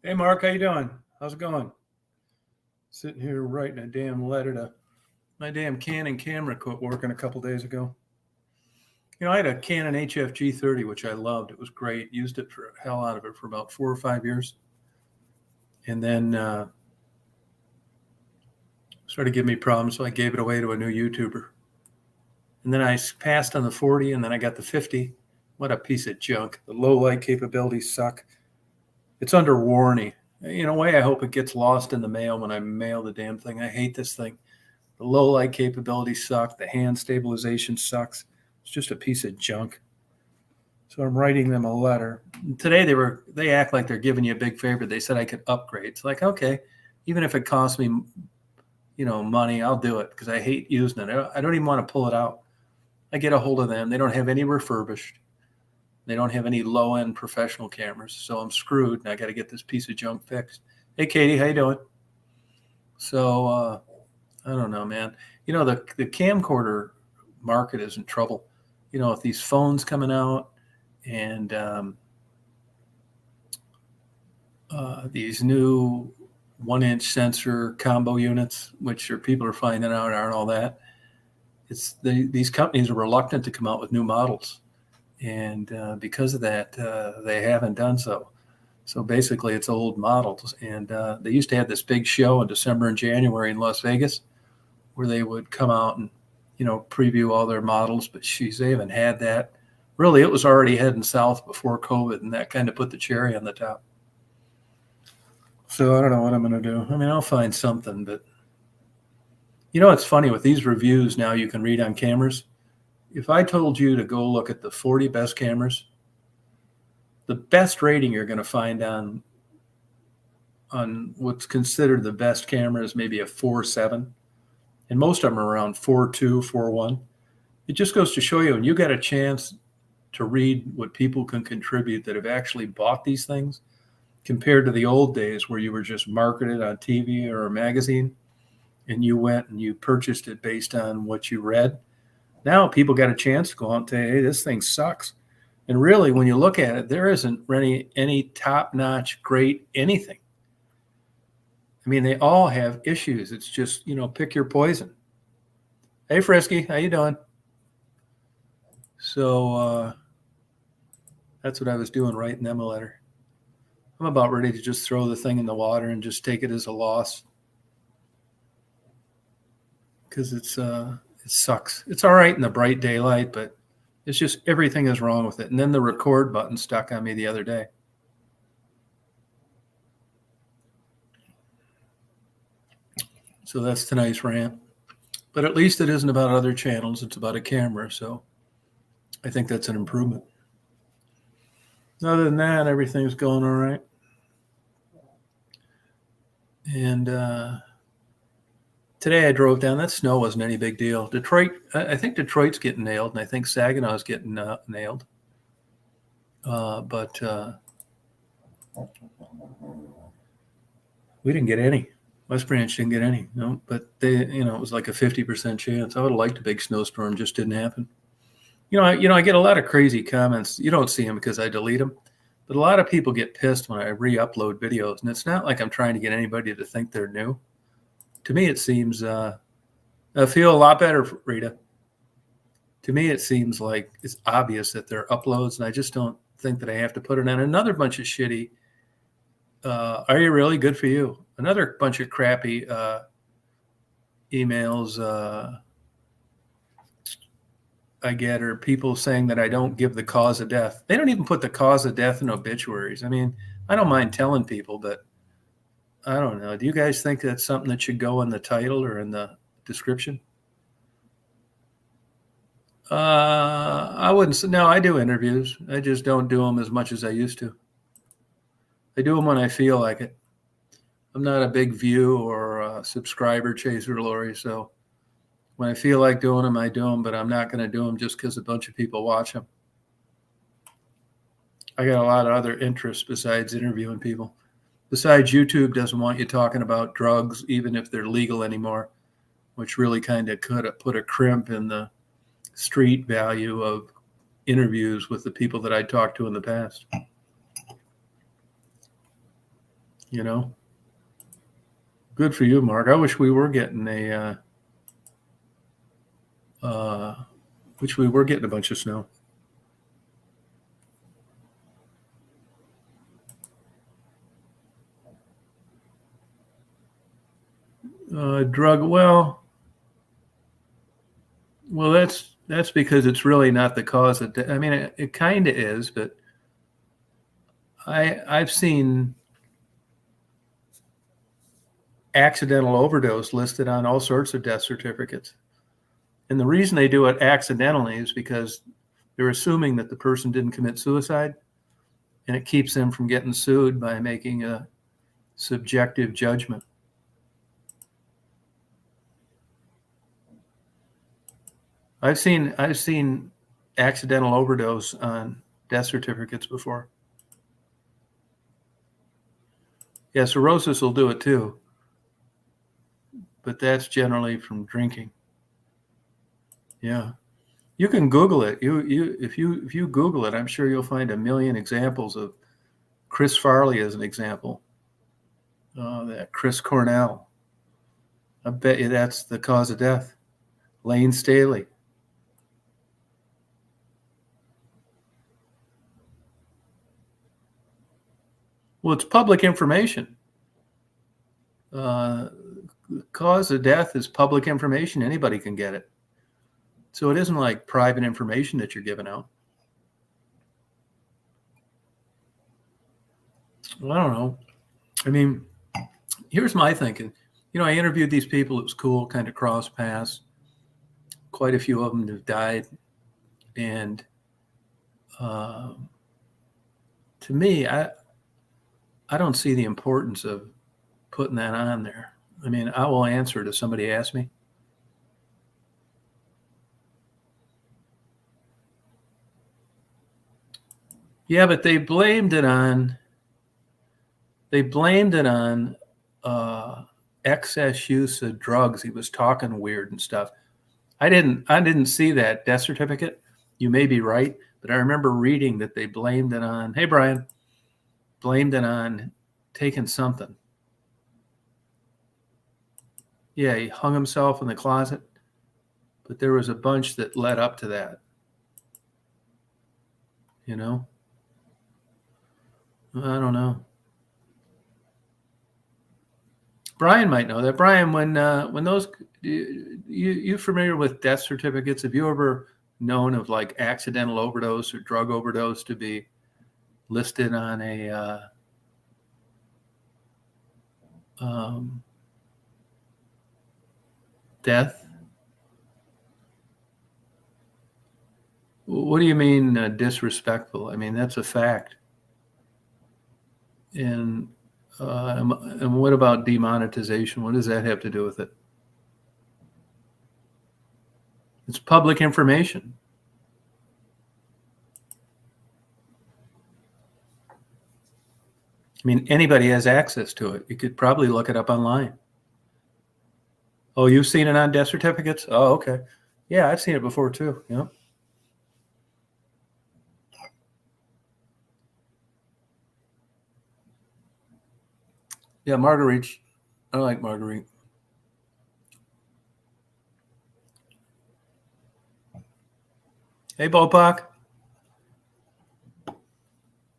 Hey Mark, how you doing? How's it going? Sitting here writing a damn letter to my damn Canon camera quit working a couple days ago. I had a Canon HFG 30, which I loved. It was great. Used it for hell out of it for about 4 or 5 years, and then started giving me problems, so I gave it away to a new YouTuber. And then I passed on the 40, and then I got the 50. What a piece of junk! The low light capabilities suck. It's under warranty. In a way, I hope it gets lost in the mail when I mail the damn thing. I hate this thing. The low light capabilities suck. The hand stabilization sucks. It's just a piece of junk. So I'm writing them a letter. And today they act like they're giving you a big favor. They said I could upgrade. It's like, okay, even if it costs me, money, I'll do it because I hate using it. I don't even want to pull it out. I get a hold of them. They don't have any refurbished. They don't have any low-end professional cameras, so I'm screwed, and I got to get this piece of junk fixed. Hey, Katie, how you doing? So I don't know, man. The camcorder market is in trouble. With these phones coming out and these new 1-inch sensor combo units, which people are finding out aren't all that. These companies are reluctant to come out with new models. And because of that, they haven't done so. So basically, it's old models. And they used to have this big show in December and January in Las Vegas where they would come out and, preview all their models. But they haven't had that. Really, it was already heading south before COVID, and that kind of put the cherry on the top. So I don't know what I'm going to do. I mean, I'll find something. But, it's funny with these reviews now you can read on cameras. If I told you to go look at the 40 best cameras, the best rating you're going to find on what's considered the best camera is maybe a 4.7, and most of them are around 4.2, 4.1. It just goes to show you, and you got a chance to read what people can contribute that have actually bought these things compared to the old days where you were just marketed on TV or a magazine, and you went and you purchased it based on what you read. Now people got a chance to go out and say, hey, this thing sucks. And really, when you look at it, there isn't really any top-notch, great anything. I mean, they all have issues. It's just, pick your poison. Hey, Frisky, how you doing? So that's what I was doing, writing them a letter. I'm about ready to just throw the thing in the water and just take it as a loss because it sucks. It's all right in the bright daylight, but it's just everything is wrong with it. And then the record button stuck on me the other day. So that's tonight's rant. But at least it isn't about other channels. It's about a camera. So I think that's an improvement. Other than that, everything's going all right. And today I drove down. That snow wasn't any big deal. Detroit, I think Detroit's getting nailed, and I think Saginaw's getting nailed. But we didn't get any. West Branch didn't get any. No, but it was like a 50% chance. I would have liked a big snowstorm, just didn't happen. I get a lot of crazy comments. You don't see them because I delete them, but a lot of people get pissed when I re-upload videos, and it's not like I'm trying to get anybody to think they're new. To me, it seems I feel a lot better, Rita. To me, it seems like it's obvious that they're uploads, and I just don't think that I have to put it on another bunch of shitty. Are you really? Good for you. Another bunch of crappy emails I get are people saying that I don't give the cause of death. They don't even put the cause of death in obituaries. I mean, I don't mind telling people, but I don't know. Do you guys think that's something that should go in the title or in the description? I wouldn't say. No, I do interviews. I just don't do them as much as I used to. I do them when I feel like it. I'm not a big view or a subscriber chaser, Lori. So when I feel like doing them, I do them, but I'm not going to do them just because a bunch of people watch them. I got a lot of other interests besides interviewing people. Besides, YouTube doesn't want you talking about drugs, even if they're legal anymore, which really kind of could have put a crimp in the street value of interviews with the people that I talked to in the past. You know, good for you, Mark. I wish we were getting a bunch of snow. Drug. Well, that's because it's really not the cause of death. I mean, it kind of is, but I've seen accidental overdose listed on all sorts of death certificates. And the reason they do it accidentally is because they're assuming that the person didn't commit suicide, and it keeps them from getting sued by making a subjective judgment. I've seen accidental overdose on death certificates before. Yeah, cirrhosis will do it too, but that's generally from drinking. Yeah, you can Google it. If you Google it, I'm sure you'll find a million examples of Chris Farley as an example. That Chris Cornell. I bet you that's the cause of death. Lane Staley. Well, it's public information. The cause of death is public information. Anybody can get it. So it isn't like private information that you're giving out. Well, I don't know. I mean, here's my thinking. I interviewed these people. It was cool, kind of cross paths. Quite a few of them have died. And to me, I don't see the importance of putting that on there. I mean, I will answer it if somebody asks me. Yeah, but they blamed it on excess use of drugs. He was talking weird and stuff. I didn't see that death certificate. You may be right, but I remember reading that they blamed it on, hey Brian, blamed it on taking something. Yeah, he hung himself in the closet, but there was a bunch that led up to that. I don't know. Brian might know that. Brian, when those, you familiar with death certificates? Have you ever known of like accidental overdose or drug overdose to be listed on a death? What do you mean disrespectful? I mean, that's a fact. And what about demonetization? What does that have to do with it? It's public information. I mean, anybody has access to it. You could probably look it up online. Oh, you've seen it on death certificates? Oh, okay. Yeah, I've seen it before too. Yeah. Yeah, Marguerite. I like Marguerite. Hey, Bopak.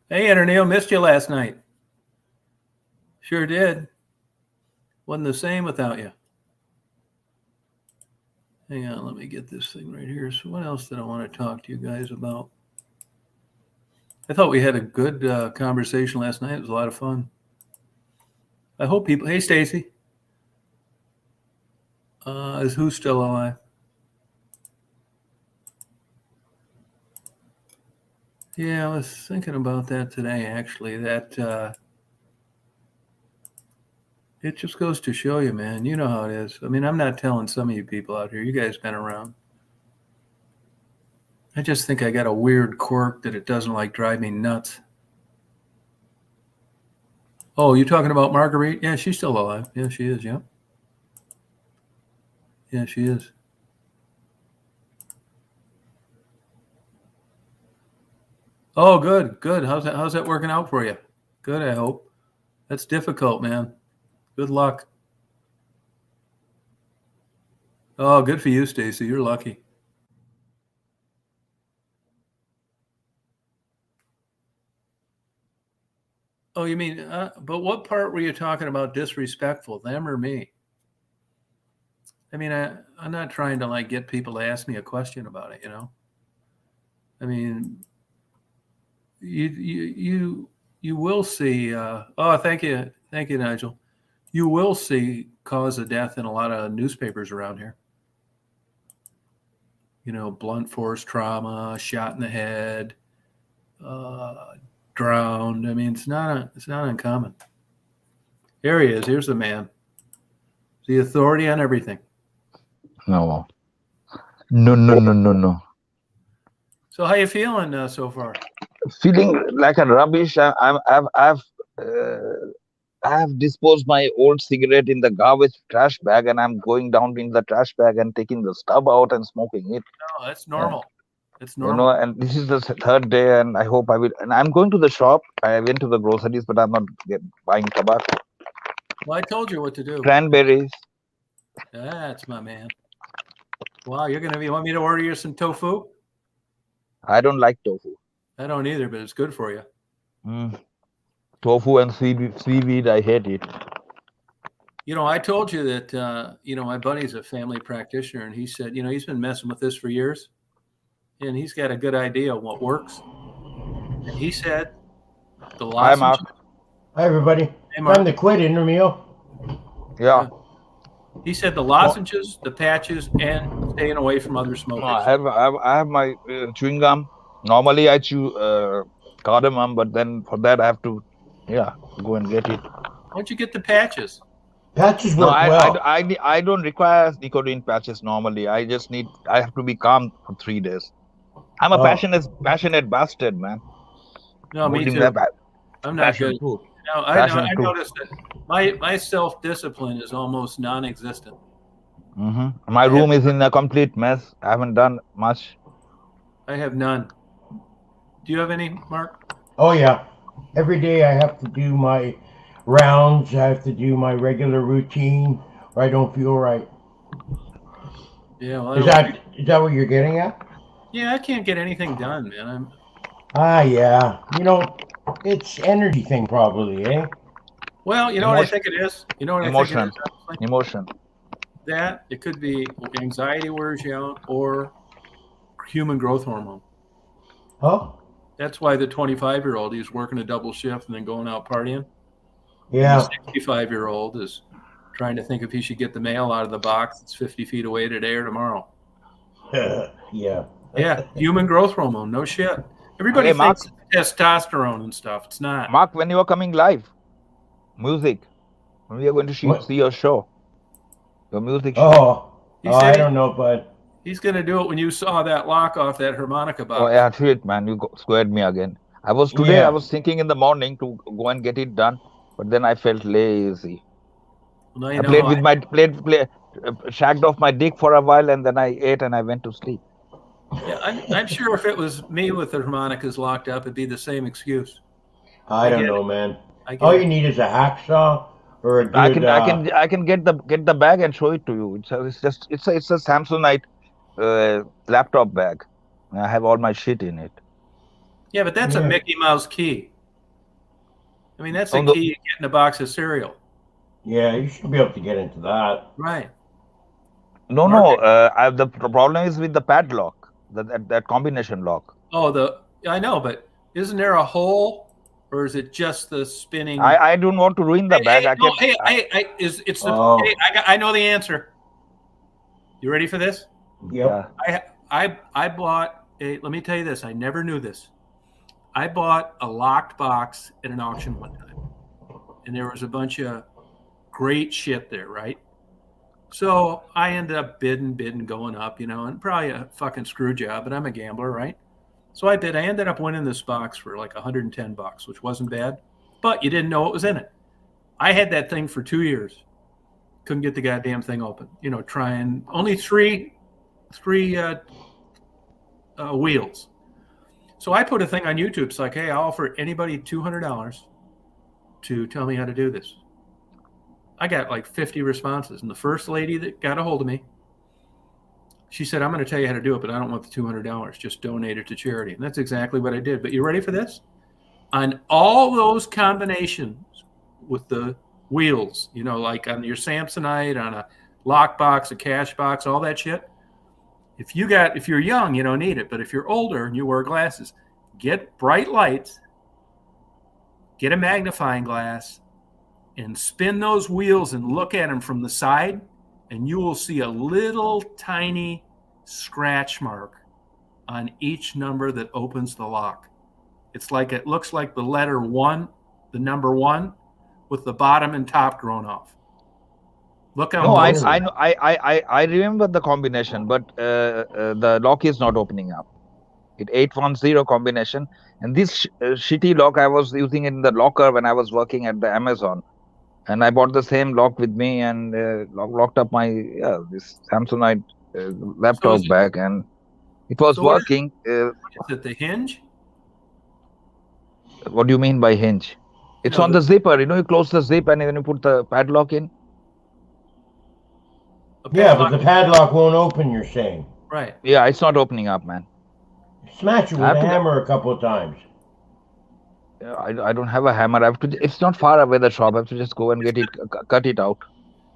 Hey, Interneo, missed you last night. Sure did. Wasn't the same without you. Hang on, let me get this thing right here. So what else did I want to talk to you guys about? I thought we had a good conversation last night. It was a lot of fun. I hope people. Hey, Stacy. Is who still alive? Yeah, I was thinking about that today. Actually, that it just goes to show you, man. You know how it is. I mean, I'm not telling some of you people out here. You guys been around. I just think I got a weird quirk that it doesn't like drive me nuts. Oh, you talking about Marguerite? Yeah, she's still alive. Yeah, she is. Yeah. Yeah, she is. Oh, good, good. How's that working out for you? Good, I hope. That's difficult, man. Good luck. Oh, good for you, Stacy. You're lucky. Oh, you mean, but what part were you talking about disrespectful, them or me? I mean, I'm not trying to like get people to ask me a question about it, you know? I mean, you will see, oh, thank you. Thank you, Nigel. You will see cause of death in a lot of newspapers around here. You know, blunt force trauma, shot in the head, drowned. I mean, it's not uncommon. Here he is. Here's the man. The authority on everything. No. No. So how you feeling so far? Feeling like a rubbish. I have disposed my old cigarette in the garbage trash bag, and I'm going down in the trash bag and taking the stub out and smoking it. No, that's normal. It's You normal. know, and this is the third day, and I hope I will. And I'm going to the shop. I went to the groceries, but I'm not buying tobacco. Well, I told you what to do. Cranberries. That's my man. Wow, you're gonna be. You want me to order you some tofu? I don't like tofu. I don't either, but it's good for you. Tofu and seaweed, I hate it. You know, I told you that. You know, my buddy's a family practitioner, and he said, you know, he's been messing with this for years, and he's got a good idea of what works. And he said, the Hi, lozenges. Mark. Hi, everybody. Hey, Mark. Time to quit, Intermio. Yeah. He said the lozenges, the patches, and staying away from other smokers. I have my chewing gum. Normally, I chew cardamom, but then for that I have to, go and get it. Why don't you get the patches? Patches No, work well. I don't require nicotine patches normally. I have to be calm for 3 days. I'm a passionate bastard, man. No, me too. I'm not good. Too. No, I noticed that my self-discipline is almost non-existent. My room is in a complete mess. I haven't done much. I have none. Do you have any, Mark? Oh, yeah. Every day I have to do my rounds. I have to do my regular routine, or I don't feel right. Yeah. Well, is that what you're getting at? Yeah, I can't get anything done, man. Yeah. You know, it's energy thing probably, eh? Well, you know what I think it is? You know what I think it is? Emotion. That, it could be anxiety wears you out or human growth hormone. Huh? That's why the 25-year-old, he's working a double shift and then going out partying. Yeah. And the 65-year-old is trying to think if he should get the mail out of the box that's 50 feet away today or tomorrow. Yeah. Yeah, human growth hormone, no shit. Everybody thinks it's testosterone and stuff. It's not. Mark, when you are coming live, music, when we are going to see your show, your music show. I don't know, but he's going to do it when you saw that lock off that harmonica box. Oh, yeah, shit, man. You squared me again. I was thinking in the morning to go and get it done, but then I felt lazy. Well, I played with shagged off my dick for a while, and then I ate and I went to sleep. Yeah, I'm sure if it was me with the harmonicas locked up, it'd be the same excuse. I don't know, man. All you need is a hacksaw or a good. I can get the bag and show it to you. It's a Samsonite laptop bag. I have all my shit in it. Yeah, but that's a Mickey Mouse key. I mean, that's a key to getting a box of cereal. Yeah, you should be able to get into that. Right. No. The problem is with the padlock, that combination lock. Oh, I know, but isn't there a hole, or is it just the spinning? I don't want to ruin the bag. I know the answer. You ready for this? Yeah. I bought let me tell you this. I never knew this. I bought a locked box at an auction one time, and there was a bunch of great shit there, right? So I ended up bidding, going up, and probably a fucking screw job, but I'm a gambler, right? So I bid. I ended up winning this box for like $110, which wasn't bad, but you didn't know what was in it. I had that thing for 2 years. Couldn't get the goddamn thing open. Trying only three wheels. So I put a thing on YouTube. It's like, hey, I'll offer anybody $200 to tell me how to do this. I got like 50 responses. And the first lady that got a hold of me, she said, I'm going to tell you how to do it, but I don't want the $200. Just donate it to charity. And that's exactly what I did. But you ready for this? On all those combinations with the wheels, you know, like on your Samsonite, on a lockbox, a cash box, all that shit. If you're young, you don't need it. But if you're older and you wear glasses, get bright lights, get a magnifying glass, and spin those wheels and look at them from the side, and you will see a little tiny scratch mark on each number that opens the lock. It looks like the letter 1, the number 1, with the bottom and top grown off. Look on No, I both I sides. know I remember the combination, but the lock is not opening up. It 810 combination, and this shitty lock I was using in the locker when I was working at the Amazon, and I bought the same lock with me and locked up my this Samsonite laptop is it- bag, and it was So what working. Is it the hinge? What do you mean by hinge? It's No, on the zipper. You know, you close the zip and then you put the padlock in. A Yeah, but the padlock- padlock won't open, you're saying. Right. Yeah, it's not opening up, man. Smash it I with have a to- hammer a couple of times. I don't have a hammer. I have to. It's not far away the shop. I have to just go and get it, cut it out.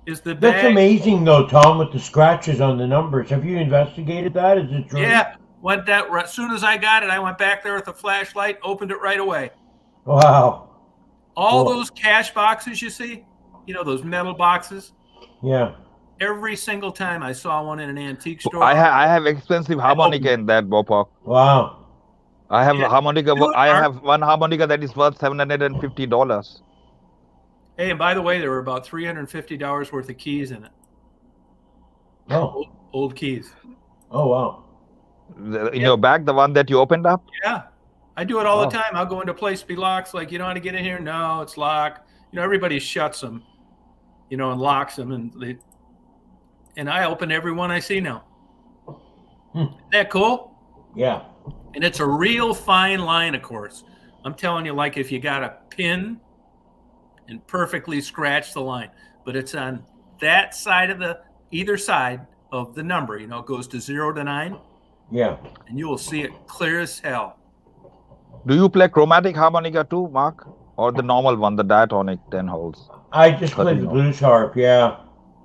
Is the That's bag? amazing, though, Tom, with the scratches on the numbers. Have you investigated that? Is it true? Yeah. As soon as I got it, I went back there with a flashlight, opened it right away. Wow. All Cool. those cash boxes you see, you know, those metal boxes. Yeah. Every single time I saw one in an antique store, I have expensive harmonica in that ballpark. Wow. I have Yeah. a harmonica. Do it, I Mark. have one harmonica that is worth $750. Hey, and by the way, there were about $350 worth of keys in it. Oh. Old keys. Oh, wow. In your bag, the one that you opened up. Yeah. I do it all Oh. the time. I'll go into a place, be locked. Like, you know how to get in here? No, it's locked. You know, everybody shuts them, you know, and locks them. And I open every one I see now. Isn't that cool? Yeah. And it's a real fine line, of course. I'm telling you, like if you got a pin and perfectly scratch the line, but it's on that side of either side of the number, you know, it goes to 0 to 9, Yeah. and you will see it clear as hell. Do you play chromatic harmonica too, Mark, or the normal one, the diatonic 10 holes? I just played 13 the holes. blues harp, yeah.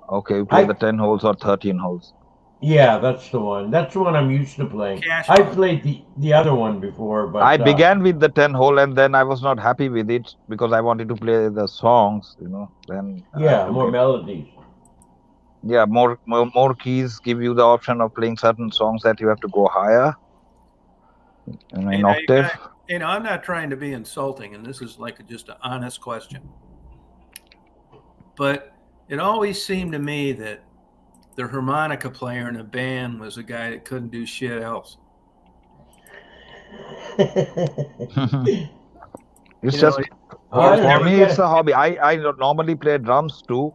Okay, you play I- the 10 holes or 13 holes. Yeah, that's the one. That's the one I'm used to playing. Cash I box. played the other one before, but I began with the 10 hole and then I was not happy with it because I wanted to play the songs, you know. Then I had yeah, to more get- melodies. yeah, more keys give you the option of playing certain songs that you have to go higher in Hey, an now you octave. You know, I'm not trying to be insulting, and this is like just an honest question. But it always seemed to me that the harmonica player in a band was a guy that couldn't do shit else. It's You know, just I for never me, get it's it. a hobby. I normally play drums too.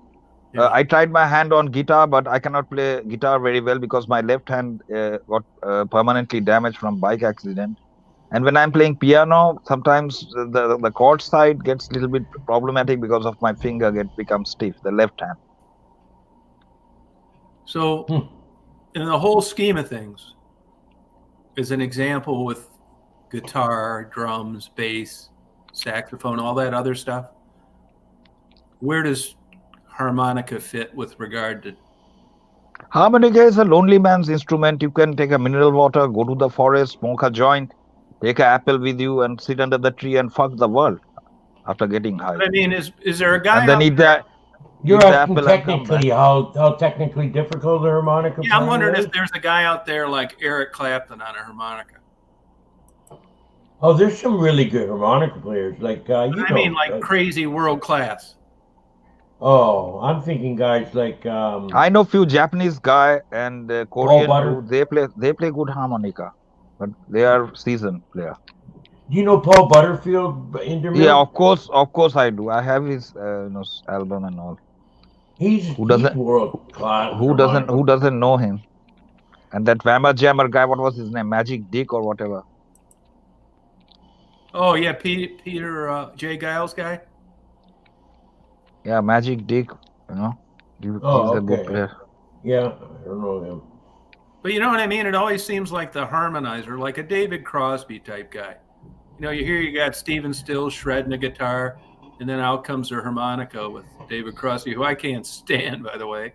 Yeah. I tried my hand on guitar, but I cannot play guitar very well because my left hand got permanently damaged from bike accident. And when I'm playing piano, sometimes the chord side gets a little bit problematic because of my finger becomes stiff, the left hand. So, in the whole scheme of things, as an example with guitar, drums, bass, saxophone, all that other stuff, where does harmonica fit with regard to? Harmonica is a lonely man's instrument. You can take a mineral water, go to the forest, smoke a joint, take an apple with you, and sit under the tree and fuck the world after getting high. I mean, is there a guy? And then out eat the You're eat the asking apple and come back. technically how technically difficult the harmonica Yeah, I'm playing wondering is? if there's a guy out there like Eric Clapton on a harmonica. Oh, there's some really good harmonica players. Like I mean, like crazy world class. Oh, I'm thinking guys like I know few Japanese guy and Korean Butter. too. They play good harmonica, but they are seasoned player. Do you know Paul Butterfield Intermill? Yeah, of course I do. I have his album and all. He's doesn't- world class. Who doesn't know him? And that Whammer Jammer guy, what was his name? Magic Dick or whatever. Oh yeah, Peter J. Giles guy. Yeah, Magic Dick. You know, Oh, he's a good okay. player. Yeah, I don't know him. But you know what I mean? It always seems like the harmonizer, like a David Crosby type guy. You know, you hear you got Steven Stills shredding a guitar, and then out comes a harmonica with David Crosby, who I can't stand, by the way.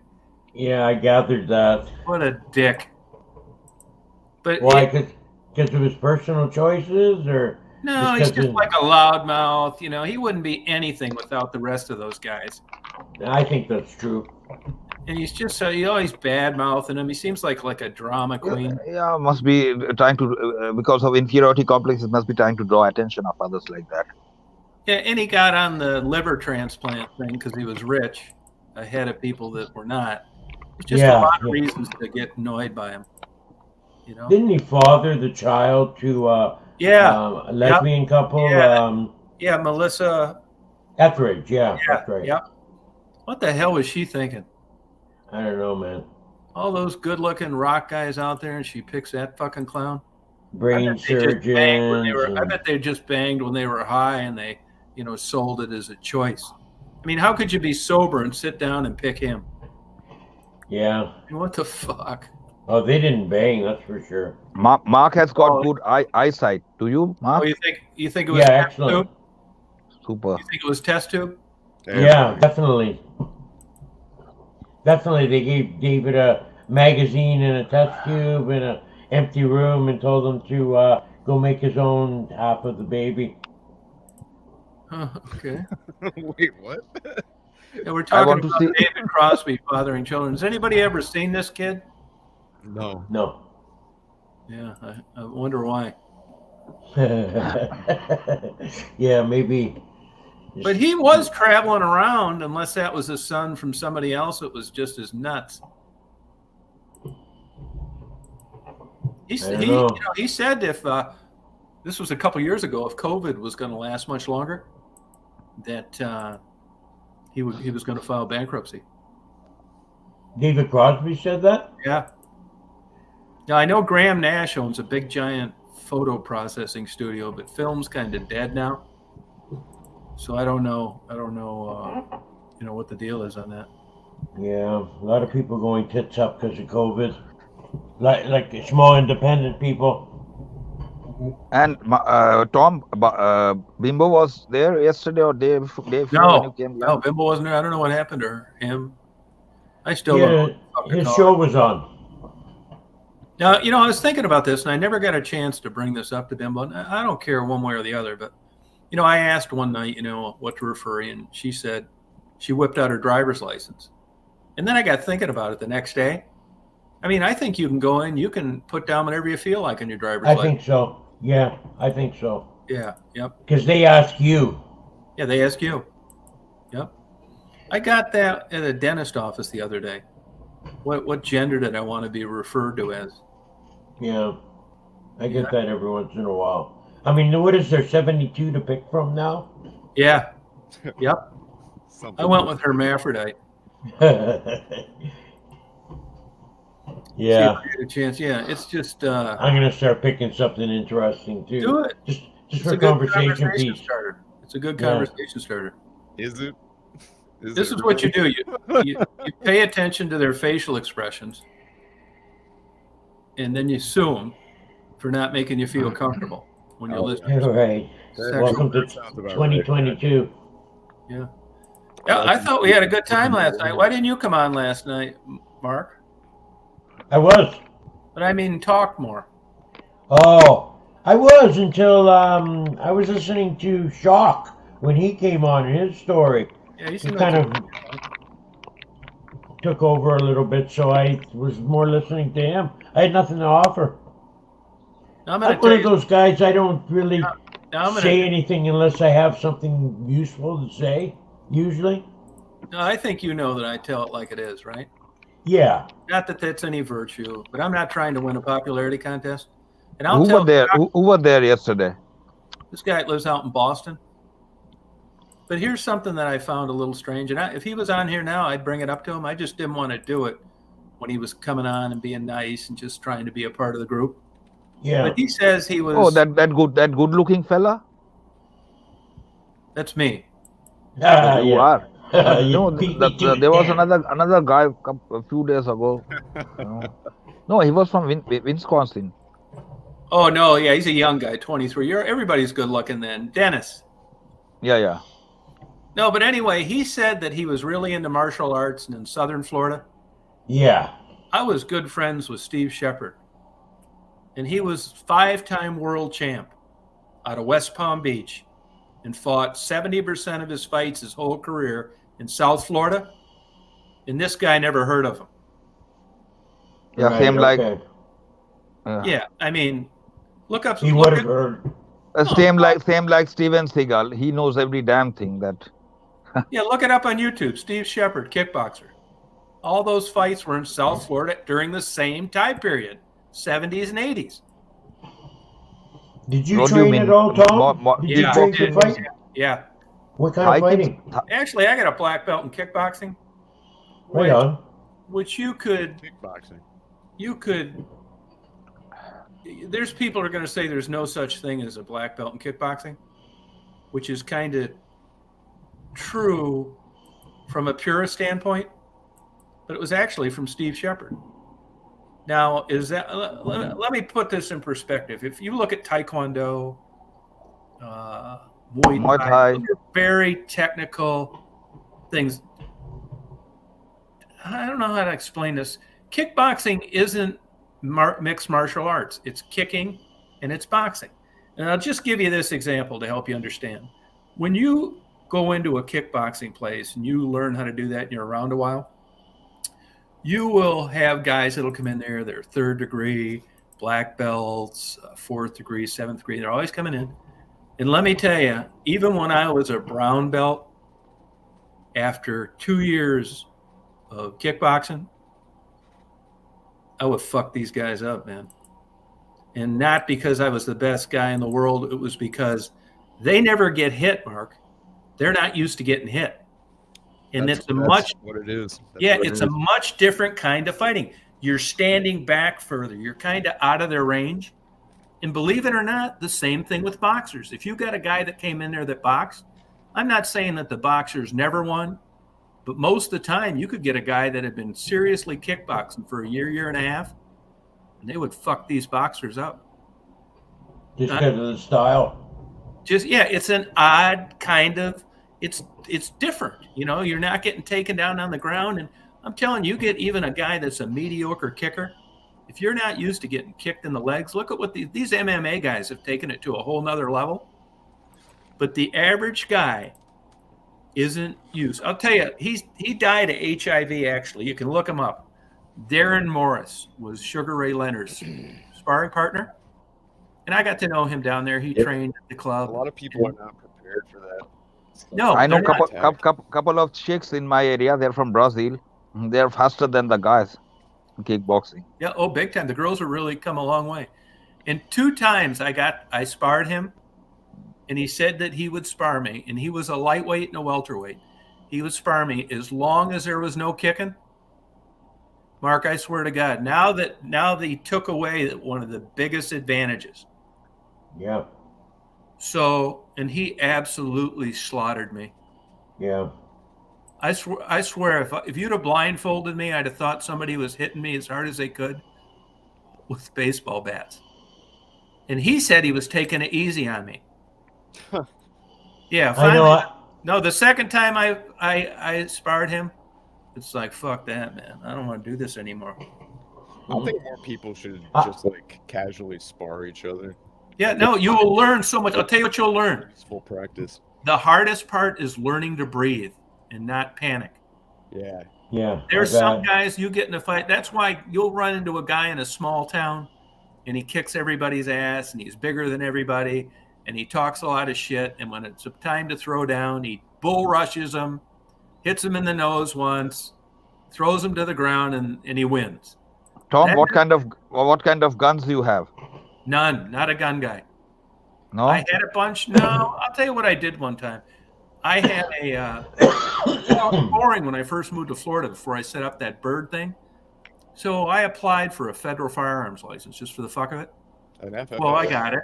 Yeah, I gathered that. What a dick. But Why? Because of his personal choices, or no, just he's because just like a loudmouth. You know, he wouldn't be anything without the rest of those guys. I think that's true. And he's just so he always bad mouthing him. He seems like a drama queen. Yeah, must be trying to because of inferiority complexes. Must be trying to draw attention of others like that. Yeah, and he got on the liver transplant thing because he was rich, ahead of people that were not. It's just a lot of reasons to get annoyed by him. You know? Didn't he father the child to a lesbian couple? Yeah, Melissa Etheridge. Yeah, that's right. Yep. What the hell was she thinking? I don't know, man. All those good-looking rock guys out there, and she picks that fucking clown. Brain surgeons. I bet they just banged when they were high, and they, sold it as a choice. I mean, how could you be sober and sit down and pick him? Yeah. I mean, what the fuck? Oh, they didn't bang, that's for sure. Mark has got good eyesight. Do you, Mark? Oh, you think it was test excellent. tube? Super. You think it was test tube? Yeah, definitely. Definitely, they gave David a magazine and a test tube and an empty room and told him to go make his own half of the baby. Oh, okay. Wait, what? Yeah, we're talking about David Crosby fathering children. Has anybody ever seen this kid? No. No. Yeah, I wonder why. Yeah, maybe. But he was traveling around, unless that was his son from somebody else. It was just as nuts. He said if this was a couple years ago, if COVID was going to last much longer, that he was going to file bankruptcy. David Crosby said that? Yeah. Now I know Graham Nash owns a big giant photo processing studio, but film's kind of dead now. So I don't know, what the deal is on that. Yeah, a lot of people going tits up because of COVID, like small independent people. And Tom, Bimbo was there yesterday or day before when you came. No, Bimbo wasn't there. I don't know what happened to him. I still don't know. His show was on. Now, I was thinking about this, and I never got a chance to bring this up to Bimbo. I don't care one way or the other, but I asked one night, what to refer, and she said she whipped out her driver's license. And then I got thinking about it the next day. I mean, I think you can go in, you can put down whatever you feel like on your driver's license. I think so. Yeah, I think so. Yeah, yep. Because they ask you. Yeah, they ask you. Yep. I got that at a dentist office the other day. What gender did I want to be referred to as? Yeah, I get that every once in a while. I mean, what is there, 72 to pick from now? Yeah. Yep. I went with hermaphrodite. Yeah. A chance. Yeah, it's just. I'm gonna start picking something interesting too. Do it. Just for conversation piece. Starter. It's a good conversation starter. Is it? This is what you do. You pay attention to their facial expressions, and then you sue them for not making you feel comfortable when you're listening. Right. Welcome to 2022. Yeah. Yeah, I thought we had a good time last night. Why didn't you come on last night, Mark? I was. But I mean, talk more. Oh, I was until I was listening to Shock when he came on in his story. Yeah, he kind of took over a little bit, so I was more listening to him. I had nothing to offer. I'm one of those guys, I don't really say anything unless I have something useful to say, usually. No, I think you know that I tell it like it is, right? Yeah. Not that that's any virtue, but I'm not trying to win a popularity contest. And Who were there yesterday? This guy lives out in Boston. But here's something that I found a little strange. And if he was on here now, I'd bring it up to him. I just didn't want to do it when he was coming on and being nice and just trying to be a part of the group. Yeah. But he says he was. Oh, that good looking fella. That's me. You are. You beat me to it, there was Dan. another guy a few days ago. No, he was from Wisconsin. Oh no, yeah, he's a young guy, 23. Everybody's good looking then. Dennis. Yeah. No, but anyway, he said that he was really into martial arts and in Southern Florida. Yeah. I was good friends with Steve Shepard, and he was 5-time world champ out of West Palm Beach and fought 70% of his fights his whole career in South Florida, and this guy never heard of him. Yeah, Right, same like. okay. Yeah, I mean, look up. He would have heard. Same like Steven Seagal. He knows every damn thing that. Yeah, look it up on YouTube. Steve Shepard, kickboxer. All those fights were in South Florida during the same time period, 70s and 80s. Did you What do you train mean? at all, Tom? Did you train for fight? Yeah. What kind of fighting? Actually, I got a black belt in kickboxing. Right on. Which you could. Kickboxing. There's people who are going to say there's no such thing as a black belt in kickboxing, which is kind of true from a purist standpoint, but it was actually from Steve Shepard. Now, let me put this in perspective. If you look at Taekwondo, Muay Thai, those are very technical things. I don't know how to explain this. Kickboxing isn't mixed martial arts. It's kicking and it's boxing. And I'll just give you this example to help you understand. When you go into a kickboxing place and you learn how to do that and you're around a while, you will have guys that'll come in there, they're 3rd degree, black belts, 4th degree, 7th degree. They're always coming in. And let me tell you, even when I was a brown belt, after 2 years of kickboxing, I would fuck these guys up, man. And not because I was the best guy in the world. It was because they never get hit, Mark. They're not used to getting hit. And that's what it is. It's a much different kind of fighting. You're standing back further. You're kind of out of their range. And believe it or not, the same thing with boxers. If you got a guy that came in there that boxed, I'm not saying that the boxers never won, but most of the time you could get a guy that had been seriously kickboxing for a year and a half, and they would fuck these boxers up. Just because of the style? It's an odd kind of, it's different. You know, you're not getting taken down on the ground. And I'm telling you, get even a guy that's a mediocre kicker. If you're not used to getting kicked in the legs, look at what these MMA guys have taken it to a whole nother level. But the average guy isn't used. I'll tell you, he died of HIV, actually. You can look him up. Darren Morris was Sugar Ray Leonard's sparring partner. And I got to know him down there. He trained at the club. A lot of people are not prepared for that. No, I know couple of chicks in my area. They're from Brazil. They're faster than the guys in kickboxing. Yeah, big time. The girls have really come a long way. And 2 times I sparred him, and he said that he would spar me, and he was a lightweight and a welterweight. He would spar me as long as there was no kicking. Mark, I swear to God, now they took away one of the biggest advantages. Yeah. So, and he absolutely slaughtered me. Yeah. I swear, if you'd have blindfolded me, I'd have thought somebody was hitting me as hard as they could with baseball bats. And he said he was taking it easy on me. Yeah, finally. No, the second time I sparred him, it's like, fuck that, man. I don't want to do this anymore. I think more people should just casually spar each other. Yeah, no, you will learn so much. I'll tell you what you'll learn. Full practice. The hardest part is learning to breathe and not panic. Yeah. Yeah. There's some guys you get in a fight. That's why you'll run into a guy in a small town and he kicks everybody's ass and he's bigger than everybody and he talks a lot of shit. And when it's time to throw down, he bull rushes them, hits him in the nose once, throws him to the ground, and he wins. Tom, what kind of guns do you have? None. Not a gun guy. No? I had a bunch. No, I'll tell you what I did one time. I had it was boring when I first moved to Florida before I set up that bird thing. So I applied for a federal firearms license just for the fuck of it. Well, I got it.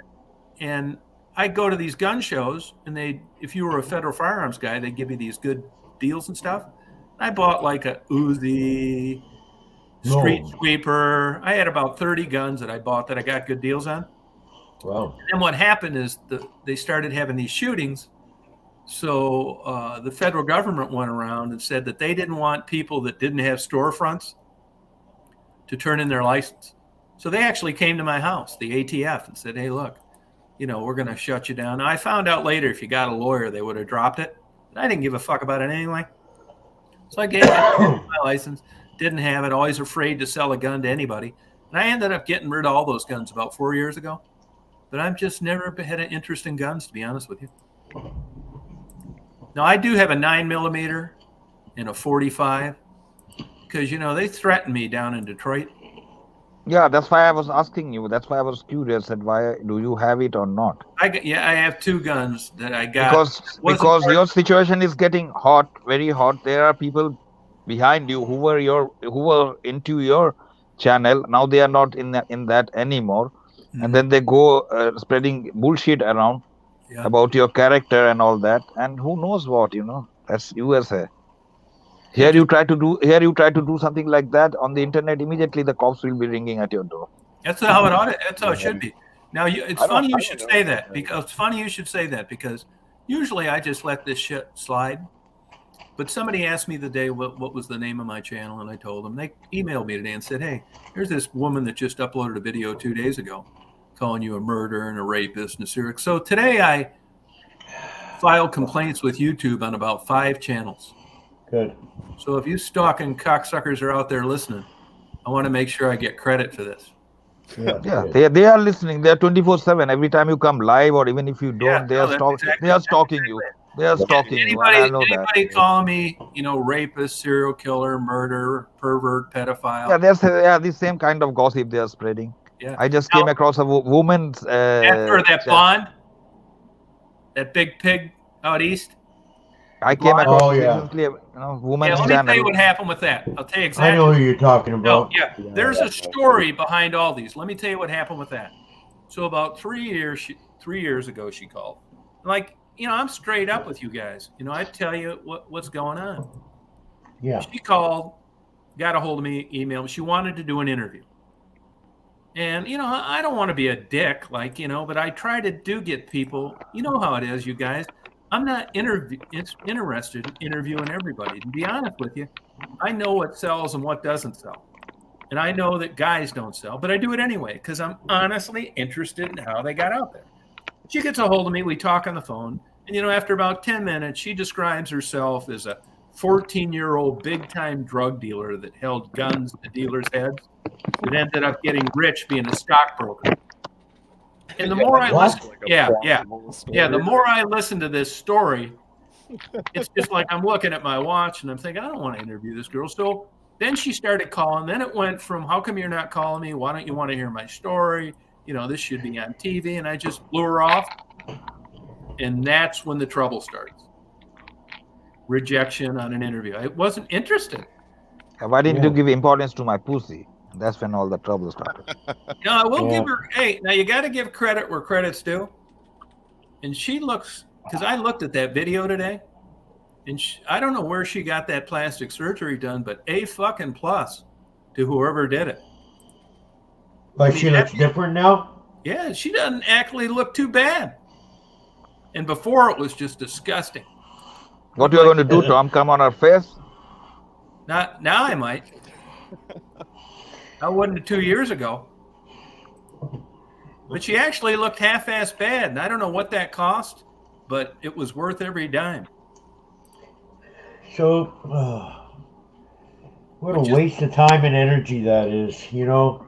And I go to these gun shows, and if you were a federal firearms guy, they'd give you these good deals and stuff. I bought like a Uzi, street sweeper. I had about 30 guns that I bought that I got good deals on. Wow. And what happened is they started having these shootings. So the federal government went around and said that they didn't want people that didn't have storefronts to turn in their license. So they actually came to my house, the ATF, and said, hey, look, we're going to shut you down. Now, I found out later if you got a lawyer, they would have dropped it. But I didn't give a fuck about it anyway. So I gave them my license, didn't have it, always afraid to sell a gun to anybody. And I ended up getting rid of all those guns about 4 years ago. But I've just never had an interest in guns, to be honest with you. Now, I do have a 9mm and a 45 because, they threatened me down in Detroit. Yeah, that's why I was asking you. That's why I was curious that why do you have it or not? I have 2 guns that I got. Because your situation is getting hot, very hot. There are people behind you who were into your channel. Now they are not in that anymore. Mm-hmm. And then they go spreading bullshit around about your character and all that. And who knows what, that's USA. Here you try to do something like that on the internet, immediately the cops will be ringing at your door. That's how it should be. Now it's funny you should say that because usually I just let this shit slide. But somebody asked me the day what was the name of my channel, and I told them. They emailed me today and said, hey, here's this woman that just uploaded a video 2 days ago calling you a murderer and a rapist and a serial. So today I filed complaints with YouTube on about 5 channels. Good. So if you stalking cocksuckers are out there listening, I want to make sure I get credit for this. Yeah, they are listening. They are 24/7. Every time you come live, or even if you don't, they are stalking you. They are stalking you. I know anybody calling me, rapist, serial killer, murderer, pervert, pedophile. Yeah, there's the same kind of gossip they are spreading. Yeah. I just came across a woman's after that Bond, that big pig out east. I came across recently, woman's let me tell you what happened with that. I'll tell you exactly. I know who you're talking about. There's a story behind all these. Let me tell you what happened with that. So about 3 years ago, she called. Like, I'm straight up with you guys. I tell you what's going on. Yeah. She called, got a hold of me, emailed me. She wanted to do an interview. And, I don't want to be a dick, but I try to get people. You know how it is, you guys. I'm not interested in interviewing everybody. To be honest with you, I know what sells and what doesn't sell. And I know that guys don't sell, but I do it anyway because I'm honestly interested in how they got out there. She gets a hold of me. We talk on the phone. And, after about 10 minutes, she describes herself as a 14-year-old big-time drug dealer that held guns to dealers' heads that ended up getting rich being a stockbroker. And the more I listen, the more I listen to this story, it's just like I'm looking at my watch and I'm thinking, I don't want to interview this girl. So then she started calling. Then it went from, how come you're not calling me? Why don't you want to hear my story? This should be on TV. And I just blew her off. And that's when the trouble starts. Rejection on an interview. I wasn't interested. Why didn't you give importance to my pussy? That's when all the trouble started. I will give her. Hey, now you got to give credit where credit's due. And she looks, because I looked at that video today, and I don't know where she got that plastic surgery done, but A fucking plus to whoever did it. But she looks different now? Yeah, she doesn't actually look too bad. And before it was just disgusting. What you are going to do, Tom? Come on her face? Now I might. I wouldn't 2 years ago. But she actually looked half-assed bad, and I don't know what that cost, but it was worth every dime. So, what a waste of time and energy that is,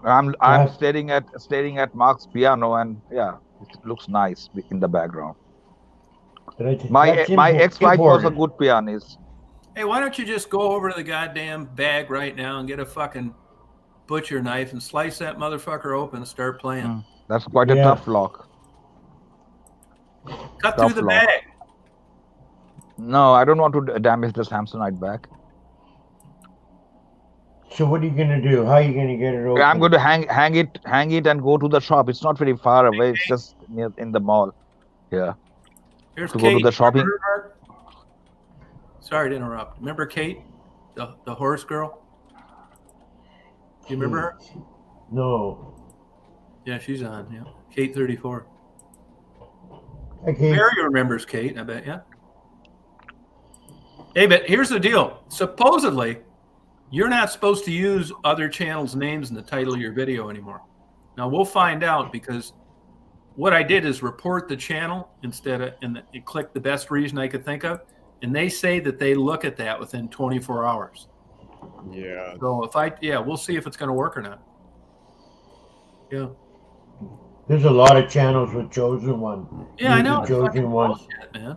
I'm staring at Mark's piano, and it looks nice in the background. My ex-wife was a good pianist. Hey, why don't you just go over to the goddamn bag right now and get a fucking butcher knife and slice that motherfucker open and start playing? That's quite a tough lock. Cut through the bag. No, I don't want to damage the Samsonite bag. So what are you going to do? How are you going to get it open? I'm going to hang it and go to the shop. It's not very far away. It's just near in the mall. Yeah. Here's to go to the shopping. Sorry to interrupt. Remember Kate, the horse girl? Do you remember her? No. Yeah, she's on. Yeah, Kate 34. Okay. Mary remembers Kate, I bet. Yeah. Hey, but here's the deal. Supposedly, you're not supposed to use other channels' names in the title of your video anymore. Now we'll find out, because what I did is report the channel instead of and click the best reason I could think of, and they say that they look at that within 24 hours. Yeah. So we'll see if it's going to work or not. Yeah. There's a lot of channels with chosen one. Yeah, I know. Chosen one, bullshit, man.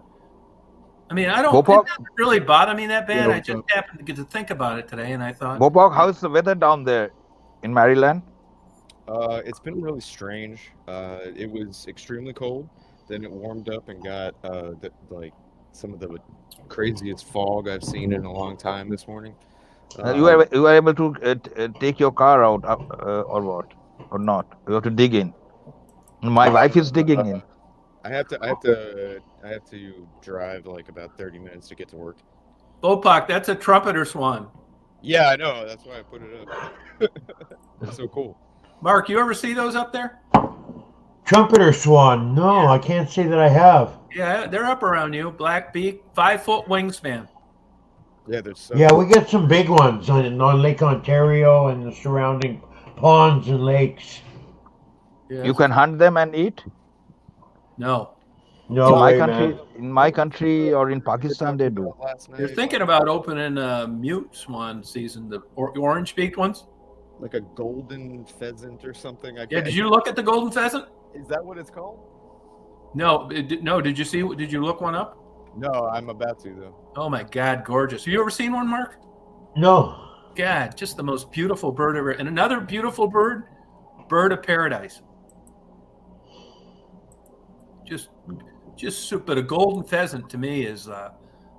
I mean, it doesn't really bother me that bad. Yeah, I just happened to get to think about it today, and I thought, Bopok, how's the weather down there in Maryland? It's been really strange. It was extremely cold. Then it warmed up and got like some of the craziest fog I've seen in a long time this morning. You were able to take your car out or what? Or not? You have to dig in. My wife is digging in. I have to drive like about 30 minutes to get to work. Bopok, that's a trumpeter swan. Yeah, I know. That's why I put it up. It's so cool. Mark, you ever see those up there? Trumpeter swan. No, I can't say that I have. Yeah, they're up around you. Black beak, 5-foot wingspan. Yeah, there's so Yeah, we get some big ones on Lake Ontario and the surrounding ponds and lakes. Yeah. You can hunt them and eat? No. No way, man. In my country or in Pakistan, they do. You're thinking about opening a mute swan season, the orange-beaked ones? like a golden pheasant or something. Yeah, did you look at the golden pheasant? Is that what it's called? No, Did you see? Did you look one up? No, I'm about to though. Oh my God, gorgeous! Have you ever seen one, Mark? No. God, just the most beautiful bird ever. And another beautiful bird of paradise. But a golden pheasant to me is, I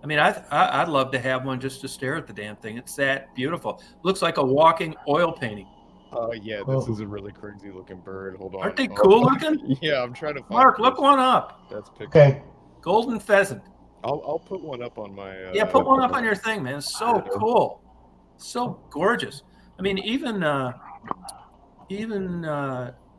mean, I'd love to have one just to stare at the damn thing. It's that beautiful. Looks like a walking oil painting. Oh yeah, this is a really crazy looking bird. Hold on. Aren't they cool looking? Yeah, I'm trying to find Mark, look one up. That's picture. Okay. Golden pheasant. I'll put one up on my. Yeah, put one up on your thing, man. It's so cool, so gorgeous. I mean, even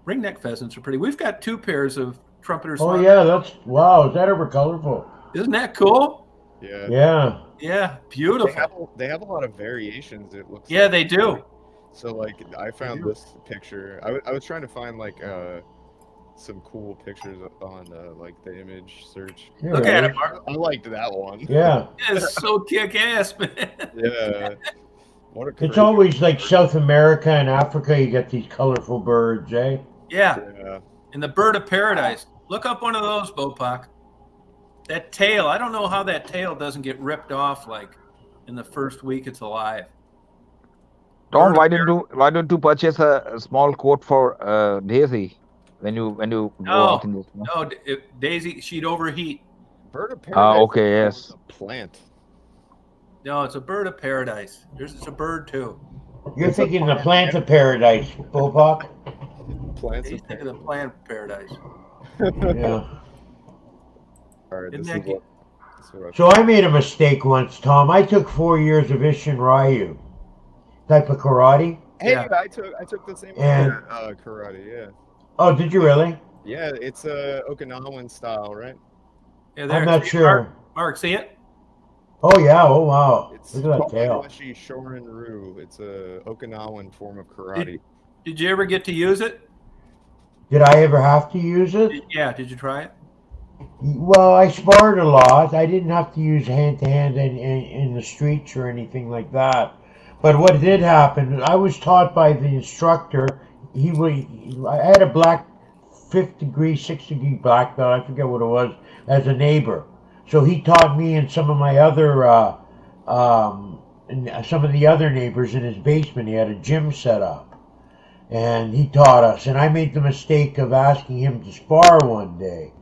ringneck pheasants are pretty. We've got 2 pairs of trumpeters. Oh yeah, that's wow. Is that ever colorful? Isn't that cool? Yeah. Yeah. Yeah, beautiful. They have a lot of variations. It looks. Yeah, like. they do. So like, I found this picture. I was trying to find like some cool pictures on like the image search. You're Look right. at it, Mark. I liked that one. Yeah. It's so kick-ass, man. Yeah. What a It's crazy- always like South America and Africa. You get these colorful birds, eh? Yeah. Yeah. And the bird of paradise. Look up one of those, Bopak. That tail. I don't know how that tail doesn't get ripped off like in the first week it's alive. Tom, why don't you purchase a small coat for Daisy when you go out in this? No, Daisy, she'd overheat. Bird of paradise. Okay, yes. Is a plant. No, it's a bird of paradise. It's a bird too. You're thinking the plant of paradise, Bopak? Plants. He's thinking of plant of paradise. Yeah. All right, Isn't this that is what So I made a mistake once, Tom. I took 4 years of Ishin Ryu type of karate. Hey, Yeah. I took the same And- karate. Yeah. Oh, did you really? Yeah, it's Okinawan style, right? Yeah, I'm not See it, sure. Mark, see it? Oh yeah. Oh wow. It's Look at that called tail. Washi Shorin Ryu. It's a Okinawan form of karate. Did you ever get to use it? Did I ever have to use it? Yeah, did you try it? Well, I sparred a lot. I didn't have to use hand-to-hand in the streets or anything like that. But what did happen, I was taught by the instructor. I had a black 5th degree, 6th degree black belt, I forget what it was, as a neighbor. So he taught me and some of my other, some of the other neighbors in his basement. He had a gym set up. And he taught us. And I made the mistake of asking him to spar one day.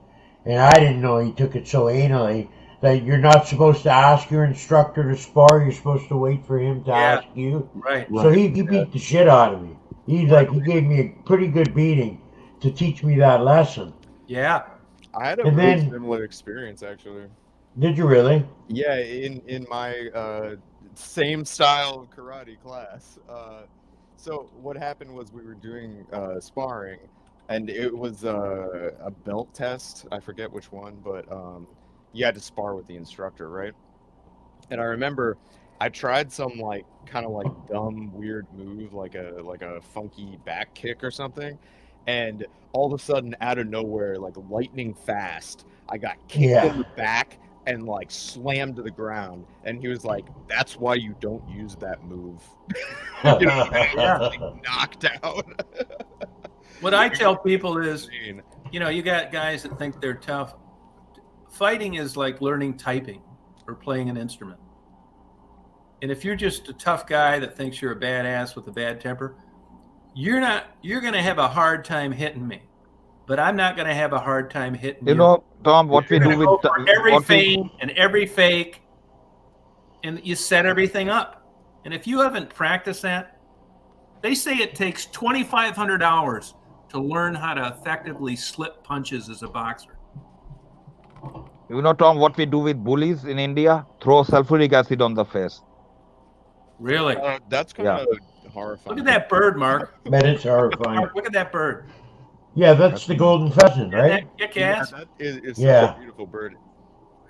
And I didn't know he took it so anally that you're not supposed to ask your instructor to spar. You're supposed to wait for him to ask you. Right. So he beat the shit out of me. He gave me a pretty good beating to teach me that lesson. Yeah. I had a And really then- similar experience actually. Did you really? Yeah, in my same style karate class. So what happened was we were doing sparring, and it was a belt test. I forget which one, but you had to spar with the instructor, right? And I remember I tried some like kind of like dumb weird move, like a funky back kick or something, and all of a sudden out of nowhere, like lightning fast, I got kicked in the back and like slammed to the ground. And he was like, "That's why you don't use that move." You know, Yeah. like, knocked out. What I tell people is, you know, you got guys that think they're tough. Fighting is like learning typing or playing an instrument. And if you're just a tough guy that thinks you're a badass with a bad temper, you're going to have a hard time hitting me. But I'm not going to have a hard time hitting you. You know, Tom, what we do with every feint and every fake, and you set everything up. And if you haven't practiced that, they say it takes 2,500 hours to learn how to effectively slip punches as a boxer. You know, Tom, what we do with bullies in India? Throw sulfuric acid on the face. Really? That's kind of horrifying. Look at that bird, Mark. That is horrifying. Look at that bird. Yeah, that's the golden pheasant, right? Yeah, that is such a beautiful bird.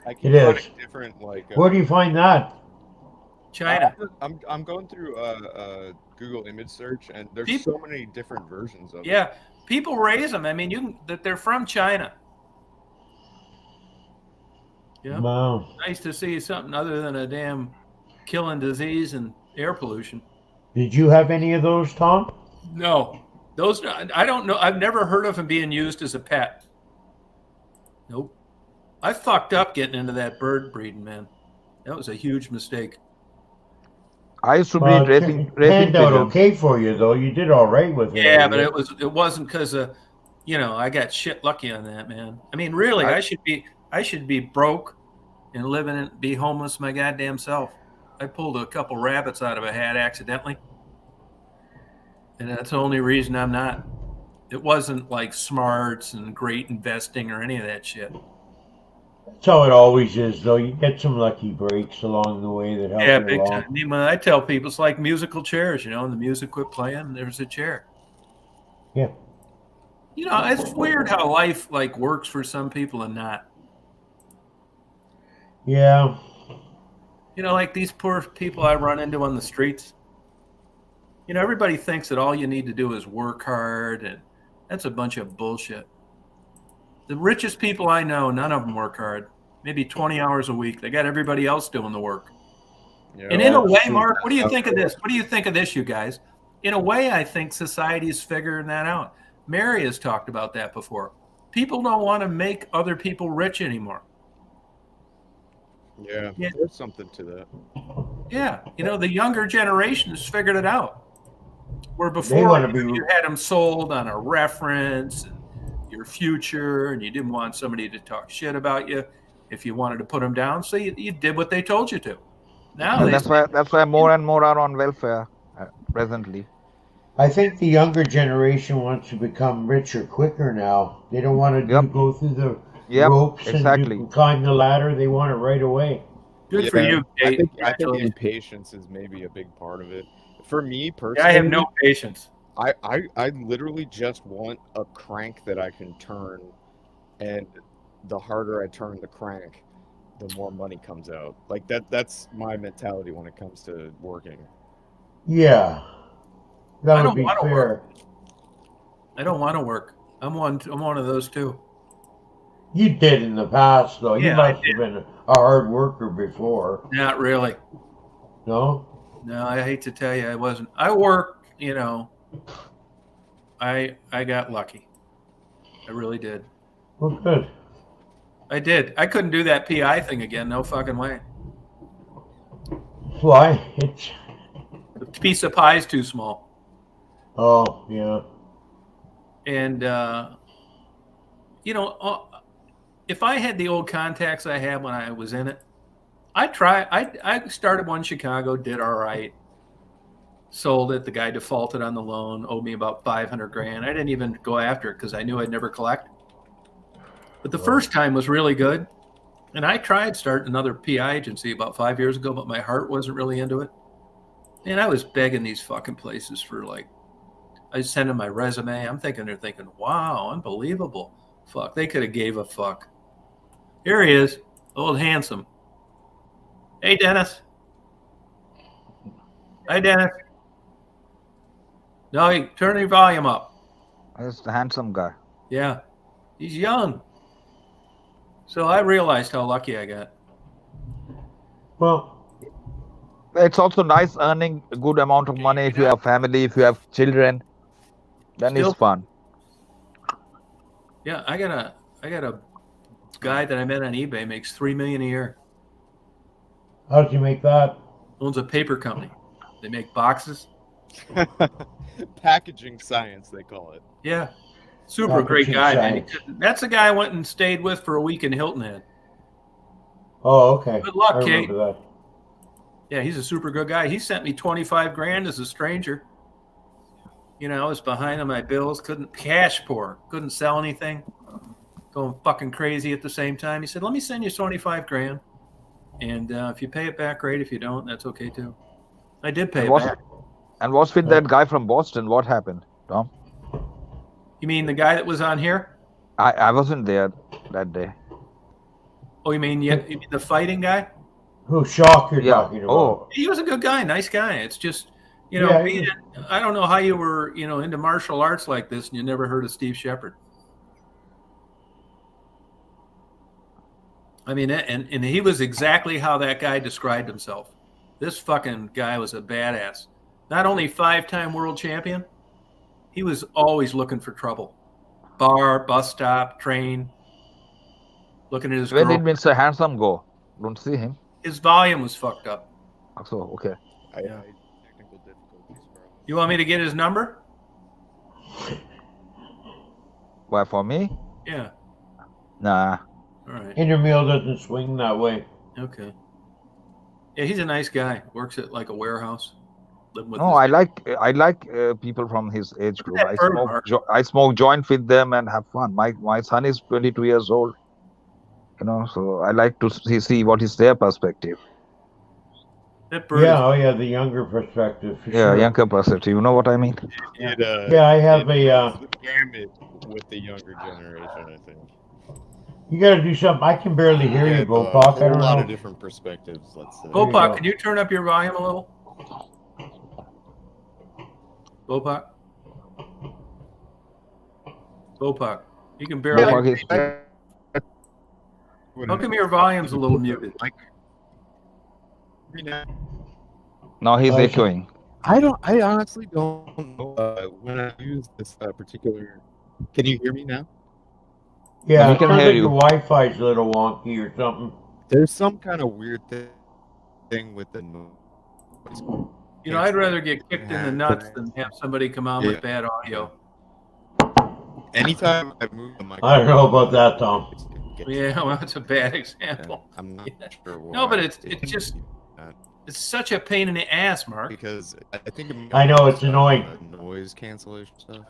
It is. Different, like, where do you find that? China. I'm going through Google image search, and there's so many different versions of it. Yeah, people raise them. I mean, they're from China. Yeah. Wow. Nice to see something other than a damn killing disease and air pollution. Did you have any of those, Tom? No. Those, I don't know. I've never heard of them being used as a pet. Nope. I fucked up getting into that bird breeding, man. That was a huge mistake. I used to breed racing turned out okay for you, though. You did all right with it. Yeah, but it wasn't because of, you know, I got shit lucky on that, man. I mean, really, I should be broke and be homeless my goddamn self. I pulled a couple rabbits out of a hat accidentally, and that's the only reason I'm not. It wasn't like smarts and great investing or any of that shit. That's how it always is, though. You get some lucky breaks along the way that help you big along. time. I mean, I tell people it's like musical chairs. You know, and the music quit playing, there's a chair. Yeah. You know, it's weird how life like works for some people and not. Yeah. You know, like these poor people I run into on the streets. You know, everybody thinks that all you need to do is work hard, and that's a bunch of bullshit. The richest people I know, none of them work hard. Maybe 20 hours a week. They got everybody else doing the work. Yeah, and in a way, Mark, what do you think of this? What do you think of this, you guys? In a way, I think society is figuring that out. Mary has talked about that before. People don't want to make other people rich anymore. Yeah, there's something to that. Yeah, you know, the younger generation has figured it out. Where before you had them sold on a reference, and your future, and you didn't want somebody to talk shit about you if you wanted to put them down. So you did what they told you to. Now that's why more and more are on welfare presently. I think the younger generation wants to become richer quicker now. They don't want to go through the ropes and climb the ladder. They want it right away. Good for you, Kate. I think impatience is maybe a big part of it. For me personally, I have no patience. I literally just want a crank that I can turn, and the harder I turn the crank, the more money comes out. Like that's my mentality when it comes to working. Yeah. That would be fair. Work. I don't want to work. I'm one of those too. You did in the past, though. You must have been a hard worker before. Not really. No? No, I hate to tell you, I wasn't. I worked, you know. I got lucky. I really did. Well, good. I did. I couldn't do that PI thing again. No fucking way. Why? The piece of pie is too small. Oh, yeah. And, you know, if I had the old contacts I had when I was in it, I'd try. I started one in Chicago, did all right. Sold it. The guy defaulted on the loan, owed me about $500,000. I didn't even go after it because I knew I'd never collect. But the first time was really good. And I tried starting another PI agency about 5 years ago, but my heart wasn't really into it. And I was begging these fucking places for like, I sent them my resume. I'm thinking they're thinking, wow, unbelievable. Fuck, they could have gave a fuck. Here he is, old handsome. Hey, Dennis. Hi, Dennis. No, turn your volume up. He's a handsome guy. Yeah, he's young. So I realized how lucky I got. Well, it's also nice earning a good amount of money if you have family, if you have children. Then it's fun. Yeah, I got a guy that I met on eBay makes $3 million a year. How did you make that? Owns a paper company. They make boxes. Packaging science, they call it. Yeah. Super great guy, man. That's the guy I went and stayed with for a week in Hilton Head. Oh, okay. Good luck, I Kate. remember that. Yeah, he's a super good guy. He sent me 25 grand as a stranger. You know, I was behind on my bills, couldn't cash poor, couldn't sell anything, going fucking crazy at the same time. He said, let me send you 25 grand. And if you pay it back, great. If you don't, that's okay too. I did pay it back. And what's with that guy from Boston? What happened, Tom? You mean the guy that was on here? I wasn't there that day. Oh, you mean the fighting guy? Who Shock you're talking about? Oh, he was a good guy, nice guy. It's just, you know, I don't know how you were, you know, into martial arts like this and you never heard of Steve Shepard. I mean, and he was exactly how that guy described himself. This fucking guy was a badass. Not only 5-time world champion, he was always looking for trouble. Bar, bus stop, train, looking at his girl. Where did Mr. Handsome go? Don't see him. His volume was fucked up. So, okay. Yeah. You want me to get his number? Why, for me? Yeah. Nah. All right. Intermeal doesn't swing that way. Okay. Yeah, he's a nice guy. Works at like a warehouse. No, I like people from his age group. I smoke joint with them and have fun. My son is 22 years old. You know, so I like to see what is their perspective. Yeah, the younger perspective. Yeah, younger perspective. You know what I mean? Yeah, I have a gamut with the younger generation, I think. You got to do something. I can barely hear you, Bopak. I don't know. A lot of different perspectives, let's say. Bopak, can you turn up your volume a little? Bopak? Bopak, you can barely. How come your volume's a little muted? Now he's echoing. I honestly don't know when I use this particular. Can you hear me now? Yeah, we can hear you. Your Wi-Fi's a little wonky or something. There's some kind of weird thing with the noise. You know, I'd rather get kicked in the nuts than have somebody come on with bad audio. Anytime I move the mic, I don't know about that, Tom. Yeah, well, that's a bad example. I'm not sure why. No, but it's just it's such a pain in the ass, Mark. Because I think I know it's annoying. Noise cancellation stuff.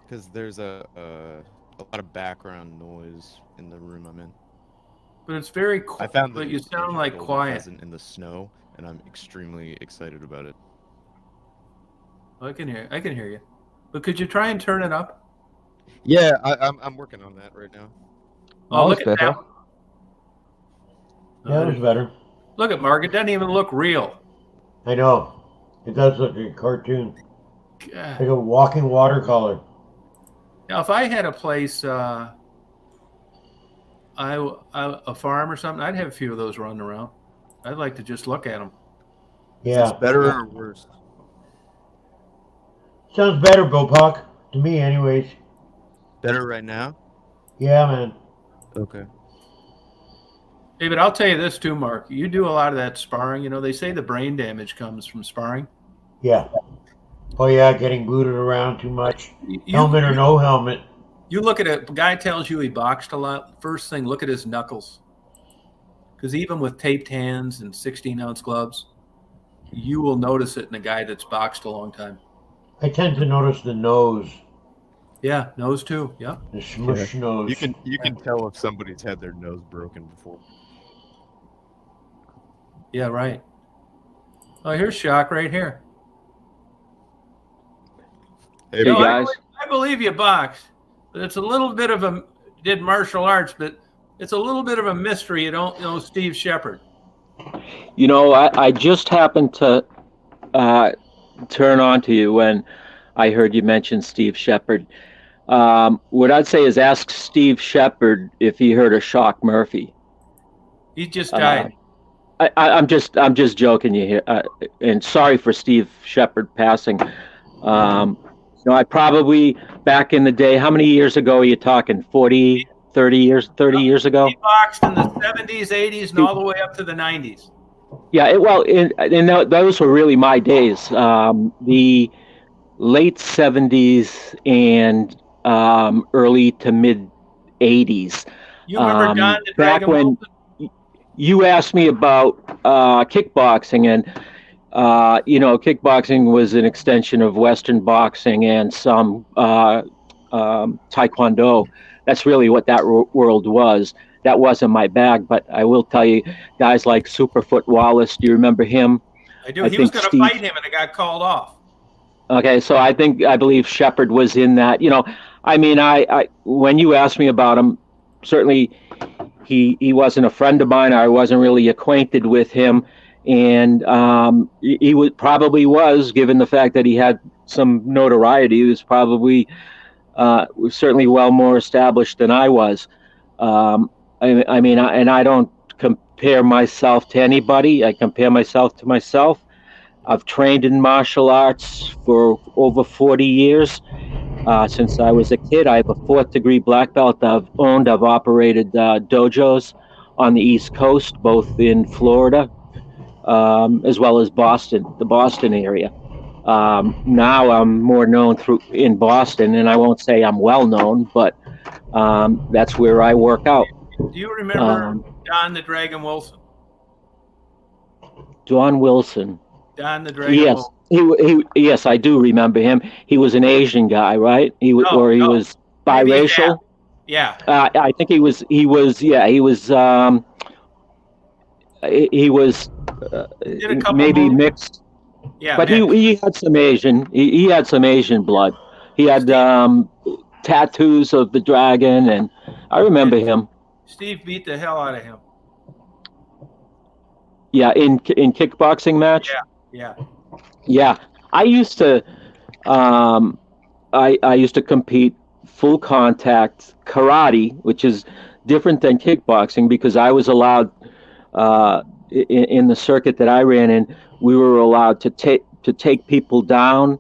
Because there's a lot of background noise in the room I'm in. But it's very quiet. I found but you sound like quiet in the snow, and I'm extremely excited about it. I can hear you. But could you try and turn it up? Yeah, I'm working on that right now. Oh, look at that. Yeah, that's better. Look at Mark. It doesn't even look real. I know. It does look like a cartoon. God. Like a walking watercolor. Now, if I had a place, a farm or something, I'd have a few of those running around. I'd like to just look at them. Yeah. Is this better or worse? Sounds better, Bopak. To me, anyways. Better right now? Yeah, man. Okay. Hey, but I'll tell you this too, Mark. You do a lot of that sparring. You know, they say the brain damage comes from sparring. Yeah. Oh, yeah, getting booted around too much. Helmet or no helmet. You look at it, a guy tells you he boxed a lot. First thing, look at his knuckles. Because even with taped hands and 16-ounce gloves, you will notice it in a guy that's boxed a long time. I tend to notice the nose. Yeah, nose too. Yeah. The smush nose. You can tell if somebody's had their nose broken before. Yeah, right. Oh, here's Shock right here. Hey, Hey, guys. I believe you boxed, but it's a little bit of a did martial arts, but it's a little bit of a mystery. You don't know Steve Shepard. You know, I just happened to turn on to you when I heard you mention Steve Shepard. What I'd say is ask Steve Shepard if he heard of Shock Murphy. He just died. I'm just joking you here, and sorry for Steve Shepard passing. I probably back in the day. How many years ago are you talking? 40, 30 years ago. He boxed in the 70s, 80s, and all the way up to the 90s. Yeah, those were really my days. The late 70s and early to mid 80s. You remember Don the back Dragon when Wilson? You asked me about kickboxing, and kickboxing was an extension of Western boxing and some Taekwondo. That's really what that world was. That wasn't my bag, but I will tell you, guys like Superfoot Wallace. Do you remember him? I do. He was going to fight him, and it got called off. Okay, so I believe Shepard was in that. I when you asked me about him, certainly he wasn't a friend of mine. I wasn't really acquainted with him, and he probably was, given the fact that he had some notoriety. He was probably certainly well more established than I was. I don't compare myself to anybody. I compare myself to myself. I've trained in martial arts for over 40 years. Since I was a kid, I have a 4th degree black belt. I've operated dojos on the East Coast, both in Florida, as well as Boston, the Boston area. Now I'm more known in Boston, and I won't say I'm well known, but that's where I work out. Do you remember Don the Dragon Wilson? Don Wilson. Don the Dragon Wilson. Yes, I do remember him. He was an Asian guy, right? He was biracial. Yeah. I think he was. Yeah, he was. He was maybe moves. Mixed. Yeah, but he had some Asian. He had some Asian blood. He had tattoos of the dragon, and I remember him. Steve beat the hell out of him. Yeah, in kickboxing match. Yeah. I used to, I used to compete full contact karate, which is different than kickboxing because I was allowed in the circuit that I ran in. We were allowed to take people down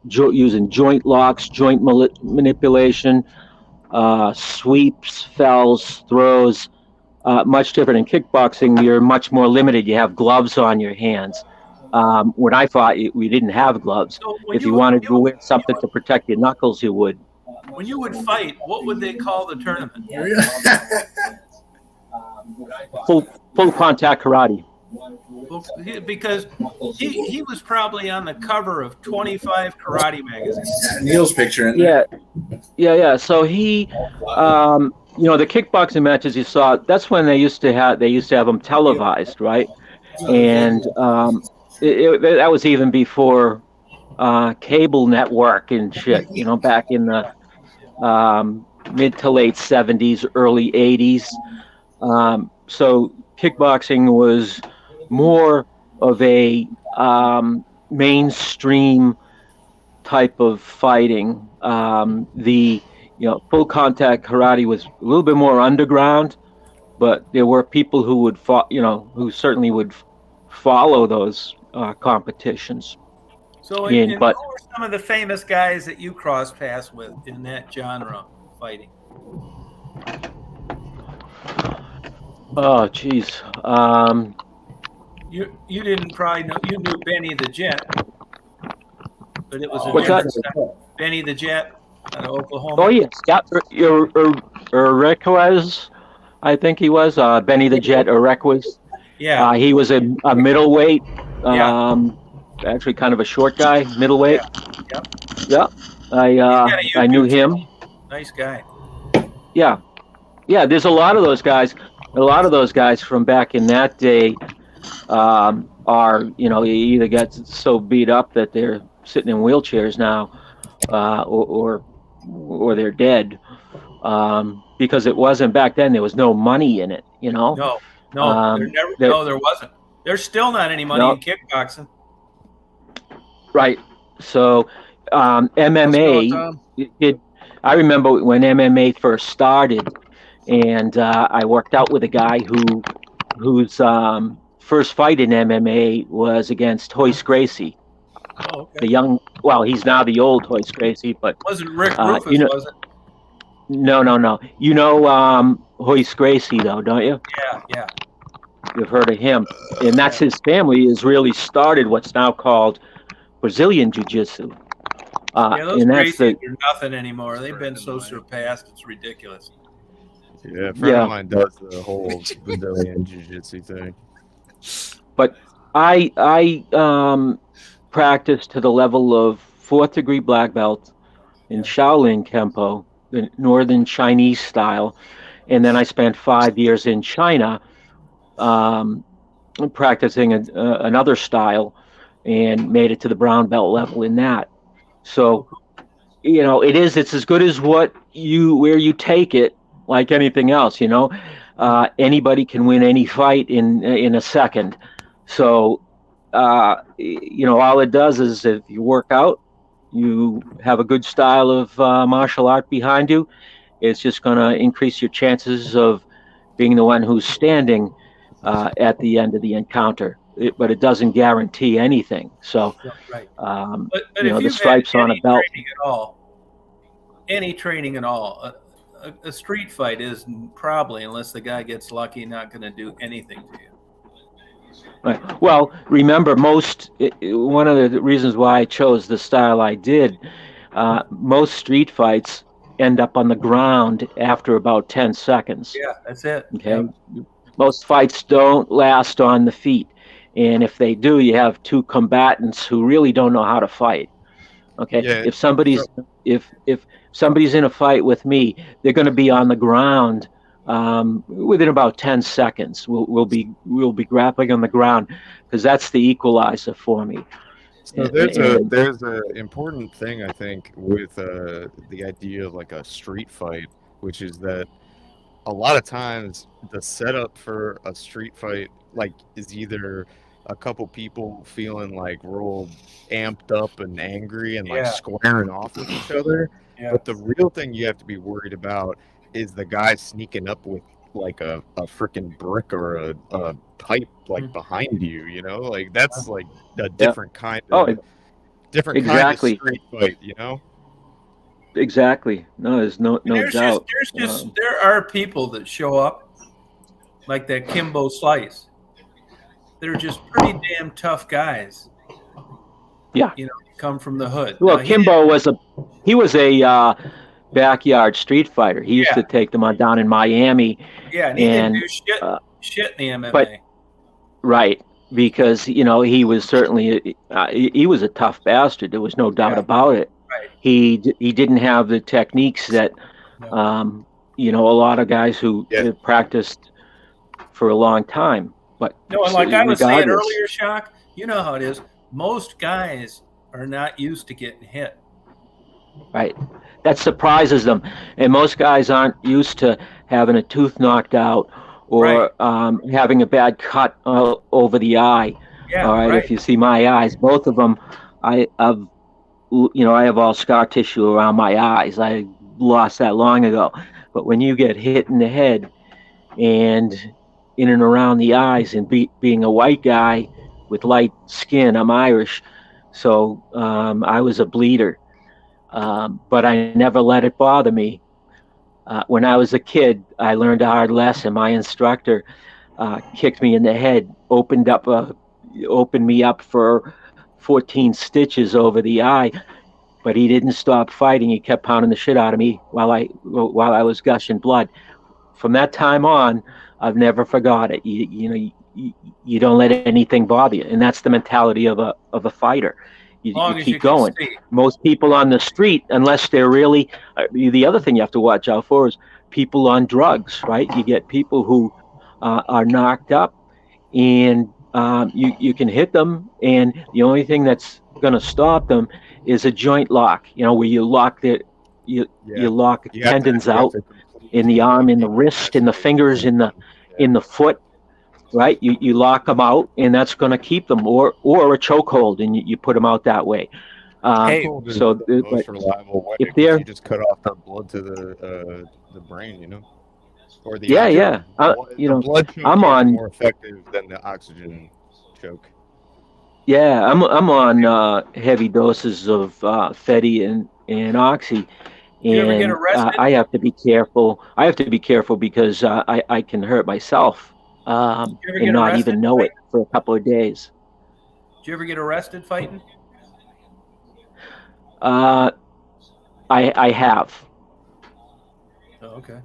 using joint locks, joint manipulation, sweeps, fells, throws. Much different in kickboxing. You're much more limited. You have gloves on your hands. When I fought, we didn't have gloves. So if you wanted to wear something to protect your knuckles, you would. When you would fight, what would they call the tournament? Full contact karate. Because he was probably on the cover of 25 karate magazines. Neil's picture in there. Yeah. So he, the kickboxing matches you saw, that's when they used to have them televised, right? And that was even before cable network and shit. Back in the mid to late 70s, early 80s. So kickboxing was more of a mainstream type of fighting. The full contact karate was a little bit more underground, but there were people who would who certainly would follow those competitions. So who were some of the famous guys that you cross paths with in that genre of fighting? Oh, geez. You didn't probably know. You knew Benny the Jet, but it was a What's different that? style. Benny the Jet out of Oklahoma. Oh yes, Urequez, I think he was Benny the Jet Urequez. Yeah. He was a middleweight. Actually, kind of a short guy, middleweight. Yeah. I knew him. Nice guy. Yeah. There's a lot of those guys. A lot of those guys from back in that day are, they either got so beat up that they're sitting in wheelchairs now, or they're dead. Because it wasn't back then. There was no money in it. No, there wasn't. There's still not any money in kickboxing. Right. So MMA. I remember when MMA first started, and I worked out with a guy whose first fight in MMA was against Hoist Gracie. Oh, okay. The young, he's now the old Hoist Gracie, but wasn't Rick Rufus, was it? No. You know Hoist Gracie, though, don't you? Yeah. You've heard of him, and that's his family has really started what's now called Brazilian Jiu-Jitsu. Those Gracies are nothing anymore. They've been so surpassed, it's ridiculous. Yeah, a friend of mine does the whole Brazilian Jiu-Jitsu thing. But I practiced to the level of 4th degree black belt in Shaolin Kempo, the northern Chinese style, and then I spent 5 years in China practicing another style, and made it to the brown belt level in that. So, it's as good as where you take it, like anything else. Anybody can win any fight in a second. So, all it does is if you work out, you have a good style of martial art behind you, it's just going to increase your chances of being the one who's standing at the end of the encounter. But it doesn't guarantee anything. So, right. But the stripes on a belt. Any training at all, a street fight is probably, unless the guy gets lucky, not going to do anything to you. Right. Well, remember, one of the reasons why I chose the style I did, most street fights end up on the ground after about 10 seconds. Yeah, that's it. Okay. Yep. Most fights don't last on the feet. And if they do, you have two combatants who really don't know how to fight. Okay. Yeah. If somebody's in a fight with me, they're going to be on the ground within about 10 seconds. We'll be grappling on the ground, because that's the equalizer for me. So there's a important thing, I think, with the idea of like a street fight, which is that a lot of times the setup for a street fight is either a couple people feeling like real amped up and angry and squaring off with each other. Yeah. But the real thing you have to be worried about is the guy sneaking up with like a freaking brick or a pipe behind you, that's like a different kind of kind of street fight, Exactly. No, there's no doubt. There are people that show up like that Kimbo Slice. They're just pretty damn tough guys. Yeah. Come from the hood. Well, Kimbo was a backyard street fighter. He used to take them on down in Miami. Yeah, and he didn't do shit in the MMA. But, right, because he was certainly he was a tough bastard. There was no doubt about it. Right. He didn't have the techniques that a lot of guys who have practiced for a long time. But no, and like I was saying earlier, Shock, you know how it is. Most guys are not used to getting hit. Right. That surprises them. And most guys aren't used to having a tooth knocked out or having a bad cut over the eye. Yeah, all right. If you see my eyes, both of them, I have all scar tissue around my eyes. I lost that long ago. But when you get hit in the head and in and around the eyes, and being a white guy with light skin, I'm Irish, so I was a bleeder. But I never let it bother me. When I was a kid, I learned a hard lesson. My instructor kicked me in the head, opened me up for 14 stitches over the eye, but he didn't stop fighting. He kept pounding the shit out of me while I was gushing blood. From that time on, I've never forgot it. You don't let anything bother you, and that's the mentality of a fighter. you Long as keep you can going. see. Most people on the street, unless they're really, the other thing you have to watch out for is people on drugs, right? You get people who are knocked up, and you can hit them, and the only thing that's going to stop them is a joint lock, where you lock you lock tendons out in the arm, in the wrist, in the fingers, in the foot, right? You lock them out, and that's going to keep them, or a chokehold, and you put them out that way. But reliable way, if they're you just cut off the blood to the brain, or the the blood choke I'm on more effective than the oxygen choke. Yeah, I'm on heavy doses of Fetty and Oxy, You ever get and arrested? I have to be careful. I have to be careful because I can hurt myself You ever and get not arrested even know it fighting? for a couple of days. Did you ever get arrested fighting? I have. Oh, okay.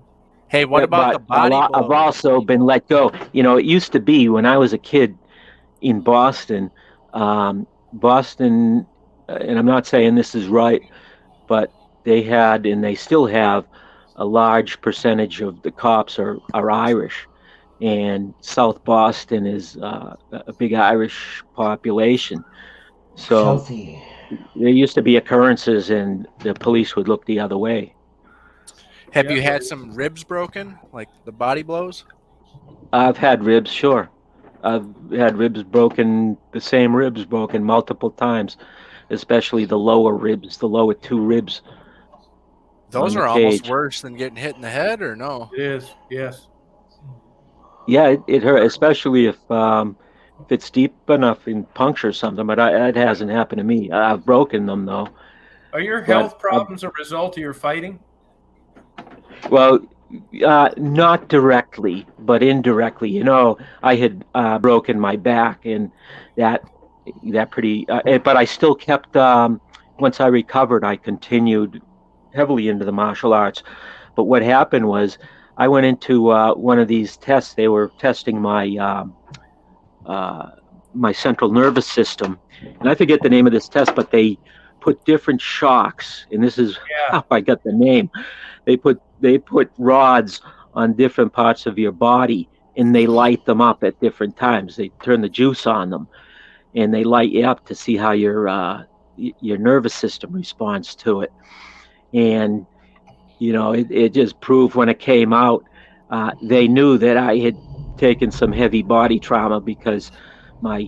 Hey, what about the body blows? I've also been let go. It used to be when I was a kid in Boston, and I'm not saying this is right, but they had, and they still have, a large percentage of the cops are Irish, and South Boston is a big Irish population. So Healthy. there used to be occurrences, and the police would look the other way. Have you had some ribs broken, like the body blows? I've had ribs, sure. I've had ribs broken, the same ribs broken multiple times, especially the lower ribs, the lower two ribs. Those are almost worse than getting hit in the head, or no? It is, yes. Yeah, it hurt, especially if it's deep enough and punctures something, but it hasn't happened to me. I've broken them, though. Are your health problems a result of your fighting? Well, not directly, but indirectly. I had broken my back, and that pretty. But I still kept. Once I recovered, I continued heavily into the martial arts. But what happened was, I went into one of these tests. They were testing my my central nervous system, and I forget the name of this test, but they put different shocks, and this is how I got the name. They put rods on different parts of your body, and they light them up at different times. They turn the juice on them, and they light you up to see how your nervous system responds to it. And it just proved when it came out, they knew that I had taken some heavy body trauma because my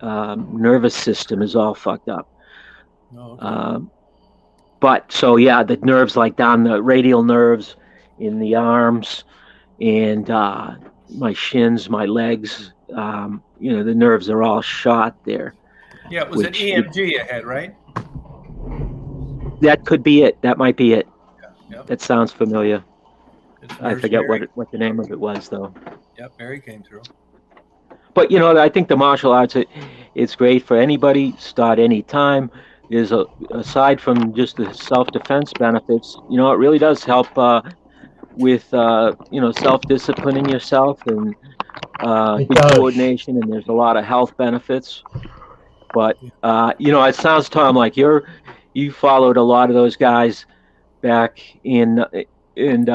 nervous system is all fucked up. Oh, okay. But so the nerves, like down the radial nerves in the arms and my shins, my legs, the nerves are all shot there. Yeah, it was an EMG you had, right? That could be it. That might be it. Yeah, yep. That sounds familiar. I forget Mary. what the name of it was, though. Yep, Mary came through. But I think the martial arts, it's great for anybody. Start anytime. Is aside from just the self-defense benefits, it really does help with self-disciplining yourself and coordination, and there's a lot of health benefits. But it sounds, Tom, like you followed a lot of those guys back in, and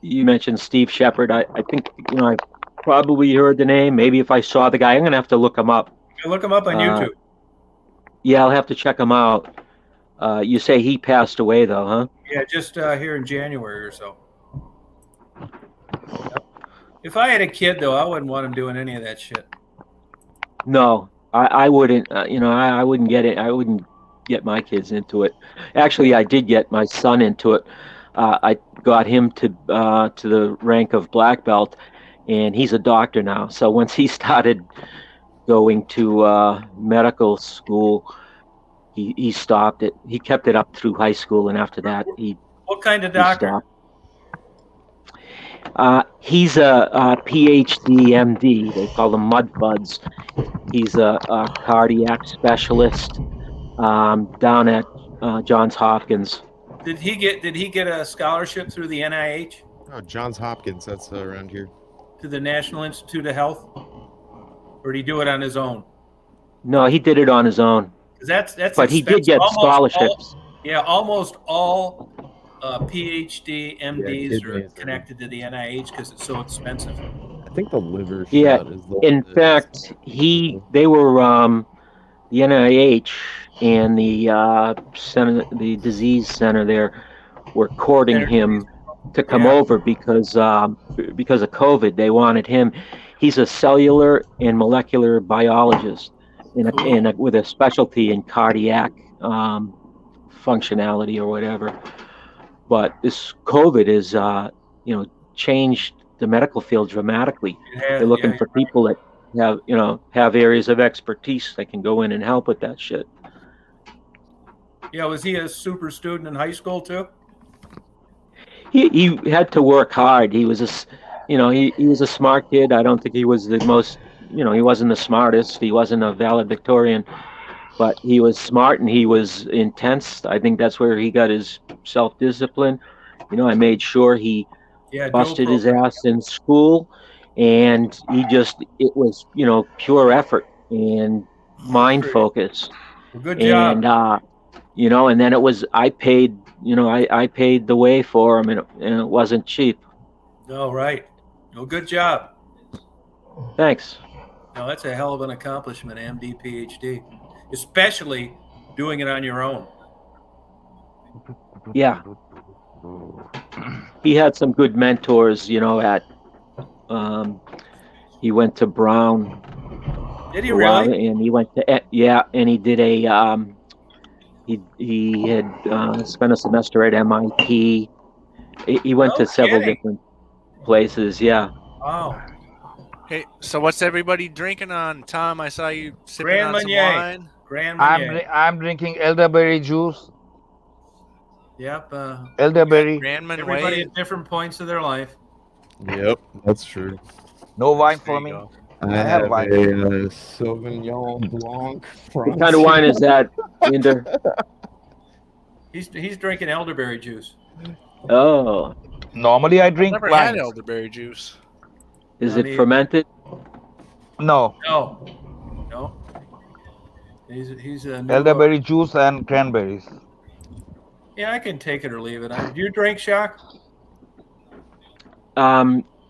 you mentioned Steve Shepard. I think I probably heard the name. Maybe if I saw the guy, I'm gonna have to look him up. Look him up on YouTube. Yeah, I'll have to check him out. You say he passed away, though, huh? Yeah, just here in January or so. Yep. If I had a kid, though, I wouldn't want him doing any of that shit. No, I wouldn't. I wouldn't get it. I wouldn't get my kids into it. Actually, I did get my son into it. I got him to the rank of black belt, and he's a doctor now. So once he started going to medical school, he stopped it. He kept it up through high school, and after that, What kind of doctor? He's a PhD, MD. They call him Mudbuds. He's a cardiac specialist down at Johns Hopkins. Did he get a scholarship through the NIH? Oh, Johns Hopkins. That's around here. To the National Institute of Health? Or did he do it on his own? No, he did it on his own. That's but he did get scholarships. Almost all PhD MDs are kidneys connected to the NIH because it's so expensive. I think the liver Yeah, shot is the in fact, they were the NIH and the disease center there were courting him to come over because of COVID. They wanted him. He's a cellular and molecular biologist with a specialty in cardiac functionality or whatever. But this COVID is changed the medical field dramatically. They're looking for people that have areas of expertise that can go in and help with that shit. Yeah, was he a super student in high school too? He had to work hard. He was he was a smart kid. I don't think he was the most, he wasn't the smartest. He wasn't a valedictorian, but he was smart and he was intense. I think that's where he got his self-discipline. I made sure he busted his ass in school, and it was pure effort and mind focus. Well, good job. And then it was I paid the way for him, and it wasn't cheap. Oh, right. Well, good job. Thanks. No, that's a hell of an accomplishment, MD, PhD, especially doing it on your own. Yeah. He had some good mentors, he went to Brown. Did he really? And he went to, and he did he had spent a semester at MIT. He went to several different places. Yeah. Wow. Hey, so what's everybody drinking on? Tom, I saw you sipping Grand on some Marnier. wine. Grand Marnier. I'm drinking elderberry juice. Yep. Elderberry. Everybody at different points of their life. Yep, that's true. No wine for me. I have a Sauvignon Blanc. What kind of wine is that, Linder? He's drinking elderberry juice. Oh. Normally I drink I've never wine. had elderberry juice. Is it fermented? No. No. He's a elderberry juice and cranberries. Yeah, I can take it or leave it. Do you drink, Shock?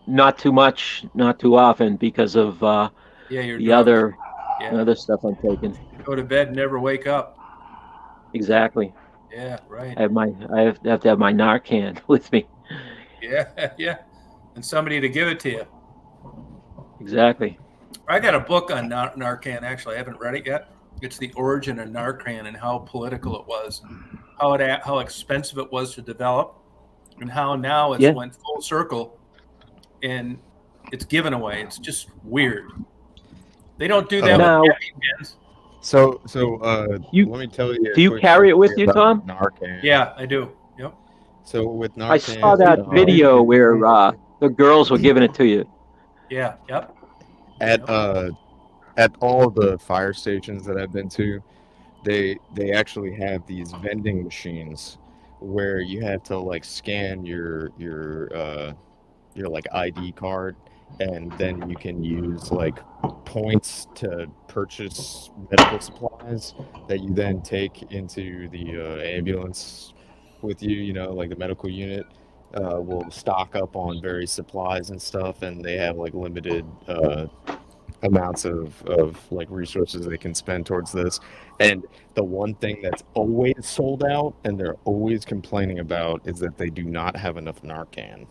Not too much, not too often, because of the other stuff I'm taking. Go to bed and never wake up. Exactly. Yeah, right. I have to have my Narcan with me. Yeah, and somebody to give it to you. Exactly. I got a book on Narcan. Actually, I haven't read it yet. It's the origin of Narcan and how political it was, how expensive it was to develop, and how now it's went full circle, and it's given away. It's just weird. They don't do that with EpiPens. So let me tell you. Do you carry it with you, Tom? Narcan. Yeah, I do. Yep. So with Narcan, I saw that video where the girls were giving it to you. Yeah. Yep. At all the fire stations that I've been to, they actually have these vending machines where you have to like scan your like ID card, and then you can use like points to purchase medical supplies that you then take into the ambulance with you. Like the medical unit will stock up on various supplies and stuff, and they have like limited amounts of like resources they can spend towards this. And the one thing that's always sold out and they're always complaining about is that they do not have enough Narcan.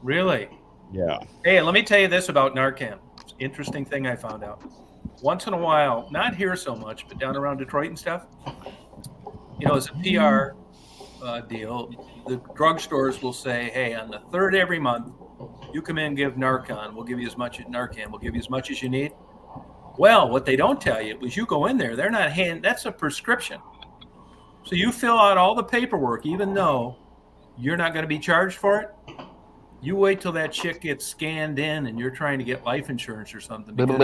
Really? Yeah. Hey, let me tell you this about Narcan. Interesting thing I found out. Once in a while, not here so much, but down around Detroit and stuff, as a PR deal, the drugstores will say, hey, on the 3rd every month, you come in and give Narcan. We'll give you as much Narcan. We'll give you as much as you need. Well, what they don't tell you is you go in there, they're not that's a prescription. So you fill out all the paperwork, even though you're not going to be charged for it. You wait till that shit gets scanned in and you're trying to get life insurance or something, because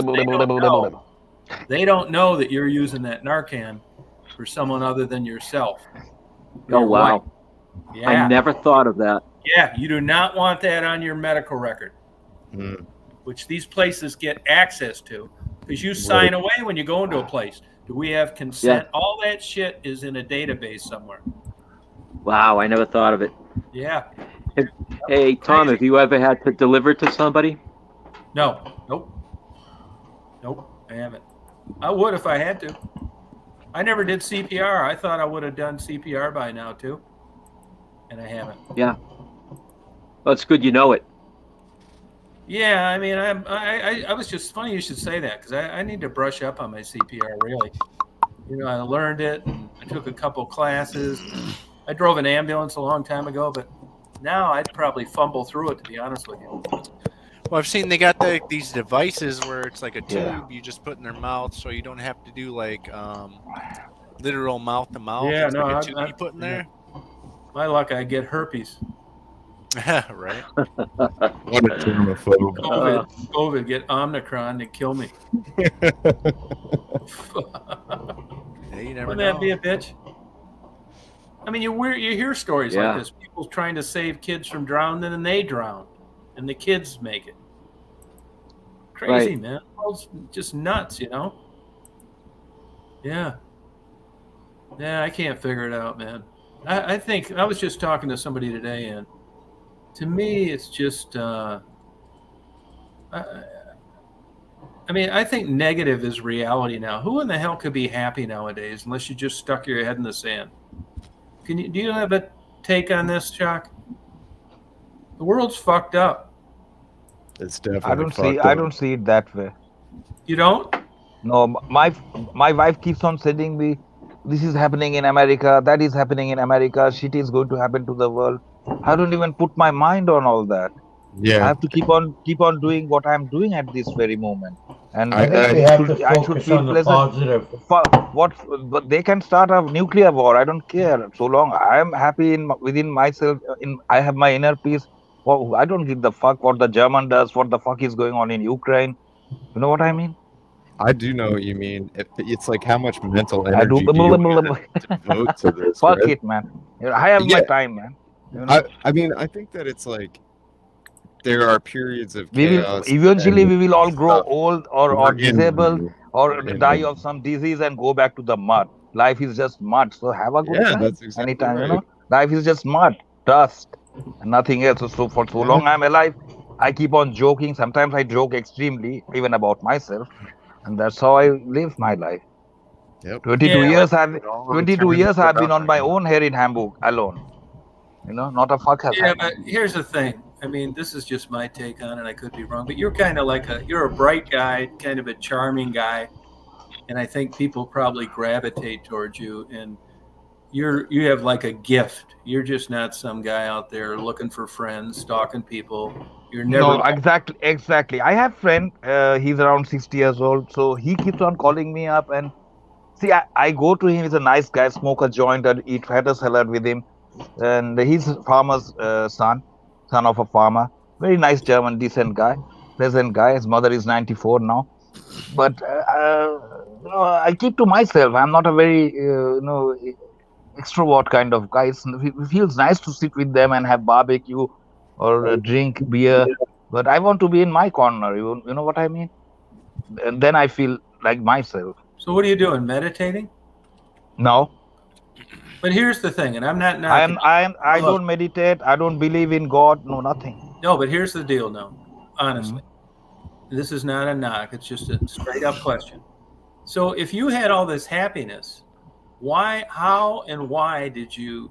they don't know that you're using that Narcan for someone other than yourself. Oh, wow. Yeah. I never thought of that. Yeah, you do not want that on your medical record, which these places get access to, because you sign away when you go into a place. Do we have consent? All that shit is in a database somewhere. Wow, I never thought of it. Yeah. Hey, Tom, have you ever had to deliver to somebody? No. Nope, I haven't. I would if I had to. I never did CPR. I thought I would have done CPR by now too, and I haven't. Yeah. Well, it's good you know it. Yeah, I mean, I was just funny you should say that because I need to brush up on my CPR really. You know, I learned it. And I took a couple classes. I drove an ambulance a long time ago, but now I'd probably fumble through it, to be honest with you. Well, I've seen they got these devices where it's like a tube you just put in their mouth, so you don't have to do like literal mouth to mouth. Yeah, it's no, like a tube you put in there. My luck, I get herpes. Right. What a germaphobe. COVID, get Omicron to kill me. Yeah, you never Wouldn't know. that be a bitch? I mean, you hear stories like this. People trying to save kids from drowning, and they drown, and the kids make it. Crazy, man. It's just nuts, you know? Yeah. Yeah, I can't figure it out, man. I think I was just talking to somebody today, and to me, it's just. I mean, I think negative is reality now. Who in the hell could be happy nowadays unless you just stuck your head in the sand? Do you have a take on this, Chuck? The world's fucked up. It's definitely I don't see it that way. You don't? No, my wife keeps on sending me, this is happening in America, that is happening in America, shit is going to happen to the world. I don't even put my mind on all that. Yeah. I have to keep on doing what I'm doing at this very moment. And I think we have to focus on the positive. But they can start a nuclear war. I don't care. So long I am happy within myself. I have my inner peace. Well, I don't give the fuck what the German does. What the fuck is going on in Ukraine? You know what I mean? I do know what you mean. It's like how much mental energy do you devote to this? Fuck it, man. I have my time, man. You know? I mean, I think that it's like there are periods of chaos. Eventually, we will all grow old or disabled or die of some disease and go back to the mud. Life is just mud. So have a good time. That's exactly anytime, right. You know? Life is just mud, dust, and nothing else. So for so long I'm alive, I keep on joking. Sometimes I joke extremely, even about myself. And that's how I live my life. 22 years I've been on my own here in Hamburg alone. You know, not a fuck has happened. But here's the thing. I mean, this is just my take on it. I could be wrong, but you're kind of like you're a bright guy, kind of a charming guy, and I think people probably gravitate towards you. And you have like a gift. You're just not some guy out there looking for friends, stalking people. You're never. No, exactly. I have a friend. He's around 60 years old, so he keeps on calling me up and see. I go to him. He's a nice guy. Smoke a joint and eat fritter salad with him. And he's a farmer's son of a farmer. Very nice German, decent guy, pleasant guy. His mother is 94 now. But I keep to myself. I'm not a very extrovert kind of guy. It feels nice to sit with them and have barbecue or drink beer. But I want to be in my corner. You know what I mean? And then I feel like myself. So what are you doing? Meditating? No. But here's the thing, and I'm not. I don't meditate. I don't believe in God. No, nothing. No, but here's the deal. No, honestly, this is not a knock. It's just a straight up question. So, if you had all this happiness, how and why do you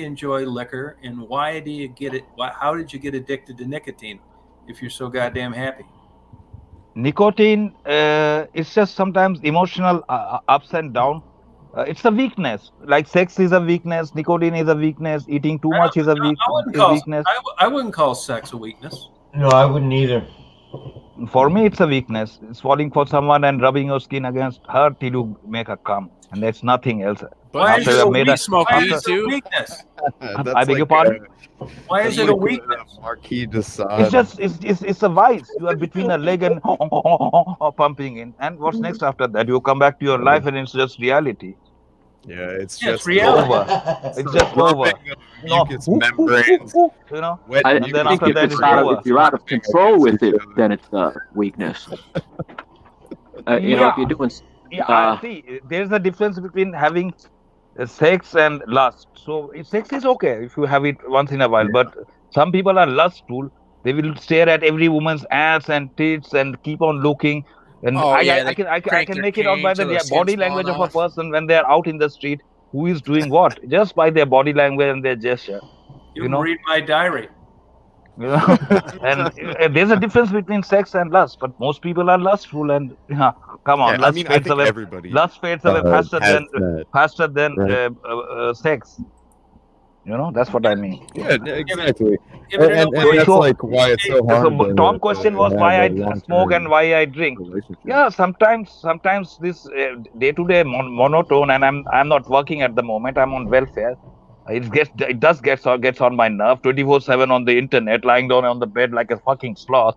enjoy liquor, and why do you get it? How did you get addicted to nicotine if you're so goddamn happy? Nicotine, it's just sometimes emotional ups and downs. It's a weakness. Like sex is a weakness. Nicotine is a weakness. Eating too much is a weakness. I wouldn't call sex a weakness. No, I wouldn't either. For me, it's a weakness. It's falling for someone and rubbing your skin against her till you make her come, and that's nothing else. Why is it a weakness? I beg your pardon. Why is it a weakness? It's a vice. You are between a leg and pumping in, and what's next after that? You come back to your life, and it's just reality. Yeah, it's just reality. It's just over. Mucus membranes. You know. And then after that, it's over. If you're out of control with it, then it's a weakness. You know, if you're doing See, there's a difference between having sex and lust. So sex is okay if you have it once in a while, but some people are lustful. They will stare at every woman's ass and tits and keep on looking. And I crank can their make it out by cane till the the skin's body falling language of a off. person when they are out in the street. Who is doing what? Just by their body language and their gesture. You can read my diary. You know, and there's a difference between sex and lust, but most people are lustful, and come on, Yeah, I mean, I think everybody lust fades away faster has than right? sex. You know, that's what I mean. Yeah, exactly. Give it And away. that's like why it's so hard. So Tom question was why I smoke and why I drink. Yeah, sometimes this day-to-day monotone, and I'm not working at the moment. I'm on welfare. It gets on my nerve 24/7 on the internet, lying down on the bed like a fucking sloth.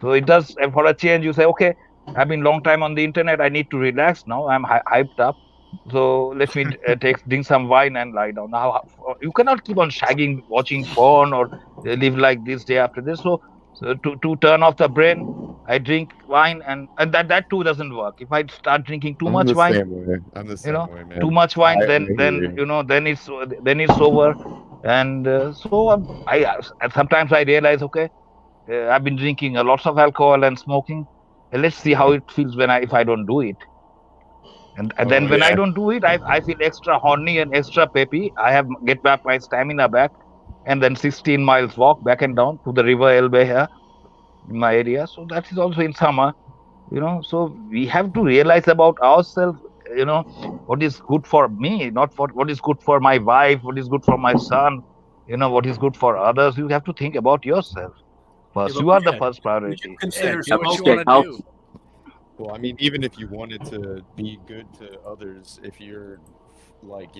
So it does. And for a change, you say, okay, I've been long time on the internet. I need to relax now. I'm hyped up. So let me drink some wine and lie down. Now you cannot keep on shagging, watching porn, or live like this day after this. So to turn off the brain, I drink wine, and that too doesn't work. If I start drinking too much wine, I'm the same way, man. too much wine, then it's over. And so I sometimes I realize, okay, I've been drinking lots of alcohol and smoking. Let's see how it feels if I don't do it. And then when I don't do it, I feel extra horny and extra peppy. Get back my stamina back, and then 16 miles walk back and down to the river Elbe here in my area. So that is also in summer, So we have to realize about ourselves, what is good for me, not for what is good for my wife, what is good for my son, what is good for others. You have to think about yourself first. You are the first priority. Consider do what you want to do. Well, I mean, even if you wanted to be good to others, if you're like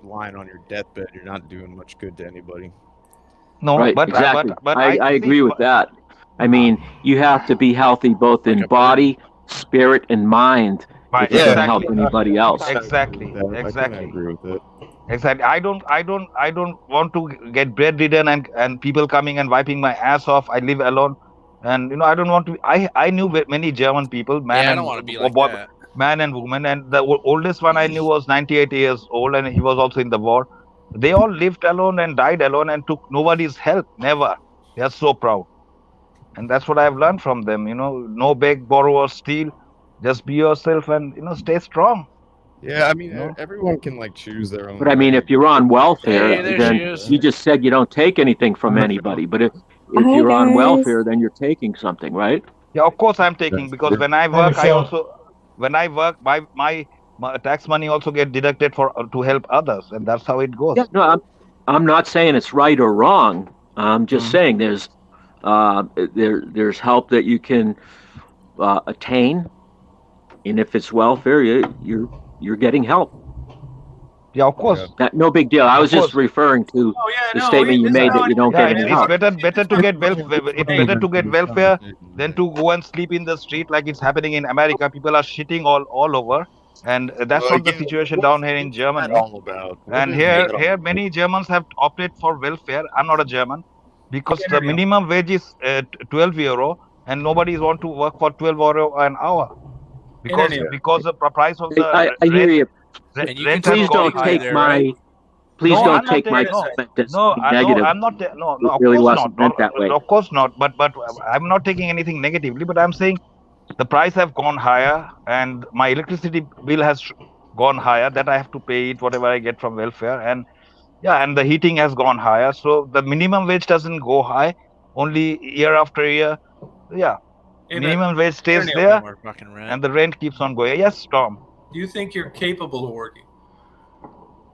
lying on your deathbed, you're not doing much good to anybody. No, right, but exactly. But I agree with that. I mean, you have to be healthy both in body, spirit, and mind if you're going to help anybody else. Exactly. I agree with it. Exactly. I don't want to get bedridden and people coming and wiping my ass off. I live alone. And I don't want to. I knew many German people, I don't want to be like that. Man and woman. And the oldest one I knew was 98 years old, and he was also in the war. They all lived alone and died alone and took nobody's help. Never. They are so proud, and that's what I've learned from them. No beg, borrow, or steal. Just be yourself and stay strong. Yeah, I mean, everyone can choose their own. But I mean, if you're on welfare, then you just said you don't take anything from anybody. But if you're on welfare, then you're taking something, right? Yeah, of course I'm taking, because when I work, my tax money also get deducted to help others, and that's how it goes. Yeah, no, I'm not saying it's right or wrong. I'm just saying there's help that you can attain, and if it's welfare, you're getting help. Yeah, of course. No big deal. I was just referring to the statement you made that you don't get any help. It's better to get welfare than to go and sleep in the street like it's happening in America. People are shitting all over, and that's not the situation down here in Germany. And here many Germans have opted for welfare. I'm not a German, because the minimum wage is 12 euro, and nobody want to work for 12 euro an hour because the price of the I hear you. Please don't take my comment as negative. I'm not. No, of really course wasn't not. meant that way. Of course not. But I'm not taking anything negatively. But I'm saying the price have gone higher, and my electricity bill has gone higher. That I have to pay it whatever I get from welfare, and the heating has gone higher. So the minimum wage doesn't go high. Only year after year, minimum wage stays there, and the rent keeps on going. Yes, Tom. Do you think you're capable of working?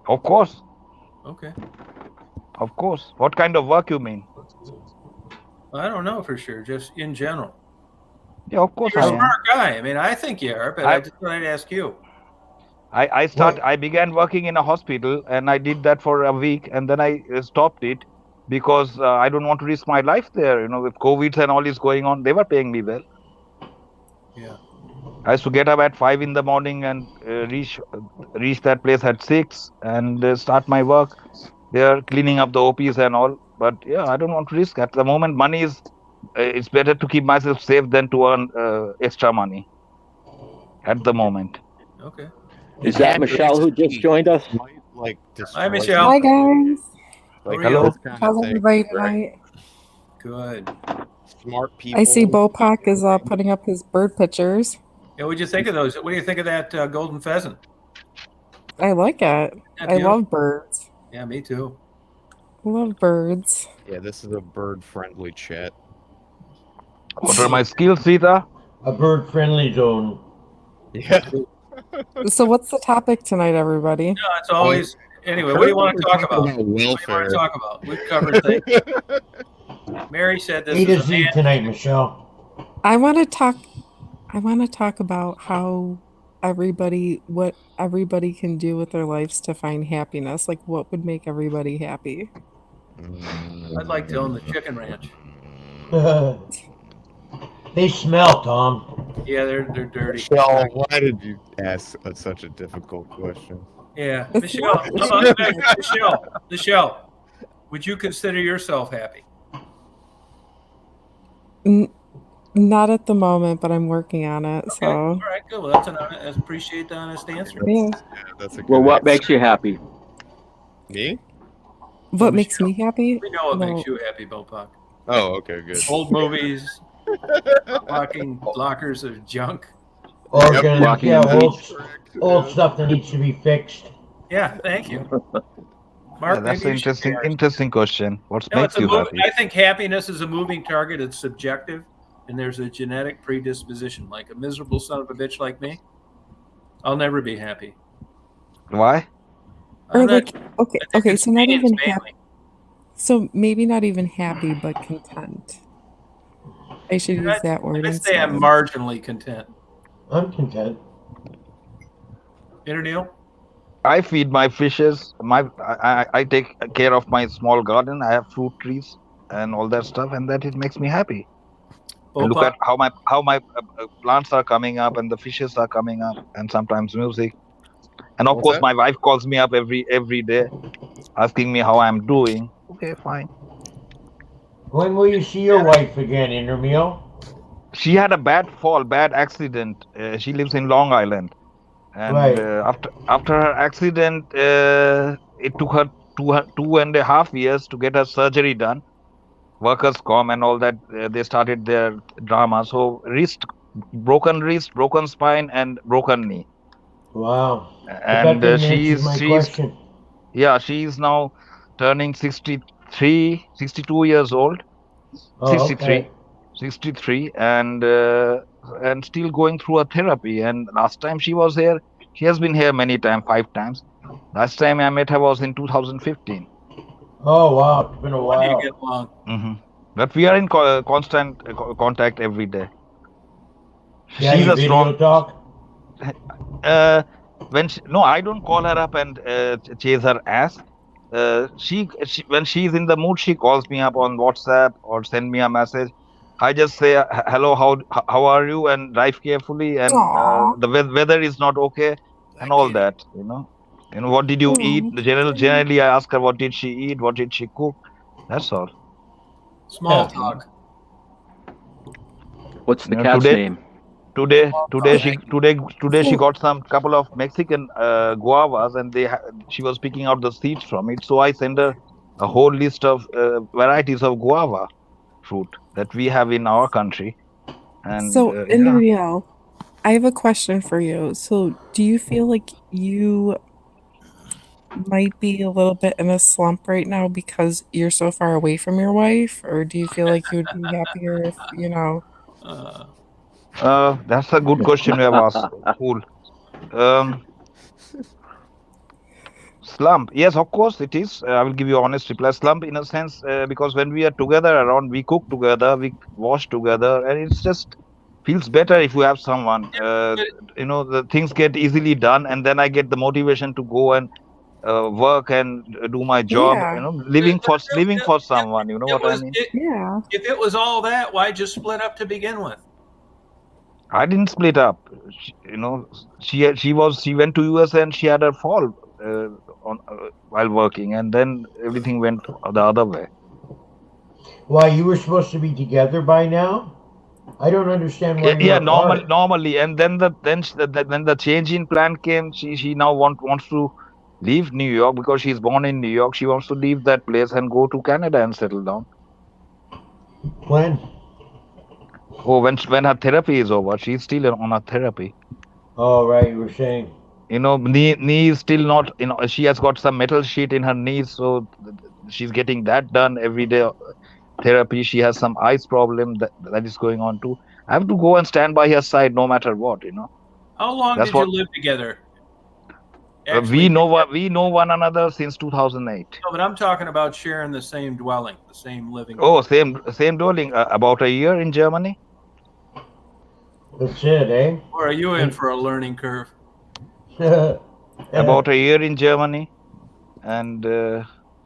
Of course. Okay. Of course. What kind of work you mean? I don't know for sure, just in general. Yeah, of course. You're a smart guy. I mean, I think you are, but I just wanted to ask you. I began working in a hospital, and I did that for a week, and then I stopped it because I don't want to risk my life there. With COVID and all is going on, they were paying me well. Yeah. I used to get up at 5 in the morning and reach that place at 6 and start my work there, cleaning up the OPs and all. But I don't want to risk. At the moment, money is it's better to keep myself safe than to earn extra money. at the moment. Okay. Is that Michelle who just joined us? Might like Hi, destroy Michelle. Hi guys. like How are you? Hello. this kind How's of thing, everybody right? tonight? Good. Smart people. I see Bopak is putting up his bird pictures. Yeah, what'd you think of those? What do you think of that golden pheasant? I like it. Yeah, I love birds. Yeah, me too. Love birds. Yeah, this is a bird-friendly chat. What are my skills, Sita? A bird-friendly zone. Yeah. So what's the topic tonight, everybody? No, it's always anyway. What do you want to talk about? What do you want Welfare. to talk about? We've covered things. Mary said this A to is a Z man. tonight, Michelle. I want to talk about how what everybody can do with their lives to find happiness. Like what would make everybody happy? I'd like to own the chicken ranch. They smell, Tom. Yeah, they're dirty. Michelle, why did you ask such a difficult question? Yeah, It's Michelle. not- How about Michelle? Would you consider yourself happy? Not at the moment, but I'm working on it. Okay. All So right, good. Well, I appreciate the honest answer. yeah. That's a good Well, what answer. makes you happy? Me? What makes me happy? We know what No. makes you happy, Bopak. Oh, okay, good. Old movies, walking lockers of junk. Organic, walking yeah, on the old stuff that needs to be fixed. Yeah, thank you. Yeah, Mark, that's maybe an you should share. interesting question. What No, makes it's a you move, happy? I think happiness is a moving target. It's subjective, and there's a genetic predisposition. Like a miserable son of a bitch like me, I'll never be happy. Why? Or I'm not- like okay, I think okay, it's so not pains even mainly. happy. So maybe not even happy, but content. I should use that word I'd say I'm instead. marginally content. I'm content. Interneil? I feed my fishes. I take care of my small garden. I have fruit trees and all that stuff, and that it makes me happy. And look Bopak? at how my plants are coming up and the fishes are coming up, and sometimes music. And of What's course, that? my wife calls me up every day, asking me how I'm doing. Okay, fine. When will you see your wife again, Intermeal? She had a bad accident. She lives in Long Island, and Right. after her accident, it took her 2.5 years to get her surgery done. Workers' comp and all that. They started their drama. So broken wrist, broken spine, and broken knee. Wow. But And that didn't answer my she's question. yeah, she's now turning 62 years old. Oh, 63. okay. 63 and still going through a therapy. And last time she was here, she has been here many times, 5 times. Last time I met her was in 2015. Oh, wow. It's been a When do you while. get along? But we are in constant contact every day. Yeah, She's you a video strong. talk? No, I don't call her up and chase her ass. She when she's in the mood, she calls me up on WhatsApp or send me a message. I just say hello, how are you, and drive carefully, and Aw. the weather is not okay, and all that. What did you eat? Generally, I ask her what did she eat, what did she cook. That's all. Small Yeah. talk. What's the Yeah, cat's today- name? Today she So- got some couple of Mexican guavas, and she was picking out the seeds from it. So I sent her a whole list of varieties of guava fruit that we have in our country. And So, yeah, Indriel, I have a question for you. So, do you feel like you might be a little bit in a slump right now because you're so far away from your wife? Or do you feel like you would be happier if, that's a good question you have asked. Cool. Slump. Yes, of course it is. I will give you honest reply. Slump in a sense because when we are together around, we cook together, we wash together, and it's just feels better if you have someone. The things get easily done, and then I get the motivation to go and work and do my job. Yeah. Living for someone. You know what I mean? Yeah. If it was all that, why just split up to begin with? I didn't split up. She went to US and she had a fall while working, and then everything went the other way. Why, you were supposed to be together by now? I don't understand why you're apart. Normally, and then the change in plan came. She now wants to leave New York because she's born in New York. She wants to leave that place and go to Canada and settle down. When? Oh, when her therapy is over, she's still on her therapy. Oh, right, you were saying. Knee is still not. She has got some metal sheet in her knees, so she's getting that done every day. Therapy. She has some eyes problem that is going on too. I have to go and stand by her side no matter what. How long did you live together? We know one another since 2008. No, but I'm talking about sharing the same dwelling, the same living. Oh, same dwelling. About a year in Germany. That's it, eh? Or are you in for a learning curve? About a year in Germany, and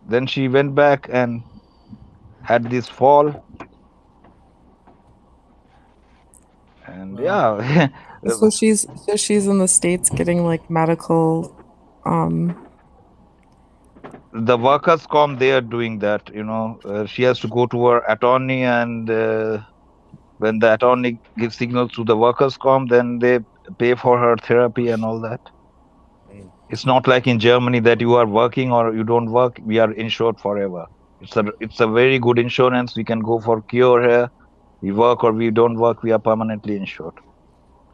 then she went back and had this fall. And yeah. So she's in the States getting like medical. The workers' comp, they are doing that. She has to go to her attorney, and when the attorney gives signals to the workers' comp, then they pay for her therapy and all that. It's not like in Germany that you are working or you don't work, we are insured forever. It's a very good insurance. We can go for cure here. We work or we don't work, we are permanently insured.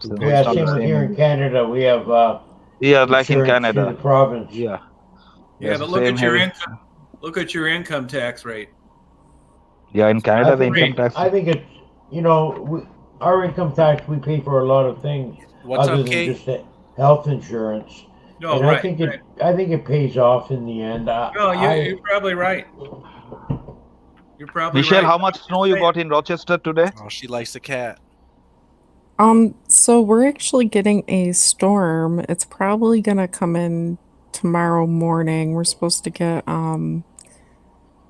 So same with here in Canada. We have like in Canada, the province. Yeah, but look at your income. Look at your income tax rate. Yeah, in Canada the income tax. I think it's our income tax, we pay for a lot of things other than just health insurance. No, and right, I think it pays off in the end. You're probably right. You're probably Michelle, right. how much snow you got in Rochester today? Oh, she likes the cat. So we're actually getting a storm. It's probably gonna come in tomorrow morning. We're supposed to get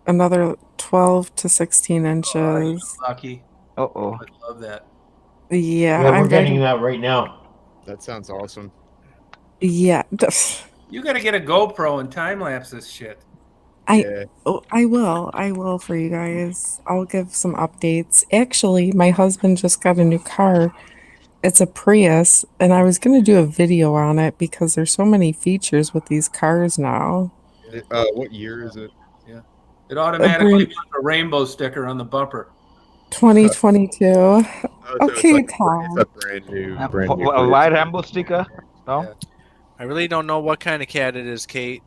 another 12 to 16 inches. Lucky. Uh-oh. I love that. Yeah, we're getting that right now. That sounds awesome. Yeah. You got to get a GoPro and time lapse this shit. I will for you guys. I'll give some updates. Actually, my husband just got a new car. It's a Prius, and I was going to do a video on it because there's so many features with these cars now. What year is it? Yeah. It automatically puts a rainbow sticker on the bumper. 2022. Okay, Tom. It's a brand new. Why rainbow sticker? No? Yeah. I really don't know what kind of cat it is, Kate.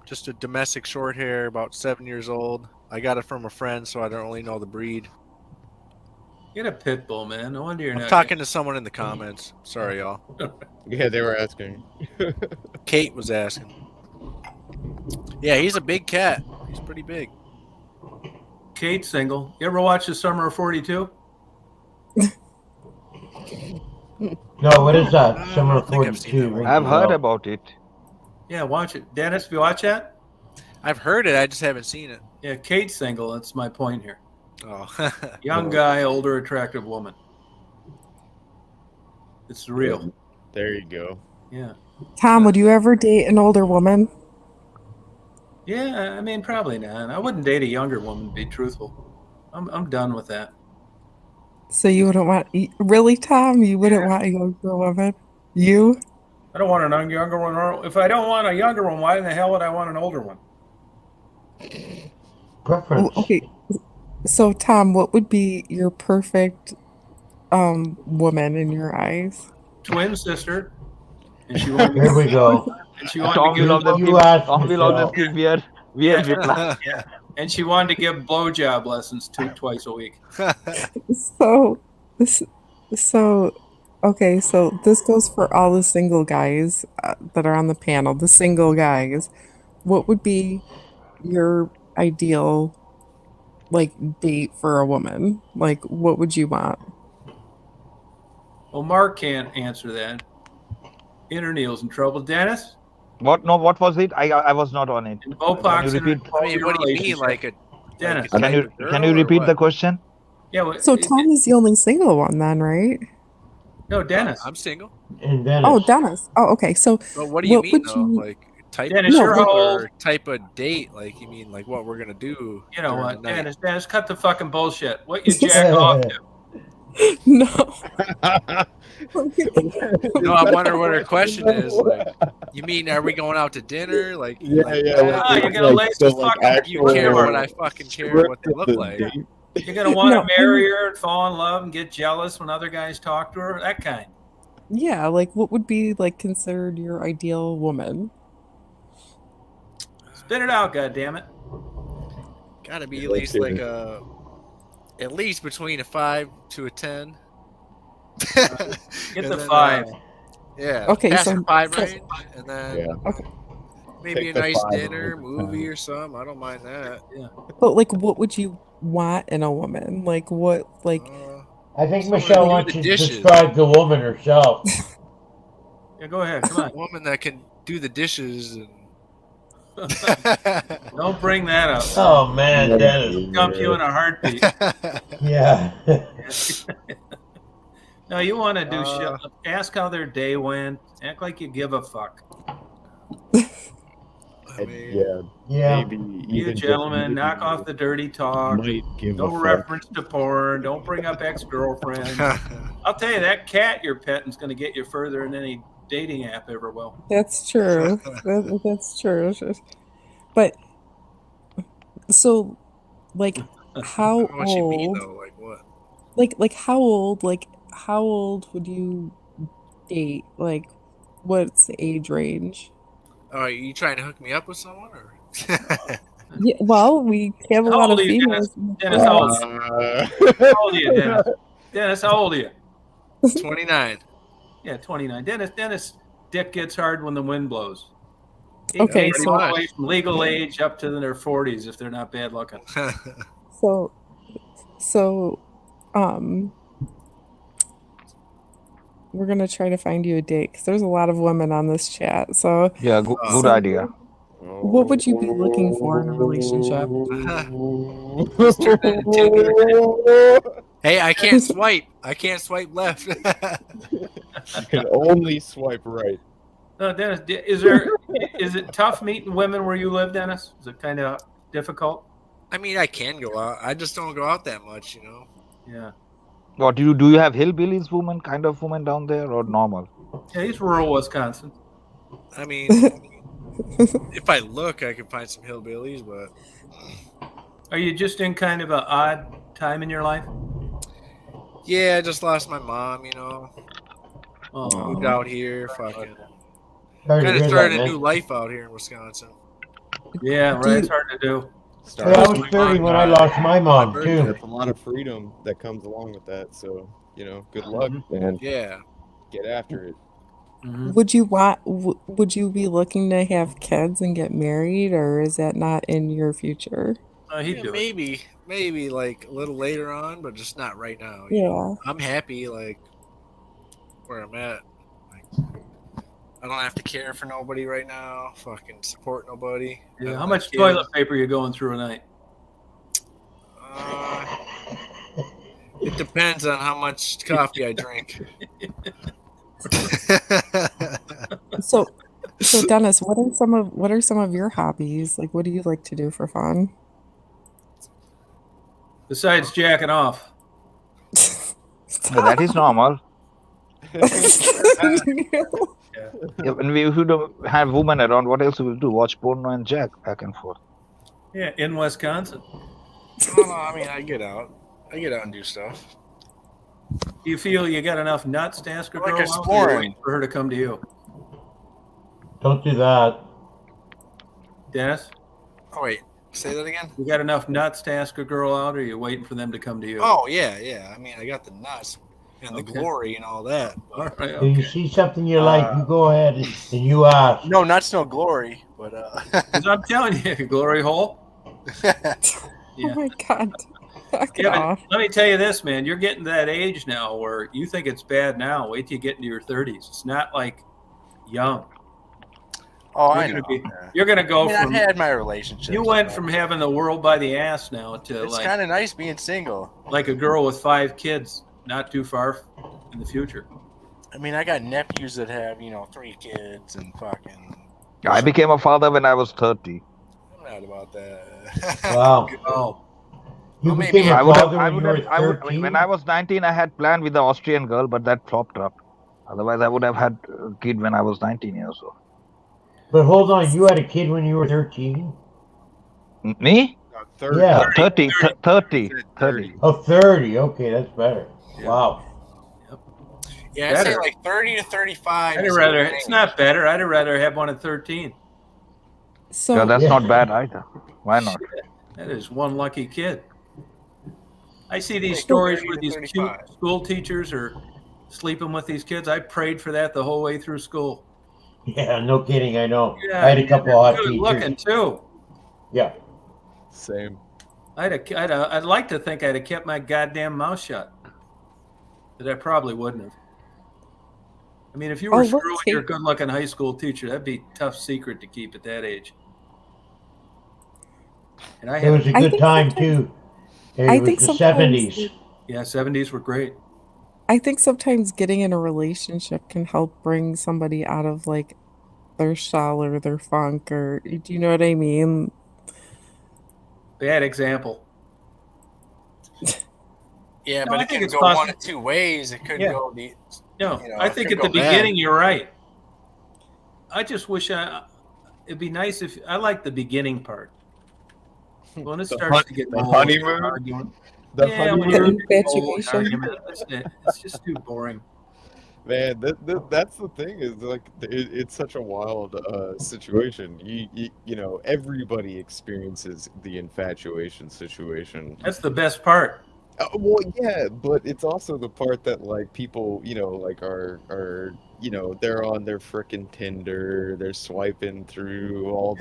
Just a domestic short hair, about 7 years old. I got it from a friend, so I don't really know the breed. Get a pit bull, man. No wonder you're not talking to someone in the comments. Sorry, y'all. Yeah, they were asking. Kate was asking. Yeah, he's a big cat. He's pretty big. Kate's single. You ever watch The Summer of 42? No, what is that? Summer of 42. I've heard about it. Yeah, watch it. Dennis, have you watch that? I've heard it. I just haven't seen it. Yeah, Kate's single. That's my point here. Oh. Young guy, older, attractive woman. It's real. There you go. Yeah. Tom, would you ever date an older woman? Yeah, I mean, probably not. I wouldn't date a younger woman, to be truthful. I'm done with that. So you wouldn't want... Really, Tom? You wouldn't want a younger woman? You? I don't want a younger one. If I don't want a younger one, why in the hell would I want an older one? Preference. Okay. So, Tom, what would be your perfect woman in your eyes? Twin sister. And she Here we go. And she wanted to give weird reply. Yeah. And she wanted to give blowjob lessons twice a week. Okay, so this goes for all the single guys that are on the panel. The single guys, what would be your ideal, date for a woman? What would you want? Well, Mark can't answer that. Interneal's in trouble. Dennis? What? No, what was it? I was not on it. Bopox. What do you mean, Dennis? Can you repeat the question? Yeah. Well, so Tom is the only single one then, right? No, Dennis. I'm single. And Dennis. Oh, Dennis. Oh, okay. So but what do you mean, though? Type Dennis, or type of date? You mean what we're gonna do? You know what, Dennis? Cut the fucking bullshit. What you jack off to? No. No, I wonder what her question is. Like, you mean, are we going out to dinner? Like, Yeah, like yeah. that? Ah, you're gonna lace the fucking You care word. what I fucking care what they look like. You're gonna want to No, marry her and fall in love and get jealous when other guys talk to her. That kind. Yeah, like what would be like considered your ideal woman? Spit it out, goddammit. Gotta be at least like at least between a 5 to a 10. Get the 5. Yeah. Okay, past so- the 5 range, and then Okay. maybe Take a the nice 5 dinner, range. movie, or something. I don't mind that. Yeah. But like what would you want in a woman? Like what like I think Someone Michelle to do wants the you to dishes. describe the woman herself. Yeah, go ahead. Come A woman that can do the dishes and on. Don't bring that up. Oh man, Dennis. Dump you in a heartbeat. Yeah. No, you want to do shit. Ask how their day went. Act like you give a fuck. I mean, Yeah. Maybe You even gentlemen, knock off the dirty talk. Might give No a fuck. reference to porn. Don't bring up ex-girlfriends. I'll tell you, that cat you're petting is going to get you further than any dating app ever will. That's true. That's true. But so like how what you mean old though? Like what? like how old would you date? Like what's the age range? Are you trying to hook me up with someone, or? Yeah, well, we have a How lot old of are you, females. Dennis, how old? How old are you, Dennis? Dennis, how old are you? 29. Yeah, 29. Dennis, dick gets hard when the wind blows. He Okay, goes all the way from legal age up to their 40s if they're not bad looking. So, we're gonna try to find you a date because there's a lot of women on this chat. So Yeah, good idea. what would you be looking for in a relationship? Hey, I can't swipe. I can't swipe left. You can only swipe right. No, Dennis, is it tough meeting women where you live, Dennis? Is it kind of difficult? I mean, I can go out. I just don't go out that much, you know. Yeah. What do you have hillbillies woman kind of woman down there or normal? Yeah, he's rural Wisconsin. I mean, if I look, I can find some hillbillies, but Are you just in kind of an odd time in your life? yeah, I just lost my mom, you know. Moved out here, fucking. Kind of started a new life out here in Wisconsin. Yeah, right. It's hard to do. Yeah, I was 30 when I lost my mom too. There's a lot of freedom that comes along with that. So, you know, good luck, man. Yeah. Get after it. Would you be looking to have kids and get married, or is that not in your future? Yeah, maybe like a little later on, but just not right now. Yeah. I'm happy like where I'm at. Like, I don't have to care for nobody right now. Fucking support nobody. Yeah. How much toilet paper are you going through a night? It depends on how much coffee I drink. So Dennis, what are some of your hobbies? Like, what do you like to do for fun? Besides jacking off. Yeah, that is normal. Yeah, when if you don't have women around, what else will you do? Watch porno and jack back and forth. Yeah, in Wisconsin. No, I mean, I get out and do stuff. Do you feel you got enough nuts to ask a I like girl out, or exploring. you waiting for her to come to you? Don't do that. Dennis? Oh, wait. Say that again? You got enough nuts to ask a girl out, or are you waiting for them to come to you? Oh, yeah. I mean, I got the nuts and the glory and all that. All right, If you see something you like, you go ahead and you ask. No nuts, no glory. But 'Cause I'm telling you, glory hole. Oh my god. Fuck it Yeah, off. but let me tell you this, man. You're getting to that age now where you think it's bad now. Wait till you get into your 30s. It's not like young. Oh, You're I gonna know. be- You're going to go I've from... had my relationships. You went from having the world by the ass now to It's like kind of nice being single. like a girl with 5 kids not too far in the future. I mean, I got nephews that have, 3 kids and fucking... I became a father when I was 30. I'm not about that. Wow. Oh. You became a father when you were 13? When I was 19, I had planned with the Austrian girl, but that flopped up. Otherwise, I would have had a kid when I was 19 years old. But hold on, you had a kid when you were 13? Me? 30. Yeah. 30. Oh, 30. Okay, that's better. Yeah. Wow. Yeah, I'd say like 30 to 35. It's not better. I'd rather have one at 13. So Yeah, that's not bad either. Why not? Shit, that is one lucky kid. I see these stories where these cute school teachers are sleeping with these kids. I prayed for that the whole way through school. Yeah, no kidding. I know. Yeah, I had a couple of hot good teachers. looking too. Yeah. Same. I'd like to think I'd have kept my goddamn mouth shut, but I probably wouldn't have. I mean, if you were screwing your good-looking high school teacher, that'd be a tough secret to keep at that age. And it was a good time too. It was the 70s. Yeah, 70s were great. I think sometimes getting in a relationship can help bring somebody out of like their shell or their funk, or do you know what I mean? Bad example. Yeah, but it can go one of two ways. It could go the. No, I think at the beginning you're right. I just wish it'd be nice if I like the beginning part. When it starts to get the honeymoon, the infatuation, it's just too boring. Man, that's the thing is like it's such a wild situation. You know everybody experiences the infatuation situation. That's the best part. Well, yeah, but it's also the part that like people, like are they're on their frickin' Tinder, they're swiping through all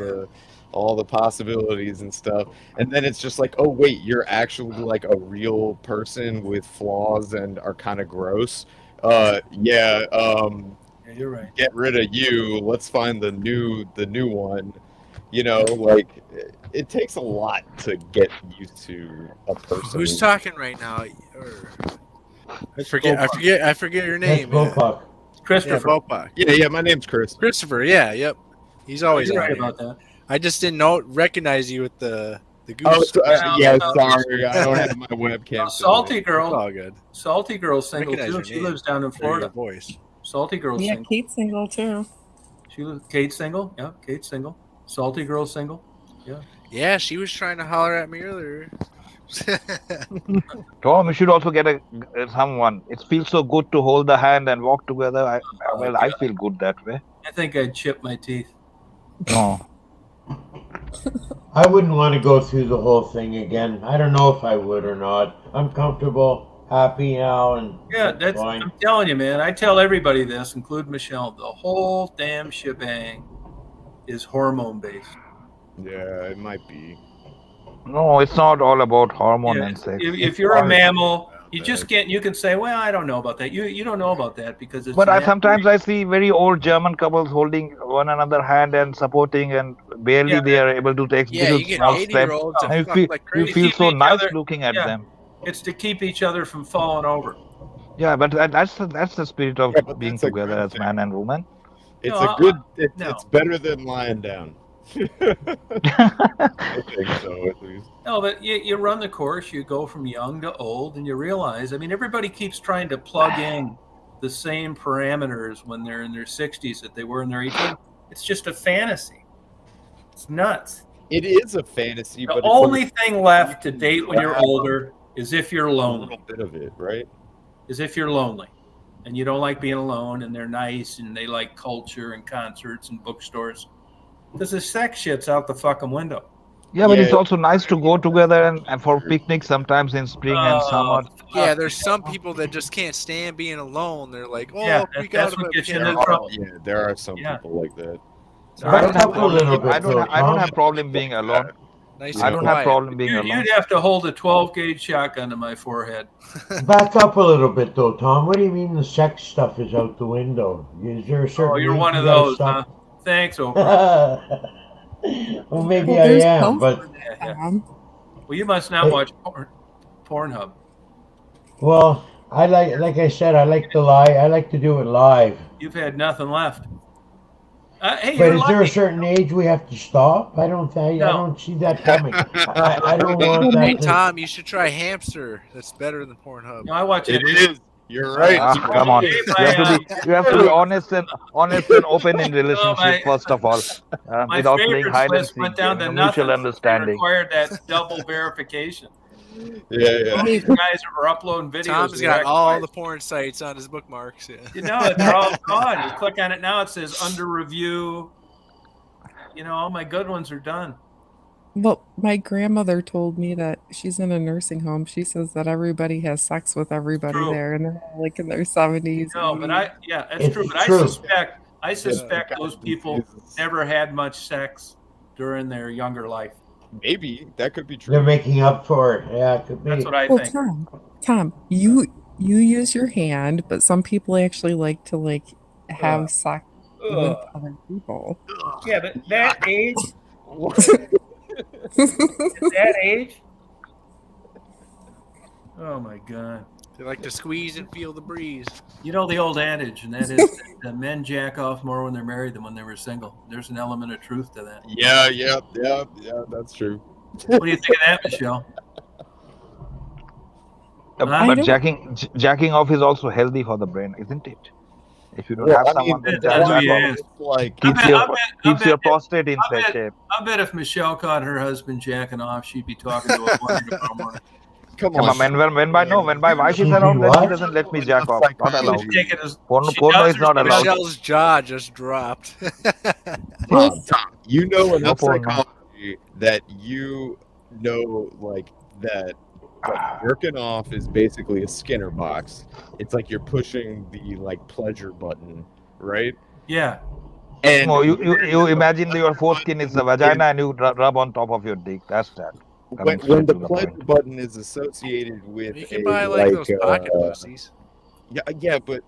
the possibilities and stuff, and then it's just like, oh wait, you're actually like a real person with flaws and are kind of gross. Yeah, you're right. Get rid of you. Let's find the new one. Like it takes a lot to get used to a person. Who's talking right now? I forget your name. Christopher. Yeah, Bopak. Yeah, my name's Chris. Christopher, yeah, yep. He's always right about that. I just didn't recognize you with the goose. Oh, sorry, I don't have my webcam. Salty girl. It's all good. Salty girl's single too. She lives down in Florida. Voice. Salty girl's single. Yeah, Kate's single too. Kate's single. Yeah, Kate's single. Salty girl's single. Yeah. Yeah, she was trying to holler at me earlier. Tom, you should also get someone. It feels so good to hold the hand and walk together. I feel good that way. I think I'd chip my teeth. No. I wouldn't want to go through the whole thing again. I don't know if I would or not. I'm comfortable, happy now, and that's fine. I'm telling you, man. I tell everybody this, including Michelle. The whole damn shebang is hormone based. Yeah, it might be. No, it's not all about hormone and sex. If you're a mammal, you just can't. You can say, "Well, I don't know about that." You don't know about that because it's. But sometimes I see very old German couples holding one another hand and supporting, and barely they are able to take little small steps. You feel so nice looking at them. It's to keep each other from falling over. Yeah, but that's the spirit of being together as man and woman. It's it's better than lying down. I think so, at least. No, but you run the course, you go from young to old, and you realize, I mean, everybody keeps trying to plug in the same parameters when they're in their 60s that they were in their 80s. It's just a fantasy. It's nuts. It is a fantasy. The only thing left to date when you're older is if you're lonely. A little bit of it, right? Is if you're lonely. And you don't like being alone, and they're nice, and they like culture and concerts and bookstores. Because the sex shit's out the fucking window. Yeah, but it's also nice to go together and for picnics sometimes in spring and summer. Yeah, there's some people that just can't stand being alone. They're like, oh, that's what gets you in trouble. Yeah, there are some people like that. I don't have problem being alone. I don't have problem being alone. You'd have to hold a 12-gauge shotgun to my forehead. Back up a little bit, though, Tom. What do you mean the sex stuff is out the window? Is there a certain? Oh, you're one of those, huh? Thanks, Oprah. Well, maybe I am, but well, you must not watch Pornhub. Well, like I said, I like to lie. I like to do it live. You've had nothing left. Hey, But you're is there a lucky. certain age we have to stop? I don't see that coming. I don't want Hey, that to. Tom, you should try Hamster. That's better than Pornhub. No, I watch It it. is. You're right. Come on. Hey, You have to be honest and open in relationship first of all, my without playing favorites hide and list seek went down game. to Mutual nothing. They understanding. required that double verification. Yeah. All these guys are uploading videos. Tom's got all the porn sites on his bookmarks. Yeah. You know, they're all gone. You click on it now, it says under review. You know, all my good ones are done. Well, my grandmother told me that she's in a nursing home. She says that everybody has sex with everybody True. there, and they're all like in their 70s. No, but that's It's true. But true. I suspect those people never had much sex during their younger life. Maybe that could be true. They're making up for it. Yeah, it could be. That's what I Well, think. Tom, you use your hand, but some people actually like to have sex with other people. Yeah, but that age. That age. Oh my God. They like to squeeze and feel the breeze. You know the old adage, and that is that men jack off more when they're married than when they were single. There's an element of truth to that. Yeah, that's true. What do you think of that, Michelle? But jacking off is also healthy for the brain, isn't it? If you don't have someone that jacks off, keeps your prostate in shape. I bet if Michelle caught her husband jacking off, she'd be talking to a lawyer tomorrow morning. Come on. When my wife is around, then she doesn't let me jack off. Not allowed. Porno is not allowed. Michelle's jaw just dropped. Tom, you know enough psychology that you know that jerking off is basically a Skinner box. It's like you're pushing the pleasure button, right? Yeah. And you imagine your foreskin is the vagina and you rub on top of your dick. That's that. When the pleasure button is associated with you can buy those pocket pussies. Yeah, but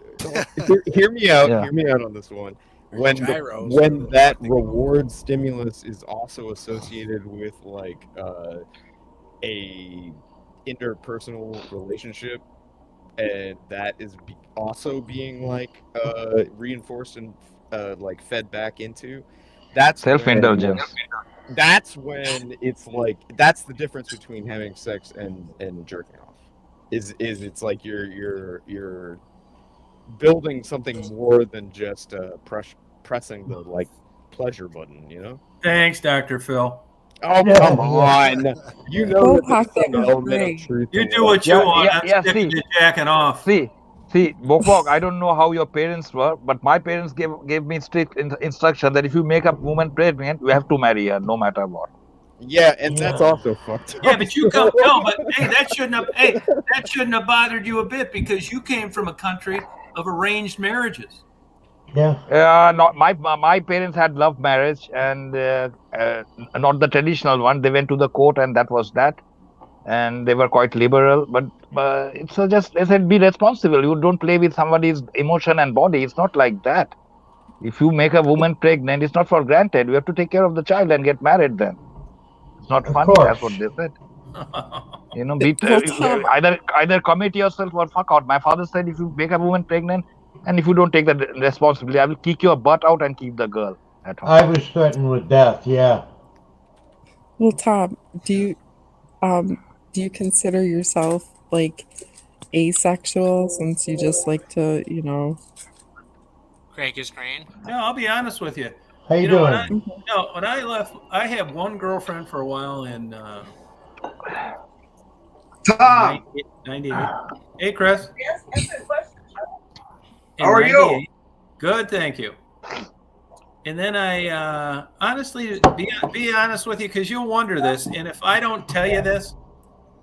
hear me out. Yeah. Hear me out on this one. When that reward stimulus is also associated with a interpersonal relationship, and that is also being reinforced and fed back into, that's self-indulgence. That's when it's that's the difference between having sex and jerking off. Is it's like you're building something more than just pressing the pleasure button, you know? Thanks, Dr. Phil. Oh, come on. You know that there's some element of truth. You do what you want. I'm sticking to jacking off. See, Bokbok, I don't know how your parents were, but my parents gave me strict instruction that if you make a woman pregnant, you have to marry her, no matter what. Yeah, and that's also fucked up. Yeah, but you come. No, but hey, that shouldn't have bothered you a bit because you came from a country of arranged marriages. Yeah. Not my parents had love marriage and not the traditional one. They went to the court and that was that, and they were quite liberal. But it's just they said be responsible. You don't play with somebody's emotion and body. It's not like that. If you make a woman pregnant, it's not for granted. You have to take care of the child and get married then. It's not funny. That's what they said. You know, either commit yourself or fuck out. My father said if you make a woman pregnant and if you don't take the responsibility, I will kick your butt out and keep the girl at home. I was threatened with death. Yeah. Well, Tom, do you consider yourself asexual since you just like to, crank his screen? No, I'll be honest with you. How you doing? When I left, I had one girlfriend for a while in Tom! 98. Hey, Chris. Yes, answer the question. How are you? Good, thank you. And then I honestly, be honest with you, because you'll wonder this, and if I don't tell you this,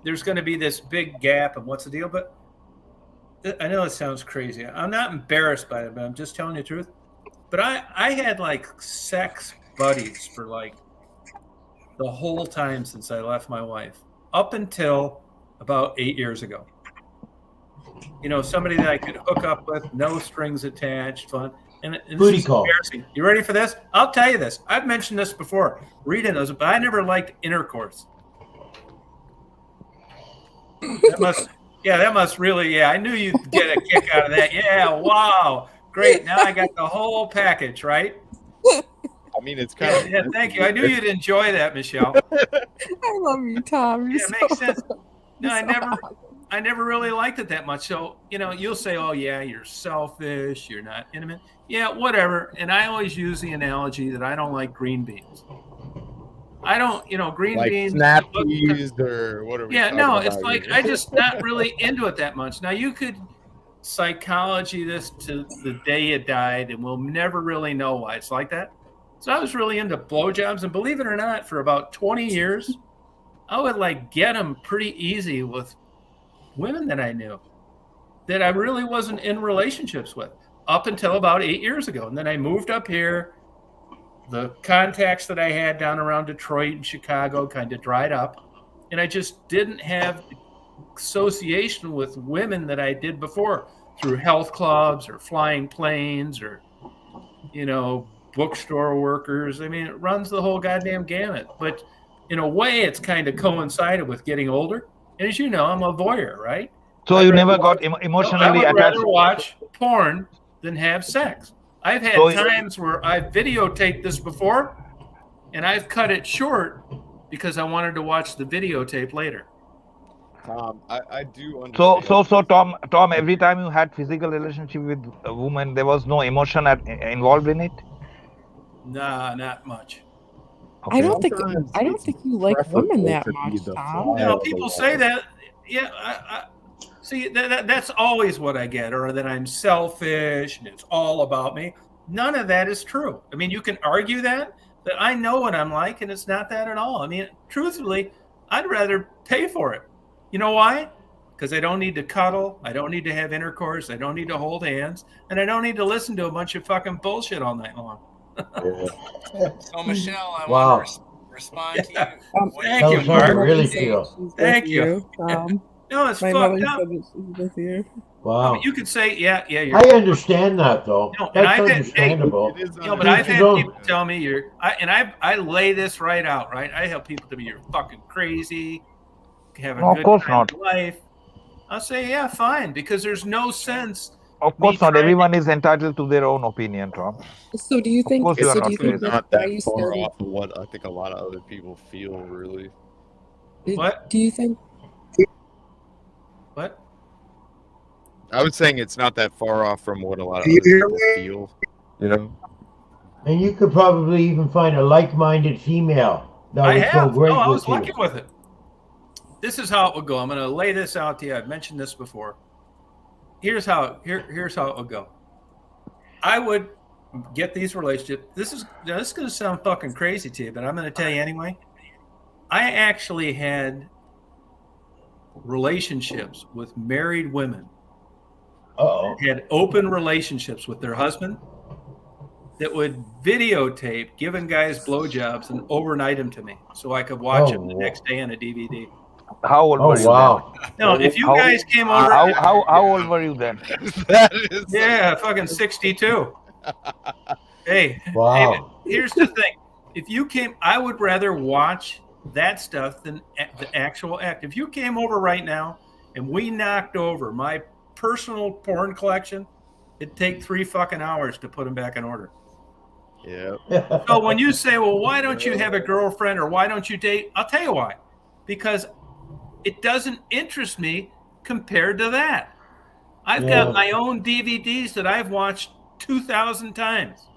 there's going to be this big gap of what's the deal, but I know it sounds crazy. I'm not embarrassed by it, but I'm just telling you the truth. But I had sex buddies for the whole time since I left my wife, up until about 8 years ago. Somebody that I could hook up with, no strings attached, fun. And this is embarrassing. You ready for this? I'll tell you this. I've mentioned this before. Rita knows it, but I never liked intercourse. That must really, I knew you'd get a kick out of that. Yeah, wow. Great. Now I got the whole package, right? mean, it's kind of. Yeah, thank you. I knew you'd enjoy that, Michelle. I love you, Tom. You're Yeah, it so, makes sense. No, you're so I never really liked it that much. So, you'll say, oh, yeah, you're selfish. You're not intimate. Yeah, whatever. And I always use the analogy that I don't like green beans. I don't, green like beans. Snap peas or what are we talking about? It's like I just not really into it that much. Now, you could psychology this to the day you died, and we'll never really know why it's like that. So I was really into blowjobs, and believe it or not, for about 20 years, I would get them pretty easy with women that I knew that I really wasn't in relationships with up until about 8 years ago. And then I moved up here. The contacts that I had down around Detroit and Chicago kind of dried up, and I just didn't have association with women that I did before through health clubs or flying planes or, bookstore workers. I mean, it runs the whole goddamn gamut. But in a way, it's kind of coincided with getting older. And as you know, I'm a voyeur, right? So you never got emotionally I would attached. rather watch porn than have sex. I've had times where I've videotaped this before, and I've cut it short because I wanted to watch the videotape later. I do understand. So Tom, every time you had physical relationship with a woman, there was no emotion involved in it? Nah, not much. Okay. I don't think you like women that much, Tom. People say that. Yeah, I see, that's always what I get, or that I'm selfish and it's all about me. None of that is true. I mean, you can argue that I know what I'm like, and it's not that at all. I mean, truthfully, I'd rather pay for it. You know why? Because I don't need to cuddle. I don't need to have intercourse. I don't need to hold hands. And I don't need to listen to a bunch of fucking bullshit all night long. So, Michelle, I Wow. want to respond to you. Thank you, How I Mark. really feel. Thank you. No, it's My fucked mother up. said that she's with you. Wow. You could say, yeah, you're. I understand that though. No, and That's I've had- understandable. But I've had Don't- people tell me I lay this right out, right? I help people to be you're fucking crazy, have a No, of good course time not. in life. I'll say, yeah, fine, because there's no sense. Of course not. Everyone is entitled to their own opinion, Tom. So do you think? course you are So not do you think crazy. that's Not why that you far started? off of what I think a lot of other people feel, really. What? Do you think? What? I was saying it's not that far off from what a lot of other people feel, you know? And you could probably even find a like-minded female that I would go have. great I with was you. lucky with it. This is how it would go. I'm going to lay this out to you. I've mentioned this before. Here's how it would go. I would get these relationships. This is going to sound fucking crazy to you, but I'm going to tell you anyway. I actually had relationships with married women. Uh-oh. Had open relationships with their husband that would videotape giving guys blowjobs and overnight them to me so I could watch them the next day on a DVD. How old Oh, were you wow. No, if you How- guys came over, how old were you then? That is yeah, fucking 62. Hey, Wow. here's the thing: if you came, I would rather watch that stuff than the actual act. If you came over right now and we knocked over my personal porn collection, it'd take 3 fucking hours to put them back in order. Yeah. So when you say, well, why don't you have a girlfriend or why don't you date? I'll tell you why. Because it doesn't interest me compared to that. I've got my own DVDs that I've watched 2,000 times.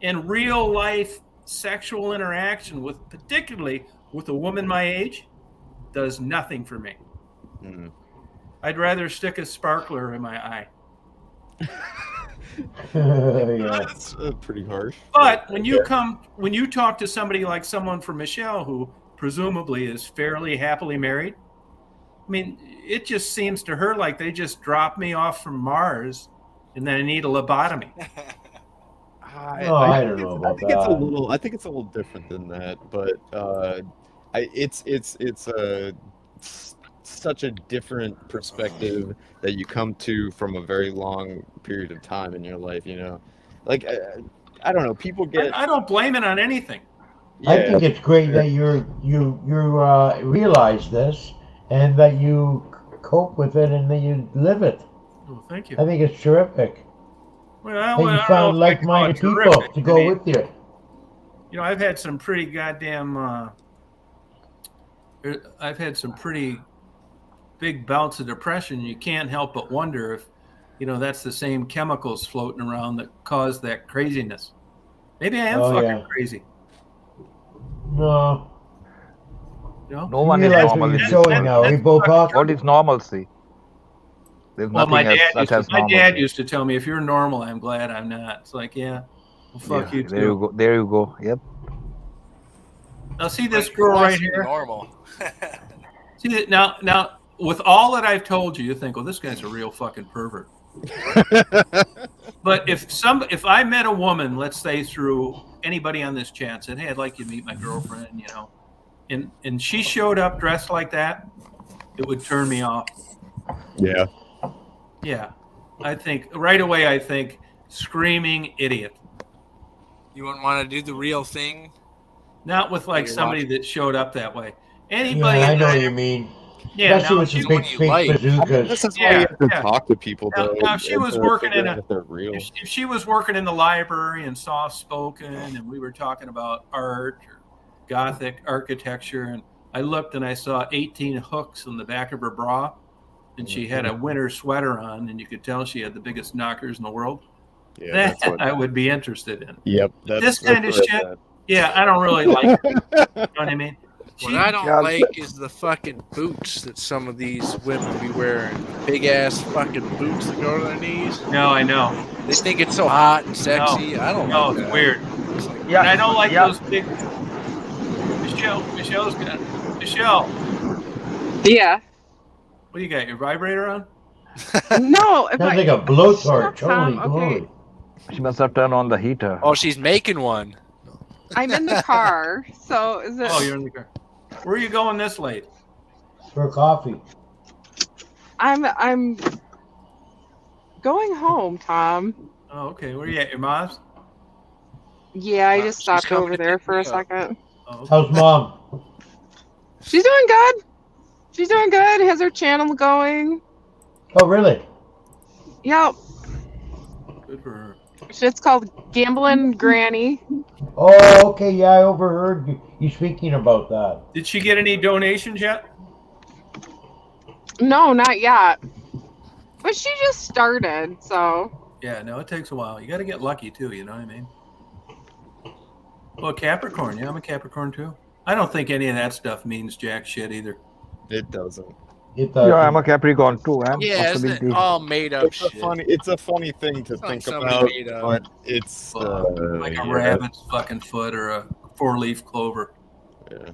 And real life sexual interaction with, particularly with a woman my age, does nothing for me. Mm. I'd rather stick a sparkler in my eye. Yeah. That's pretty harsh. But when you talk to somebody like someone from Michelle, who presumably is fairly happily married, I mean, it just seems to her like they just dropped me off from Mars and then I need a lobotomy. I don't know about It's a that. little. I think it's a little different than that, but it's such a different perspective that you come to from a very long period of time in your life. You know, like I don't know. People get. I don't blame it on anything. I think it's great that you realize this and that you cope with it and that you live it. Oh, thank you. I think it's terrific. Well, Hey, you I don't know found if I call like-minded it people terrific. to go with you. You know, I've had some pretty I've had some pretty big bouts of depression. You can't help but wonder if, that's the same chemicals floating around that cause that craziness. Maybe I am fucking crazy. No. You No one is realize normal what in you're this showing world. now. We both are. What is normalcy? There's Well, nothing as such as normalcy. my dad used to tell me, if you're normal, I'm glad I'm not. It's like, yeah, well, fuck you too. There you go. There you go. Yep. Now see this girl right here. Normal. See that now. With all that I've told you, you think, well, this guy's a real fucking pervert. But if I met a woman, let's say through anybody on this chat, said, hey, I'd like you to meet my girlfriend, and she showed up dressed like that, it would turn me off. Yeah. Yeah. I think right away, screaming idiot. You wouldn't want to do the real thing? Not with like somebody that showed up that way. Anybody. Yeah, I know what you mean. Yeah, especially with the big fake bazookas. This is why you have to talk to people, though. Now, if she was working if she was working in the library and soft spoken, and we were talking about art or Gothic architecture, and I looked and I saw 18 hooks in the back of her bra, and she had a winter sweater on, and you could tell she had the biggest knockers in the world. Yeah, that I would be interested in. Yep. This kind of shit. Yeah, I don't really like it. You know what I mean? What I don't like is the fucking boots that some of these women be wearing. Big ass fucking boots that go to their knees. No, I know. They think it's so hot and sexy. I don't know. It's weird. It's like, and I don't like those big. Michelle's got. Michelle. Yeah. What do you got? Your vibrator on? No. Sounds like a blowtorch. Holy moly. She must have turned on the heater. Oh, she's making one. I'm in the car, so is it? Oh, you're in the car. Where are you going this late? For coffee. I'm going home, Tom. Oh, okay. Where are you at? Your mom's? Yeah, I just stopped over there for a second. Oh, okay. How's mom? She's doing good. She's doing good. Has her channel going. Oh, really? Yep. Good for her. It's called Gambling Granny. Oh, okay. Yeah, I overheard you speaking about that. Did she get any donations yet? No, not yet. But she just started, so. Yeah, no, it takes a while. You got to get lucky too, you know what I mean? Well, Capricorn. Yeah, I'm a Capricorn too. I don't think any of that stuff means jack shit either. It doesn't. Yeah, I'm a Capricorn too, man. Yeah, isn't it all made up shit? It's a funny thing to think about, but it's like a rabbit's fucking foot or a four-leaf clover. Yeah.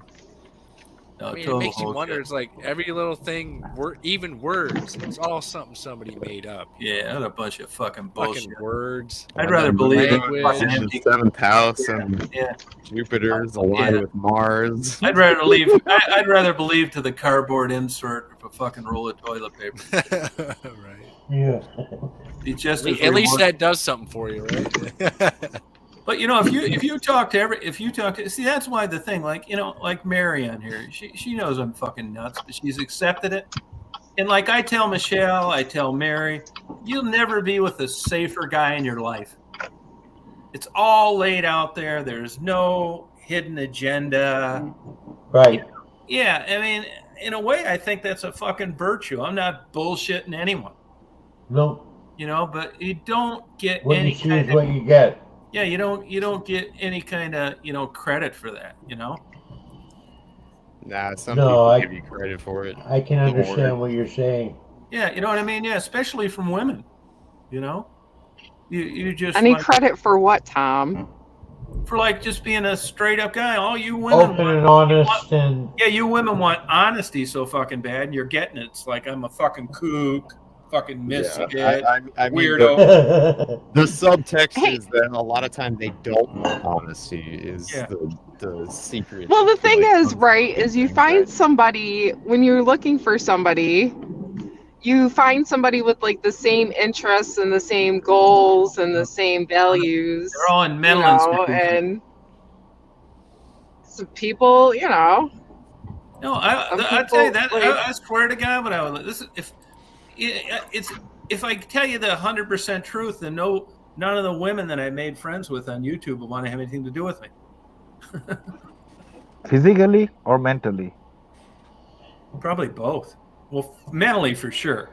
No, I mean, it makes you wonder. It's like every little thing, even words, it's all something somebody made up. Yeah, that's a bunch of fucking bullshit. Fucking words. I'd rather believe in fucking the empty. seventh house and Jupiter's aligned with Mars. I'd rather believe to the cardboard insert of a fucking roll of toilet paper. Right. Yeah. It's just at least that does something for you, right? But if you talk to see, that's why the thing, like Mary on here, she knows I'm fucking nuts, but she's accepted it. And like I tell Michelle, I tell Mary, you'll never be with a safer guy in your life. It's all laid out there. There's no hidden agenda. Right. Yeah, I mean, in a way, I think that's a fucking virtue. I'm not bullshitting anyone. No. But you don't get What any you see kind is what you get. Yeah, you don't get any kind of credit for that, Nah, some people give you credit for it. I can understand what you're saying. Yeah, you know what I mean. Yeah, especially from women. You just any credit for what, Tom? For just being a straight up guy. All you women open and honest and you women want honesty so fucking bad, and you're getting it. It's like I'm a fucking kook. Fucking misfit, I mean, weirdo. The subtext is that a lot of times they don't want honesty. Is the secret? Well, the thing is, right, is you find somebody when you're looking for somebody. You find somebody with the same interests and the same goals and the same values. They're all in mental and some people, No, I tell you that I swear to God, but I would if I tell you the 100% truth, then none of the women that I made friends with on YouTube will want to have anything to do with me. Physically or mentally? Probably both. Well, mentally for sure.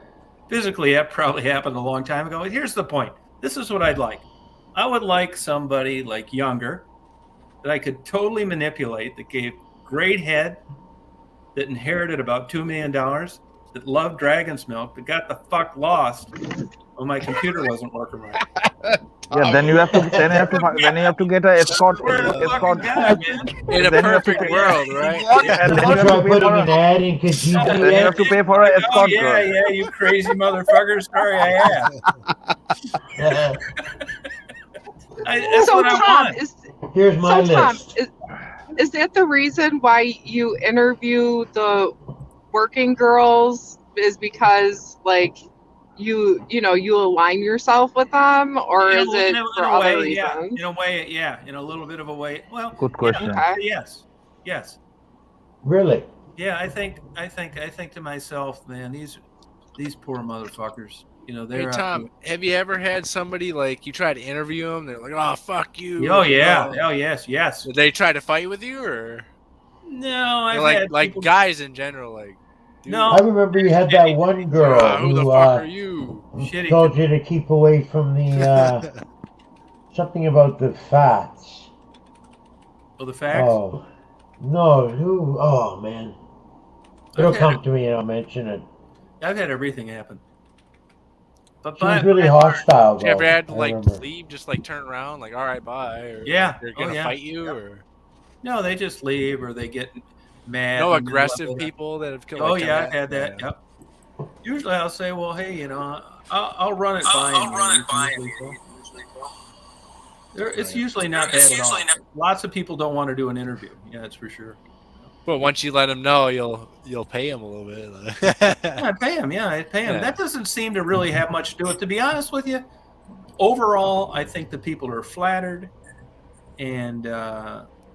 Physically, that probably happened a long time ago. Here's the point. This is what I'd like. I would like somebody like younger that I could totally manipulate, that gave great head, that inherited about $2 million, that loved dragon's milk, that got the fuck lost when my computer wasn't working right. Yeah, then you have to get an escort. In a perfect world, right? And then you have to put an ad in Kijiji. Then you have to pay for an escort girl. Yeah, you crazy motherfucker. Sorry, I have. That's So what I Tom, want. Here's my list. Is that the reason why you interview the working girls? Is because like you align yourself with them, or is it for other reasons? Yeah, in a way, yeah, in a little bit of a way. Well, good question. Okay. Yes. Really? Yeah, I think to myself, man, these poor motherfuckers. Hey Tom, have you ever had somebody like you try to interview them? They're like, "Oh, fuck you." Oh yeah. Oh yes. Did they try to fight with you, or no? I've had like guys in general, like. Dude, no, I remember you had that one girl who the fuck are you? Told you to keep away from the something about the fats. Oh, the facts? Oh no! Who? Oh man! It'll come to me and I'll mention it. I've had everything happen. But she was really hostile. Did you ever had to leave, just like turn around, like all right, bye? Or yeah, they're gonna fight you, or no? They just leave, or they get mad. No aggressive people that have killed. Oh yeah, I've had that. Yeah. Yep. Usually I'll say, well, hey, I'll run it by. I'll run it by. It's usually not bad at all. Lots of people don't want to do an interview. Yeah, that's for sure. But once you let them know, you'll pay them a little bit. I pay them. Yeah, I pay them. Yeah. That doesn't seem to really have much to do with it. To be honest with you, overall, I think the people are flattered and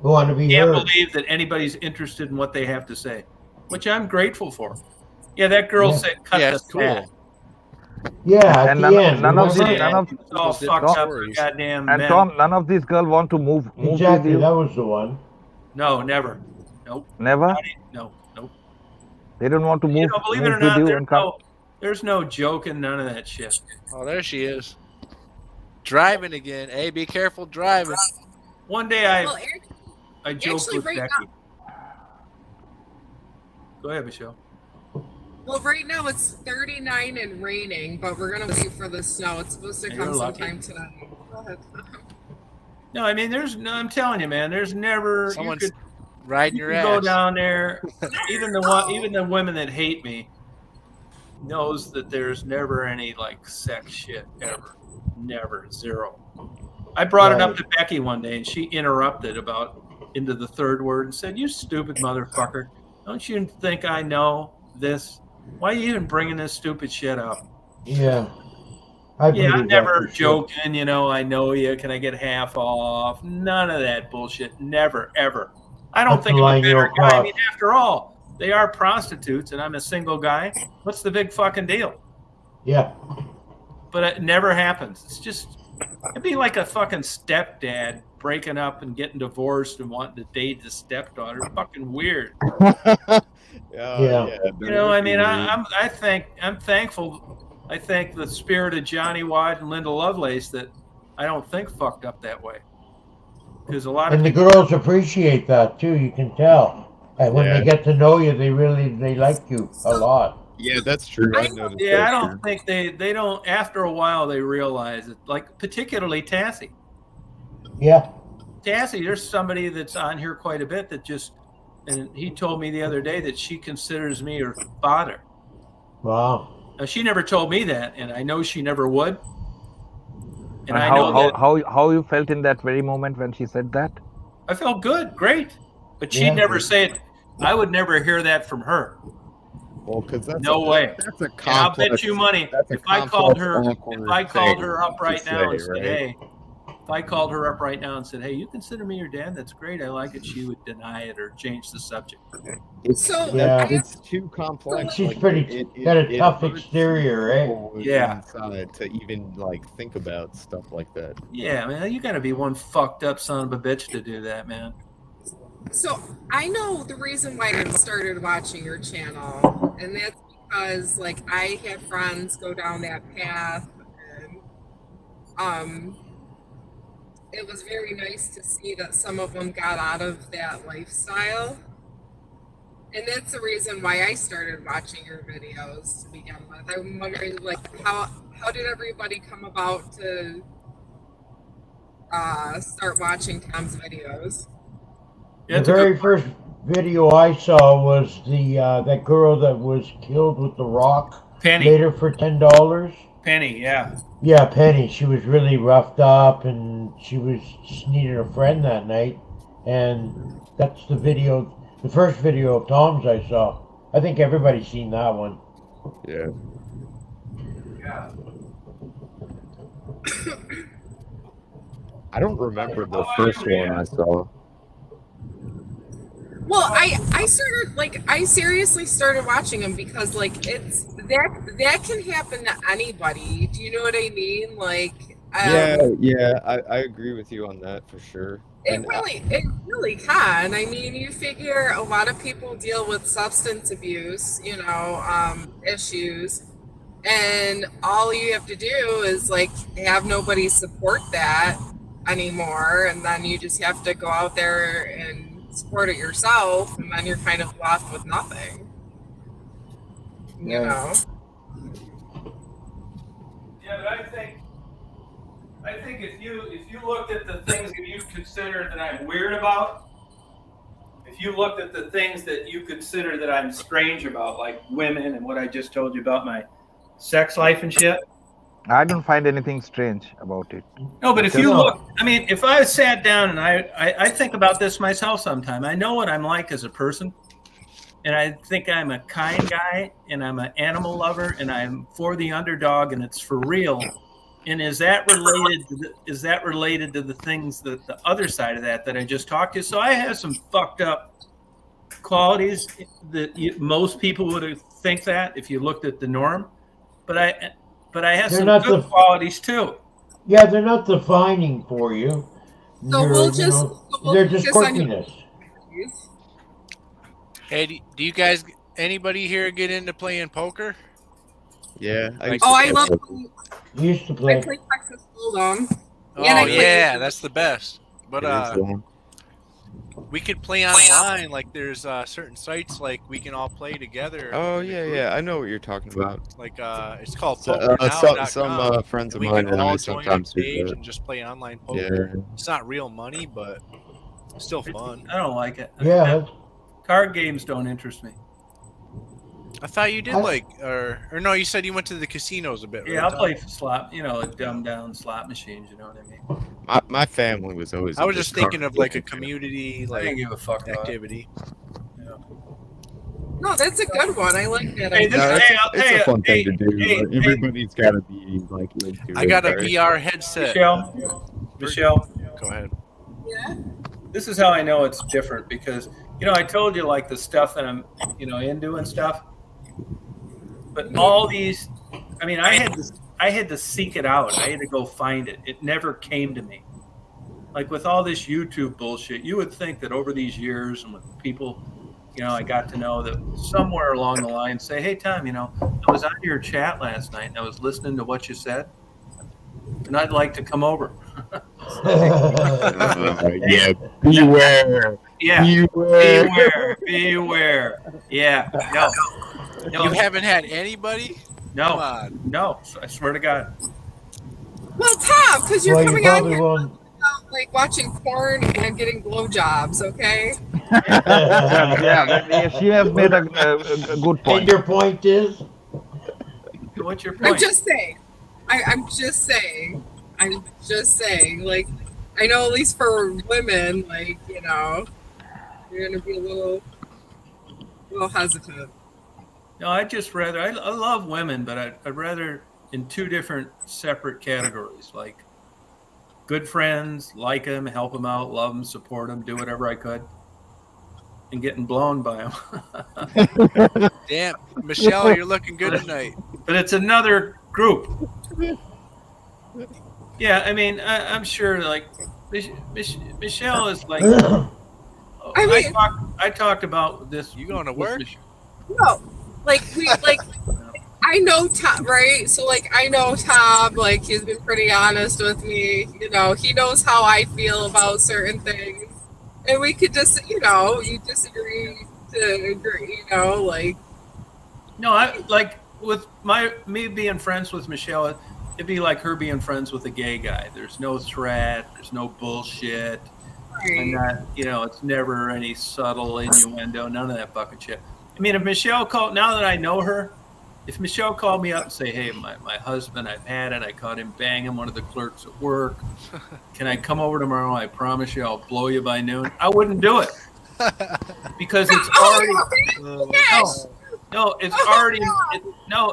want to be can't heard. Believe that anybody's interested in what they have to say, which I'm grateful for. Yeah, that girl said, "Cut the fat." Yeah, and none of all fucked up goddamn and men. Tom, none of these girls want to move exactly, with you. That was the one. No, never. Nope. Never? No. They don't want to move, believe it or not, there's no joking, none of that shit. Oh, there she is. Driving again. Hey, be careful driving. One day I joked with Becky. Go ahead, Michelle. Well, right now it's 39 and raining, but we're going to wait for the snow. It's supposed to come sometime tonight. Go ahead. No, I mean, I'm telling you, man, there's never... Someone's riding your ass. Go down there. Even the women that hate me knows that there's never any, like, sex shit, ever. Never. Zero. I brought it up to Becky one day, and she interrupted into the third word and said, "You stupid motherfucker. Don't you think I know this? Why are you even bringing this stupid shit up?" Yeah. I'm never joking, I know you. Can I get half off? None of that bullshit. Never, ever. I don't think I'm a better guy. I mean, after all, they are prostitutes, and I'm a single guy. What's the big fucking deal? Yeah. But it never happens. It's just, it'd be like a fucking stepdad breaking up and getting divorced and wanting to date his stepdaughter. Fucking weird. Yeah. I mean, I'm thankful. I thank the spirit of Johnny Watt and Linda Lovelace that I don't think fucked up that way. Because a lot of the girls appreciate that too. You can tell, and when they get to know you, they like you a lot. Yeah, that's true. I don't think they don't. After a while, they realize it. Like particularly Tassie. Yeah. Tassie, there's somebody that's on here quite a bit that just, and he told me the other day that she considers me her father. Wow. Now, she never told me that, and I know she never would. And I know how you felt in that very moment when she said that? I felt good, great. But she'd never say it. I would never hear that from her. Well, because that's no way. That's a complex, I'll bet you money. If I called her up right now and said, "Hey, If I called her up right now and said, "Hey, you consider me your dad? That's great. I like it," she would deny it or change the subject. It's too complex. She's like, pretty got a tough exterior, eh? Yeah. Inside to even like think about stuff like that. Yeah, man, you got to be one fucked up son of a bitch to do that, man. So I know the reason why I started watching your channel, and that's because like I have friends go down that path, and it was very nice to see that some of them got out of that lifestyle. And that's the reason why I started watching your videos to begin with. I'm wondering, like, how did everybody come about to start watching Tom's videos? The very first video I saw was the that girl that was killed with the rock. Penny. Made her for $10. Penny, yeah. Yeah, Penny. She was really roughed up, and she just needed a friend that night. And that's the video, the first video of Tom's I saw. I think everybody's seen that one. Yeah. Yeah. I don't remember the first one I saw. Well, I started, like, I seriously started watching them because, like, it's that can happen to anybody. Do you know what I mean? Like, yeah, I agree with you on that for sure. It really can. I mean, you figure a lot of people deal with substance abuse, issues, and all you have to do is like have nobody support that anymore, and then you just have to go out there and support it yourself, and then you're kind of left with nothing. You know? Yeah, but I think if you looked at the things that you consider that I'm weird about, if you looked at the things that you consider that I'm strange about, like women and what I just told you about my sex life and shit. I don't find anything strange about it. No, but if you look, I mean, if I sat down and I think about this myself sometime, I know what I'm like as a person. And I think I'm a kind guy, and I'm an animal lover, and I'm for the underdog, and it's for real. And is that related to the things that the other side of that I just talked to? So I have some fucked up qualities that most people would think that if you looked at the norm, but I have some good qualities too. Yeah, they're not defining for you. So they're just quirkiness. Hey, do you guys, anybody here get into playing poker? Yeah. I love. Used to play. I play Texas Hold'em. Oh yeah, that's the best. But we could play online. Like there's certain sites like we can all play together. Oh yeah, I know what you're talking about. Like it's called pokernow.com. Some friends of mine and I all sometimes join a page do and just play online poker. Yeah. It's not real money, but it's still fun. I don't like it. Yeah. Card games don't interest me. I thought you did or no, you said you went to the casinos a bit. Yeah, I'll play slot, dumbed down slot machines, you know what I mean? My family was always. I was just thinking of like a community I didn't give a fuck activity. Yeah. No, that's a good one. I like that. It's a fun thing to do. Everybody's got to be like into I got a VR headset. Michelle, go ahead. Yeah. This is how I know it's different because I told you like the stuff that I'm into and stuff. But all these, I mean, I had to seek it out. I had to go find it. It never came to me. Like with all this YouTube bullshit, you would think that over these years and with people, I got to know that somewhere along the line say, hey, Tom, I was on your chat last night and I was listening to what you said. And I'd like to come over. Yeah, beware. Yeah, beware. Yeah, no. You haven't had anybody? No, come on. No. I swear to God. Well, Tom, because you're coming on here like watching porn and getting blowjobs, okay? Yeah, she has made a good point. And your point is? What's your point? I'm just saying. I'm just saying. Like, I know at least for women, like, you're gonna be a little hesitant. No, I love women, but I'd rather in two different separate categories. Like, good friends, like him, help him out, love him, support him, do whatever I could, and getting blown by him. Damn, Michelle, you're looking good tonight. But it's another group. Yeah, I mean, I'm sure, like, Michelle is like. I talked about this. You going to work? No, like I know Tom, right? So like I know Tom, like he's been pretty honest with me. You know, he knows how I feel about certain things, and we could just, you disagree to agree. You know, like. No, I like with me being friends with Michelle. It'd be like her being friends with a gay guy. There's no threat. There's no bullshit. And that, it's never any subtle innuendo, none of that bucket shit. I mean, if Michelle called, now that I know her, if Michelle called me up and say, hey, my husband, I've had it. I caught him banging one of the clerks at work. Can I come over tomorrow? I promise you I'll blow you by noon. I wouldn't do it. Because it's already,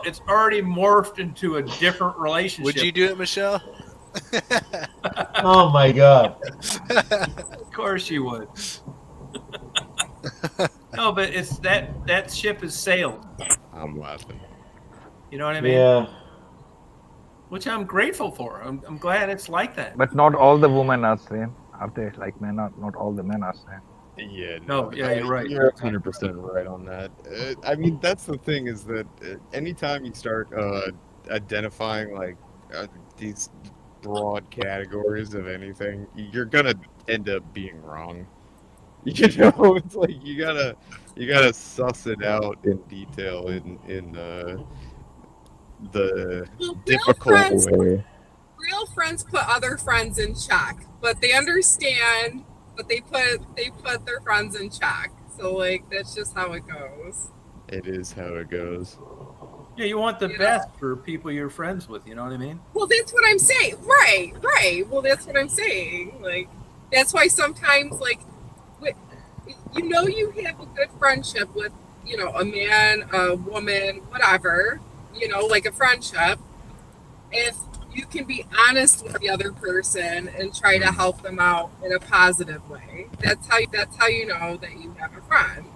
it's already morphed into a different relationship. Would you do it, Michelle? Oh my God! Of course you would. No, but it's that ship has sailed. I'm laughing. You know what I mean? Yeah. Which I'm grateful for. I'm glad it's like that. But not all the women are same, are they? Like men are, not all the men are same. Yeah. No, yeah, you're right. You're 100% right on that. I mean, that's the thing is that anytime you start identifying like these broad categories of anything, you're gonna end up being wrong. It's like you gotta suss it out in detail in the difficult way. Real friends put other friends in check, but they understand, but they put their friends in check. So like that's just how it goes. It is how it goes. Yeah, you want the best for people you're friends with, you know what I mean? Well, that's what I'm saying. Right. Well, that's what I'm saying. Like, that's why sometimes, like, you have a good friendship with, a man, a woman, whatever, like a friendship. If you can be honest with the other person and try to help them out in a positive way, that's how you know that you have a friend.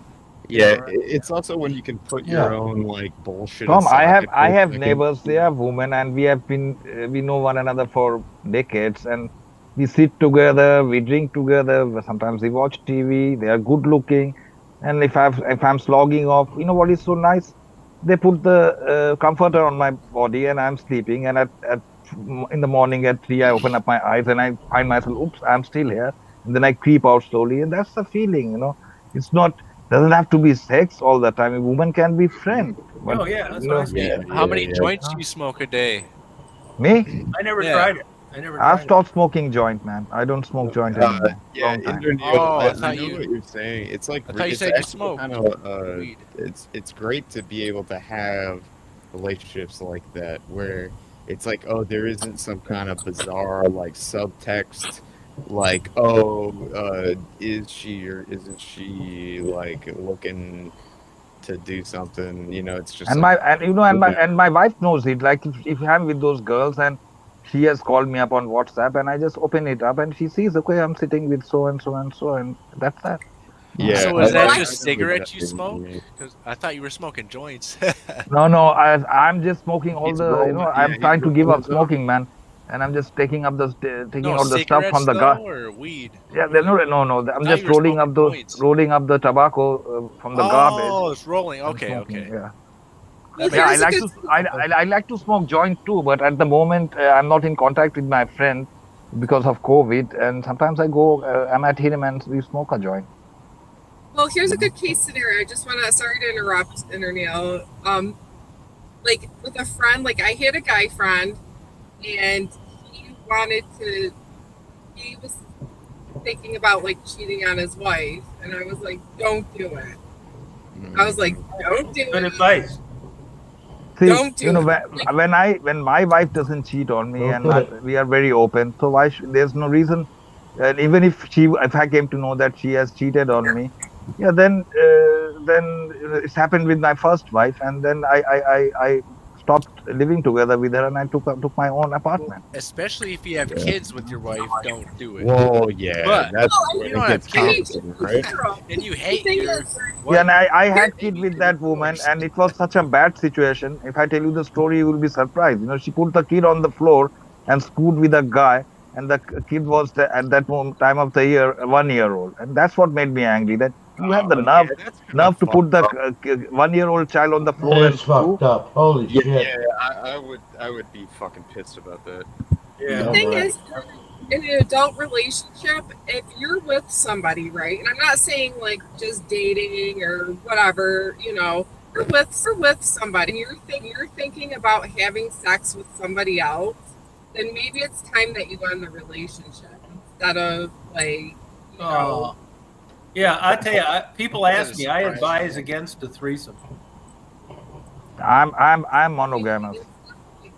Yeah, it's also when you can put your own like bullshit. Tom, I have neighbors. They are women, and we know one another for decades, and we sit together, we drink together. Sometimes we watch TV. They are good looking, and if I'm slogging off, you know what is so nice? They put the comforter on my body, and I'm sleeping. And in the morning at 3, I open up my eyes, and I find myself, oops, I'm still here. And then I creep out slowly, and that's the feeling. It's not. Doesn't have to be sex all the time. A woman can be friend. But, oh yeah, that's what I said. How many joints do you smoke a day? Me? I never tried it. I've stopped smoking joint, man. I don't smoke joint anymore. Yeah, I know what you're saying. It's like I thought you said you smoke. It's great to be able to have relationships like that where it's like, oh, there isn't some kind of bizarre like subtext. Like, is she or isn't she like looking to do something? It's just. And my wife knows it. Like if I'm with those girls and she has called me up on WhatsApp and I just open it up and she sees, okay, I'm sitting with so and so and so, and that's that. Yeah. So is that just cigarettes you smoke? Because I thought you were smoking joints. No, I'm just smoking all I'm trying to give up smoking, man. And I'm just taking out the stuff from the gun. Or weed? Yeah, no. I'm just rolling up the tobacco from the garbage. Oh, it's rolling. Okay. Yeah. I like to smoke joint too, but at the moment I'm not in contact with my friend because of COVID. And sometimes I go, I'm at him and we smoke a joint. Well, here's a good case scenario. I just want to, sorry to interrupt, Interneil. Like with a friend, like I had a guy friend. And he was thinking about like cheating on his wife. And I was like, don't do it. I was like, don't do it. Good advice. See, don't do it. When my wife doesn't cheat on me and we are very open, so there's no reason. And even if I came to know that she has cheated on me, then it's happened with my first wife. And then I stopped living together with her, and I took my own apartment. Especially if you have kids with your wife, don't do it. Whoa, yeah, But that's you don't have kids, right? and you hate your Yeah, and I had kid with that woman, and it was such a bad situation. If I tell you the story, you will be surprised. She put the kid on the floor and screwed with a guy, and the kid was at that time of the year 1 year old, and that's what made me angry. That you have the nerve to put the 1 year old child on the floor That and is fucked up. Holy shit. Yeah, I would be fucking pissed about that. The thing is, in an adult relationship, if you're with somebody, right, and I'm not saying like just dating or whatever, you're with somebody, and you're thinking about having sex with somebody else, then maybe it's time that you end the relationship instead of like, Yeah, I tell you, people ask me. I advise against a threesome. I'm monogamous.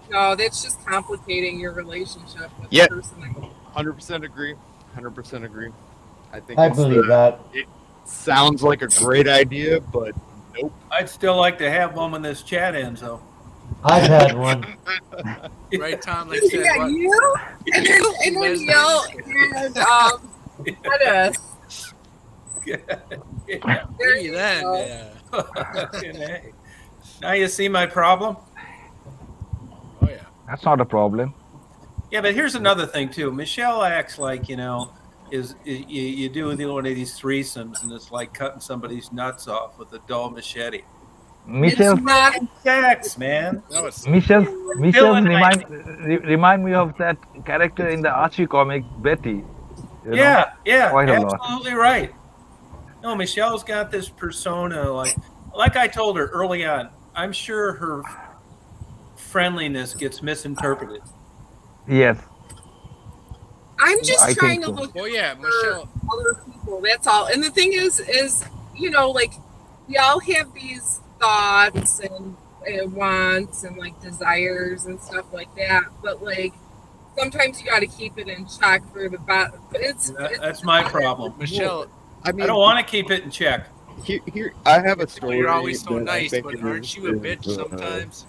No, that's just complicating your relationship with the person. 100% agree. 100% agree. I believe that. It sounds like a great idea, but nope. I'd still like to have one when this chat ends, though. I've had one. Right, Tom? Like said, Yeah, you and then yell and us. Maybe then, yeah. Now you see my problem? Oh, yeah. That's not a problem. Yeah, but here's another thing, too. Michelle acts like, you do one of these threesomes, and it's like cutting somebody's nuts off with a dull machete. Michelle, It's not sex, man. Michelle remind me of that character in the Archie comic, Betty. Yeah, quite a lot. absolutely right. No, Michelle's got this persona, like I told her early on. I'm sure her friendliness gets misinterpreted. Yes. I'm just trying to look for other people. That's all. And the thing is, like we all have these thoughts and wants and like desires and stuff like that. But like sometimes you got to keep it in check for the best. That's my problem, Michelle. I don't want to keep it in check. Here, I have a story. You're always so nice, but aren't you a bitch sometimes?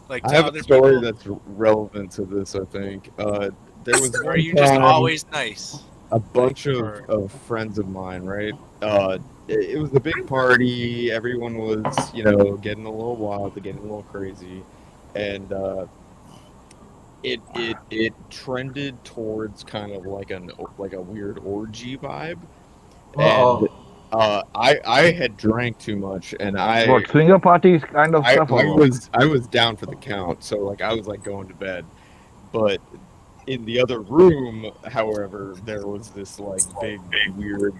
Like I have a story that's relevant to this. I think there was. Are you just always nice? A bunch of friends of mine, right? It was a big party. Everyone was, getting a little wild, getting a little crazy, and it trended towards kind of like a weird orgy vibe. And I had drank too much, and swinger parties kind of stuff. I was down for the count, so I was going to bed, but in the other room, however, there was this big weird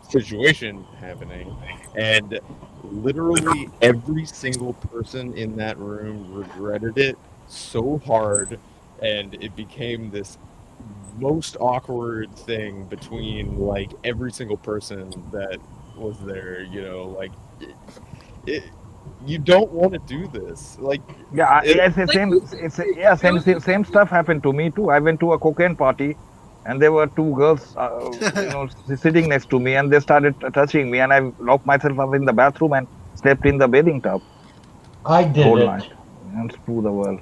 situation happening, and literally every single person in that room regretted it so hard, and it became this most awkward thing between every single person that was there. You don't want to do this. Same stuff happened to me too. I went to a cocaine party, and there were two girls, sitting next to me, and they started touching me, and I locked myself up in the bathroom and slept in the bathing tub. I did whole it. night. And screw the world.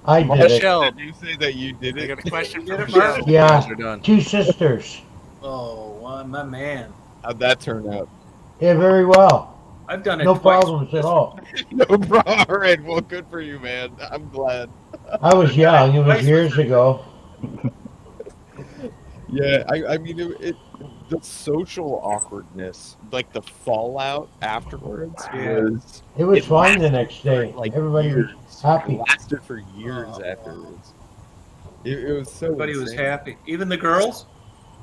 I did Michelle, it. Did you say that you did it? I got a question for Michelle. Michelle. Yeah, two sisters. Oh, my man. How'd that turn out? Yeah, very well. I've done it No twice. problems at all. No problem. All right, well, good for you, man. I'm glad. I was young. It was years ago. Yeah, I mean, the social awkwardness, the fallout afterwards was... It was fine the next day. Everybody was happy. It lasted for years afterwards. It was so Everybody was insane. happy. Even the girls?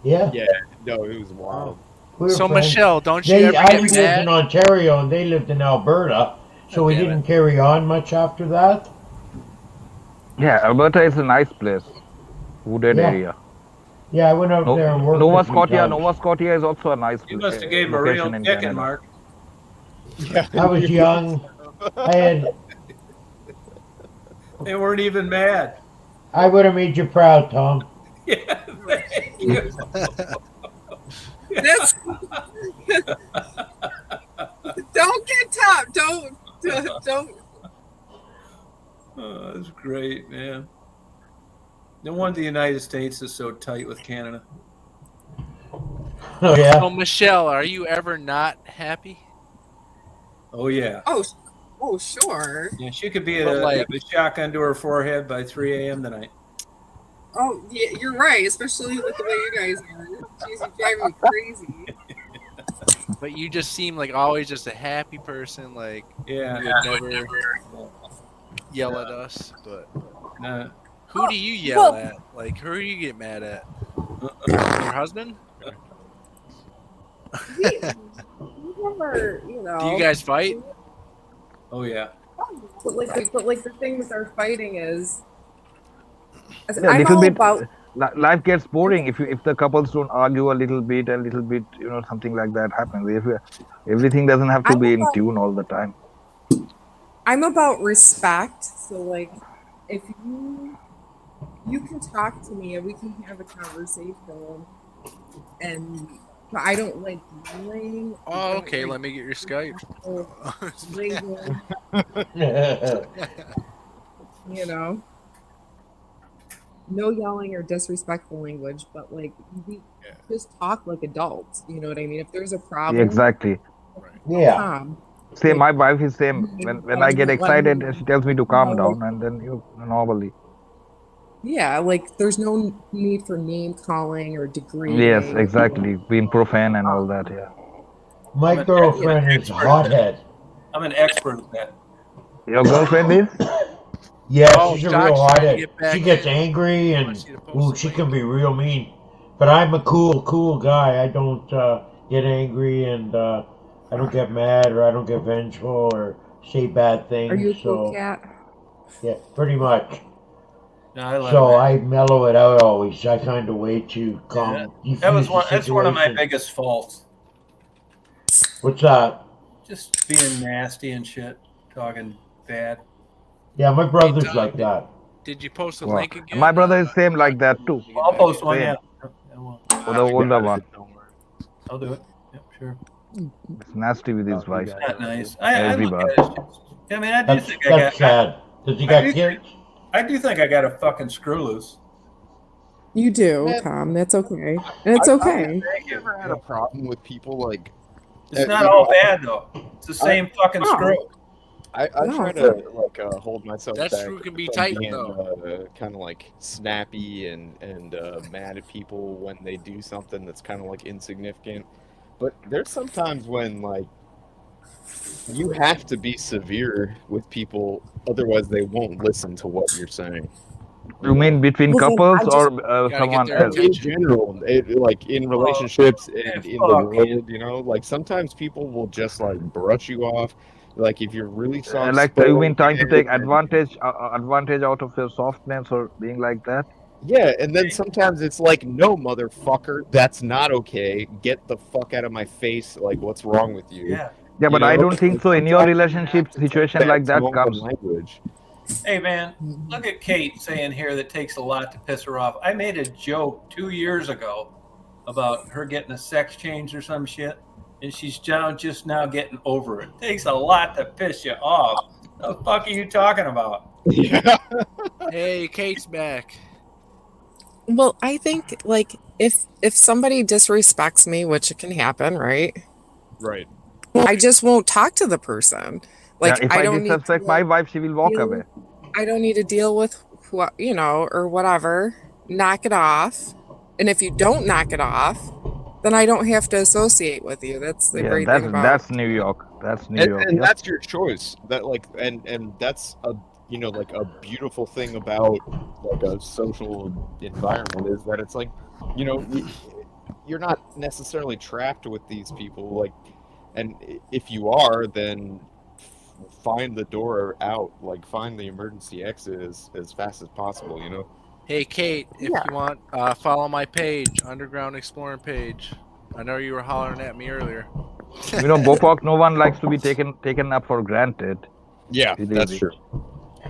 Yeah. Yeah, no, it was wild. We were So friends. Michelle, don't you ever I get lived mad? in Ontario and they lived in Alberta, so we damn didn't carry on much after that. Yeah, Alberta is a nice place. Wooded Yeah. area. Yeah, I went out there and worked. Nova a few Scotia. times. Nova Scotia is also a nice place. You must have gave him a real kicking, Mark. Yeah, I was young. They weren't even mad. I would have made you proud, Tom. Yeah, thank you. That's, don't get top. Don't. Oh, that's great, man. No wonder the United States is so tight with Canada. Oh yeah. So Michelle, are you ever not happy? Oh yeah. Oh, sure. Yeah, she could be But, like- have a shotgun to her forehead by 3 a.m. tonight. Oh, yeah, you're right, especially with the way you guys are. Jeez, you drive me crazy. But you just seem like always just a happy person. Like Yeah. you would never yell at us. But who do you yell Well- at? Like who do you get mad at? Your husband? We never, you know. Do you guys fight? Oh yeah. But like the thing with our fighting is, Yeah, I'm little all bit. about. Life gets boring if the couples don't argue a little bit, something like that happens. Everything doesn't have to be in tune all the time. I'm about respect. So like, if you can talk to me and we can have a conversation, but I don't like yelling. Oh, okay. Let me get your Skype. You know, no yelling or disrespectful language, but like we just talk like adults. You know what I mean? If there's a problem, Exactly. Yeah. Same. My wife is same. When I get excited, she tells me to calm down, and then normally. Yeah, like there's no need for name calling or degrading. Yes, exactly. Being profane and all that. Yeah. My girlfriend is hothead. I'm an expert at that. Your girlfriend is? Yeah, Oh, she's a Josh real trying to hothead. get back She gets in. angry and Wants you to post the she link. can be real mean. But I'm a cool guy. I don't get angry and I don't get mad or I don't get vengeful or say bad things. Are you a so cool cat? yeah, pretty much. No, I let So him in. I mellow it out always. I find a way to calm. That's one of my situation. biggest faults. What's that? Just being nasty and shit, talking bad. Yeah, my brother's Tom, like that. Did you post a Wow. link again? My brother is same like that too. I'll post one. Same. Yeah. I will. Or the older one. I'll do it. Yep, sure. It's nasty with his wife. Not nice. I look Everybody. at it. I mean, I do That's think I got. sad. Does he I got do kids? I do think I got a fucking screw loose. You do, Tom. That's okay. And it's okay. I've never had a problem with people like. It's not all bad though. It's the same fucking Oh. screw. I No, try to like hold myself That back. screw can be from tight, being, though. kind of like snappy and mad at people when they do something that's kind of like insignificant. But there's sometimes when like you have to be severe with people, otherwise they won't listen to what you're saying. You mean between Well, then couples I just- or Gotta get someone their else? In general, like in relationships and in the fuck world, you know, like sometimes people will just like brush you off. Like if you're really soft, Like you mean trying to take advantage out of your softness or being like that? Yeah, and then sometimes it's like, no, motherfucker, that's not okay. Get the fuck out of my face. Like, what's wrong with you? Yeah. Yeah, but You I know, don't think so. In your relationship situation like that That's comes. language. Hey man, look at Kate saying here that takes a lot to piss her off. I made a joke 2 years ago about her getting a sex change or some shit, and she's just now getting over it. Takes a lot to piss you off. What the fuck are you talking about? Yeah. Hey, Kate's back. Well, I think like if somebody disrespects me, which it can happen, right? Right. I just won't talk to the person. Like Yeah, if I I don't need to, disrespect my like, wife, she will walk deal- away. I don't need to deal with what or whatever. Knock it off. And if you don't knock it off, then I don't have to associate with you. That's the Yeah, great thing about that's New York. That's New York. And Yep. that's your choice. That like, and that's a, you know, like a beautiful thing about like a social environment is that it's like, you know, you're not necessarily trapped with these people. Like, and if you are, then find the door out. Like, find the emergency exit as fast as possible. You know. Hey, Kate, if Yeah. you want, follow my page, Underground Exploring page. I know you were hollering at me earlier. You know, Bopok, no one likes to be taken up for granted. Yeah, It that's is. true.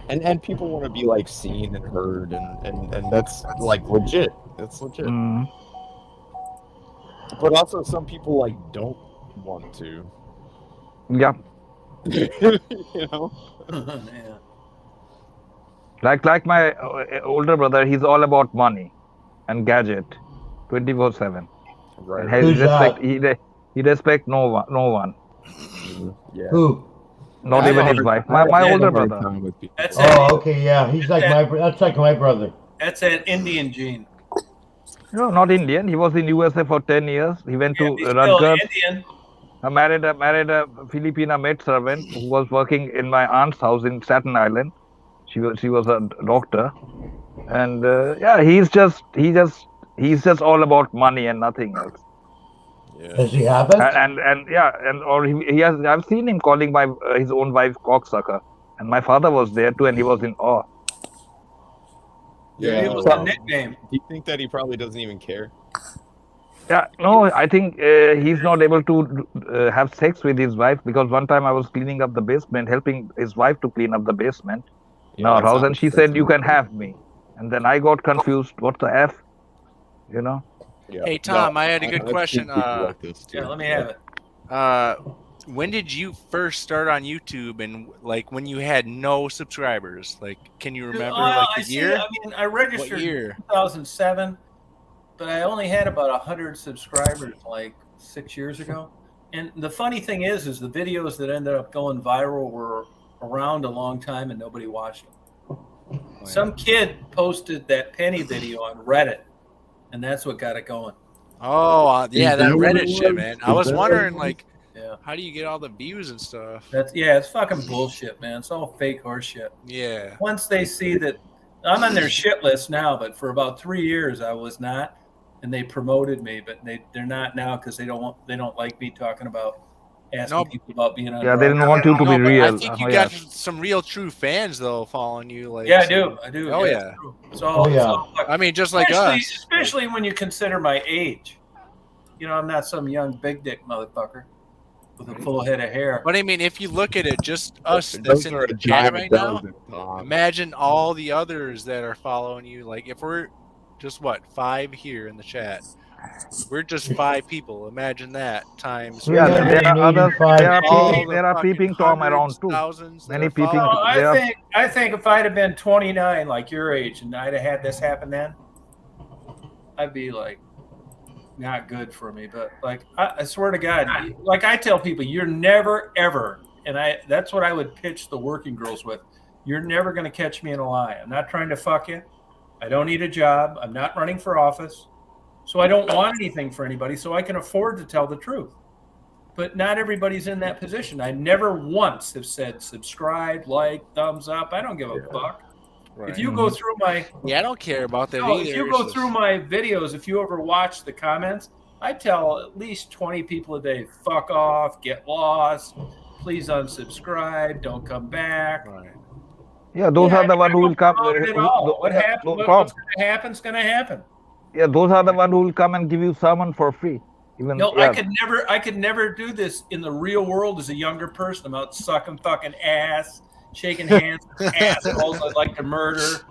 And people want to be like seen and heard, and that's like legit. That's legit. Mm. But also, some people like don't want to. Yeah. You know. Yeah. Like my older brother, he's all about money and gadget, 24/7. Right. And Who's that? he respect no one. Yeah. Who? Not I even have his a- wife. I have My a older hard brother. time with people. That's Oh, okay, yeah. He's like that's like my brother. That's an Indian gene. No, not Indian. He was in USA for 10 years. He went Yeah, to he's still Rutgers. Indian. Married a Filipina maid servant who was working in my aunt's house in Staten Island. She was a doctor, and he's just all about money and nothing else. Does he have it? He has. I've seen him calling his own wife cocksucker, and my father was there too, and he was in awe. Yeah, it was a nickname. Do you think that he probably doesn't even care? Yeah, no, I think he's not able to have sex with his wife because one time I was cleaning up the basement, helping his wife to clean up the basement in our house, and she said, "You can have me," and then I got confused. What the f, you know? Yeah. Hey Tom, I had a good question. Like Yeah, let me have it. When did you first start on YouTube, and like when you had no subscribers? Like, can you remember the year? I mean, I registered in 2007, but I only had about 100 subscribers like 6 years ago. And the funny thing is the videos that ended up going viral were around a long time and nobody watched them. Some kid posted that penny video on Reddit, and that's what got it going. Oh, yeah, that Reddit shit, man. I was wondering, like, yeah, how do you get all the views and stuff? It's fucking bullshit, man. It's all fake horse shit. Yeah. Once they see that I'm on their shit list now, but for about 3 years I was not, and they promoted me, but they're not now because they don't like me talking about asking people about being on. Yeah, they didn't want you to be real. I think you got some real true fans though following you. Like, yeah, I do. Oh yeah. It's all, I mean, just like us. Especially when you consider my age. You know, I'm not some young big dick motherfucker with a full head of hair. But I mean, if you look at it, just us that's in the chat right now, imagine all the others that are following you. Like, if we're just 5 here in the chat, we're just 5 people. Imagine that times. Yeah, there are others. There are peeping Tom around too. Many peeping. I think if I'd have been 29, like your age, and I'd have had this happen then, I'd be like, not good for me. But like, I swear to God, like I tell people, you're never ever, and that's what I would pitch the working girls with. You're never going to catch me in a lie. I'm not trying to fuck you. I don't need a job. I'm not running for office. So I don't want anything for anybody, so I can afford to tell the truth. But not everybody's in that position. I never once have said subscribe, like, thumbs up. I don't give a fuck. Right. If you go through my... Yeah, I don't care about that either. If you go through my videos, if you ever watch the comments, I tell at least 20 people a day, fuck off, get lost, please unsubscribe, don't come back. Right. Yeah, those are the one who will come. What's going to happen is going to happen. Yeah, those are the one who will come and give you sermon for free. I could never do this in the real world as a younger person. I'm out sucking fucking ass, shaking hands with assholes I'd like to murder,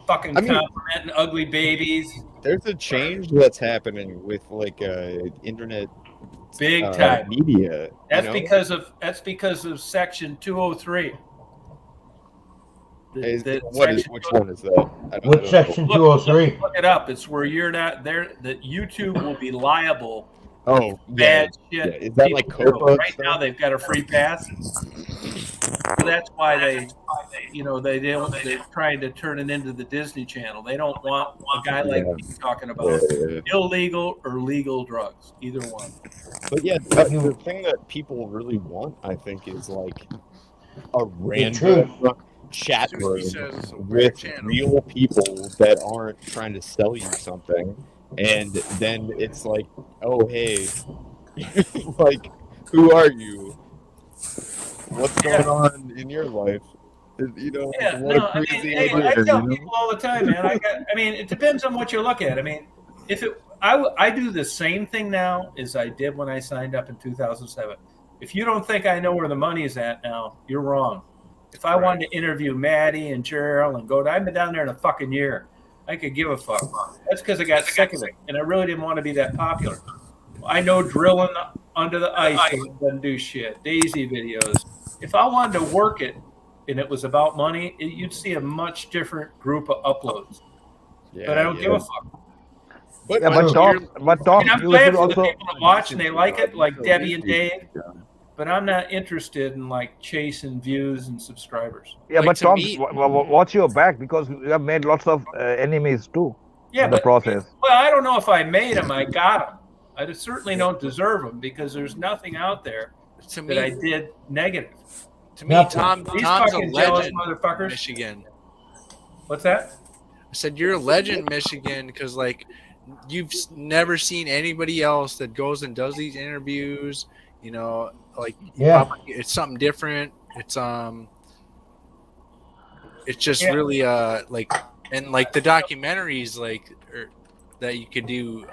fucking complimenting ugly babies. There's a change that's happening with like internet big time media. That's because of Section 203. Which one is that? What Section 203? Look it up. It's where you're not there. That YouTube will be liable. Bad shit. Yeah. Is that like COPA? Right now they've got a free pass. So that's why they're trying to turn it into the Disney Channel. They don't want a guy like me talking about illegal or legal drugs, either one. But yeah, the thing that people really want, I think, is like a random chat room with real people that aren't trying to sell you something, and then it's like, oh hey, like, who are you? What's going on in your life? You know, I tell people all the time, man. I mean, it depends on what you look at. I mean, I do the same thing now as I did when I signed up in 2007. If you don't think I know where the money is at now, you're wrong. If I wanted to interview Maddie and Gerald and I've been down there in a fucking year. I could give a fuck. That's because I got sick of it, and I really didn't want to be that popular. I know drilling under the ice doesn't do shit. Daisy videos. If I wanted to work it, and it was about money, you'd see a much different group of uploads. Yeah, but I don't give a fuck. But Tom, I'm glad for the people that watch and they like it, like Debbie and Dave. But I'm not interested in like chasing views and subscribers. Yeah, but Tom, watch your back, because you have made lots of enemies too. Yeah, in the process. Well, I don't know if I made them. I got them. I certainly don't deserve them because there's nothing out there that I did negative. To me, Tom's a legend, motherfuckers. Michigan. What's that? I said you're a legend, Michigan, because like you've never seen anybody else that goes and does these interviews. You know, like it's something different. It's just really like, and like the documentaries like that you could do.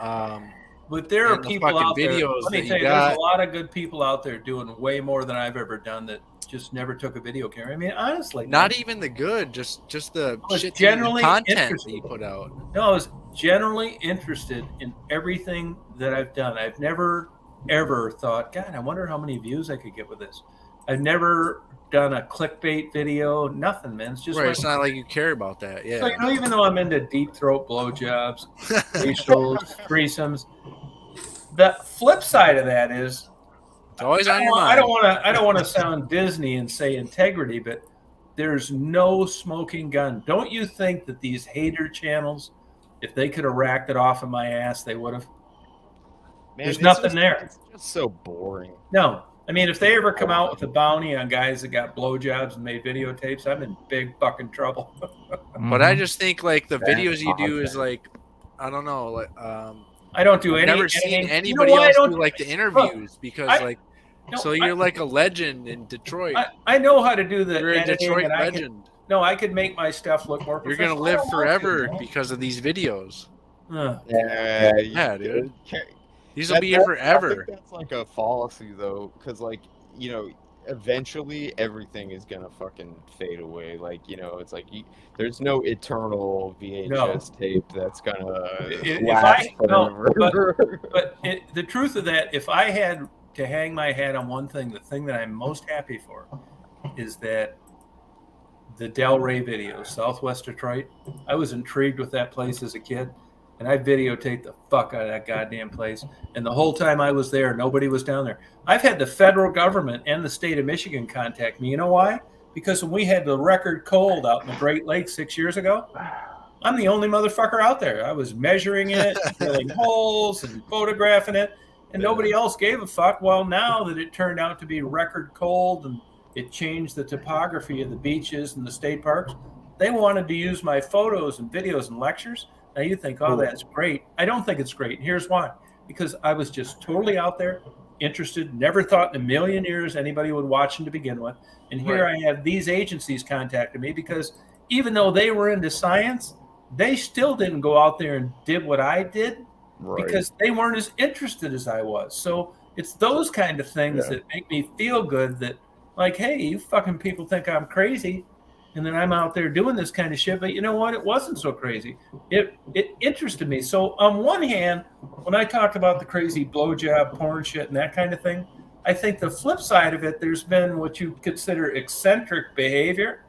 But there are people out there. Videos Let me tell you, there's a lot of good people out there doing way more than I've ever done that just never took a video camera. I mean, honestly, not even the good, just the shit generally content that you put out. No, I was generally interested in everything that I've done. I've never ever thought, God, I wonder how many views I could get with this. I've never done a clickbait video, nothing, man. It's just right. It's not like you care about that. Yeah. So, you know, even though I'm into deep throat blowjobs, facials, threesomes, the flip side of that is it's always on your mind. I don't want to sound Disney and say integrity, but there's no smoking gun. Don't you think that these hater channels, if they could have racked it off of my ass, they would have? There's nothing there. It's just so boring. No. I mean, if they ever come out with a bounty on guys that got blowjobs and made videotapes, I'm in big fucking trouble. But I just think like the videos you do is like, I don't know, like I don't do I've any. never seen anybody else do like the interviews because you're like a legend in Detroit. I know how to do the. You're a Detroit legend. I could make my stuff look more professional. You're gonna live forever because of these videos. Yeah, dude. These will be here forever. I think that's like a fallacy, though, because, like, you know, eventually everything is gonna fucking fade away. Like, you know, it's like there's no eternal VHS tape that's gonna last forever. But the truth of that, if I had to hang my hat on one thing, the thing that I'm most happy for is that the Del Rey videos, Southwest Detroit. I was intrigued with that place as a kid. And I videotaped the fuck out of that goddamn place. And the whole time I was there, nobody was down there. I've had the federal government and the state of Michigan contact me. You know why? Because when we had the record cold out in the Great Lakes 6 years ago, I'm the only motherfucker out there. I was measuring it, drilling holes and photographing it, and nobody else gave a fuck. Well, now that it turned out to be record cold and it changed the topography of the beaches and the state parks, they wanted to use my photos and videos and lectures. Now you think, oh, that's great. I don't think it's great. And here's why. Because I was just totally out there, interested, never thought in a million years anybody would watch them to begin with. And here I have these agencies contacting me because even though they were into science, they still didn't go out there and did what I did because they weren't as interested as I was. So it's those kind of things that make me feel good that, like, hey, you fucking people think I'm crazy. And then I'm out there doing this kind of shit. But you know what? It wasn't so crazy. It interested me. So on one hand, when I talk about the crazy blowjob porn shit and that kind of thing, I think the flip side of it, there's been what you consider eccentric behavior.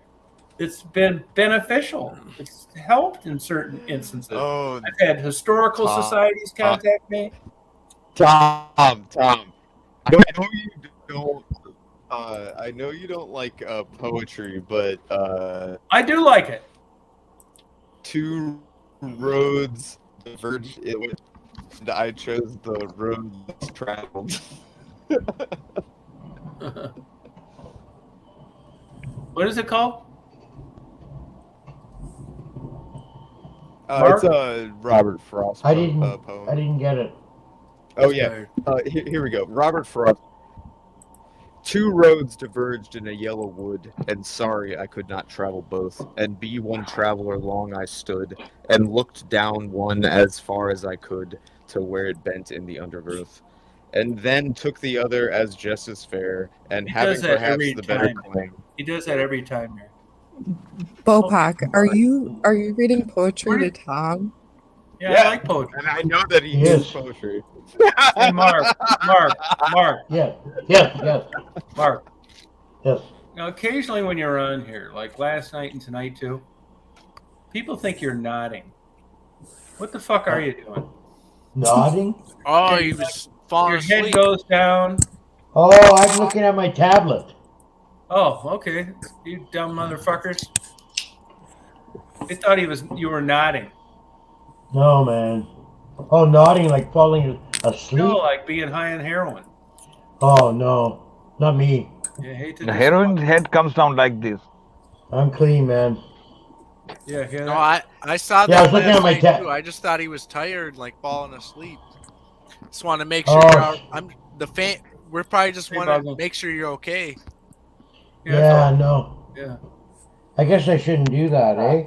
It's been beneficial. It's helped in certain instances. I've had historical societies contact me. Tom, I know you don't. I know you don't like poetry, but I do like it. Two roads diverged. I chose the road less traveled. What is it called? It's a Robert Frost poem. I didn't get it. Oh yeah. Here we go. Robert Frost. Two roads diverged in a yellow wood, and sorry I could not travel both. And be one traveler long I stood, and looked down one as far as I could, to where it bent in the undergrowth. And then took the other as just as fair, and having perhaps the better claim. He does that every time here. Bopak, are you reading poetry to Tom? Yeah, I like poetry. And I know that he is poetry. Hey, Mark. Yes. Mark. Yes. Now, occasionally when you're on here, like last night and tonight too, people think you're nodding. What the fuck are you doing? Nodding? Oh, he was falling Your asleep. head goes down. Oh, I'm looking at my tablet. Oh, okay. You dumb motherfuckers. They thought you were nodding. No, man. Oh, nodding like falling asleep? No, like being high on heroin. Oh, no. Not me. Yeah, hate to The heroin head comes down like this. I'm clean, man. Yeah, hear No, that? I saw that Yeah, I was looking last at my night too. I just thought he was tired, like falling asleep. Just want to make sure we're probably just want to make sure you're okay. Yeah, no. Yeah. I guess I shouldn't do that, eh?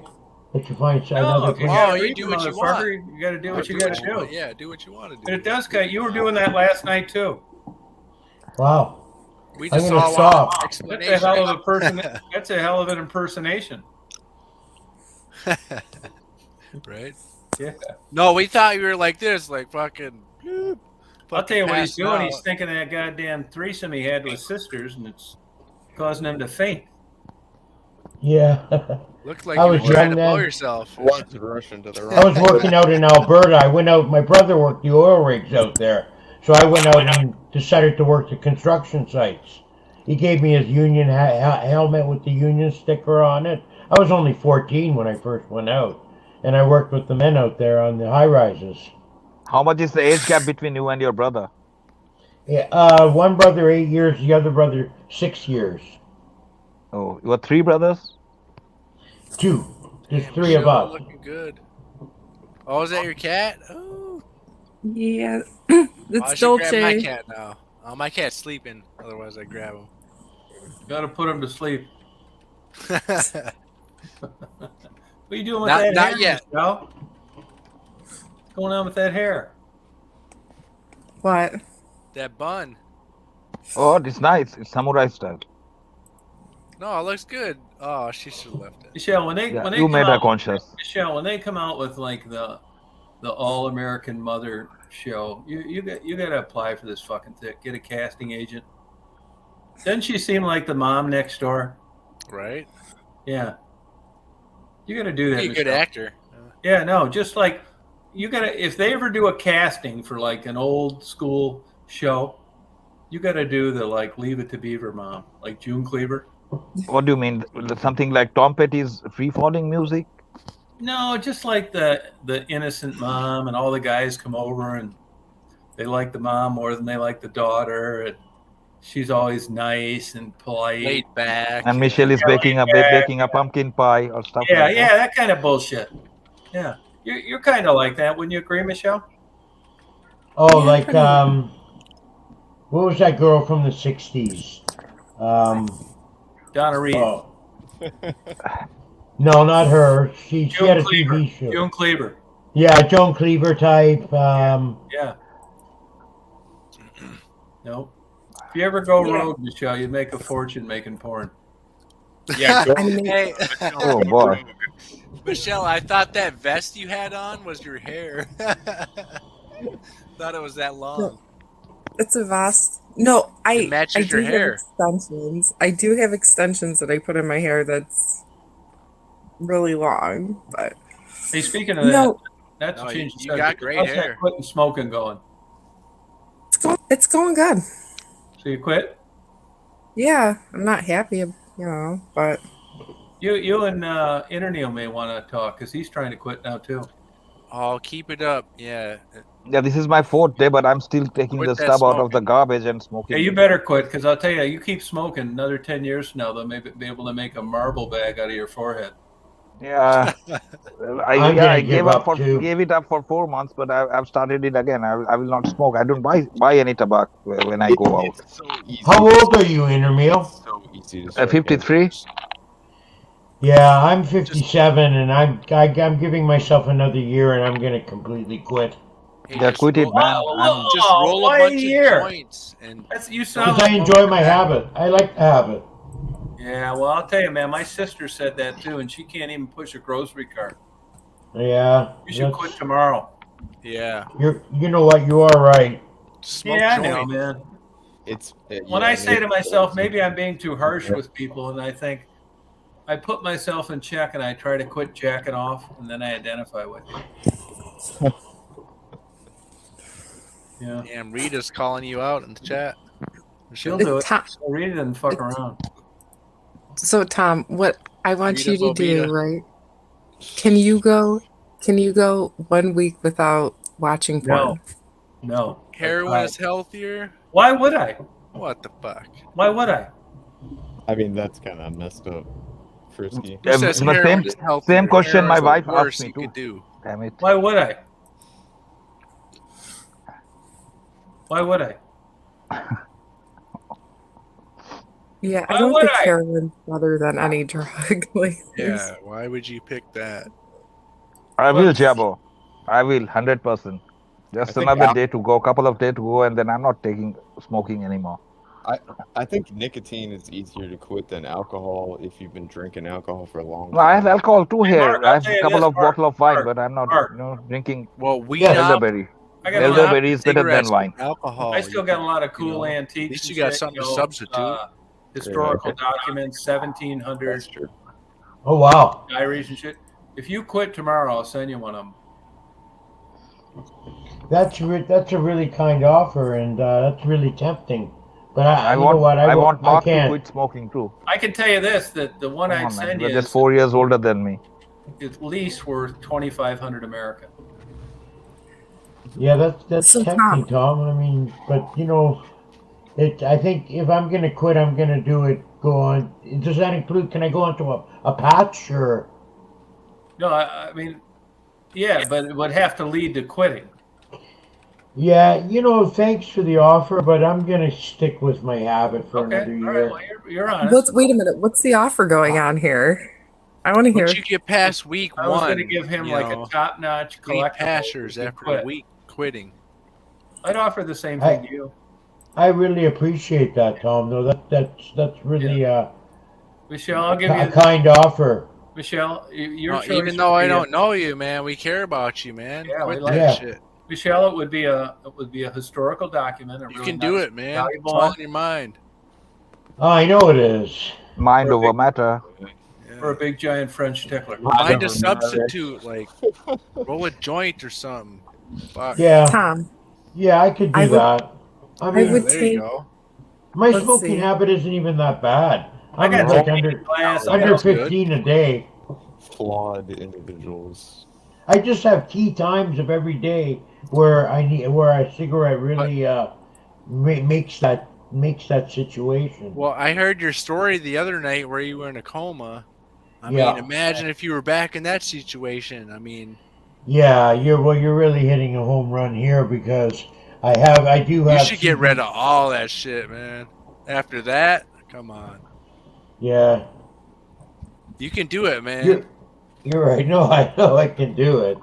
Let you find another place. Oh, you do what you want. You got to do what you got to do. Yeah, do what you want to do. But it does cut. You were doing that last night too. Wow. We just I'm gonna saw stop. That's a hell of a person. That's a hell of an impersonation. Right? Yeah. No, we thought you were like this, like fucking. I'll tell you what he's doing. out. He's thinking of that goddamn threesome he had with sisters, and it's causing him to faint. Yeah. Looked like I you was were trying young to blow then. yourself. Watch Russian to the right. I was working out in Alberta. I went out. My brother worked the oil rigs out there, so I went out and decided to work the construction sites. He gave me his union helmet with the union sticker on it. I was only 14 when I first went out, and I worked with the men out there on the high rises. How much is the age gap between you and your brother? Yeah, one brother 8 years, the other brother 6 years. Oh, you have 3 brothers? 2. There's Damn, 3 of us. Looking good. Oh, is that your cat? Oh. Yeah, I it's should Dolce. grab my cat now. My cat's sleeping. Otherwise, I grab him. Got to put him to sleep. What are you doing with that hair? Not yet. Michelle? What's going on with that hair? What? That bun. Oh, it's nice. It's samurai style. No, it looks good. Oh, she should have left it. Michelle, when they Yeah, when they you come made her out, conscious. Michelle, when they come out with like the All American Mother show, you got to apply for this fucking thing. Get a casting agent. Doesn't she seem like the mom next door? Right? Yeah. You got to do that. Be a good Michelle. actor. Yeah, no, just like you got to. If they ever do a casting for like an old school show, you got to do the like Leave It to Beaver mom, like June Cleaver. What do you mean? Something like Tom Petty's free falling music? No, just like the innocent mom, and all the guys come over and they like the mom more than they like the daughter, and she's always nice and polite, laid back, and Michelle is baking a pumpkin pie or stuff. Yeah, like yeah, that kind of bullshit. Yeah, you're kind of like that, wouldn't you agree, Michelle? Oh, like what was that girl from the '60s? Donna Reed. Oh. No, not her. She had a Cleaver. TV show. June Cleaver. Yeah, Joan Cleaver type. Yeah. No. If you ever go rogue, Michelle, you'd make a fortune making porn. Yeah. Hey. Oh boy. Michelle, I thought that vest you had on was your hair. Thought it was that long. It's a vest. No, It matches do your hair. have extensions. I do have extensions that I put in my hair that's really long, but Hey, speaking of no, that, that's No, changed. you got great hair. Quitting smoking going. it's going good. So you quit? Yeah, I'm not happy, but You and Interneil may want to talk because he's trying to quit now too. Oh, keep it up. Yeah. Yeah, this is my 4th day, but I'm still taking Quit the that stub out of the smoking. garbage and smoking. Hey, you better quit because I'll tell you, you keep smoking. Another 10 years from now, they'll maybe be able to make a marble bag out of your forehead. Yeah, I'm gonna I give gave it up for 4 months, but I've started it again. I will not smoke. I don't buy any tobacco when I go out. It's so easy. How old are you, Intermeal? So easy to start 53. Yeah, I'm 57, and I'm giving myself another year, and I'm gonna completely quit. Hey, Yeah, just quit it, roll- man. Just roll a why bunch a of year? joints and That's you sound Because I like enjoy my habit. I like the habit. Yeah, well, I'll tell you, man. My sister said that too, and she can't even push a grocery cart. Yeah. You should that's- quit tomorrow. yeah. You know what? You are right. Smoke Yeah, I joints. know, man. when I say to myself, maybe I'm being too harsh with people, and I think I put myself in check and I try to quit jacking off, and then I identify with you. Yeah. Damn, Rita's calling you out in the chat. She'll do it. Rita doesn't fuck around. So Tom, what I want you to do, right? Can you go 1 week without watching porn? No. Heroin is healthier? Why would I? What the fuck? Why would I? I mean, that's kind of messed up. Frisky. Same question my wife asked me too. Damn it. Why would I? Why would I? Yeah, I don't think heroin's better than any drug. Yeah, why would you pick that? I will, Jabo. I will, 100%. Just another day to go, couple of days to go, and then I'm not smoking anymore. I think nicotine is easier to quit than alcohol if you've been drinking alcohol for a long time. No, I have alcohol too here. Mark, I have a couple of bottles of wine, but I'm not drinking. Well, elderberry. Elderberry is better than wine. Alcohol. I still got a lot of cool antiques. At least you got something to substitute. Historical documents, 1700. Oh wow! Diaries and shit. If you quit tomorrow, I'll send you one of them. That's a really kind offer, and that's really tempting. But I want Mark to can't quit smoking too. I can tell you this: that the one I'd send you is just 4 years older than me. At least worth 2,500 American. Yeah, that's tempting, Tom. I mean, but I think if I'm going to quit, I'm going to do it. Go on. Does that include? Can I go onto a patch or? No, I mean, yeah, but it would have to lead to quitting. Yeah, thanks for the offer, but I'm going to stick with my habit for another year. All right, well, you're honest. Wait a minute. What's the offer going on here? I want to hear. Once you get past week 1, I was going to give him like a top-notch collectible. Pashers after a week quitting. I'd offer the same thing to you. I really appreciate that, Tom. No, that's really Michelle, I'll give you a kind offer. Michelle, your choice. Even though I don't know you, man, we care about you, man. Yeah, quit that shit. Michelle, it would be a historical document. You can do it, man. It's all in your mind. Oh, I know it is. Mind over matter. Or a big giant French tickler. Find a substitute, like roll a joint or something. Fuck. Yeah. Tom. Yeah, I could do that. I mean, I would there take. You go. My smoking habit isn't even that bad. I'm like under 15 a day. Flawed individuals. I just have key times of every day where a cigarette really makes that situation. Well, I heard your story the other night where you were in a coma. I mean, imagine if you were back in that situation. I mean, yeah, you're really hitting a home run here because I do have. You should get rid of all that shit, man. After that, come on. Yeah. You can do it, man. You're right. No, I know I can do it.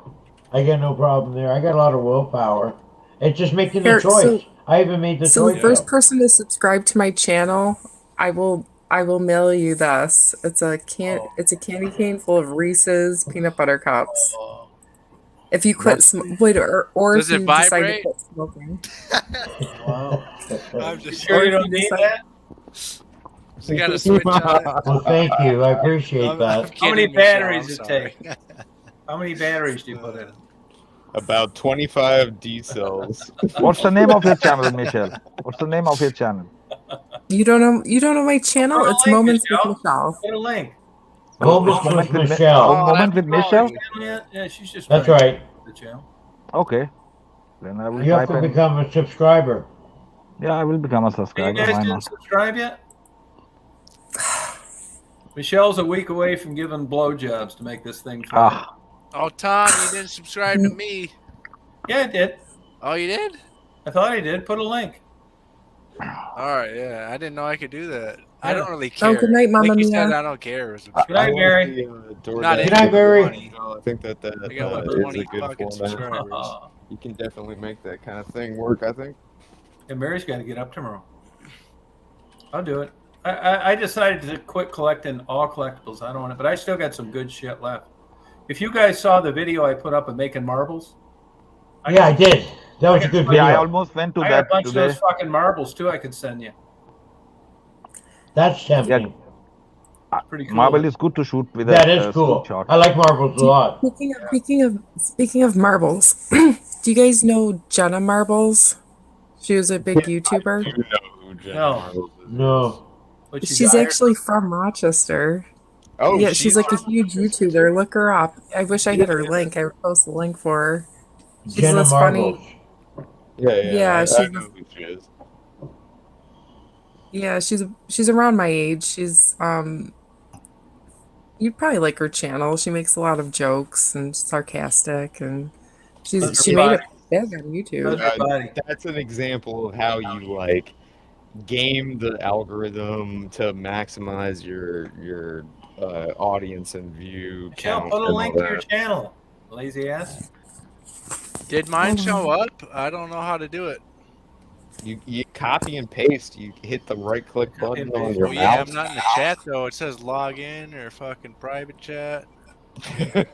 I got no problem there. I got a lot of willpower. It's just making the choice. I haven't made the choice. So the first person to subscribe to my channel, I will mail you this. It's a candy cane full of Reese's peanut butter cups. If you quit or if you decide to quit smoking. Wow. I'm just sure you don't need that. So you got to switch on it. Well, thank you. I appreciate that. How many batteries does it take? How many batteries do you put in? About 25 D cells. What's the name of your channel, Michelle? What's the name of your channel? You don't know my channel? It's Moments with Michelle. Put a link. Moments with Michelle. Moment with Michelle? Yeah, she's just. That's right. The channel. Okay. Then I will. You have to become a subscriber. Yeah, I will become a subscriber. You guys didn't subscribe yet? Michelle's a week away from giving blowjobs to make this thing fun. Oh, Tom, you didn't subscribe to me. Yeah, I did. Oh, you did? I thought I did. Put a link. All right, yeah. I didn't know I could do that. I don't really care. Oh, good night, Mama like you Mia. said, I don't care. Good night, Mary. Good night, Mary. I think that is a good format. You can definitely make that kind of thing work, I think. And Mary's got to get up tomorrow. I'll do it. I decided to quit collecting all collectibles. I don't want it, but I still got some good shit left. If you guys saw the video I put up of making marbles. I did. That was a good video. I almost went to I got that a bunch today. of those fucking marbles too. I could send you. That's tempting. Pretty cool. Marble is good to shoot with. That is cool. Shot. I like marbles a lot. Speaking of marbles, do you guys know Jenna Marbles? She was a big YouTuber. I do know who Jenna Marbles is. No. She's actually from Rochester. Oh, yeah, she's like a huge YouTuber. Look her up. I wish I had her link. I would post the link for her. She's Jenna this Marbles. funny. Yeah, she's I know who she is. Yeah, she's around my age. She's you'd probably like her channel. She makes a lot of jokes and sarcastic, and she made it big on YouTube. That's an example of how you like game the algorithm to maximize your audience and view count. Put a link to your channel, lazy ass. Did mine show up? I don't know how to do it. You copy and paste. You hit the right click button on your mouse. Yeah, I'm not in the chat though. It says log in or fucking private chat. There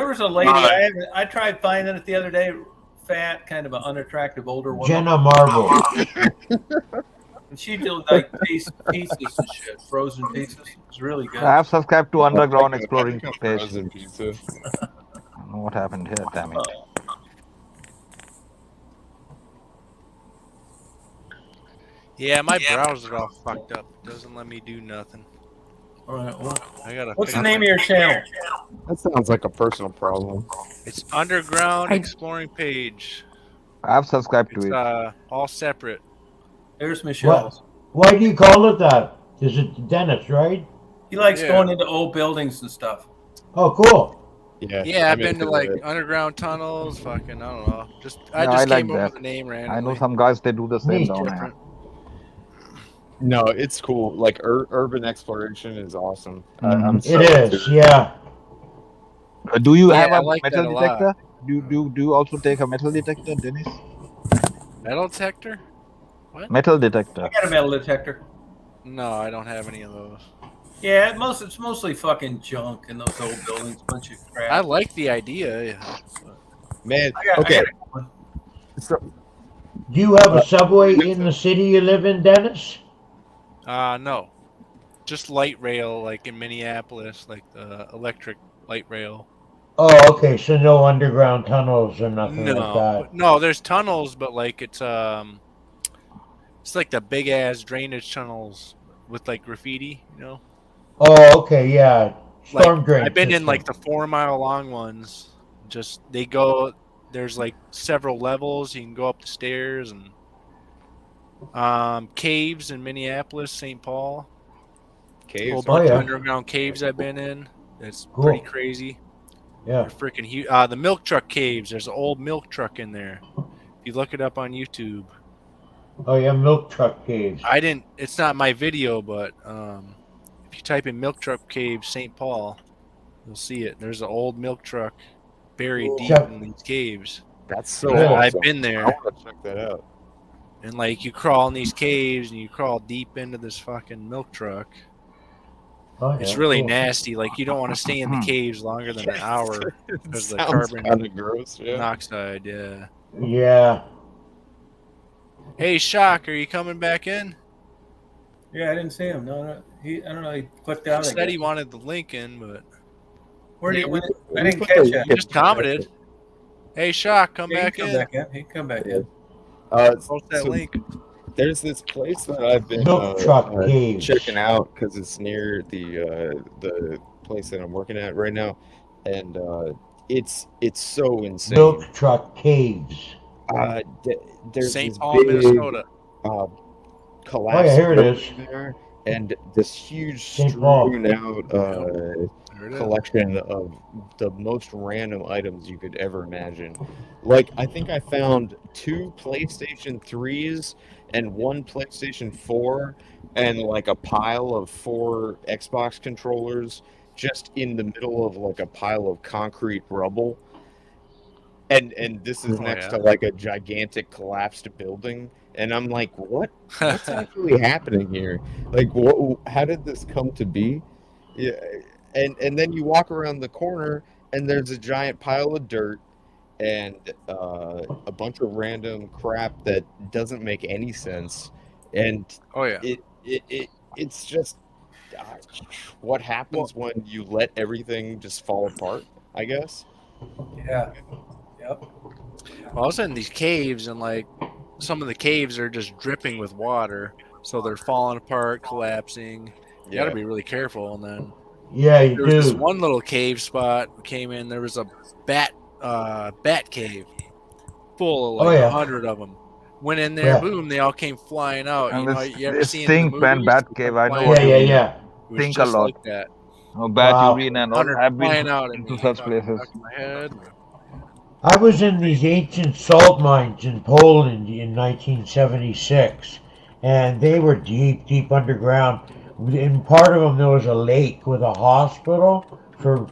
was a lady. I tried finding it the other day. Fat, kind of an unattractive older woman. Jenna Marbles. And she did like pieces and shit, frozen pieces. It's really good. I have subscribed to Underground Exploring page. Frozen pizza. I don't know what happened here. Damn it. Yeah, my browser's all fucked up. It doesn't let me do nothing. All right, well, what's the name of your channel? That sounds like a personal problem. It's Underground Exploring page. I've subscribed to It's it. all separate. There's Michelle's. Why do you call it that? Is it Dennis, right? He likes going into old buildings and stuff. Oh, cool. Yeah, I've been to like underground tunnels. Fucking, I don't know. I Yeah, just I like came up that. with the name randomly. I know some guys they do the same down there. No, it's cool. Like urban exploration is awesome. It is, yeah. Do you Yeah, have I a like that metal a lot. detector? Do you also take a metal detector, Dennis? Metal detector? What? Metal detector. I got a metal detector. No, I don't have any of those. Yeah, it's mostly fucking junk in those old buildings. Bunch of crap. I like the idea. Yeah. Man, okay. Do you have a subway in the city you live in, Dennis? No. Just light rail, like in Minneapolis, like the electric light rail. Oh, okay. So no underground tunnels or nothing like that. No, there's tunnels, but like it's like the big ass drainage tunnels with like graffiti, you know. Oh, okay, yeah. Storm drain. I've been in system. like the 4-mile long ones. Just they go. There's like several levels. You can go up the stairs and caves in Minneapolis, St. Paul. Caves. A whole bunch of underground caves I've been in. It's pretty crazy. Yeah. They're freaking huge. The milk truck caves. There's an old milk truck in there. If you look it up on YouTube. Oh yeah, milk truck caves. It's not my video, but if you type in milk truck cave St. Paul, you'll see it. There's an old milk truck buried deep in these caves. That's so awesome. I've been there. I want to check that out. And like you crawl in these caves and you crawl deep into this fucking milk truck. Oh, It's really nasty. Like you don't want to stay in the caves longer than an hour because of the carbon gross, monoxide. Yeah. Yeah. Hey, Shock, are you coming back in? Yeah, I didn't see him. No, I don't know. He clicked out. He said he wanted the link in, but where did I didn't catch it. He just commented. Hey, Shock, come back in. He can come back in. Post that link. There's this place that I've been checking out because it's near the place that I'm working at right now, and it's so insane. Milk truck caves. There's St. this Paul, big, Minnesota. collapse Oh yeah, here it is. there, and this huge St. Paul. strewn out collection of the most random items you could ever imagine. Like, I think I found 2 PlayStation 3s and 1 PlayStation 4 and like a pile of 4 Xbox controllers just in the middle of like a pile of concrete rubble. And this is next to like a gigantic collapsed building. And I'm like, what's actually happening here? Like, how did this come to be? Yeah. And then you walk around the corner and there's a giant pile of dirt and a bunch of random crap that doesn't make any sense. And it's just what happens when you let everything just fall apart, I guess. Yeah. Yep. Well, I was in these caves, and like some of the caves are just dripping with water, so they're falling apart, collapsing. You got to be really careful. And then you there was this do. one little cave spot we came in. There was a bat cave full of like 100 of them. Went in there, boom! They all came flying out. And you ever seen stink, the man, movies? bat cave. I know what you mean. Yeah. It was Stink just a lot. like that. Oh, bad urine and all. 100 I've been flying out at into me, such places. my head. I was in these ancient salt mines in Poland in 1976, and they were deep underground. In part of them, there was a lake with a hospital for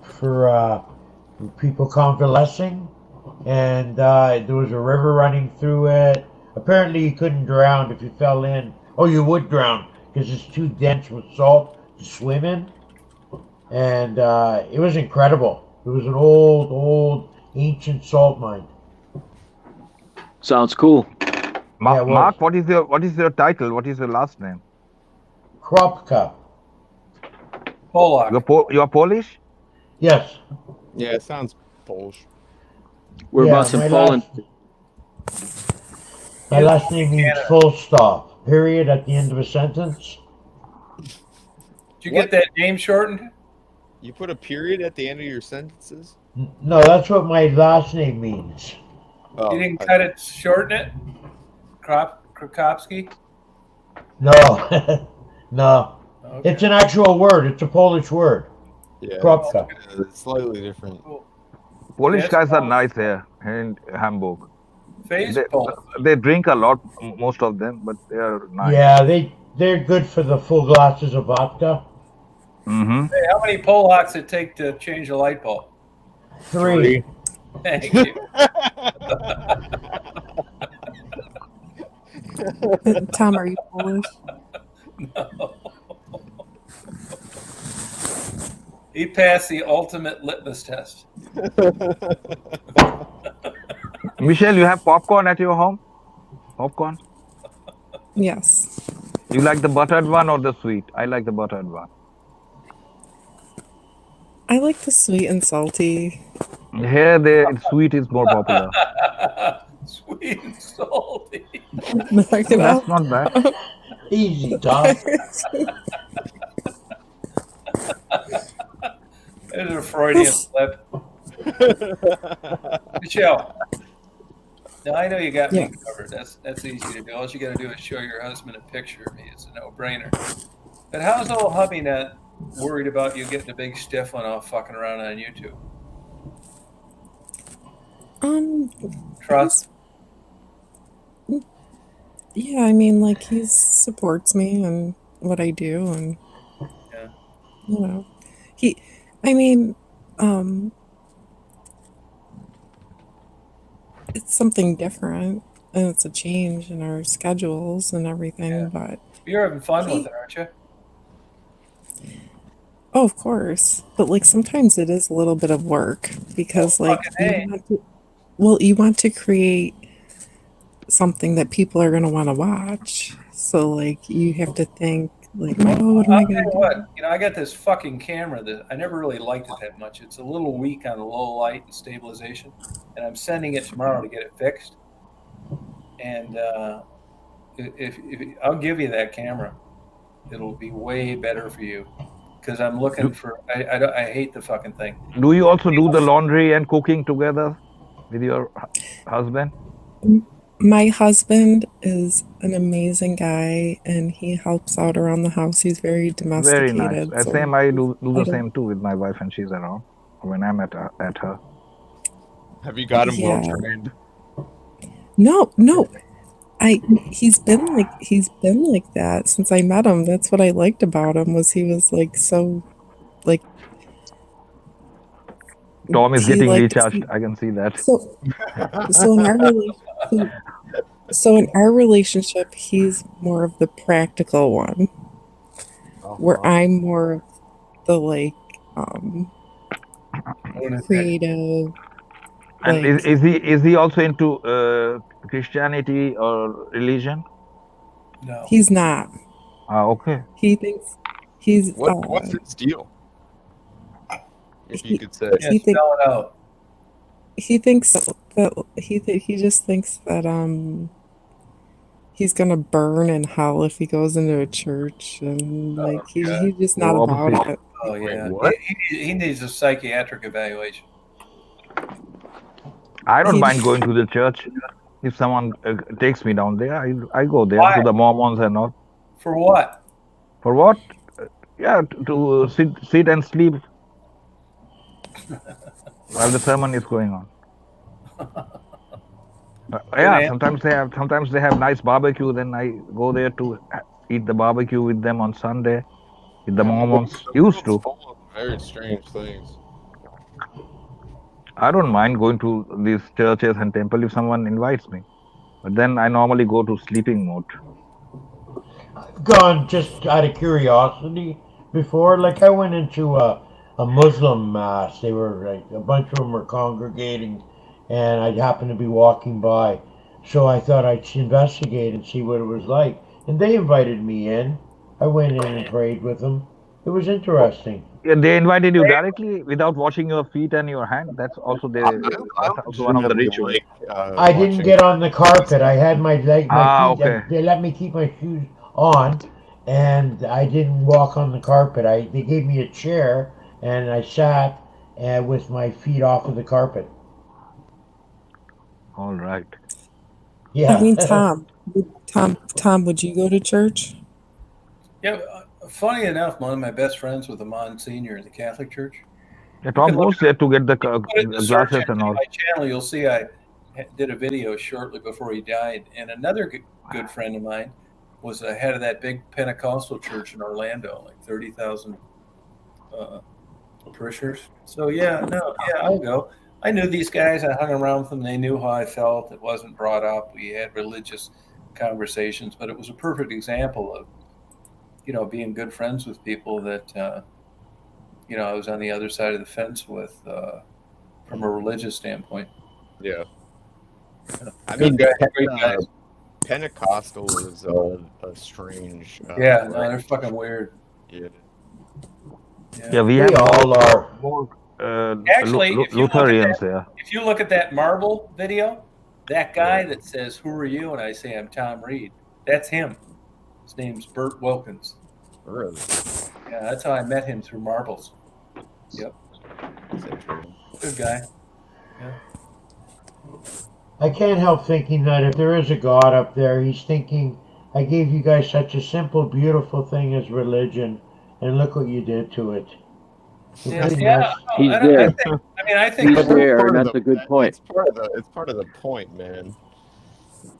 people convalescing, and there was a river running through it. Apparently, you couldn't drown if you fell in. Oh, you would drown because it's too dense with salt to swim in. And it was incredible. It was an old ancient salt mine. Sounds cool. Mark, what is your title? What is your last name? Kropka. Polak. You are Polish? Yes. Yeah, it sounds Polish. Whereabouts in Poland? My last name means full stop. Period at the end of a sentence. Did you get that name shortened? You put a period at the end of your sentences? No, that's what my last name means. Oh, you didn't cut it, shorten it? Krakowski? No. No. Okay. It's an actual word. It's a Polish word. Yeah, Kropka. it's slightly different. Polish guys are nice here in Hamburg. They drink a lot, most of them, but they are nice. Yeah, they're good for the full glasses of vodka. Mm-hmm. Hey, how many Polacks it take to change a light bulb? 3. Thank you. Tom, are you Polish? No. He passed the ultimate litmus test. Michelle, you have popcorn at your home? Popcorn? Yes. You like the buttered one or the sweet? I like the buttered one. I like the sweet and salty. Here, sweet is more popular. Sweet and salty. That's not bad. Easy, Tom. There's a Freudian slip. Michelle, now I know you got me covered. That's easy to do. All you got to do is show your husband a picture of me. It's a no-brainer. But how's old hubby not worried about you getting a big stiff one off fucking around on YouTube? Trust? Yeah, I mean, like, he supports me and what I do, and you know, it's something different, and it's a change in our schedules and everything, but You're having fun with it, aren't you? oh, of course. But like sometimes it is a little bit of work because like you want to create something that people are going to want to watch. So like you have to think like, oh, what am I going to do? What? You know, I got this fucking camera that I never really liked it that much. It's a little weak on the low light and stabilization, and I'm sending it tomorrow to get it fixed. And if I'll give you that camera, it'll be way better for you. Because I'm looking for, I hate the fucking thing. Do you also do the laundry and cooking together with your husband? My husband is an amazing guy, and he helps out around the house. He's very domesticated. Very nice. Same, I do the same too with my wife when she's around, when I'm at her. Have you got him well trained? No. He's been like that since I met him. That's what I liked about him, was he was like so like Tom is getting recharged. I can see that. So in our relationship, he's more of the practical one, where I'm more of the like creative, And Like, is he also into Christianity or religion? No. he's not. Okay. He thinks he's. What's his deal? If you could say. Yeah, spell it out. He thinks that he just thinks that he's gonna burn in hell if he goes into a church, and like he's just not about it. Oh yeah, what? He needs a psychiatric evaluation. I don't mind going to the church. If someone takes me down there, I go there. Why? To the Mormons and all. For what? For what? Yeah, to sit and sleep while the sermon is going on. Yeah, sometimes they have nice barbecue. Then I go there to eat the barbecue with them on Sunday. With the Mormons used to. Full of very strange things. I don't mind going to these churches and temple if someone invites me, but then I normally go to sleeping mode. I've gone just out of curiosity before. Like I went into a Muslim mass. They were like a bunch of them were congregating, and I happened to be walking by, so I thought I'd investigate and see what it was like. And they invited me in. I went in and prayed with them. It was interesting. Yeah, they invited you directly without washing your feet and your hand. That's also that's also one of the rituals. I didn't get on the carpet. I had my feet. Okay. They let me keep my shoes on, and I didn't walk on the carpet. They gave me a chair, and I sat with my feet off of the carpet. All right. Yeah. I mean, Tom, would you go to church? Yeah. Funny enough, one of my best friends was a Monsignor in the Catholic Church. Yeah, Tom goes there to get the glasses and all. On my channel, you'll see I did a video shortly before he died, and another good friend of mine was the head of that big Pentecostal church in Orlando, like 30,000 parishioners. So I'll go. I knew these guys. I hung around with them. They knew how I felt. It wasn't brought up. We had religious conversations, but it was a perfect example of, being good friends with people that, I was on the other side of the fence with, from a religious standpoint. Yeah. I mean, great guys. Pentecostal is a strange. They're fucking weird. Yeah, we have all are. Actually, Lutherans there. If you look at that Marble video, that guy that says, "Who are you?" and I say, "I'm Tom Reed," that's him. His name's Bert Wilkins. Really? Yeah, that's how I met him, through Marbles. Yep. Good guy. Yeah. I can't help thinking that if there is a God up there, he's thinking, I gave you guys such a simple, beautiful thing as religion, and look what you did to it. He's there. I think he's there, and that's a good point. It's part of the point, man.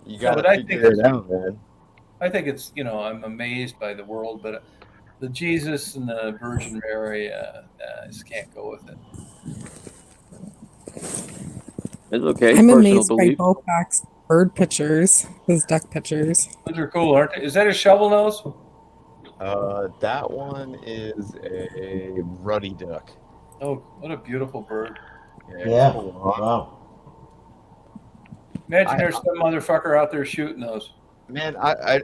You got to figure it out, man. I think it's, I'm amazed by the world, but the Jesus and the Virgin Mary, I just can't go with it. It's okay. I'm amazed by Bopak's bird pictures, his duck pictures. Those are cool, aren't they? Is that a shovel nose? That one is a ruddy duck. Oh, what a beautiful bird. Yeah. Wow. Imagine there's some motherfucker out there shooting those. Man, I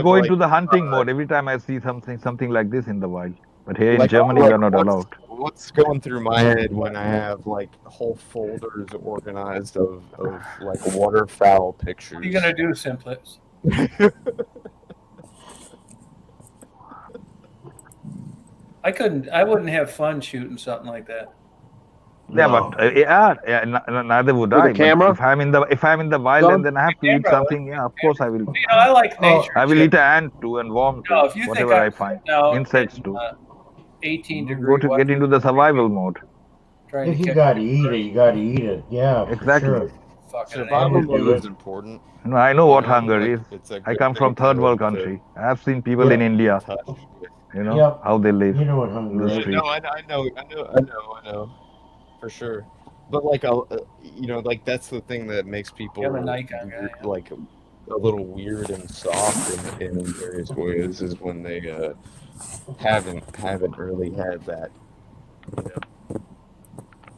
go into the hunting mode every time I see something like this in the wild. But here in Germany, we are not allowed. What's going through my head when I have like whole folders organized of like waterfowl pictures? What are you gonna do, Simplex? I wouldn't have fun shooting something like that. Yeah, no. But neither would I. Camera? If I'm in the wild and then I have to eat something, of course I will. I like nature. I will eat an ant too and worm too, whatever I find. Insects too. 18 degrees. Get into the survival mode. If you gotta eat it, you gotta eat it. Yeah, exactly. Sure. Survival mode is important. No, I know what hunger is. I come from third world country. I have seen people in India. How they live. You know what hunger is. No, I know. For sure. But like that's the thing that makes people like a little weird and soft in various ways is when they haven't really had that.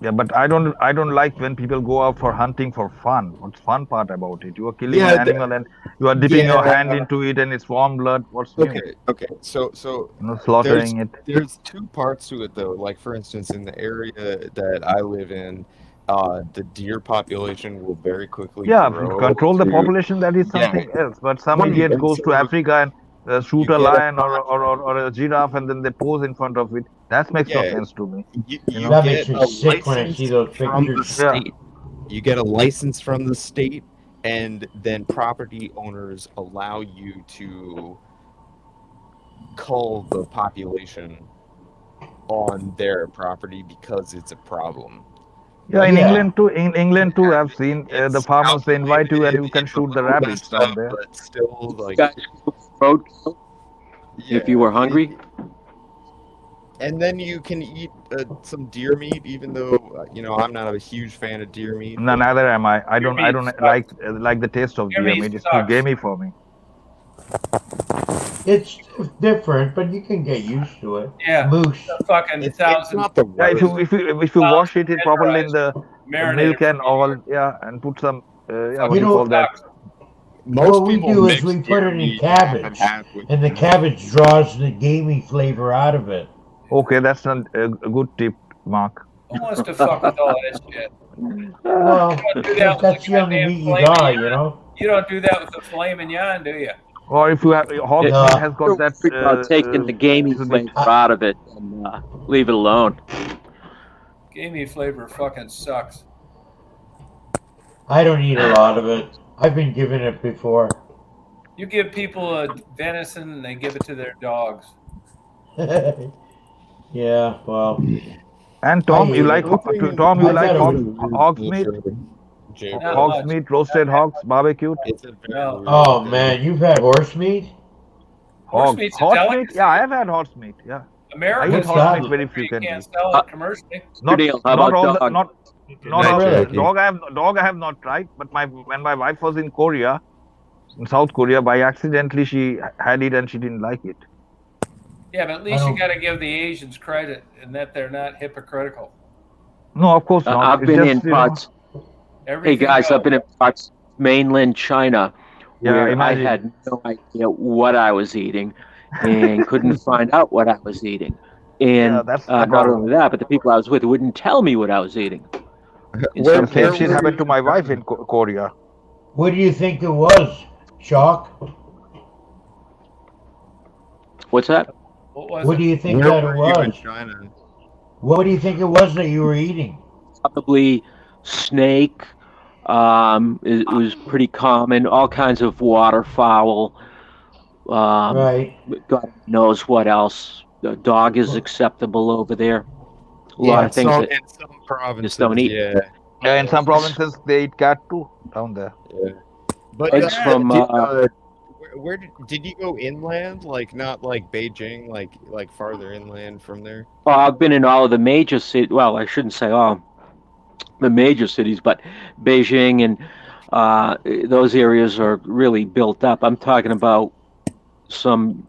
Yeah, but I don't like when people go out for hunting for fun. What's fun part about it? You are killing an animal and you are dipping your hand into it and it's warm blood. What's new? Okay. So slaughtering it. There's two parts to it though. Like for instance, in the area that I live in, the deer population will very quickly grow. Control the population. That is something else. But some idiot goes to Africa and shoot a lion or a giraffe and then they pose in front of it. That makes no sense to me. That makes me sick when I see those pictures. You get a license from the state, and then property owners allow you to cull the population on their property because it's a problem. Yeah, in England too, I've seen the farmers, they invite you and you can shoot the rabbits down there. But still, like, if you were hungry. And then you can eat some deer meat, even though I'm not a huge fan of deer meat. No, neither am I. I don't like the taste of deer meat. It's too gamey for me. It's different, but you can get used to it. Yeah, moose. It's not the worst. If you wash it properly in the milk and all, and put some what do you call that? What we do is we put it in cabbage, and the cabbage draws the gamey flavor out of it. Okay, that's a good tip, Mark. Who wants to fuck with all that shit? Well, that's the only meat you got, you know? You don't do that with the filet mignon, do you? Or if you have hog meat has got that taking the gamey flavor out of it and leave it alone. Gamey flavor fucking sucks. I don't eat a lot of it. I've been given it before. You give people a venison and they give it to their dogs. Yeah, well. And Tom, you like hog's meat? Hog's meat, roasted hogs, barbecued? Oh man, you've had horse meat? Horse meat? Yeah, I have had horse meat. Yeah. American I eat horse meat very frequently. Can't sell it commercially. Not all the dog I have not tried, but when my wife was in Korea, in South Korea, by accidentally she had it and she didn't like it. Yeah, but at least you got to give the Asians credit in that they're not hypocritical. No, of course not. I've been in parts. Hey guys, I've been in parts mainland China where I had no idea what I was eating and couldn't find out what I was eating. And not only that, but the people I was with wouldn't tell me what I was eating. Same shit happened to my wife in Korea. What do you think it was, Shock? What's that? What do you think that it was? What do you think it was that you were eating? Probably snake. It was pretty common. All kinds of waterfowl. Right. God knows what else. The dog is acceptable over there. A lot of things that in some provinces, just don't eat. Yeah, in some provinces they eat cat too down there. Yeah. But it's from. Where did you go inland? Like not like Beijing, like farther inland from there? Oh, I've been in all of the major cities. Well, I shouldn't say all the major cities, but Beijing and those areas are really built up. I'm talking about some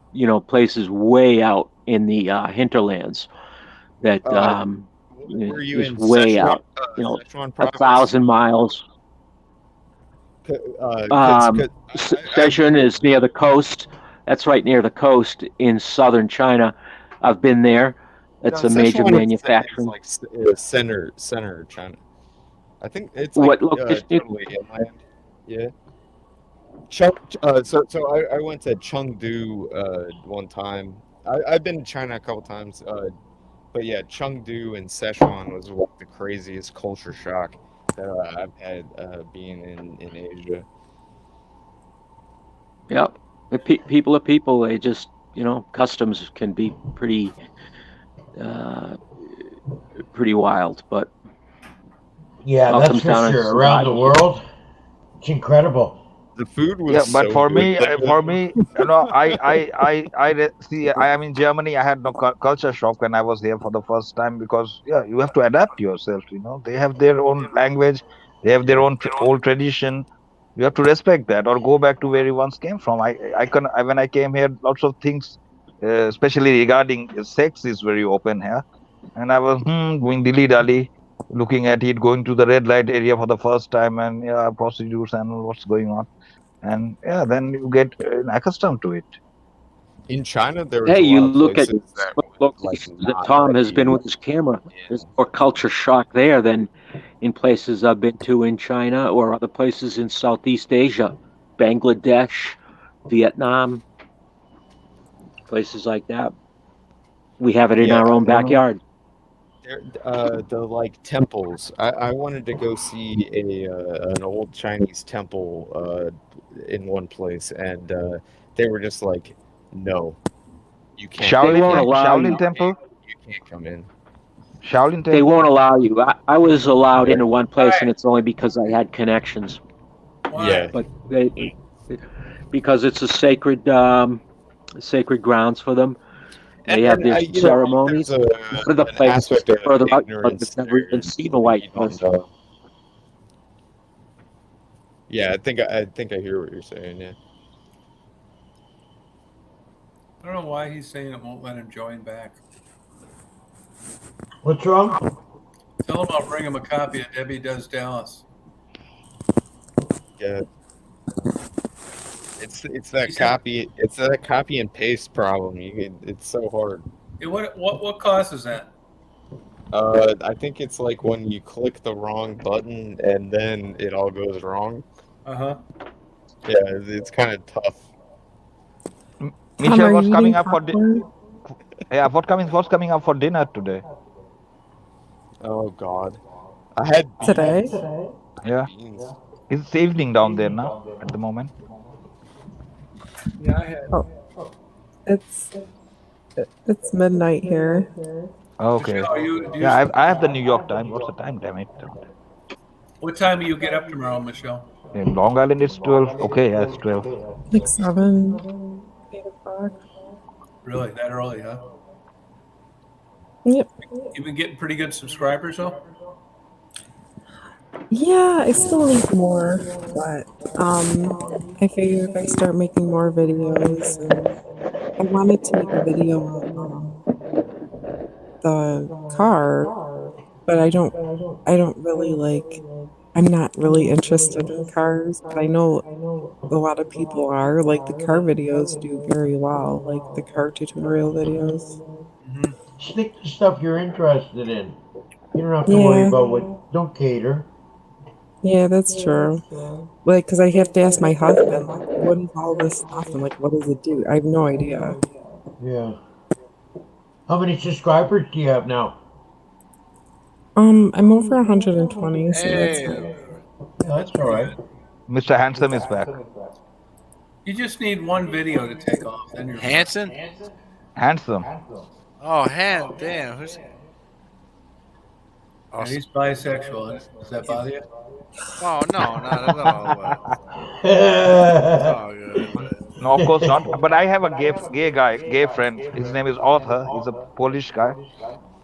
places way out in the hinterlands that were you is in way Sichuan, out. Sichuan 1,000 miles. Sichuan is near the coast. That's right near the coast in southern China. I've been there. It's a major manufacturing. Like center China. I think it's totally inland. Yeah. So I went to Chengdu one time. I've been to China a couple times. But yeah, Chengdu and Sichuan was like the craziest culture shock that I've had being in Asia. Yeah, people are people. They just, customs can be pretty wild. But yeah, that's for sure. Around the world, it's incredible. The food was but for me, I see. I am in Germany. I had no culture shock when I was here for the first time because you have to adapt yourself. They have their own language, they have their own old tradition. You have to respect that or go back to where you once came from. When I came here, lots of things, especially regarding sex, is very open here, and I was going dilly dally. looking at it, going to the red light area for the first time, and prostitutes and what's going on, and then you get accustomed to it. In China, there was Hey, a you lot of look at places that some would, like, locations that not Tom let has been you with his camera. There's in. more culture shock there than in places I've been to in China or other places in Southeast Asia, Bangladesh, Vietnam, places like that. We have it in Yeah, our own backyard. the like temples. I wanted to go see an old Chinese temple in one place, and they were just like, "No, you can't." They won't allow you. Shaolin Temple. You can't come in. Shaolin Temple. They won't allow you. I was allowed into one place, and it's only because I had connections. Yeah, but because it's a sacred grounds for them. They have their ceremonies. There's For the an places aspect of further out, ignorance I've never even seen a white person. Yeah, I think I hear what you're saying. Yeah. I don't know why he's saying it won't let him join back. What's wrong? Tell him I'll bring him a copy of Debbie Does Dallas. Yeah. It's that copy. It's that copy and paste problem. It's so hard. Yeah, what causes that? I think it's like when you click the wrong button and then it all goes wrong. Uh-huh. Yeah, it's kind of tough. Michelle, what's coming up for dinner? Yeah, what's coming up for dinner today? Oh God, I had beans. Today. Yeah, it's evening down there now at the moment. Yeah, I had. Oh, it's midnight here. Okay. Michelle, yeah, I have the New York time. What's the time? Damn it. What time do you get up tomorrow, Michelle? In Long Island, it's 12. Okay, yeah, it's 12. Like 7, 8 o'clock. Really? That early, huh? Yep. You've been getting pretty good subscribers, though? Yeah, I still need more, but I figure if I start making more videos, I wanted to make a video on the car, but I don't really like. I'm not really interested in cars, but I know a lot of people are. Like the car videos do very well, like the car tutorial videos. Mm-hmm. Stick to stuff you're interested in. You don't have to worry about what. Don't cater. Yeah, that's true. Like, because I have to ask my husband, like, what is all this stuff and like, what does it do? I have no idea. Yeah. How many subscribers do you have now? I'm over 120, so that's good. Yeah, that's all right. Mr. Handsome is back. You just need one video to take off, then you're Hanson? Handsome. Oh, damn. Who's? Yeah, he's bisexual. Does that bother you? Oh no, not at all. It's all good. No, of course not. But I have a gay friend. His name is Arthur. He's a Polish guy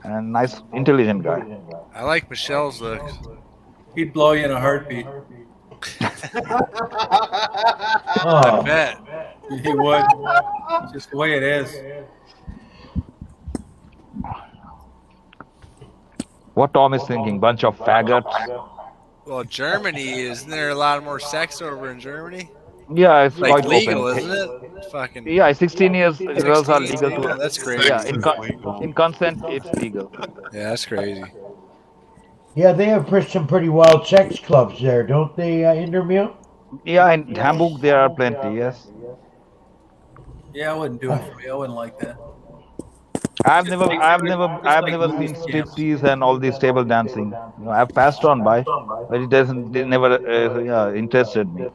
and nice, intelligent guy. I like Michelle's looks. He'd blow you in a heartbeat. I bet. He would. Just the way it is. What Tom is thinking? Bunch of faggots. Well, Germany, isn't there a lot more sex over in Germany? Yeah, it's like quite legal, open. isn't it? Fucking. Yeah, 16 years girls are legal to. Yeah, that's crazy. Yeah, in consent, it's legal. Yeah, that's crazy. Yeah, they have some pretty wild sex clubs there, don't they, Indermill? Yeah, in Hamburg there are plenty. Yes. Yeah, I wouldn't do it for me. I wouldn't like that. I've never seen striptease and all this table dancing. You know, I've passed on by, but it never interested me.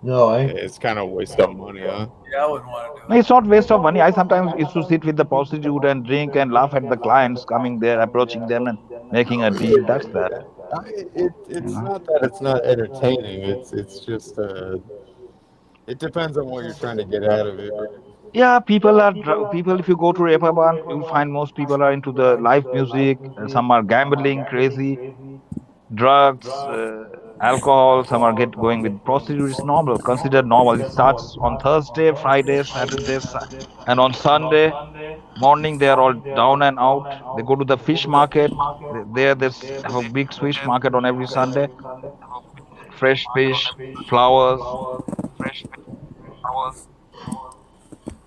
No, It's kind of a waste of money, huh? Yeah, I wouldn't want to do it. No, it's not waste of money. I sometimes used to sit with the prostitute and drink and laugh at the clients coming there, approaching them and making a deal. That's that. It's not that it's not entertaining. It's just it depends on what you're trying to get out of it. Yeah, people. If you go to Reeperbahn, you'll find most people are into the live music. Some are gambling, crazy, drugs, alcohol. Some are going with prostitutes. Normal, considered normal. It starts on Thursday, Friday, Saturday, and on Sunday. Morning, they are all down and out. They go to the fish market. They have a big fish market on every Sunday. Fresh fish, flowers.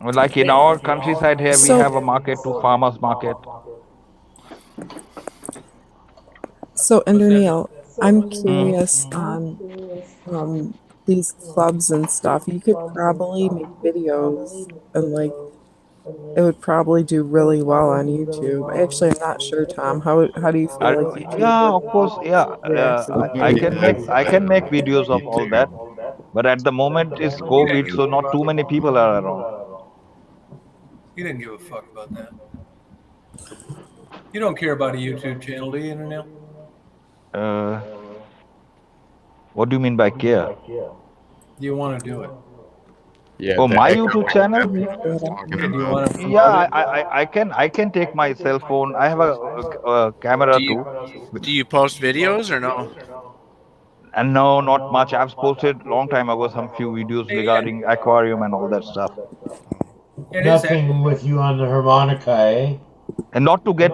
Like in our countryside here, we have a market to farmers market. So, Neil, I'm curious on these clubs and stuff. You could probably make videos and like it would probably do really well on YouTube. Actually, I'm not sure, Tom. How do you feel like YouTube Yeah, would of course. Yeah, react to that? I can make videos of all that. But at the moment, it's COVID, so not too many people are around. He didn't give a fuck about that. You don't care about a YouTube channel, do you, Neil? What do you mean by care? Do you want to do it? Yeah. Oh, my YouTube channel? Yeah, I can take my cell phone. I have a camera too. Do you post videos or no? And no, not much. I've posted long time ago some few videos regarding aquarium and all that stuff. Nothing with you on the harmonica, eh? And not to get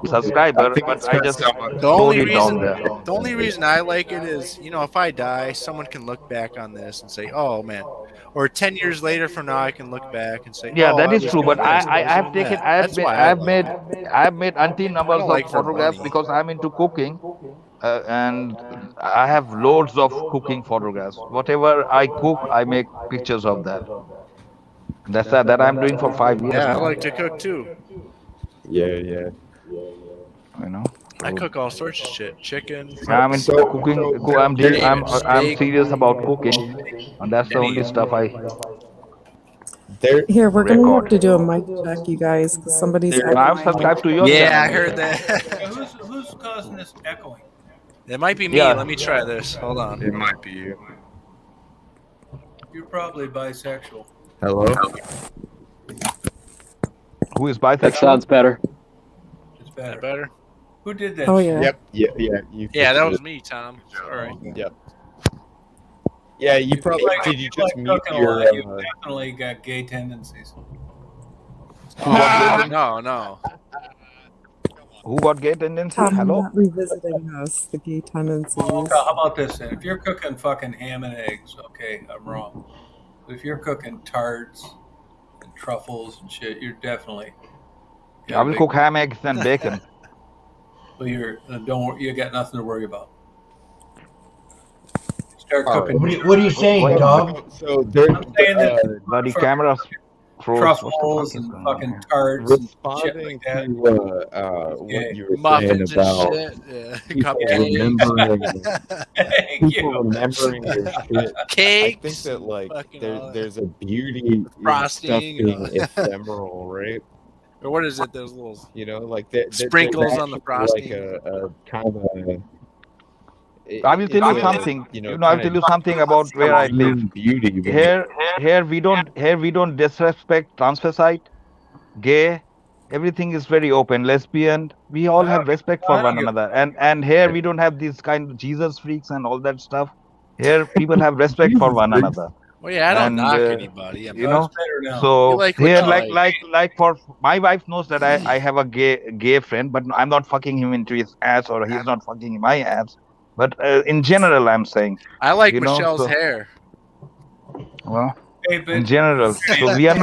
subscriber, but I just hold it down there. The only reason I like it is, if I die, someone can look back on this and say, "Oh man," or 10 years later from now, I can look back and say, "Yeah, oh, that is true." But I've made umpteen numbers of photographs because I'm into cooking, and I have loads of cooking photographs. Whatever I cook, I make pictures of that. That's that I'm doing for 5 years. Yeah, now. I like to cook too. Yeah. I cook all sorts of shit. Chicken. I'm into cooking. I'm serious about cooking, and that's the only stuff I. Here, we're gonna have to do a mic check, you guys, because somebody's. I've subscribed to your channel. Yeah, I heard that. Who's causing this echoing? It might be me. Yeah. Let me try this. Hold on. It might be you. You're probably bisexual. Hello? Who is bisexual? That sounds better. It's better. Better? Who did that? Oh yeah. Yep. Yeah, that was me, Tom. Sorry. Yep. Yeah, you probably did. You just meet your. You definitely got gay tendencies. No. Who got gay tendencies? Tom, Hello? not revisiting us, the gay tendencies. How about this then? If you're cooking fucking ham and eggs, okay, I'm wrong. But if you're cooking tarts and truffles and shit, you're definitely. I will cook ham, eggs, and bacon. Well, you got nothing to worry about. Start cooking. What are you saying, Tom? So there's bloody camera truffles and fucking tarts and shit responding like that. to what you were Muffins saying about and shit. Yeah. people remembering their shit. Cakes. I think that like fucking there's a beauty in frosting, stuff being ephemeral, right? Or what is it? Those little Like sprinkles on the frosting. Like a kind of a. I will tell you something. I will tell you something about where I live. Beauty. Here we don't disrespect transvestite, gay. Everything is very open. Lesbian. We all have respect for one another. And here we don't have these kind of Jesus freaks and all that stuff. Here people have respect for one another. Well, yeah, I don't knock anybody. So like here, like for my wife knows that I have a gay friend, but I'm not fucking him into his ass, or he's not fucking my ass. But in general, I'm saying I like Michelle's hair. Well, in general, so we are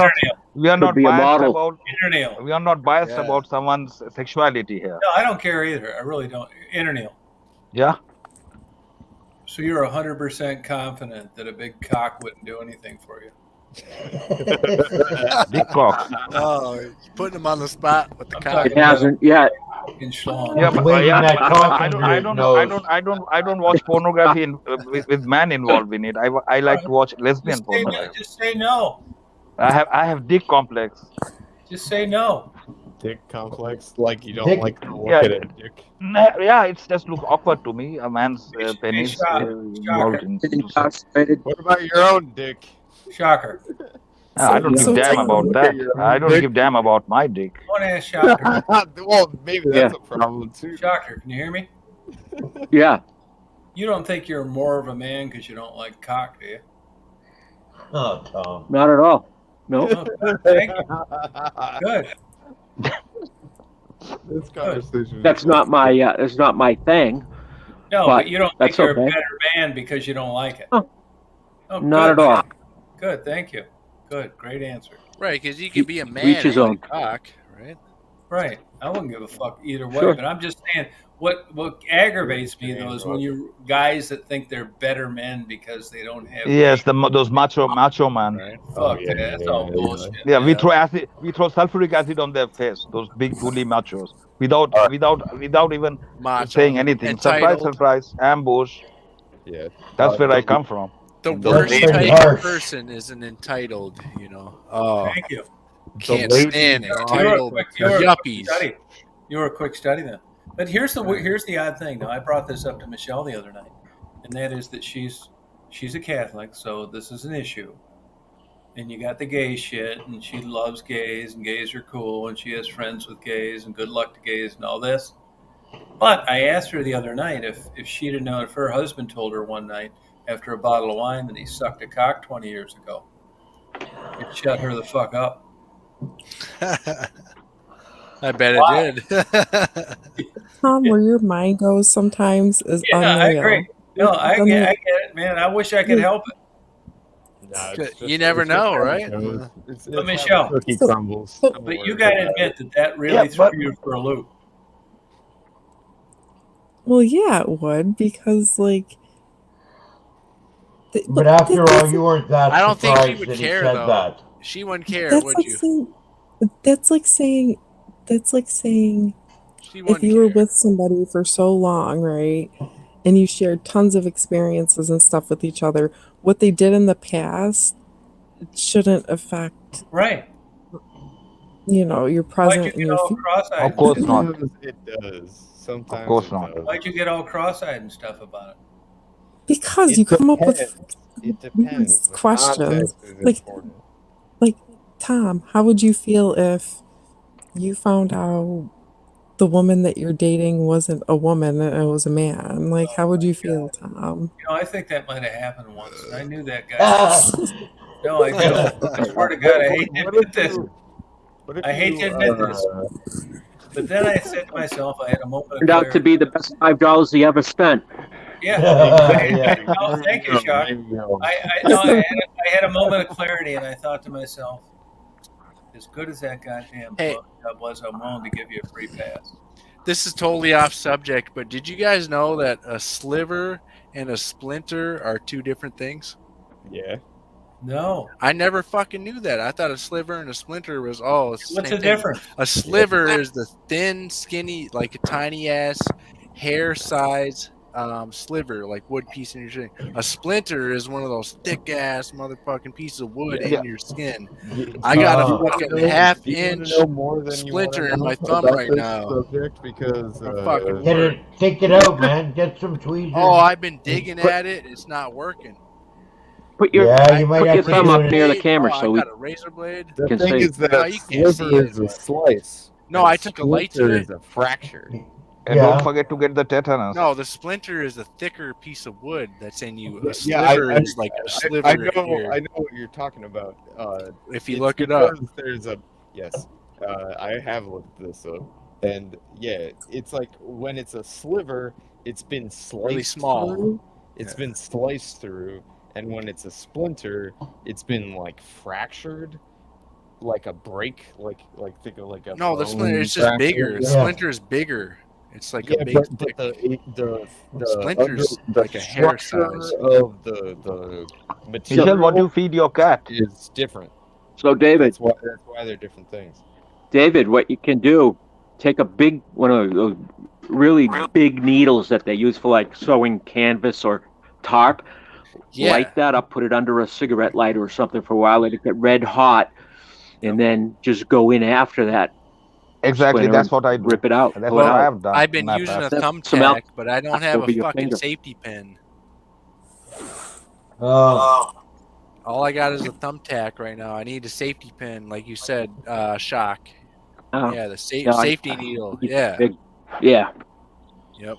not biased about someone's sexuality here. No, I don't care either. I really don't. Neil. Yeah. So you're 100% confident that a big cock wouldn't do anything for you? Big cock. Oh, you're putting him on the spot with the cock. It hasn't yet. Yeah, but I don't watch pornography with man involved in it. I like to watch lesbian pornography. Just say no. I have dick complex. Just say no. Dick complex, like you don't like to look at a dick. Yeah, it's just look awkward to me. A man's penis involved in. What about your own dick? Shocker. I don't give damn about that. I don't give damn about my dick. I want to ask Shocker. Well, maybe that's a problem too. Shocker, can you hear me? Yeah. You don't think you're more of a man because you don't like cock, do you? Oh, Tom. Not at all. No. Oh, thank you. Good. This conversation. That's not my thing. No, but you don't think that's you're okay. a better man because you don't like it. Oh, Oh, not good. at all. Good, thank you. Good, great answer. Right, because you could be a man Each his and own. cock, right? Right. I wouldn't give a fuck either way. Sure. But I'm just saying, what aggravates me though is when you guys that think they're better men because they don't have. Yes, those macho man. Right. Fuck that. That's all bullshit. Yeah, we throw acid. We throw sulfuric acid on their face. Those big bully machos without even saying anything. Entitled. Surprise, ambush. Yeah, that's where I come from. The worst type of person is an entitled. Oh, thank you. Can't stand entitled yuppies. You were a quick study then. But here's the odd thing. Now I brought this up to Michelle the other night, and that is that she's a Catholic, so this is an issue. And you got the gay shit, and she loves gays, and gays are cool, and she has friends with gays, and good luck to gays, and all this. But I asked her the other night if she'd have known, if her husband told her one night after a bottle of wine that he sucked a cock 20 years ago, it shut her the fuck up. I bet it did. Tom, where your mind goes sometimes is unreal. I agree. No, I get it, man. I wish I could help it. You never know, right? But Michelle, cookie crumbles. But you got to admit that really threw you for a loop. Well, yeah, it would, because but after all, you weren't that. I don't think she surprised would that he care said though. that. She wouldn't care, would you? That's like saying if you were with somebody for so long, right, and you shared tons of experiences and stuff with each other, what they did in the past shouldn't affect your present and your future. Of course not. It does. Sometimes. Of course not. Why'd you get all cross-eyed and stuff about it? Because you come up with it depends. questions. Like Tom, how would you feel if you found out the woman that you're dating wasn't a woman and it was a man? Like, how would you feel, Tom? I think that might have happened once. I knew that guy. No, I don't. I swear to God, I hate to admit this. I hate to admit this. But then I said to myself, I had a moment of Turned out to be the best $5 he ever spent. Yeah. Thank you, Shock. I had a moment of clarity, and I thought to myself, as good as that goddamn job was, I'm willing to give you a free pass. This is totally off subject, but did you guys know that a sliver and a splinter are two different things? Yeah. No. I never fucking knew that. I thought a sliver and a splinter was What's the difference? A sliver is the thin, skinny, like a tiny ass hair size sliver, like wood piece in your skin. A splinter is one of those thick ass motherfucking pieces of wood in your skin. I got a fucking half-inch splinter in my thumb right now. Because take it out, man. Get some tweezers. Oh, I've been digging at it. It's not working. Put your thumb up near the camera so we got a razor blade. The thing is that sliver is a slice. No, I took a light to it. Is a fracture. And don't forget to get the tetanus. No, the splinter is a thicker piece of wood that's in you. A sliver is like a sliver. I know what you're talking about. If you look it up, there's I have looked this up, and it's like when it's a sliver, it's been sliced really small. Through. It's been sliced through, and when it's a splinter, it's been like fractured. Like a break, think of like a. No, the splinter is just bigger. The splinter is bigger. It's like a big. But the splinter's like a hair size of the material. Michelle, what do you feed your cat? Is different. So David, that's why they're different things. David, what you can do, take one of those really big needles that they use for like sewing canvas or tarp. Yeah. Light that up, put it under a cigarette lighter or something for a while, let it get red hot, and then just go in after that. Exactly, that's what I do. Rip it out. That's what I have done. I've been using a thumbtack, but I don't have a fucking safety pin. Oh. All I got is a thumbtack right now. I need a safety pin, like you said, Shock. Yeah, the safety needle. Yeah. Yeah. Yep.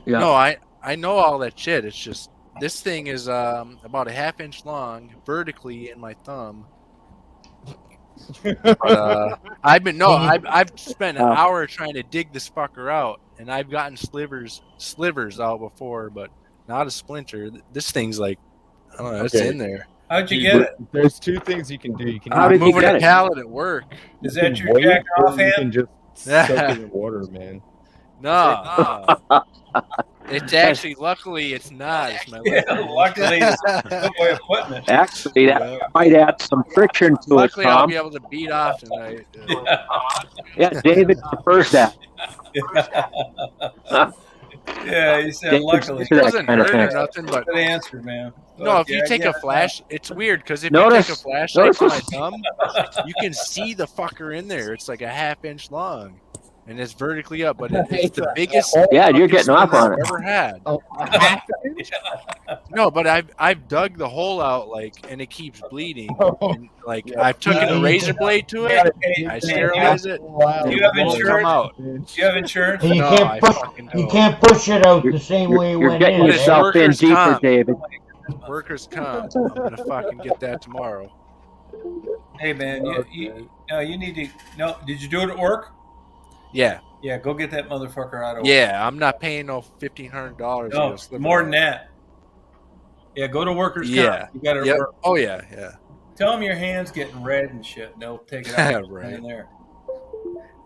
Yeah. No, I know all that shit. It's just this thing is about a half-inch long vertically in my thumb, But I've spent an hour trying to dig this fucker out, and I've gotten slivers out before, but not a splinter. This thing's like, I don't know, it's in there. How'd you get it? There's two things you can do. You can How did you moving get a it? pallet at work. Is that your jack off You hand? can just soak it in water, man. No. It's actually, luckily, it's not. It's my Yeah, left hand. luckily it's good way of putting it. Actually, that might add some friction to it, Luckily, I'll Tom. be able to beat off tonight. Yeah, David prefers that. Yeah, he said David's luckily. into It that doesn't kind of hurt or thing. nothing, but Good answer, man. no, if you Yeah, take yeah, a flash, it's weird because if Notice- you take a flashlight notice to my this- thumb, you can see the fucker in there. It's like a half-inch long, and it's vertically up, but it's the biggest. Yeah, you're fucking getting off splinter on I've it. ever had. Oh, No, but I've dug the hole out and it keeps bleeding. Oh. And, like I've taken a razor blade to it, I sterilize it. Do you have it won't come insurance? out. Do you have insurance? And you No, can't I push. fucking You don't. can't push it out the same way it You're went getting in. It's yourself in workers' deeper, comp. David. Workers' comp. I'm gonna fucking get that tomorrow. Hey, man, you need to. No, did you do it at work? Yeah, Yeah, go get that motherfucker out of work. yeah. I'm not paying no $1,500. No, more than that. Yeah, go to workers' comp. Yeah. You got to Yep. work. Oh yeah, yeah. Tell them your hand's getting red and shit, and they'll take it out Right. in there.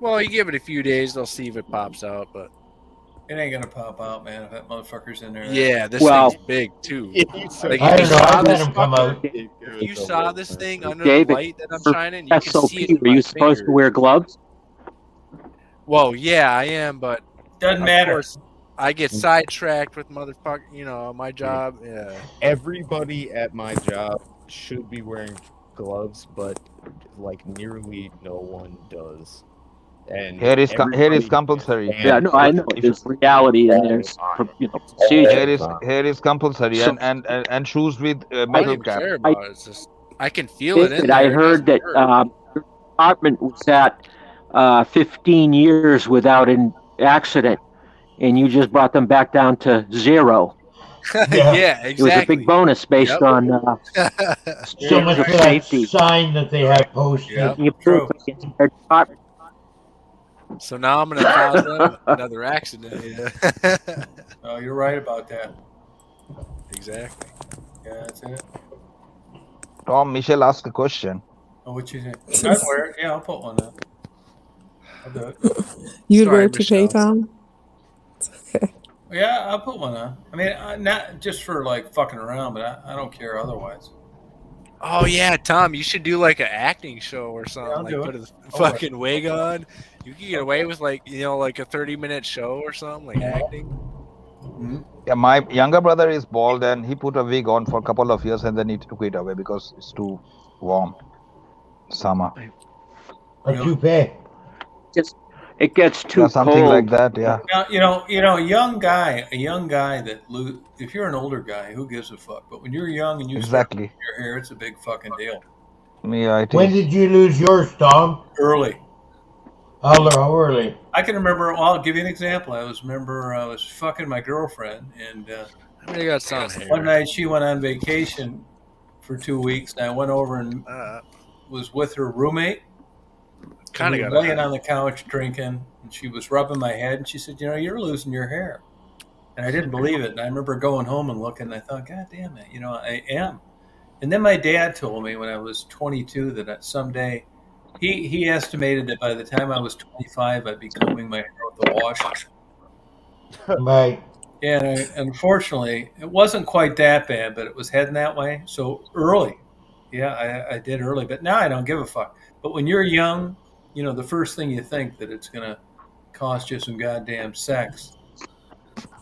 Well, you give it a few days, they'll see if it pops out. But It ain't gonna pop out, man. If that motherfucker's in there. yeah, this Well- thing's big too. Like, I don't know. I've had this them come out. If you saw this thing under David, the light that I'm for shining, you can SOP, see it in were you my supposed to finger. wear gloves? Well, yeah, I am, but Doesn't of matter. course, I get sidetracked with motherfucker. My job. Yeah. everybody at my job should be wearing gloves, but like nearly no one does. And Here is everybody- compulsory. Yeah, no, I know. There's reality and there's procedure. Here is compulsory, So- and shoes with I don't metal even cap. care about it. It's just I can feel it in David, there. I It heard that doesn't hurt. your department was at 15 years without an accident, and you just brought them back down to 0. Yeah, It was a exactly. big bonus based Yep. on So much of for that safety. sign that they have posted. Yep. You prove the entire department. So now I'm gonna cause them another accident. Yeah. Oh, you're right about that. Exactly. Yeah, that's it. Tom, Michelle asked a question. Oh, what you think? I'd wear it. Yeah, I'll put one up. I'll do it. You'd Sorry, wear a toupee, Michelle. Tom? It's okay. Yeah, I'll put one on. I mean, not just for like fucking around, but I don't care otherwise. Oh yeah, Tom, you should do like an acting show or something. I'll Like do put it. a fucking wig on. You can get away with like like a 30-minute show or something, like acting. Mm-hmm. Yeah, my younger brother is bald, and he put a wig on for a couple of years, and then he took it away because it's too warm. Summer. A toupee. It gets too Yeah, something cold. like that. Yeah. Now, a young guy that if you're an older guy, who gives a fuck? But when you're young and you start Exactly. your hair, it's a big fucking deal. Yeah, it When is. did you lose yours, Tom? Early. How early? I can remember. Well, I'll give you an example. I was fucking my girlfriend, and I mean, you got some hair. one night she went on vacation for 2 weeks, and I went over and was with her roommate. Kind We of were got laying on the couch drinking, and she was rubbing my head, and she said, "You're losing your hair." And I didn't believe it. And I remember going home and looking, and I thought, God damn it, I am. And then my dad told me when I was 22 that someday he estimated that by the time I was 25, I'd be combing my hair with a washer. Right. Yeah, and unfortunately, it wasn't quite that bad, but it was heading that way. So early. Yeah, I did early, but now I don't give a fuck. But when you're young, the first thing you think that it's going to cost you some goddamn sex.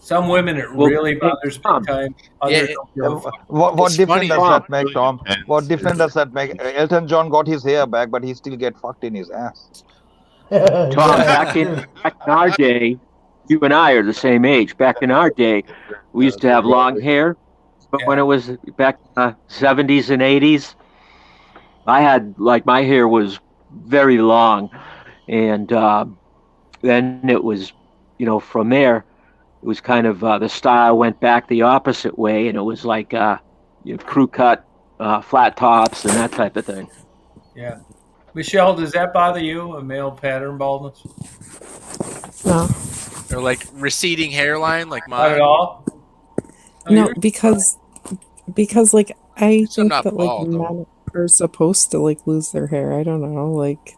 Some women, it really bothers big time. Others don't give a fuck. What It's difference funny. does that make, Tom? Depends. What difference does that make? Elton John got his hair back, but he still get fucked in his ass. Tom, back in our day, you and I are the same age. Back in our day, we used to have long hair. But when it was back in the 70s and 80s, I had, my hair was very long. And then it was, from there, it was kind of, the style went back the opposite way. And it was like crew cut, flat tops and that type of thing. Yeah. Michelle, does that bother you? A male pattern baldness? No. Or like receding hairline, like mine. Not at all. Oh, no, because like I think not that like bald, men are supposed to like lose their hair. I don't know, like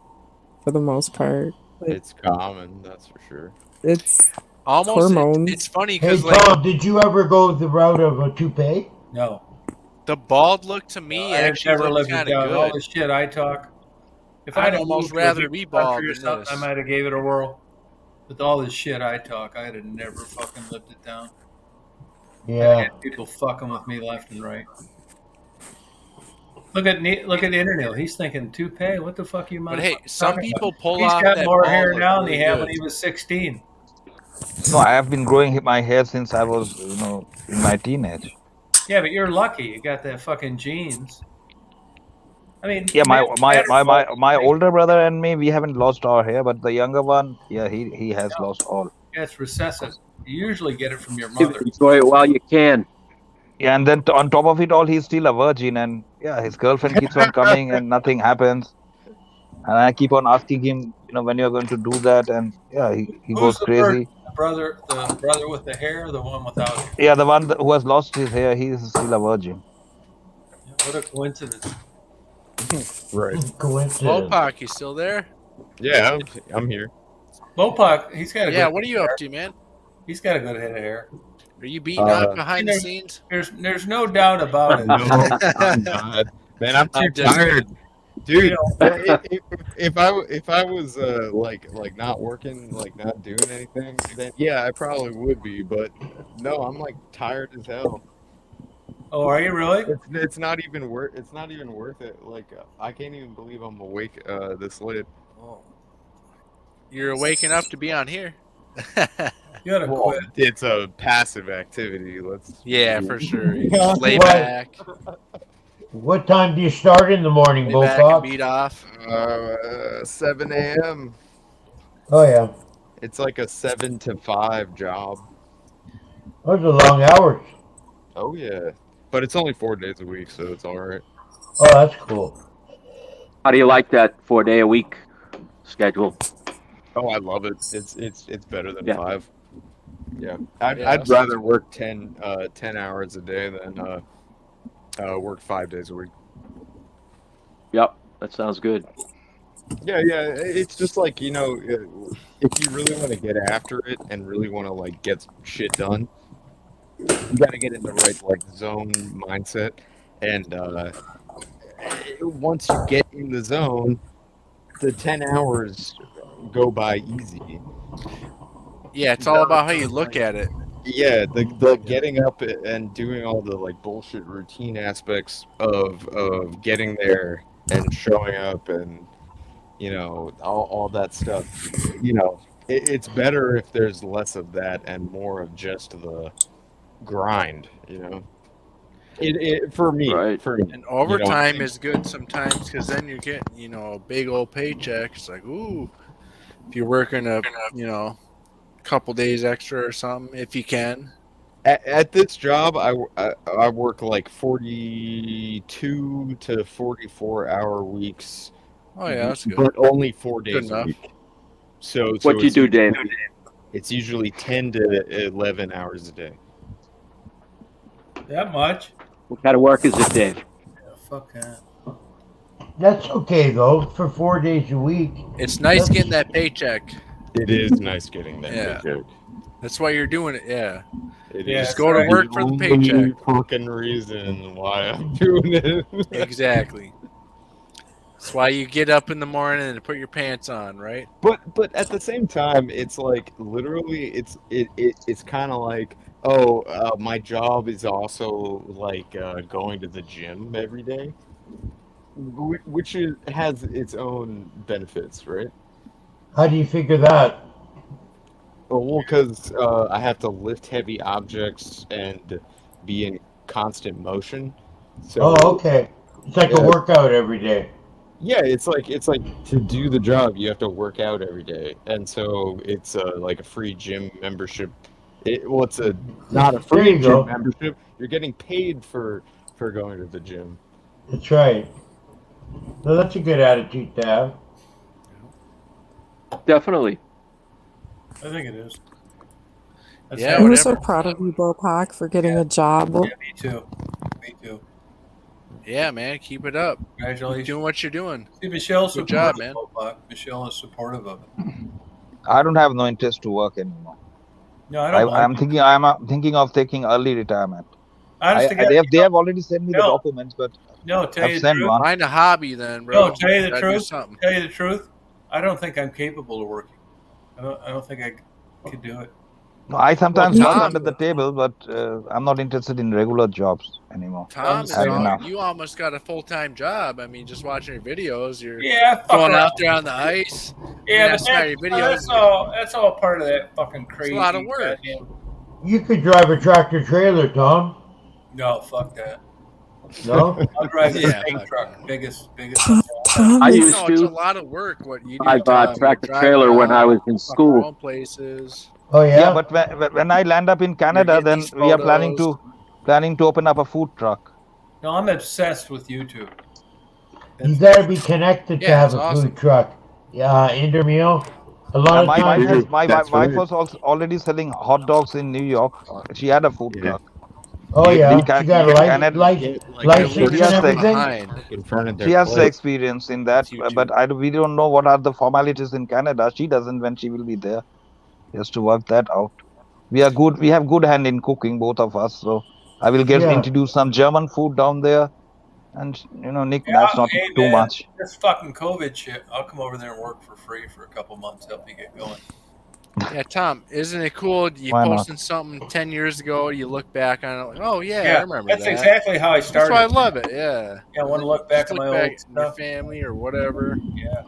for the most part. Like, it's common, that's for sure. It's almost hormones. it's funny Hey because Tom, did you ever go the route of a toupee? No. The bald look to me actually I've never looks lived it kind down. of All good. the shit I talk. If I'd I'd almost moved to a rather big be bald country or than something, this. I might have gave it a whirl. With all this shit I talk, I'd have never fucking lived it down. Yeah. I had people fucking with me left and right. Look at Interneil. He's thinking toupee. What the fuck you motherfucker? But hey, some people pull He's off got that more bald hair look now than really he had good. when he was 16. No, I have been growing my hair since I was, in my teenage. Yeah, but you're lucky. You got that fucking genes. I mean, Yeah, my older brother and me, we haven't lost our hair, but the younger one, yeah, he has lost all. Yeah, it's recessive. You usually get it from your mother. Enjoy it while you can. Yeah, and then on top of it all, he's still a virgin, and yeah, his girlfriend keeps on coming, and nothing happens. And I keep on asking him, when you're going to do that, and yeah, he goes crazy. The brother with the hair, or the one without hair? Yeah, the one who has lost his hair, he's still a virgin. What a coincidence! Right. Coincidence. Mopak, you still there? Yeah, I'm here. Mopak, he's got a Yeah, good what are you up to, man? He's got a good head of hair. Are you beating up behind the scenes? There's no doubt about it. No, I'm not. Man, I'm too tired. Dude, if I was like not working, like not doing anything, then yeah, I probably would be. But no, I'm like tired as hell. Oh, are you really? It's not even worth. It's not even worth it. Like I can't even believe I'm awake this late. Oh. You're waking up to be on here. You gotta quit. It's a passive activity. Yeah, for sure. You just lay back. What time do you start in the morning, Lay back and Bullcock? beat off. 7 a.m. Oh yeah. It's like a 7 to 5 job. Those are long hours. Oh yeah, but it's only 4 days a week, so it's all right. Oh, that's cool. How do you like that 4-day-a-week schedule? Oh, I love it. It's better than 5. Yeah, Yeah, I'd rather work 10 hours a day than work 5 days a week. Yep, that sounds good. Yeah, it's just like, if you really want to get after it and really want to like get shit done, you got to get in the right like zone mindset, and once you get in the zone, the 10 hours go by easy. Yeah, it's all about how you look at it. Yeah, the getting up and doing all the like bullshit routine aspects of getting there and showing up and all that stuff. It's better if there's less of that and more of just the grind. It for me. Right. For me. And overtime is good sometimes because then you're getting a big old paycheck. It's like, ooh, if you're working a couple days extra or something, if you can. At this job, I work like 42 to 44 hour weeks. Oh yeah, that's good. But only 4 days Good a enough. week. So What do you do, Dave? It's usually 10 to 11 hours a day. That much? What kind of work is it, Dave? Yeah, fuck that. That's okay though. For 4 days a week. It's nice getting that paycheck. It is nice getting that Yeah. paycheck. That's why you're doing it. Yeah. It Yeah, is Just go to work for the only paycheck. fucking reason why I'm doing it. Exactly. That's why you get up in the morning and put your pants on, right? But at the same time, it's like literally, it's kind of like, my job is also like going to the gym every day, which has its own benefits, right? How do you figure that? Well, because I have to lift heavy objects and be in constant motion. So, Oh, okay. It's like a workout every day. yeah, it's like to do the job, you have to work out every day, and so it's like a free gym membership. It's not a There free you gym go. membership. You're getting paid for going to the gym. That's right. So that's a good attitude to have. Definitely. I think it is. Yeah, I'm whatever. so proud of you, Bopak, for getting a job. Yeah, me too. Me too. Yeah, man, keep it up. Congratulations. Keep doing what you're doing. See, Michelle's Good supportive job, man. of Michelle is supportive of it. I don't have no interest to work anymore. No, I don't. I'm thinking of taking early retirement. Honest to God, They have already sent me the documents, but no, tell you I've the sent truth. one. Find a hobby then, bro. No, tell you the Gotta do truth. something. Tell you the truth. I don't think I'm capable of working. I don't think I could do it. No, I sometimes Well, work Tom- under the table, but I'm not interested in regular jobs anymore. Tom, I have enough. you almost got a full-time job. I mean, just watching your videos, you're Yeah, going fucker. out there on the ice. Yeah, that's but not your videos. that's all part of that fucking crazy. It's a lot of work. Goddamn. You could drive a tractor trailer, Tom. No, fuck that. No? I'll drive the Yeah, big fuck truck, biggest. Tom I is used No, it's a to. lot of work what you do. I bought Tom. tractor Drive trailer when around, I was in fuck school. your own places. Oh, yeah? Yeah, but when I land up in Canada, get then these we are planning photos. to open up a food truck. No, I'm obsessed with YouTube. You got to be connected to Yeah, have it's a awesome. food truck. Yeah, Intermeal. A lot of My times. wife was also already selling hot dogs in New York. She had a food truck. Oh, yeah. Can- She got a Canada- license She has and the- everything. In front of their She has the plate. experience in that, but we don't know what are the formalities in Canada. She doesn't when she will be there. She has to work that out. We are good. We have good hand in cooking, both of us. So I will Yeah. introduce some German food down there, and Nick, Yeah, that's not hey, too man, much. This fucking COVID shit. I'll come over there and work for free for a couple months, help you get going. Yeah, Tom, isn't it cool? You Why not? posting something 10 years ago, you look back on it like, oh, yeah, I remember that's that. exactly how I That's started. why I love it, yeah. Yeah, I want to look back Just at my look old back at your stuff. family or whatever. Yeah.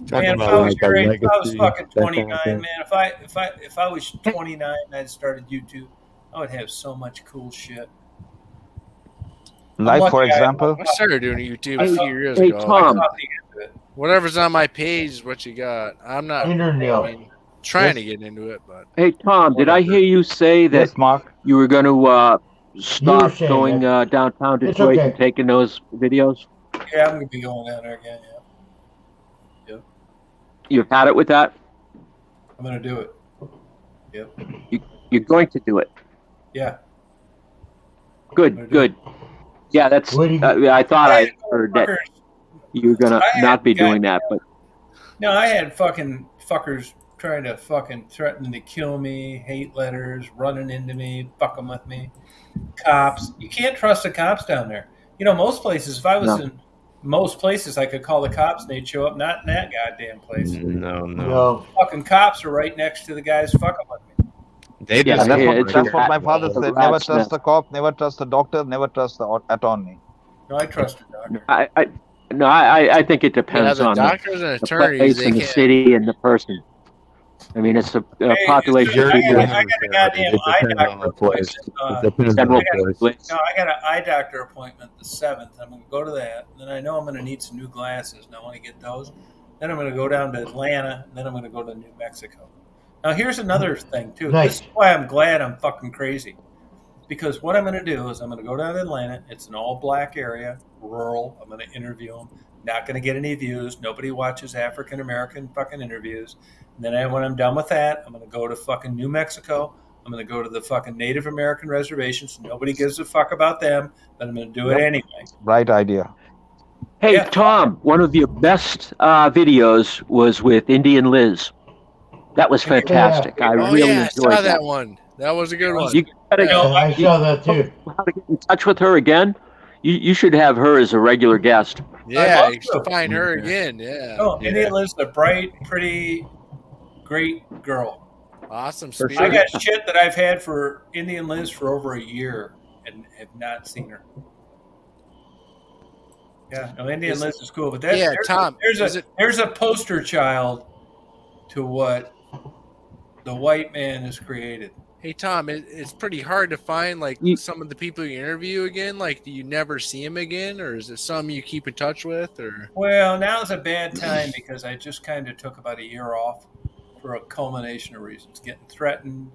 Talking Man, if about I was like a your age, if I was legacy, fucking that 29, kind of thing. man, if I was 29 and I'd started YouTube, I would have so much cool shit. Like, for lucky I- example, I started doing YouTube Hey, a few years hey, ago. Tom. I caught the end of it. Whatever's on my page is what you got. I'm not Intermeal. I mean, trying Yes. to get into it, but Hey, Tom, did I hear you say that yes, Mark. you were going to stop saying going that. downtown It's Detroit okay. and taking those videos? Yeah, I'm gonna be going down there again. Yeah, You've had it with that? I'm gonna do it. Yep. You're going to do it. Yeah. Good, good. Yeah, that's. What do you- I thought I Hey, heard that fuckers. you were gonna I had not be guys- doing that, but No, I had fucking fuckers trying to fucking threaten to kill me, hate letters, running into me, fucking with me. Cops. You can't trust the cops down there. You know, most places, if I was No. in most places, I could call the cops and they'd show up. Not in that goddamn place. No. No. Fucking cops are right next to the guys fucking with me. They Yeah, just that's That's what- what, it's that's a what my rat- father it's a said. rat's Never trust nest. the cop, never trust the doctor, never trust the attorney. No, I trust the doctor. I think it yeah, depends the on doctors and the attorneys, place they and the can't. city and the person. I mean, it's a population. I of got, people. I got a goddamn It eye depends on doctor the place. appointment. It depends on General the place. place. No, I got an eye doctor appointment the 7th. I'm going to go to that. And then I know I'm going to need some new glasses, and I want to get those. Then I'm going to go down to Atlanta, and then I'm going to go to New Mexico. Now, here's another thing, too. Nice. This is why I'm glad I'm fucking crazy. Because what I'm going to do is I'm going to go down to Atlanta. It's an all-black area, rural. I'm going to interview them. Not going to get any views. Nobody watches African-American fucking interviews. And then when I'm done with that, I'm going to go to fucking New Mexico. I'm going to go to the fucking Native American reservations. Nobody gives a fuck about them, but I'm going to do it Yep. anyway. Right idea. Hey, Yeah. Tom, one of your best videos was with Indian Liz. That was fantastic. I Oh, really yeah, I enjoyed saw that. that one. That was a good one. You gotta No, I saw that too. how to get in touch with her again. You should have her as a regular guest. Yeah, love you should to. find her again. Yeah. No, Indian Liz is a bright, pretty, great girl. Awesome For I spirit. got shit that I've had for Indian Liz for over a year and have not seen her. Yeah, no, Indian Liz is cool, but that, Yeah, Tom, there's a poster child to what the white man has created. Hey, Tom, it's pretty hard to find like some of the people you interview again. Like, do you never see them again, or is it some you keep in touch with? Or Well, now's a bad time because I just kind of took about a year off for a culmination of reasons: getting threatened,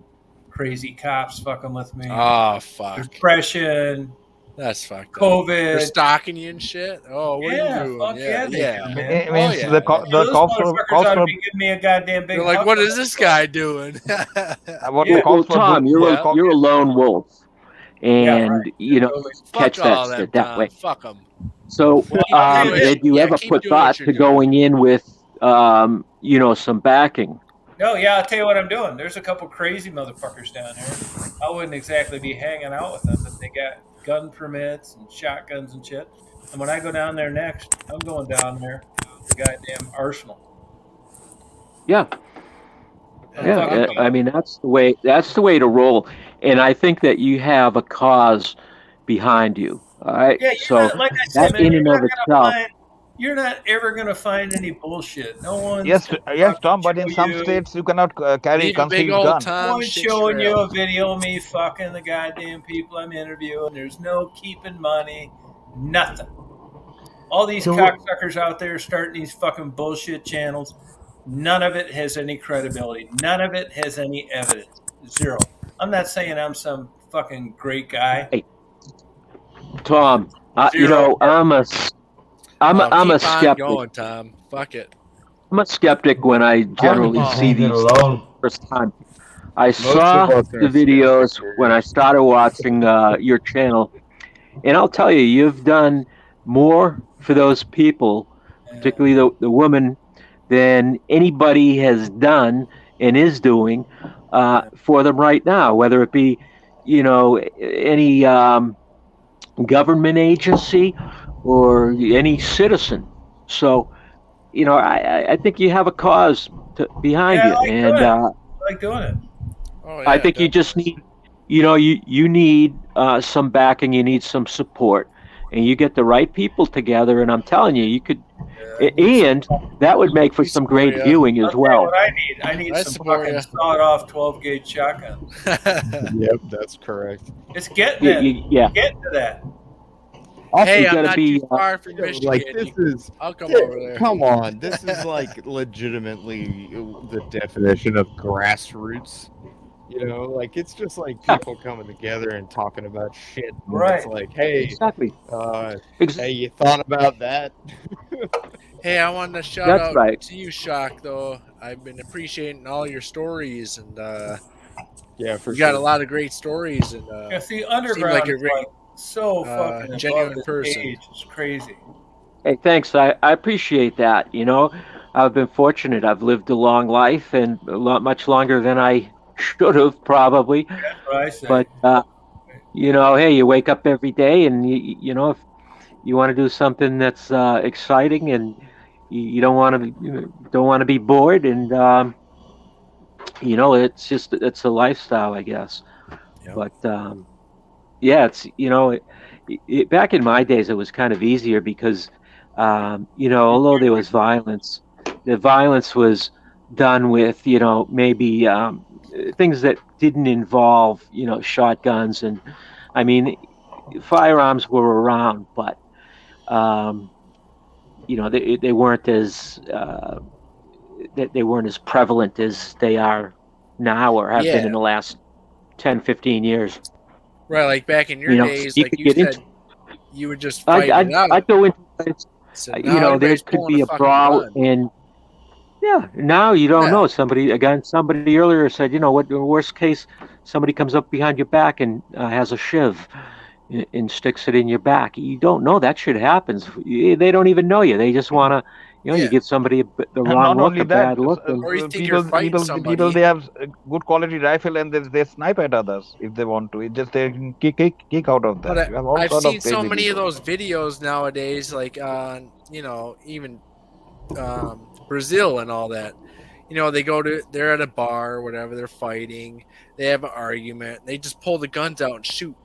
crazy cops fucking with me, oh fuck, depression, That's fucked up. COVID. They're stalking you and shit. Oh, what are you doing? Fuck yeah, they do, man. It means the those cops motherfuckers ought to be giving me a goddamn big. They're like, what is this guy doing? Well, Tom, you're a lone wolf, and catch that way. Fuck them. So, did you ever put thought to going in with, some backing? No, yeah, I'll tell you what I'm doing. There's a couple crazy motherfuckers down there. I wouldn't exactly be hanging out with them, but they got gun permits and shotguns and shit. And when I go down there next, I'm going down there to the goddamn arsenal. Yeah. I mean, that's the way to roll. And I think that you have a cause behind you. All right. Yeah, so like I said, man, in and of itself. You're not ever going to find any bullshit. No one. Yes, Tom. But in some states, you cannot carry concealed gun. No one's showing you a video of me fucking the goddamn people I'm interviewing. There's no keeping money. Nothing. All these cocksuckers out there starting these fucking bullshit channels. None of it has any credibility. None of it has any evidence. Zero. I'm not saying I'm some fucking great guy. Hey, Tom, I'm a skeptic. Going, Tom. Fuck it. I'm a skeptic when I generally see these first time. I saw the videos when I started watching your channel, and I'll tell you, you've done more for those people, particularly the woman, than anybody has done and is doing for them right now, whether it be, any government agency or any citizen. So, I think you have a cause behind you, and I like doing it. Oh, I think you just need, you need some backing, you need some support, and you get the right people together, and I'm telling you, you could, and that would make for some great viewing as well. What I need some fucking sawed-off 12-gauge shotgun. Yep, that's correct. It's getting getting to that. Hey, I'm not too far from Michigan. Like, this is, I'll come over there. Come on, this is like legitimately the definition of grassroots. Like it's just like people coming together and talking about shit. Right. It's like, hey, exactly. Hey, you thought about that? Hey, I wanted to shout out to you, Shock. Though I've been appreciating all your stories, and you got a lot of great stories. And see, Underground is like so fucking genuine person. It's crazy. Hey, thanks. I appreciate that. I've been fortunate. I've lived a long life, and much longer than I should have probably. That's what I say. But hey, you wake up every day, and if you want to do something that's exciting, and you don't want to be bored, and it's a lifestyle, I guess. Yep. But it's back in my days, it was kind of easier because although there was violence, the violence was done with maybe things that didn't involve shotguns, and I mean firearms were around, but they weren't as they weren't as prevalent as they are now or have been in the last 10-15 years. Right, like back in your days, like you said, you would just fight it out. I'd go into there could be a brawl, and now you don't know. Somebody earlier said, what the worst case, somebody comes up behind your back and has a shiv and sticks it in your back. You don't know that shit happens. They don't even know you. They just want to, you give somebody the wrong look, a bad look. Or you think you're fighting somebody. People, they have a good quality rifle and they snipe at others if they want to. It just they can kick out of that. But I've seen so many of those videos nowadays, like on, even Brazil and all that. They're at a bar or whatever, they're fighting, they have an argument, they just pull the guns out and shoot.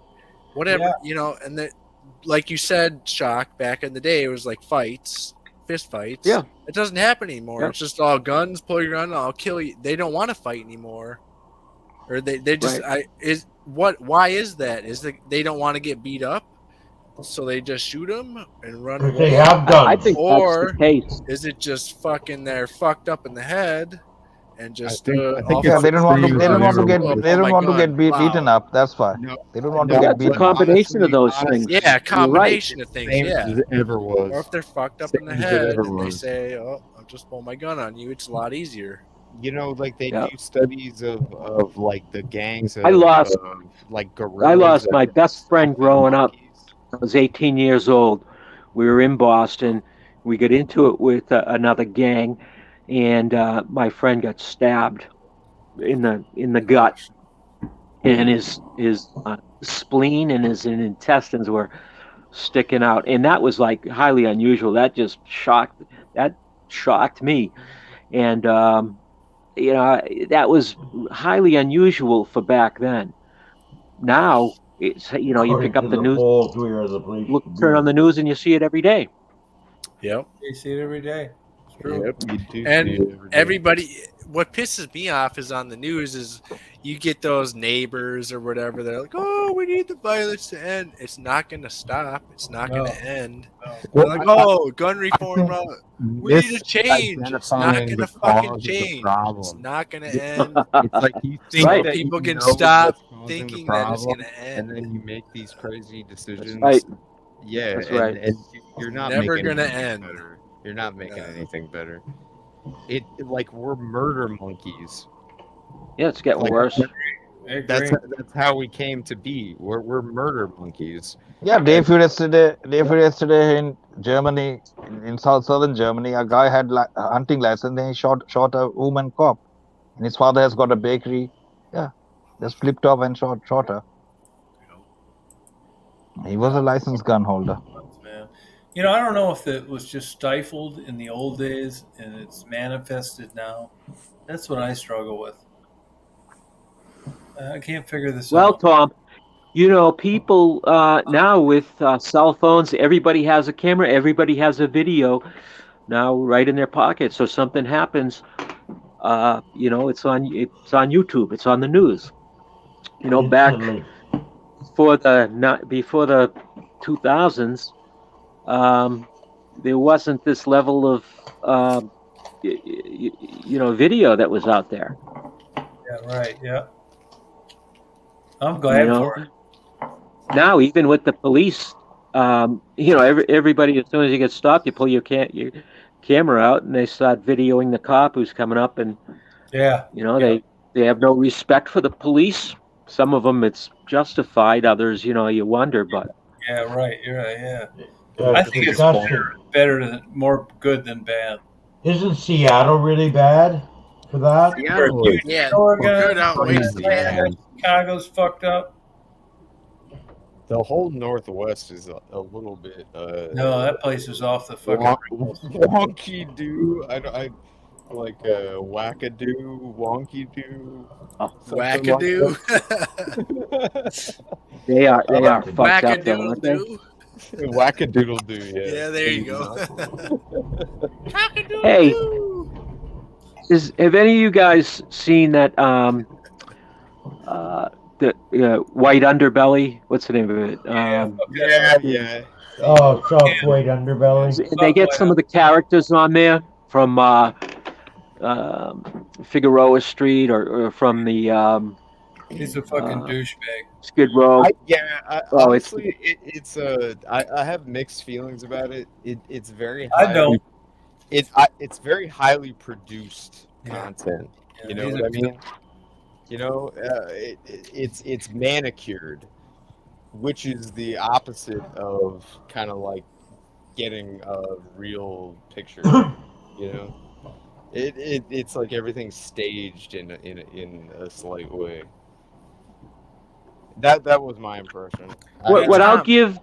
Whatever, and like you said, Shock, back in the day, it was like fights, fist fights. Yeah. It doesn't happen anymore. Yeah. It's just all guns, pull your gun, I'll kill you. They don't want to fight anymore. Or they just, why is that? Is they don't want to get beat up? So they just shoot them and run away? They have guns. I think that's the case. Is it just fucking they're fucked up in the head and just they don't want to. They don't want to get. They don't want to get beaten up. That's why. No, they don't want to get That's a beaten up. combination of those things. Yeah, combination of things. Same Yeah, as it ever was. or if they're fucked up in the Same as it head ever and they was. say, "Oh, I'll just pull my gun on you," it's a lot easier. You know, like they Yeah. do studies of like the gangs of I lost like gorillas. I lost my that best friend stomp growing up. monkeys. I was 18 years old. We were in Boston. We got into it with another gang, and my friend got stabbed in the gut, and his spleen and his intestines were sticking out, and that was like highly unusual. That just shocked me, and that was highly unusual for back then. Now it's you pick up the news, turn on the news, and you see it every day. Yep, you see it every day. It's true. Yep, you do. And see it every day. everybody, what pisses me off is on the news is you get those neighbors or whatever. They're like, "Oh, we need the violence to end." It's not going to stop. It's not going to end. They're like, "Oh, gun reform. We need to change." It's not going to fucking change. It's not going to end. It's like you think Right. that People you can know stop what's causing thinking the that it's problem, going to end. and then you make these crazy decisions. Right. Yeah, That's and, right. and you're not Never making gonna anything end. better. You're not making No. anything better. It like we're murder monkeys. Yeah, it's getting Like, worse. I agree. That's how we came to be. We're murder monkeys. Yeah, day before yesterday in Germany, in southern Germany, a guy had a hunting license, and he shot a woman cop, and his father has got a bakery. Yeah, just flipped off and shot her. He was a licensed gun holder. Man. I don't know if it was just stifled in the old days and it's manifested now. That's what I struggle with. I can't figure this Well, out. Tom, people now with cell phones, everybody has a camera, everybody has a video now right in their pocket. So something happens, it's on YouTube, it's on the news. Back before the 2000s, there wasn't this level of video that was out there. Yeah, right. Yeah. I'm glad for it. Now, even with the police, everybody, as soon as you get stopped, you pull your camera out and they start videoing the cop who's coming up, and they have no respect for the police. Some of them it's justified, others, you wonder, but yeah, right. You're right. Yeah. Yeah, I think it's more good than bad. Isn't Seattle really bad for that? Good outweighs the bad. Chicago's fucked up. The whole Northwest is a little bit. No, that place is off the fucking. Wonky do. I like wackadoo, wonky do. Wackadoo. They are fucked up, though, aren't they? Wackadoodle do. Yeah. Yeah, there you go. Hey, have any of you guys seen that the white underbelly? What's the name of it? Yeah. Oh, soft white underbelly. They get some of the characters on there from Figueroa Street or from the. He's a fucking douchebag. Skid Row. Honestly, it's I have mixed feelings about it. It's very. I don't. It's very highly produced content. Yeah, you know what I mean? It's manicured, which is the opposite of kind of like getting a real picture. It's like everything's staged in a slight way. That was my impression. What I'll give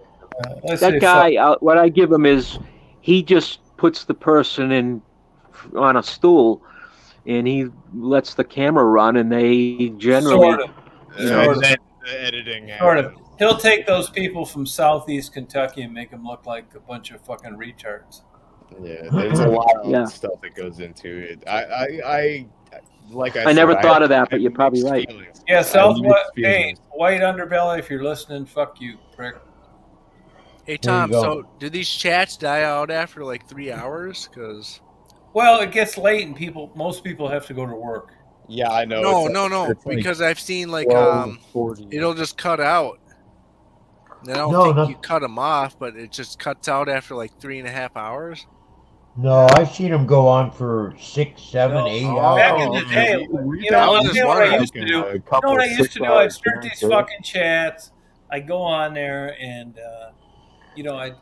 that guy, what I give him is he just puts the person on a stool, and he lets the camera run, and they generally, editing. Sort of. He'll take those people from Southeast Kentucky and make them look like a bunch of fucking retards. Yeah, there's a lot of stuff that goes into it. I never thought of that, but you're probably right. Yeah, Southwest. Hey, white underbelly, if you're listening, fuck you, prick. Hey, Tom, so do these chats die out after like 3 hours? Because Well, it gets late and most people have to go to work. Yeah, I know. No. It's Because I've seen like 12:40. it'll just cut out. And I don't think you cut them off, but it just cuts out after like 3.5 hours. No, I've seen them go on for 6, 7, 8 hours. Back in the day, what I used to do? You know what I used to do? I'd start these fucking chats. I go on there, and I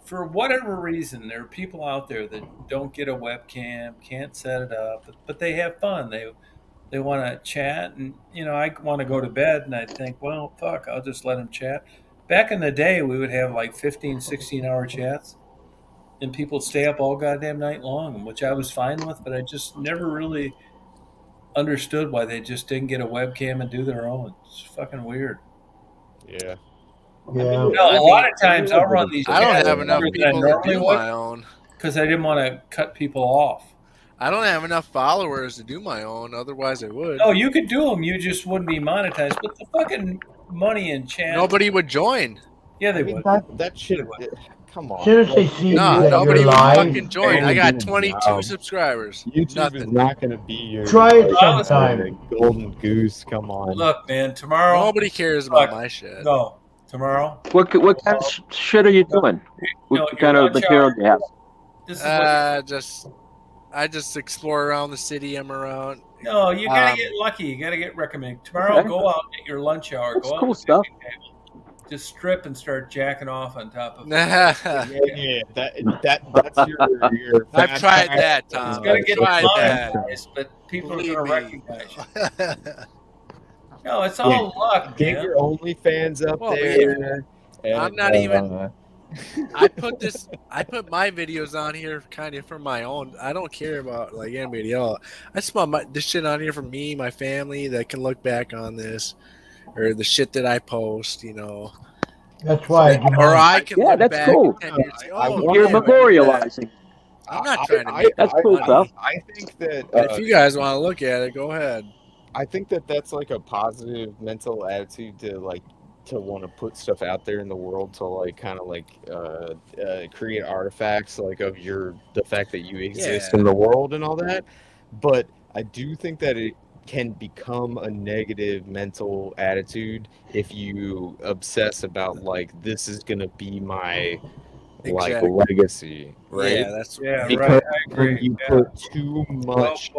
for whatever reason, there are people out there that don't get a webcam, can't set it up, but they have fun. They want to chat, and I want to go to bed, and I think, well, fuck, I'll just let them chat. Back in the day, we would have like 15, 16-hour chats, and people stay up all goddamn night long, which I was fine with, but I just never really understood why they just didn't get a webcam and do their own. It's fucking weird. Yeah. Yeah. A lot of times I'll run these. I don't have enough people to do my own because I didn't want to cut people off. I don't have enough followers to do my own. Otherwise, I would. No, you could do them. You just wouldn't be monetized. But the fucking money in chat. Nobody would join. Yeah, they would. That shit. Come on. As soon as they see nobody would live, fucking join. I got 22 subscribers. YouTube is not going to be your. Try it sometime. Golden goose. Come on. Look, man. Tomorrow. Nobody cares about my shit. No. Tomorrow. What kind of shit are you doing? What kind of material do you have? I just explore around the city I'm around. No, you gotta get lucky. You gotta get recommended. Tomorrow, go out at your lunch hour. That's go out cool stuff. Just strip and start jacking off on top of it. That's your I've tried that, Tom. It's gonna get monetized, but people are gonna recognize you. No, it's all luck. Get your OnlyFans up there. I'm not even. I put my videos on here kind of for my own. I don't care about like anybody else. I just want this shit on here for me, my family that can look back on this, or the shit that I post. That's why. Or I can look that's back. cool. You're memorializing. I'm not trying to make that's cool stuff. I think that if you guys want to look at it, go ahead. I think that that's like a positive mental attitude to want to put stuff out there in the world to like kind of like create artifacts like of the fact that you exist in the world and all that. But I do think that it can become a negative mental attitude if you obsess about like this is gonna be my legacy, right? Because right. I agree. When you put too much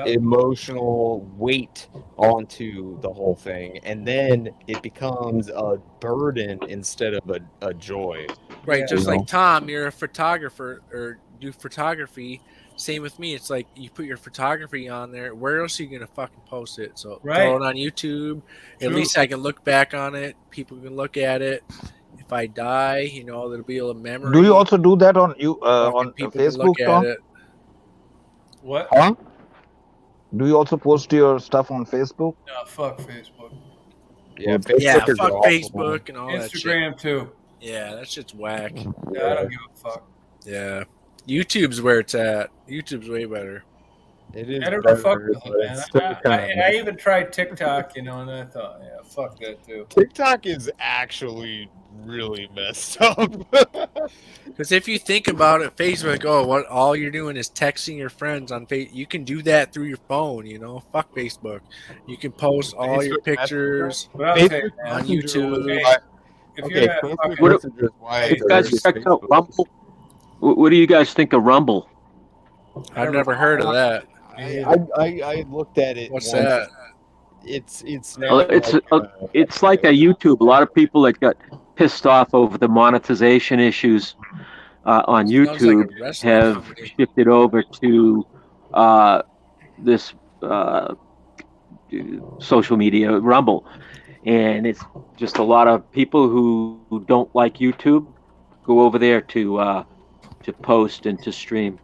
emotional weight onto the whole thing, and then it becomes a burden instead of a joy. Right, just like Tom, you're a photographer or do photography. Same with me. It's like you put your photography on there. Where else are you gonna fucking post it? So throw it on YouTube. True. At least I can look back on it. People can look at it. If I die, there'll be a memory. Do you also do that on Facebook, Tom? What? Huh? Do you also post your stuff on Facebook? No, fuck Facebook. Yeah, Facebook fuck Facebook and all Instagram that shit. Instagram too. Yeah, that shit's whack. Yeah, I don't give a fuck. Yeah, YouTube's where it's at. YouTube's way better. It is. I don't know, fuck with it, man. I even tried TikTok, and I thought, fuck that too. TikTok is actually really messed up. Because if you think about it, Facebook, all you're doing is texting your friends on Facebook. You can do that through your phone, Fuck Facebook. You can post all your pictures on YouTube. If you guys checked out Rumble, what do you guys think of Rumble? I've never heard of that. I looked at it. What's that? It's like a YouTube. A lot of people that got pissed off over the monetization issues on YouTube have shifted over to this social media, Rumble, and it's just a lot of people who don't like YouTube go over there to post and to stream.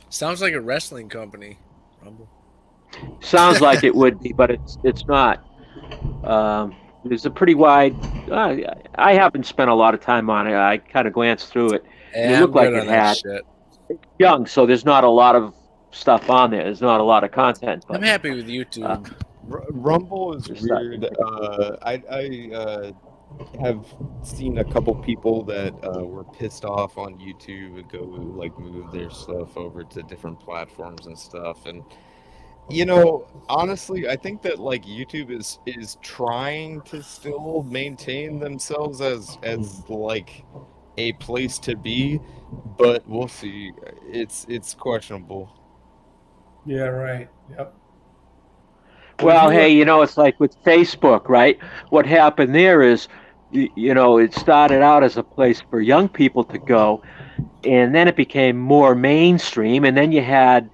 Sounds like a wrestling company. Rumble. Sounds like it would be, but it's not. There's a pretty wide. I haven't spent a lot of time on it. I kind of glanced through it. It looked like it had. It's young, so there's not a lot of stuff on there. There's not a lot of content. But, I'm happy with YouTube. Rumble is weird. I have seen a couple people that were pissed off on YouTube and go like move their stuff over to different platforms and stuff. And you know, honestly, I think that like YouTube is trying to still maintain themselves as like a place to be, but we'll see. It's questionable. Yeah, right. Yep. Well, hey, it's like with Facebook, right? What happened there is, it started out as a place for young people to go, and then it became more mainstream, and then you had,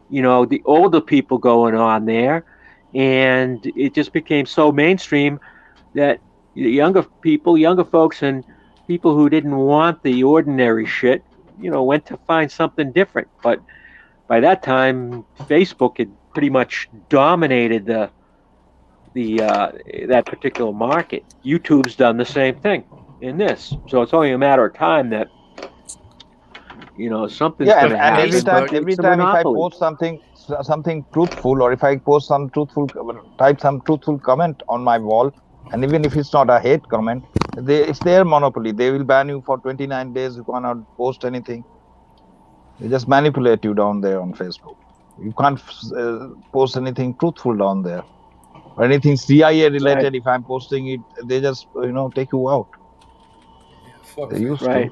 the older people going on there, and it just became so mainstream that younger people, younger folks, and people who didn't want the ordinary shit, went to find something different. But by that time, Facebook had pretty much dominated that particular market. YouTube's done the same thing in this, so it's only a matter of time that something's going to happen. Every time if I post something truthful, or if I post type some truthful comment on my wall, and even if it's not a hate comment, it's their monopoly. They will ban you for 29 days. You cannot post anything. They just manipulate you down there on Facebook. You can't post anything truthful down there, or anything CIA related. Right. If I'm posting it, they just take you out. Yeah, they used right.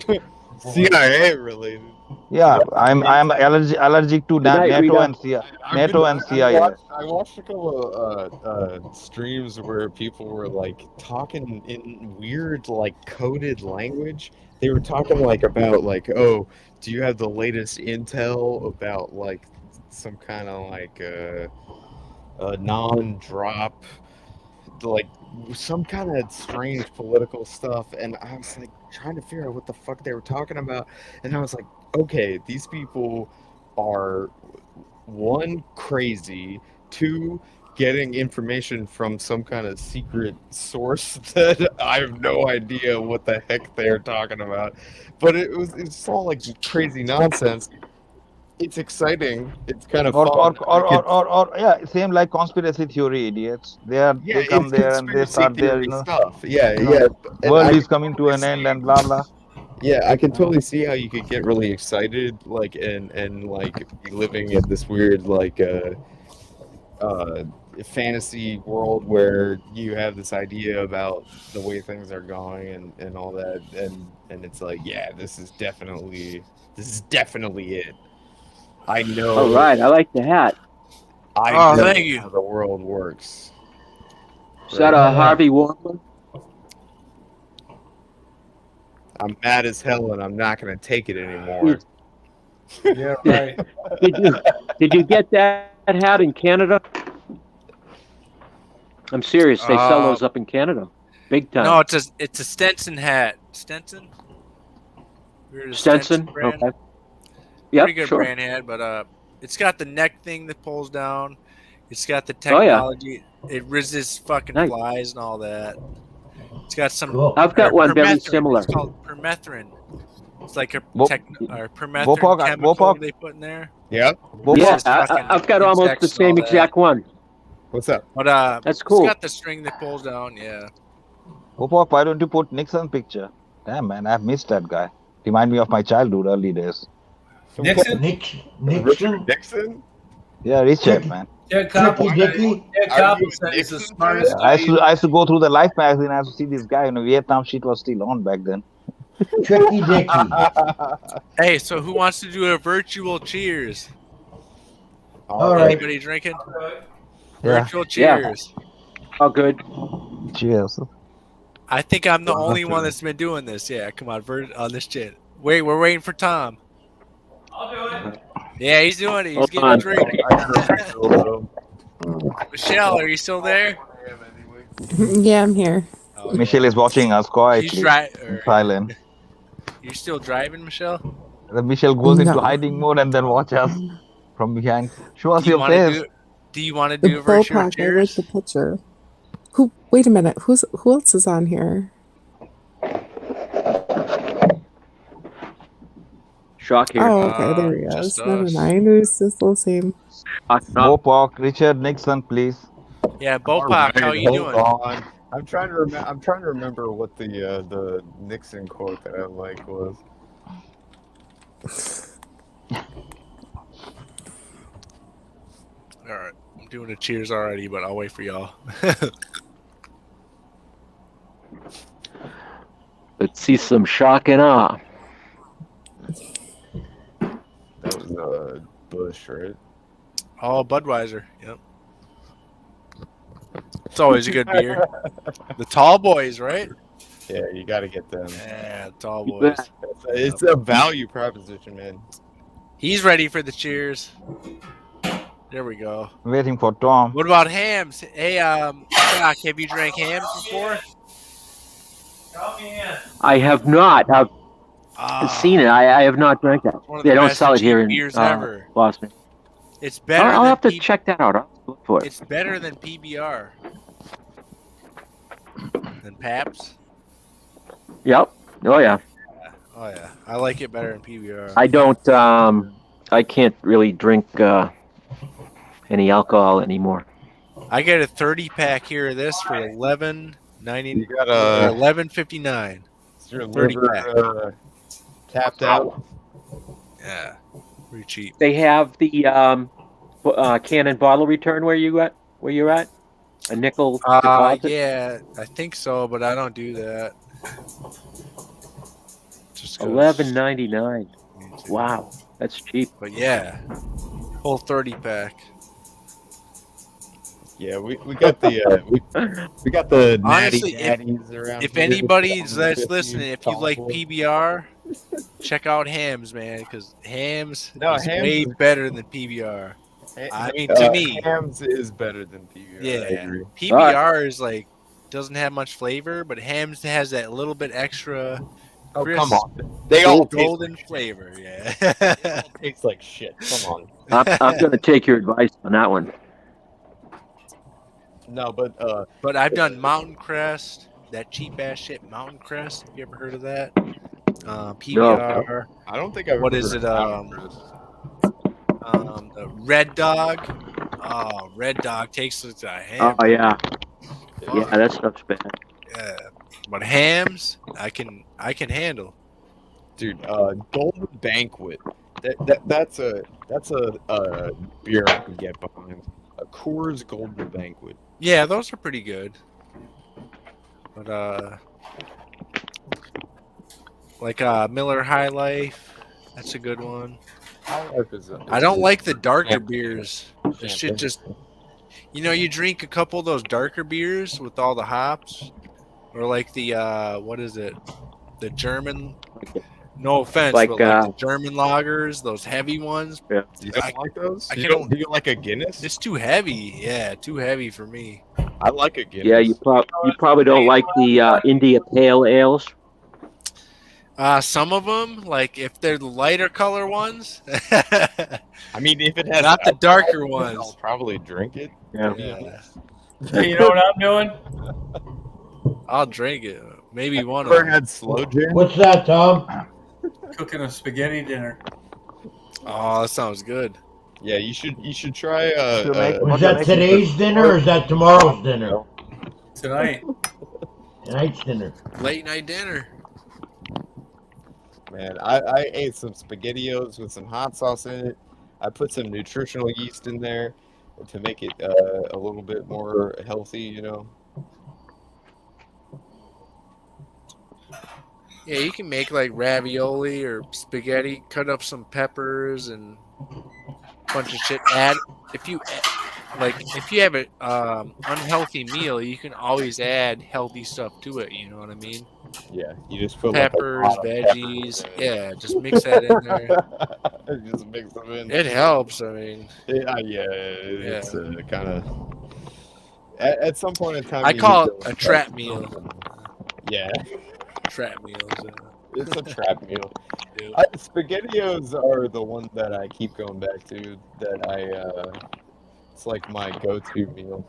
to. CIA related. Yeah, I'm allergic to NATO and CIA. I watched a couple of streams where people were like talking in weird like coded language. They were talking like about like, oh, do you have the latest intel about like some kind of like a non-drop, like some kind of strange political stuff, and I was like trying to figure out what the fuck they were talking about, and I was like, okay, these people are, one, crazy, two, getting information from some kind of secret source that I have no idea what the heck they're talking about, but it's all like crazy nonsense. It's exciting. It's kind of fun. Or same like conspiracy theory idiots. They come there and they start their stuff. Yeah. World is coming to an end and blah blah. Yeah, I can totally see how you could get really excited, like and like be living in this weird like fantasy world where you have this idea about the way things are going and all that, and it's like, yeah, this is definitely it. I know. All right, I like the hat. I know thank you. How the world works. Is that a Harvey Wardman? I'm mad as hell, and I'm not going to take it anymore. Yeah, right. Did you get that hat in Canada? I'm serious. They sell those up in Canada, big time. No, it's a Stetson hat. Stetson. Stetson. Okay. Yeah, pretty good brand hat, but it's got the neck thing that pulls down. It's got the technology. Oh, yeah. It resists fucking flies and all that. It's got some. Cool. I've got one very similar. It's called permethrin. It's like a permethrin chemical they put in there. Yeah. Yeah, I've got almost the same exact one. What's up? But that's cool. It's got the string that pulls down. Yeah. Wopok, why don't you put Nixon picture? Damn, man, I've missed that guy. Remind me of my childhood, early days. Nixon? Nixon? Yeah, Richard, man. Jack Copley is the smartest. I used to go through the Life magazine. I used to see this guy. Vietnam shit was still on back then. Tricky Dicky. Hey, so who wants to do a virtual cheers? All right. Anybody drinking? Virtual cheers. Yeah. Oh, good. Cheers. I think I'm the only one that's been doing this. Yeah, come on, on this shit. Wait, we're waiting for Tom. I'll do it. Yeah, he's doing it. He's getting a drink. Michelle, are you still there? Yeah, I'm here. Oh, Michelle is watching us quietly. She's silent. You're still driving, Michelle? Michelle goes into hiding mode and then watch us from behind. Show us your face. Do you want to do a virtual cheers? I like the picture. Wait a minute. Who else is on here? Shock here. Oh, okay, there he is. Never mind. It was just the same. Wopok, Richard Nixon, please. Yeah, Bopak, how you doing? On. I'm trying to remember what the Nixon quote that I like was. All right, I'm doing a cheers already, but I'll wait for y'all. Let's see some shock and awe. That was Bush, right? Oh, Budweiser. Yep. It's always a good beer. The tall boys, right? Yeah, you got to get them. Yeah, tall boys. It's a value proposition, man. He's ready for the cheers. There we go. Waiting for Tom. What about hams? Hey, Doc, have you drank hams before? I have not. I've seen it. I have not drank that. They don't sell it here in Boston. It's better. I'll have to check that out. I'll look for it. It's better than PBR. Than Pabst. Yep. Oh yeah. Oh yeah. I like it better than PBR. I don't. I can't really drink any alcohol anymore. I get a 30-pack here of this for $11.90. You got $11.59. Is your liver tapped out? Yeah, pretty cheap. They have the can and bottle return where you're at. A nickel deposit. Yeah, I think so, but I don't do that. Just $11.99. Wow, that's cheap. But yeah, whole 30-pack. Yeah, we got the we got the Honestly, natties around. If here. anybody's that's listening, if you like PBR, check out hams, man, because hams is way better than PBR. I mean, to me, hams is better than PBR. Yeah, PBR is like doesn't have much flavor, but hams has that little bit extra. Oh, come on! They all golden flavor. Yeah, they all taste like shit. Come on. I'm going to take your advice on that one. No, but I've done Mountain Crest, that cheap ass shit. Mountain Crest. Have you ever heard of that? PBR. No, I don't think I've. What is it? The Red Dog. Oh, Red Dog takes like a ham. Oh yeah. Yeah, that stuff's bad. Yeah, but hams, I can handle. Dude, Golden Banquet. That's a beer I can get behind. A Coors Golden Banquet. Yeah, those are pretty good. But like Miller High Life, that's a good one. I don't like the darker beers. The shit just, you drink a couple of those darker beers with all the hops, or like the what is it? The German. No offense, but like the German lagers, those heavy ones. Yeah. You don't like those? Do you like a Guinness? It's too heavy. Yeah, too heavy for me. I like a Guinness. Yeah, you probably don't like the India Pale Ales. Some of them, like if they're the lighter color ones. I mean, if it has not the darker ones, I'll probably drink it. Yeah. You know what I'm doing? I'll drink it. Maybe one. Ever had slow jam? What's that, Tom? Cooking a spaghetti dinner. Oh, that sounds good. Yeah, you should try. Was that today's dinner or is that tomorrow's dinner? Tonight. Tonight's dinner. Late night dinner. Man, I ate some SpaghettiOs with some hot sauce in it. I put some nutritional yeast in there to make it a little bit more healthy, Yeah, you can make like ravioli or spaghetti. Cut up some peppers and a bunch of shit. If you have an unhealthy meal, you can always add healthy stuff to it. You know what I mean? Yeah, you just put peppers, veggies. Yeah, just mix that in there. Just mix them in. It helps. I mean, it's kind of at some point in time. I call it a trap meal. Yeah. Trap meals. It's a trap meal. SpaghettiOs are the one that I keep going back to. It's like my go-to meal.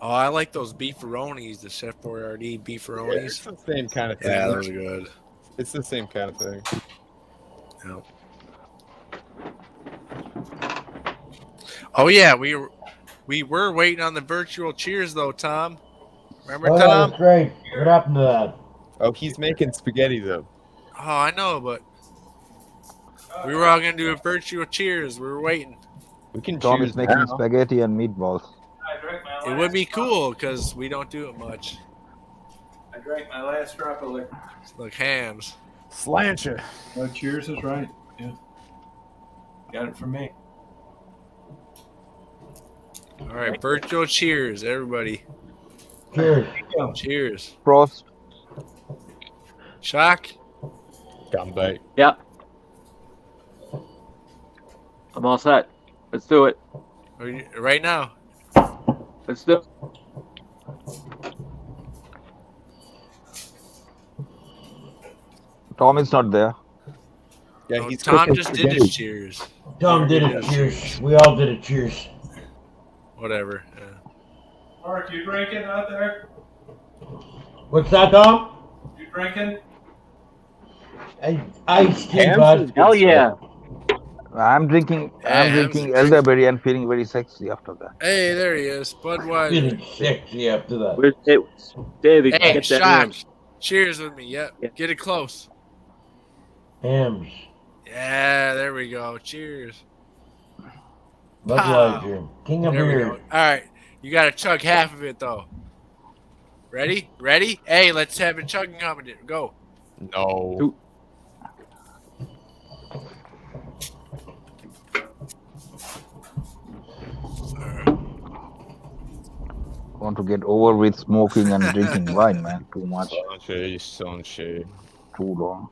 Oh, I like those beefaronis, the Chef Boyardee beefaronis. Yeah, it's the same kind of thing. Yeah, those are good. It's the same kind of thing. Yeah. Oh yeah, We were waiting on the virtual cheers, though, Tom. Remember, Oh, Tom? that was great. What happened to that? Oh, he's making spaghetti, though. Oh, I know, but we were all going to do a virtual cheers. We were waiting. We can Tom choose is making now. spaghetti and meatballs. It would be cool because we don't do it much. I drank my last drop of liquor. It's like hams. Slancha. No, cheers is right. Yeah. Got it from me. All right, virtual cheers, everybody. Cheers. Cheers. Prost. Shock. Gambay. Yeah. I'm all set. Let's do it. Right now. Let's do it. Tom is not there. Yeah, No, he's Tom cooking just did spaghetti. his cheers. Tom did it. Cheers. We all did it. Cheers. Whatever. Mark, you drinking out there? What's that, Tom? You drinking? Iced tea, bud. Hell yeah. I'm drinking elderberry and feeling very sexy after that. Hey, there he is. Budweiser. Feeling sexy after that. Where's David? Hey, Get that Shock. hams. Cheers with me. Yep. Yeah. Get it close. Hams. Yeah, there we go. Cheers. Budweiser. King of There we beer. go. All right. You got to chug half of it, though. Ready? Ready? Hey, let's have a chugging competition. Go. No. Want to get over with smoking and drinking wine, man. Too much. Sunshine. Too long.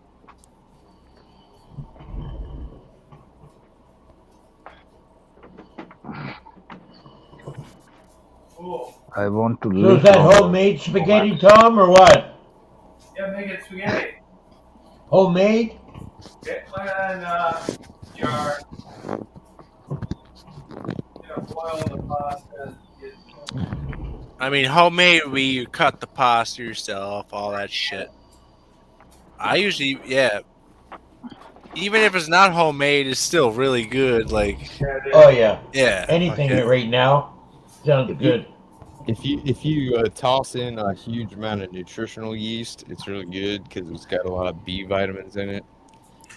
I want to So live. is that homemade spaghetti, Tom, or what? Yeah, make it spaghetti. Homemade? Get plan on jar. Boil the pasta. I mean, homemade, you cut the pasta yourself, all that shit. I usually, yeah. Even if it's not homemade, it's still really good. Like, Oh yeah. yeah. Anything okay. right now sounds good. If you toss in a huge amount of nutritional yeast, it's really good because it's got a lot of B vitamins in it.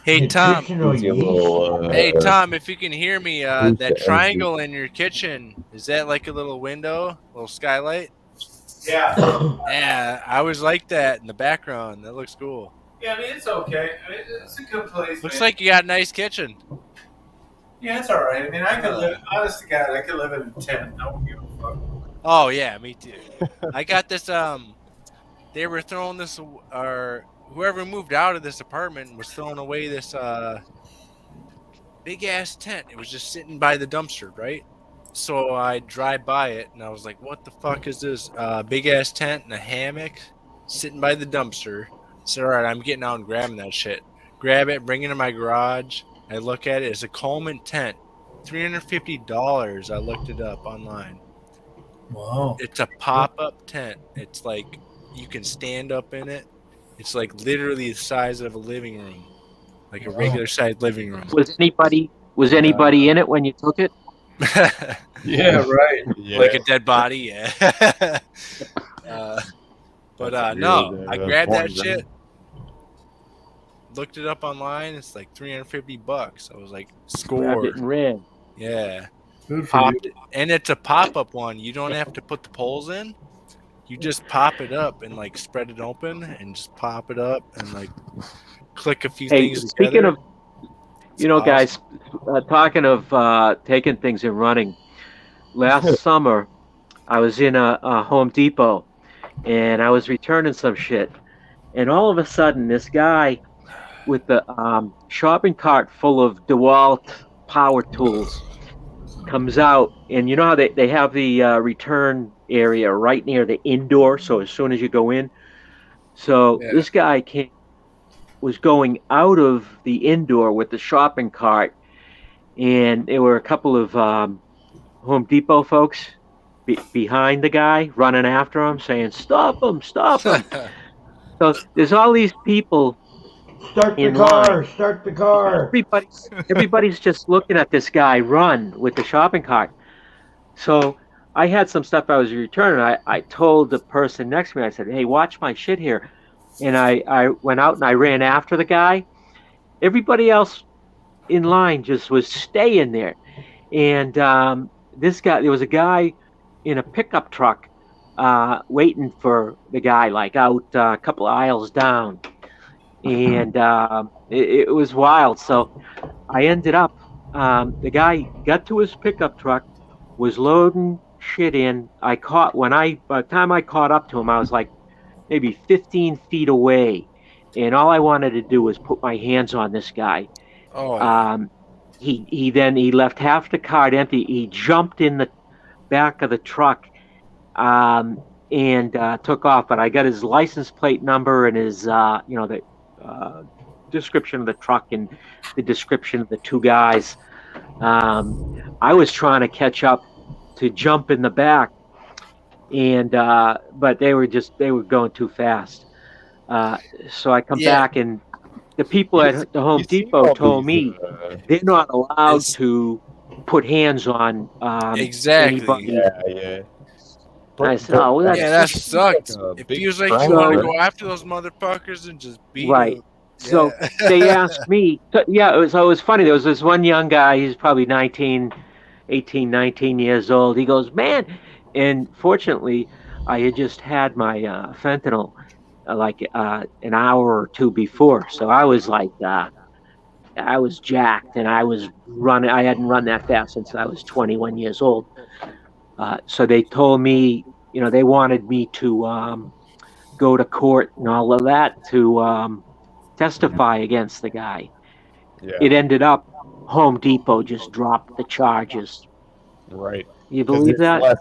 Hey, Tom. Nutritional Gives you a yeast. little, Hey, Tom, if you can hear me, boost that the triangle in your kitchen, is that like a little window, a little skylight? Yeah. Yeah, I always like that in the background. That looks cool. Yeah, I mean, it's okay. I mean, it's a good place. Looks man. like you got a nice kitchen. Yeah, it's all right. I mean, I could live, honest to God, I could live in a tent. I don't give a fuck. Oh, yeah, me too. I got this, they were throwing this, or whoever moved out of this apartment was throwing away this, big-ass tent. It was just sitting by the dumpster, right? So I drive by it, and I was like, what the fuck is this? Big-ass tent and a hammock sitting by the dumpster. So, all right, I'm getting out and grabbing that shit. Grab it, bring it to my garage. I look at it. It's a Coleman tent. $350. I looked it up online. Wow. It's a pop-up tent. It's like you can stand up in it. It's like literally the size of a living room, like a regular-sized living room. Was anybody in it when you took it? Yeah, right. Yeah. Like a dead body, yeah. But no, I grabbed that shit, looked it up online. It's like $350. I was like, Grabbed score. it and ran. Yeah. Good for you. And it's a pop-up one. You don't have to put the poles in. You just pop it up and like spread it open and just pop it up and like click a few Hey, things speaking together. of, guys, talking of taking things and running. Last summer, I was in a Home Depot, and I was returning some shit, and all of a sudden, this guy with the shopping cart full of DeWalt power tools comes out, and you know how they have the return area right near the indoor, so as soon as you go in. So this guy was going out of the indoor with the shopping cart, and there were a couple of Home Depot folks behind the guy running after him saying, stop him. So there's all these people. Start the car. Everybody's just looking at this guy run with the shopping cart. So I had some stuff I was returning. I told the person next to me, I said, "Hey, watch my shit here." And I went out and I ran after the guy. Everybody else in line just was staying there. And this guy, there was a guy in a pickup truck waiting for the guy, like out a couple of aisles down. And it was wild. So I ended up, the guy got to his pickup truck, was loading shit in. By the time I caught up to him, I was like maybe 15 feet away. And all I wanted to do was put my hands on this guy. Oh, yeah. He left half the cart empty. He jumped in the back of the truck and took off. But I got his license plate number and his the description of the truck and the description of the two guys. I was trying to catch up to jump in the back, and but they were going too fast. So I come back, and the people at the Home Depot told me they're not allowed to put hands on anybody. Yeah. I said, "Oh, well, that sucks. It feels like you want to go after those motherfuckers and just beat them." So they asked me. It was funny. There was this one young guy. He's probably 18, 19 years old. He goes, "Man," and fortunately, I had just had my fentanyl like an hour or two before. So I was like, I was jacked, and I was running. I hadn't run that fast since I was 21 years old. So they told me, they wanted me to go to court and all of that to testify against the guy. Yeah. It ended up Home Depot just dropped the charges. Right. You believe that?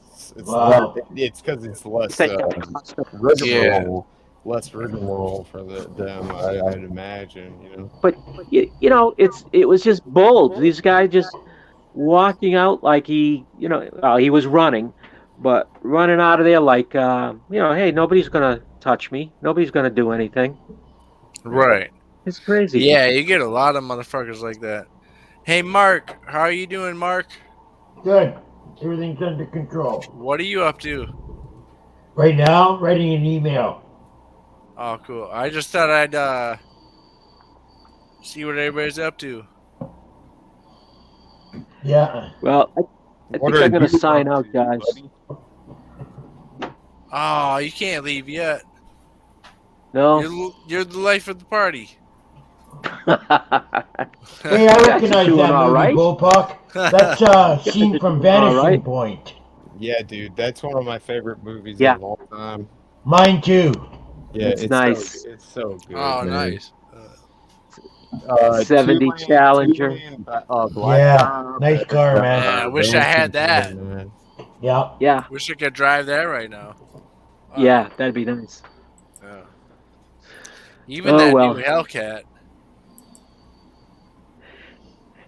It's because it's less rigmarole. Less rigmarole for them, I'd imagine. But it was just bold. These guys just walking out like he was running, but running out of there like hey, nobody's gonna touch me. Nobody's gonna do anything. Right. It's crazy. Yeah, you get a lot of motherfuckers like that. Hey, Mark, how are you doing, Mark? Good. Everything's under control. What are you up to? Right now, writing an email. Oh, cool. I just thought I'd see what everybody's up to. Yeah. Well, I think I'm going to sign out, guys. Oh, you can't leave yet. No. You're the life of the party. Hey, I recognize that movie, Bullpuck. That's a scene from Vanishing Point. Yeah, dude, that's one of my favorite movies of all time. Mine too. Yeah, it's nice. It's so good. Oh, man. Nice. 70 Challenger. Nice car, man. Yeah, I wish I had that. Yeah. Wish I could drive that right now. Yeah, that'd be nice. Yeah. Even that new Hellcat.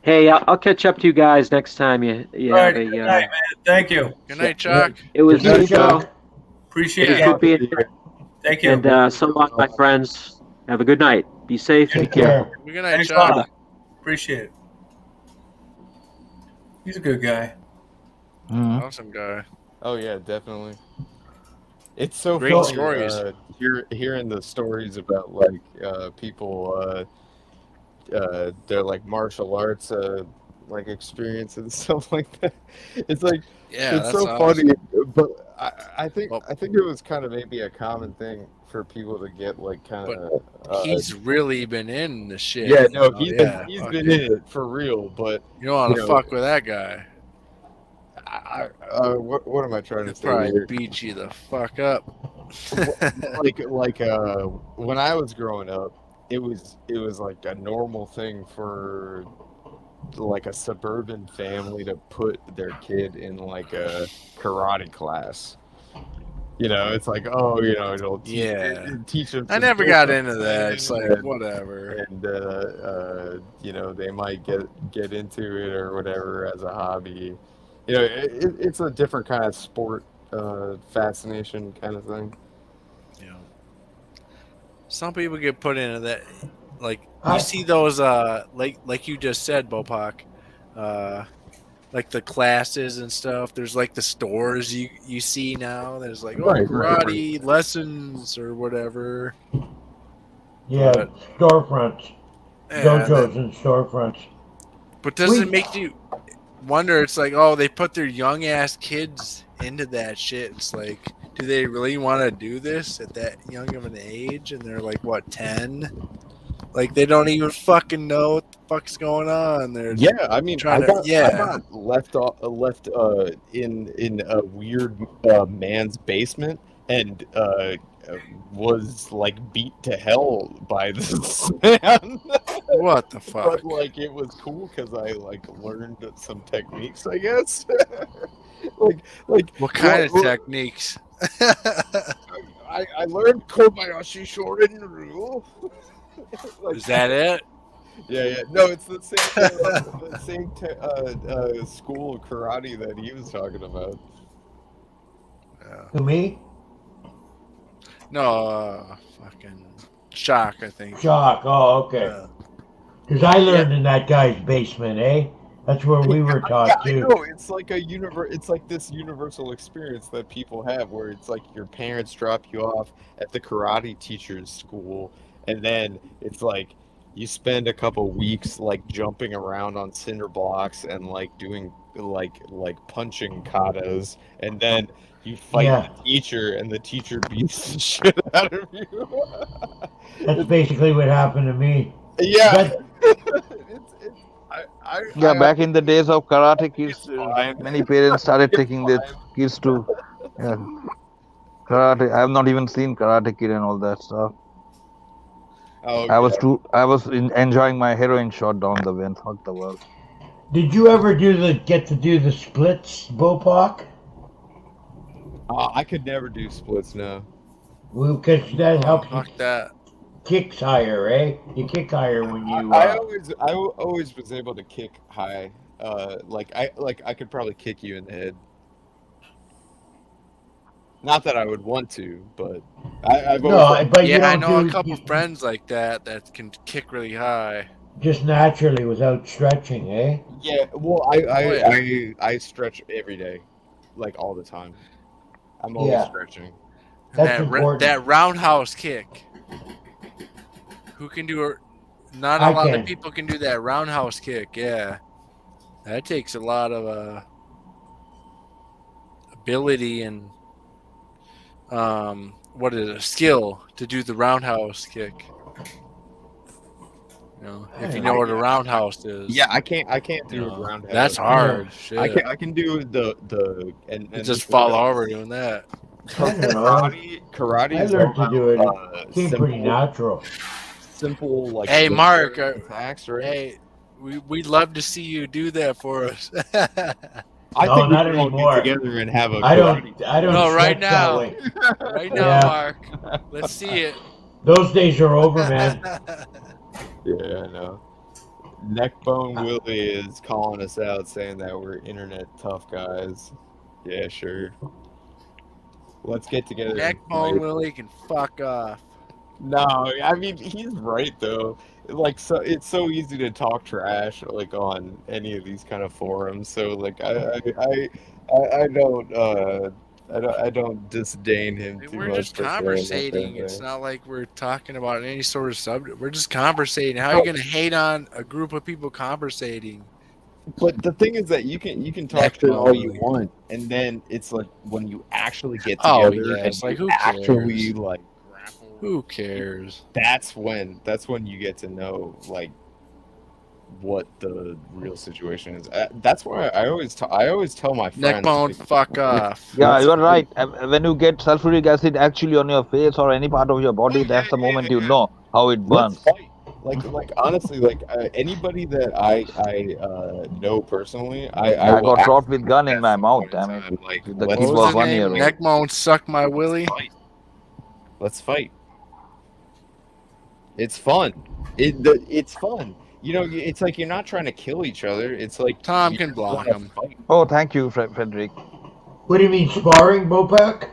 Hey, I'll catch up to you guys next time. All right, good night, man. Thank you. Good night, Chuck. It was good, Chuck. Appreciate it. Thank you. And so long, my friends. Have a good night. Be safe. Take care. Good night, Chuck. Appreciate it. He's a good guy. Awesome guy. Oh yeah, definitely. It's so great funny, stories. Hearing the stories about like people, their like martial arts like experiences and stuff like that. It's like it's so funny, but I think it was kind of maybe a common thing for people to get like kind of. He's really been in the shit. Yeah, no, he's been in it for real, but you don't want to fuck with that guy. What am I trying to say? Probably beat you the fuck up. like when I was growing up, it was like a normal thing for like a suburban family to put their kid in like a karate class. It's like, it'll teach them. I never got into that. It's like whatever. And they might get into it or whatever as a hobby. It's a different kind of sport fascination kind of thing. Yeah. Some people get put into that. Like you see those like you just said, Bopak. like the classes and stuff. There's like the stores you see now. There's like Right, karate lessons or whatever. Yeah, But, storefronts, dojos and storefronts. But does it make you wonder? It's like, they put their young ass kids into that shit. It's like, do they really want to do this at that young of an age? And they're like, what, 10? Like, they don't even fucking know what the fuck's going on. They're I mean, I got left in a weird man's basement and was like beat to hell by this man. What the fuck? But like, it was cool because I like learned some techniques, I guess. like what kind of techniques? I learned Kobayashi Shorin rule. Is that it? Yeah. No, it's the same school of karate that he was talking about. To me? No, fucking Shock, I think. Shock. Oh, okay. Because I learned in that guy's basement, eh? That's where we were taught too. I know. It's like It's like this universal experience that people have, where it's like your parents drop you off at the karate teacher's school, and then it's like you spend a couple weeks like jumping around on cinder blocks and like doing like punching katas, and then you fight the teacher, and the teacher beats the shit out of you. That's basically what happened to me. Yeah. Back in the days of karate kids, many parents started taking their kids to karate. I have not even seen Karate Kid and all that stuff. Oh, I was enjoying my heroin shot down the vein. Fuck the world. Did you ever get to do the splits, Bopak? I could never do splits now. Well, because that helps you that. Kicks higher, eh? You kick higher when you. I always was able to kick high. I could probably kick you in the head. Not that I would want to, but I know a couple friends like that can kick really high. Just naturally without stretching, eh? Yeah, well, I stretch every day, like all the time. I'm always stretching. That's important. That roundhouse kick. Who can do it? Not a lot of people can do that roundhouse kick. Yeah, that takes a lot of ability and skill to do the roundhouse kick. You know, if you know what a roundhouse is. Yeah, I can't do a roundhouse. That's hard. Shit. I can do the and just fall over doing that. Karate. I learned to do it. It came pretty natural. Simple, like. Hey, Mark. Attacks, right? Hey, we'd love to see you do that for us. I think we can all get together and have a. I don't. No, right now. That way. Right now, Mark. Let's see it. Those days are over, man. Yeah, I know. Neckbone Willie is calling us out, saying that we're internet tough guys. Yeah, sure. Let's get together. Neckbone Willie can fuck off. No, I mean he's right though. Like, so it's so easy to talk trash like on any of these kind of forums. So like I don't disdain him too much. We're just conversating. It's not like we're talking about any sort of subject. We're just conversating. How are you gonna hate on a group of people conversating? But the thing is that you can talk shit all you want, and then it's like when you actually get together and it's like, who actually cares? Like who cares? That's when you get to know like what the real situation is. That's why I always tell my friends. Neckbone, fuck off. Yeah, you're right. When you get sulfuric acid actually on your face or any part of your body, that's the moment you know how it burns. Like honestly, like anybody that I know personally, I got shot with gun in my mouth. Damn it! Like, the kid was 1 year old. Neckbone, suck my willy. Let's fight. It's fun. It's fun. You know, it's like you're not trying to kill each other. It's like Tom can block him. Oh, thank you, Frederick. What do you mean, sparring, Bopak?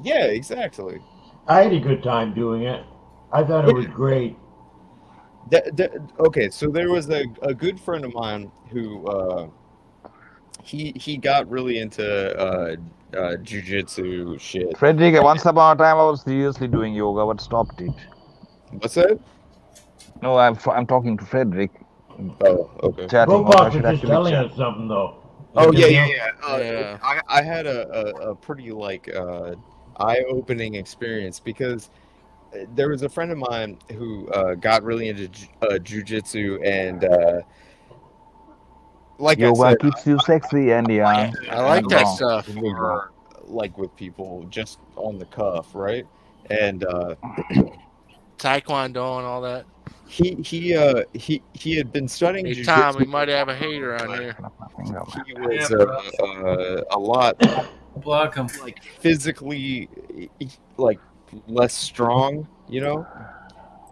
Yeah, exactly. I had a good time doing it. I thought it was great. Okay, so there was a good friend of mine who he got really into jujitsu shit. Frederick, once upon a time I was seriously doing yoga, but stopped it. What's that? No, I'm talking to Frederick. Oh, okay. Chatting. Robot was just telling us something though. Oh yeah. Yeah. I had a pretty like eye-opening experience because there was a friend of mine who got really into jujitsu and like yoga I said, keeps you sexy and young. I like that wrong. stuff. or like with people just on the cuff, right? And Taekwondo and all that. he had been studying Hey jujitsu. Tom, we might have a hater on here. He was a lot Block him. like physically like less strong, you know.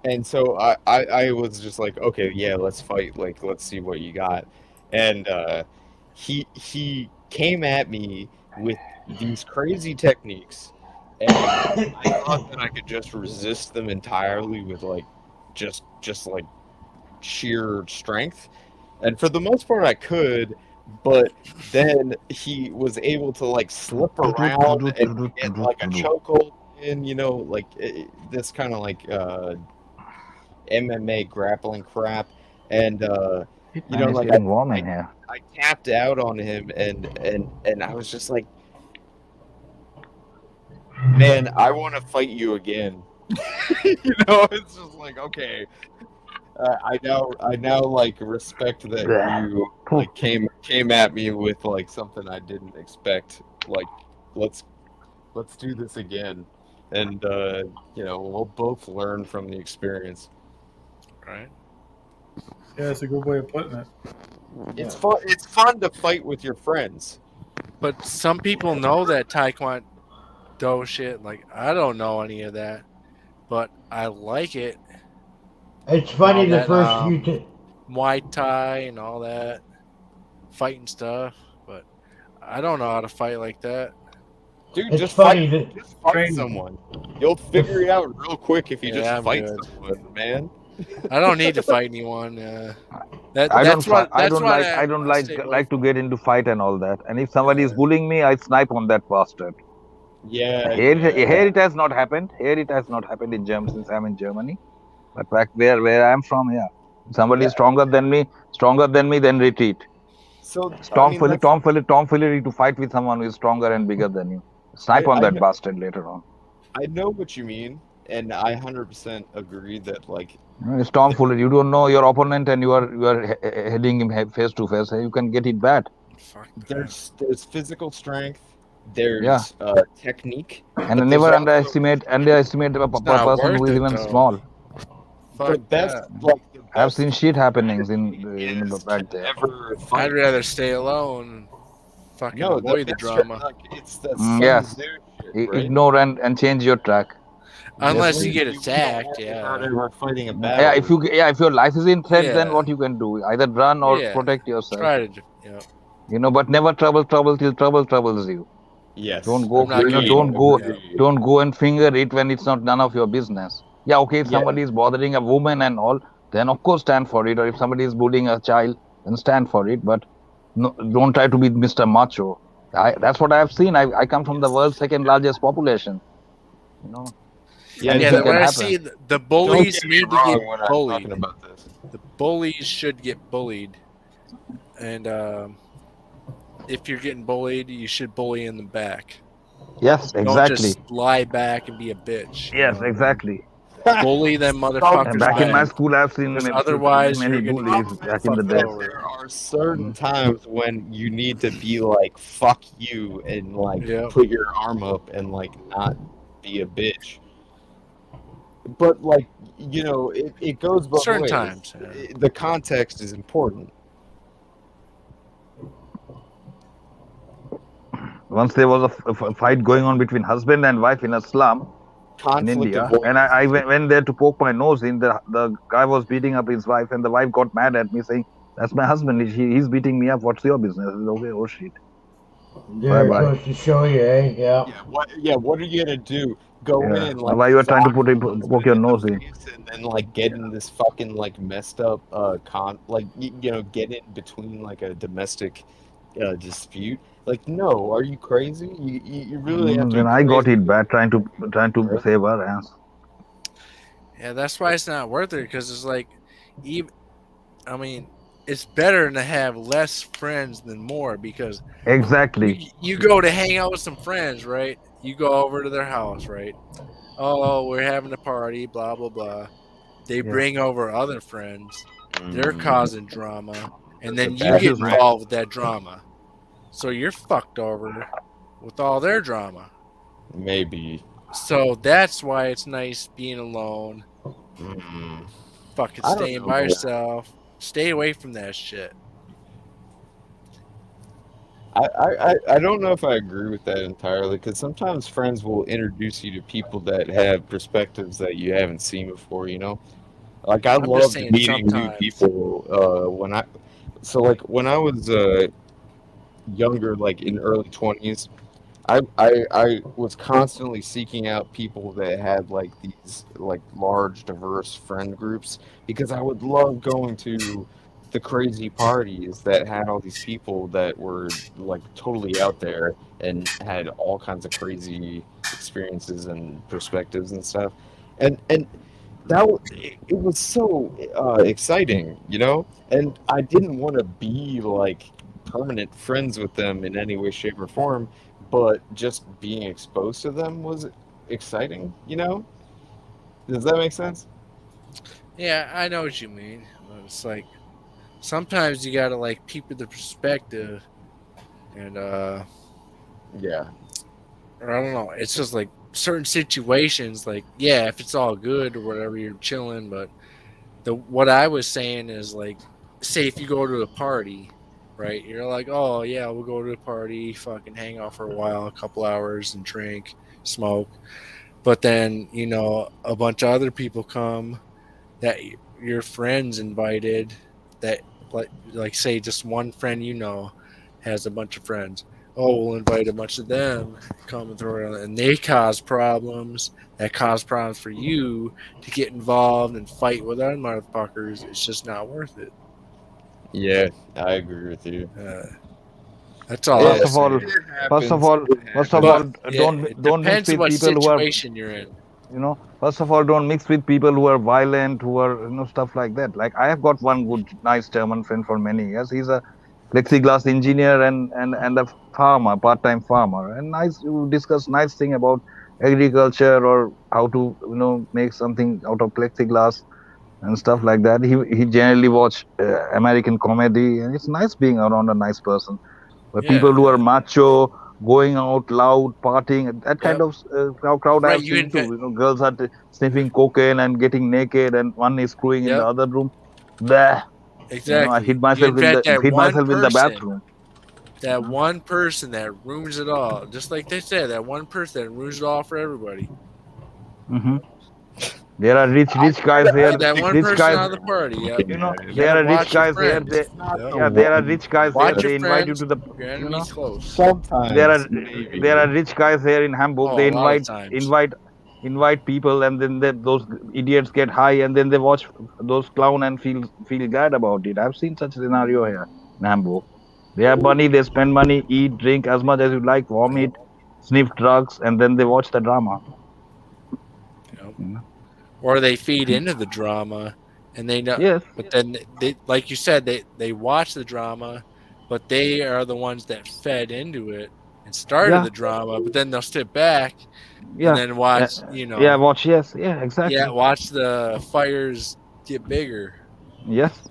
And so I was just like, okay, yeah, let's fight. Like, let's see what you got. And he came at me with these crazy techniques, and I thought that I could just resist them entirely with like just like sheer strength. And for the most part, I could. But then he was able to like slip around and get like a chokehold in, you know, like this kind of like MMA grappling crap, and you know, like I tapped out on him, and I was just like, man, I want to fight you again. You know, it's just like, okay, I now like respect that you like came at me with like something I didn't expect. Like, let's do this again, and you know, we'll both learn from the experience. Right. Yeah, that's a good way of putting it. It's fun. It's fun to fight with your friends. But some people know that Taekwondo shit. Like, I don't know any of that, but I like it. It's funny the first few Muay Thai and all that fighting stuff, but I don't know how to fight like that. Dude, it's just funny fight. Just fight someone. You'll figure it out real quick if you just fight someone, man. I don't need to fight anyone. I don't like to get into fight and all that. And if somebody is bullying me, I snipe on that bastard. Yeah. Here it has not happened. Here it has not happened in Germany since I'm in Germany. But back where I'm from, yeah. Somebody is stronger than me, then retreat. So tomfoolery to fight with someone who is stronger and bigger than you. Snipe on that bastard later on. I know what you mean, and I 100% agree that like it's tomfoolery. You don't know your opponent, and you are heading him face to face. You can get it bad. There's physical strength. There's technique. And never underestimate a person who is even small. The best, I've seen shit happenings in back there. I'd rather stay alone. Fucking avoid the drama. It's that yes. shit, right? Ignore and change your track. Unless you get attacked, fighting a battle. If your life is in threat, then what you can do? Either run or protect yourself. Try to, you know, but never trouble till trouble troubles you. Yes. Don't go. Don't go and finger it when it's not none of your business. Yeah, okay. If somebody is bothering a woman and all, then of course stand for it. Or if somebody is bullying a child, then stand for it. But no, don't try to be Mr. Macho. That's what I have seen. I come from the world's second largest population. You know. When I see the bullies need to get bullied. The bullies should get bullied, and if you're getting bullied, you should bully in the back. Yes, exactly. Don't just lie back and be a bitch. Yes, exactly. Bully them motherfuckers. And back in my school, I've seen many bullies back in the day. There are certain times when you need to be like, fuck you, and like put your arm up and like not be a bitch. But like, you know, it goes both certain ways. Times. The context is important. Once there was a fight going on between husband and wife in a slum in India, and I went there to poke my nose in. The guy was beating up his wife, and the wife got mad at me saying, "That's my husband. He's beating me up. What's your business?" I said, okay, oh shit. They're supposed to show you, eh? Yeah. What are you gonna do? Go in like why you are trying to poke your nose in and then like get in this fucking like messed up get in between like a domestic dispute. Like, no, are you crazy? You really have to. Then Be I got crazy. it bad trying to save her ass. Yeah, that's why it's not worth it, because it's like, even, I mean, it's better to have less friends than more, because Exactly. you go to hang out with some friends, right? You go over to their house, right? Oh, we're having a party, blah blah blah. They bring over other friends. They're causing drama, and then you get involved with that drama. So you're fucked over with all their drama. Maybe. So that's why it's nice being alone. Fucking staying by yourself. Stay away from that shit. I don't know if I agree with that entirely, because sometimes friends will introduce you to people that have perspectives that you haven't seen before, you know? Like, I love meeting new people when I was younger, like in early 20s, I was constantly seeking out people that had like these like large diverse friend groups, because I would love going to the crazy parties that had all these people that were like totally out there and had all kinds of crazy experiences and perspectives and stuff. And it was so exciting, you know? And I didn't want to be like permanent friends with them in any way, shape, or form, but just being exposed to them was exciting, you know? Does that make sense? Yeah, I know what you mean. It's like sometimes you gotta like peep at the perspective, and yeah, or I don't know. It's just like certain situations, like yeah, if it's all good or whatever, you're chilling. But what I was saying is like, say if you go to a party, right? You're like, oh yeah, we'll go to a party, fucking hang out for a while, a couple hours, and drink, smoke. But then a bunch of other people come that your friends invited, that like say just one friend has a bunch of friends. Oh, we'll invite a bunch of them, come and throw it on, and they cause problems. That cause problems for you to get involved and fight with other motherfuckers. It's just not worth it. Yeah, I agree with you. That's all. First of all, don't mix with people who are. You're in. First of all, don't mix with people who are violent, who are stuff like that. Like I have got one good, nice German friend for many years. He's a plexiglass engineer and a farmer, part-time farmer, and we discuss nice thing about agriculture or how to make something out of plexiglass and stuff like that. He generally watch American comedy, and it's nice being around a nice person. But people who are macho, going out loud, partying, that kind of crowd I've seen too. Girls are sniffing cocaine and getting naked, and one is screwing in the other room. Bleh. Exactly. I hid myself in the bathroom. That one person that ruins it all, just like they said, that one person that ruins it all for everybody. Mm-hmm. There are rich guys here. That one rich person guys, on the party. Yep. There are rich guys here. There are rich guys here. They invite you to the. Sometimes there are rich guys here in Hamburg. They invite people, and then those idiots get high, and then they watch those clown and feel glad about it. I've seen such a scenario here in Hamburg. They have money, they spend money, eat, drink as much as you like, vomit, sniff drugs, and then they watch the drama. Or they feed into the drama, and they know. Yes. But then, like you said, they watch the drama, but they are the ones that fed into it and started the drama. But then they'll sit back and then watch. Yeah, watch. Yes. Yeah. Exactly. Yeah, watch the fires get bigger. Yes.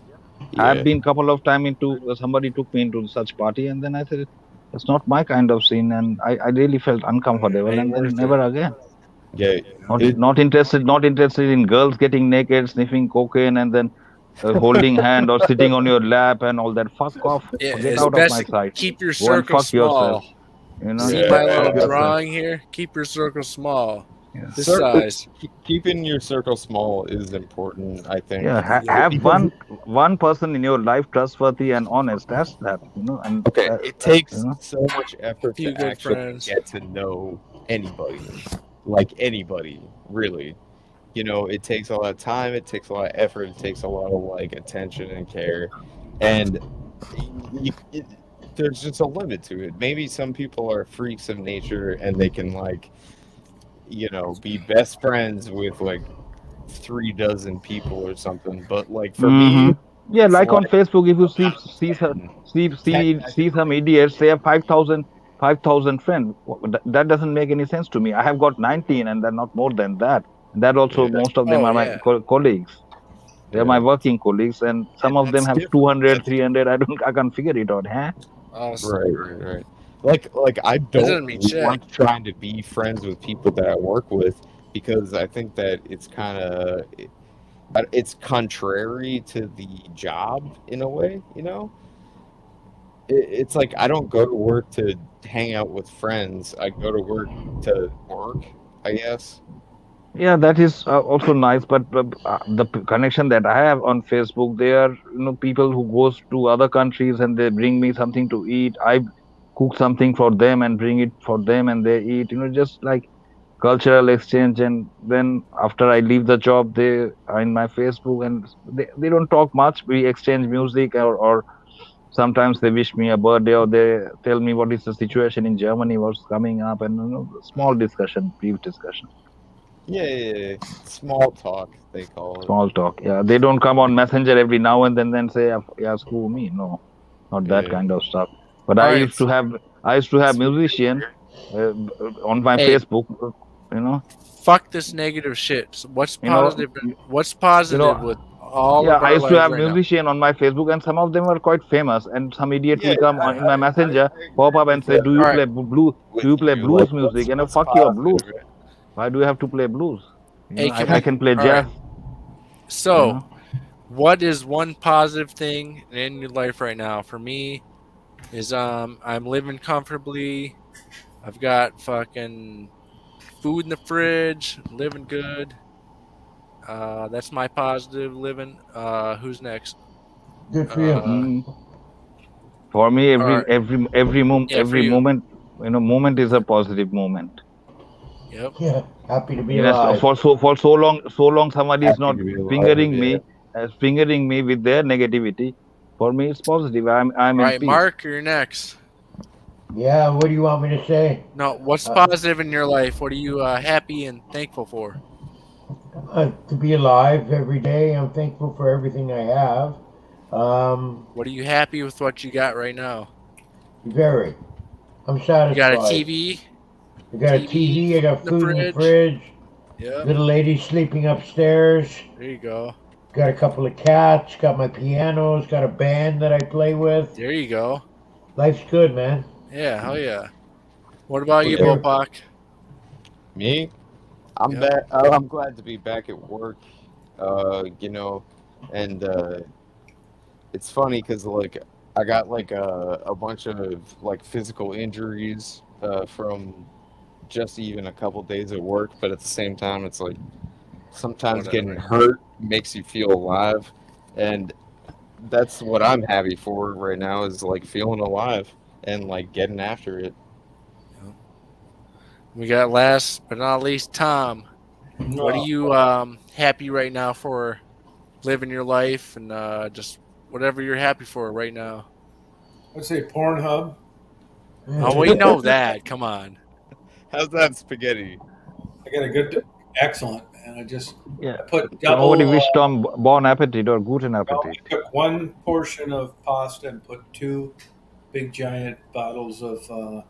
Yeah. I've been a couple of times somebody took me into such party, and then I said it's not my kind of scene, and I really felt uncomfortable, and then never again. Yeah, not interested in girls getting naked, sniffing cocaine, and then holding hand or sitting on your lap and all that. Fuck off. Get out of my sight. Keep your circle small. Yourself. See my little drawing here? Keep your circle small. Yeah. This size. Keeping your circle small is important, I think. Yeah, have one person in your life trustworthy and honest. That's that, And it takes so much effort to actually get to know anybody. Like anybody, really. It takes a lot of time, it takes a lot of effort, it takes a lot of like attention and care. And there's just a limit to it. Maybe some people are freaks of nature and they can like, be best friends with like 36 people or something. But like for me, yeah, it's like on Facebook, if you out of see 10, see some idiots, they have 5,000 friends. That doesn't make any sense to me. I have got 19, and they're not more than that. And that also, most of them are my colleagues. They are my working colleagues, and some of them have 200, 300. I can't figure it out, huh? Right. Like I don't want trying to be friends with people that I work with because I think that it's kind of it's contrary to the job in a way, It's like I don't go to work to hang out with friends. I go to work to work, I guess. Yeah, that is also nice, but the connection that I have on Facebook, they are people who goes to other countries and they bring me something to eat. I cook something for them and bring it for them and they eat. Just like cultural exchange. And then after I leave the job, they are in my Facebook and they don't talk much. We exchange music or sometimes they wish me a birthday or they tell me what is the situation in Germany, what's coming up, and small discussion, brief discussion. Yeah. Small talk, they call it. Small talk. Yeah, they don't come on Messenger every now and then say, yeah, screw me. No, not that kind of stuff. But I used to have musician on my Facebook. Fuck this negative shit. So what's positive? What's positive with all of our I used to have right musician on my Facebook, and some of them are quite famous. And some idiot will come in my Messenger, pop up and say, "Do you play blues? Do you play blues music?" And fuck your blues. Why do you have to play blues? I can play jazz. So, what is one positive thing in your life right now? For me, is I'm living comfortably. I've got fucking food in the fridge, living good. That's my positive living. Who's next? Good for you. For me, every moment, moment is a positive moment. Yep. Yeah, happy to be alive. For so long, somebody is not fingering me with their negativity. For me, it's positive. I'm in peace. Mark, you're next. Yeah, what do you want me to say? No, what's positive in your life? What are you happy and thankful for? To be alive every day. I'm thankful for everything I have. What are you happy with what you got right now? Very. I'm satisfied. You got a TV? I got a TV. I got food in the fridge. Yep. Little lady sleeping upstairs. There you go. Got a couple of cats. Got my pianos. Got a band that I play with. There you go. Life's good, man. Yeah, hell yeah. What about you, Bopak? Me? I'm back. I'm glad to be back at work. And it's funny because like I got like a bunch of like physical injuries from just even a couple days at work, but at the same time, it's like sometimes getting hurt makes you feel alive, and that's what I'm happy for right now is like feeling alive and like getting after it. We got last but not least, Tom. What are you happy right now for living your life and just whatever you're happy for right now? I'd say Pornhub. Oh, we know that. Come on. How's that spaghetti? I got a good, excellent, man. I put double. Nobody wished Tom bon appetit or guten appetit. I took one portion of pasta and put 2 big giant bottles of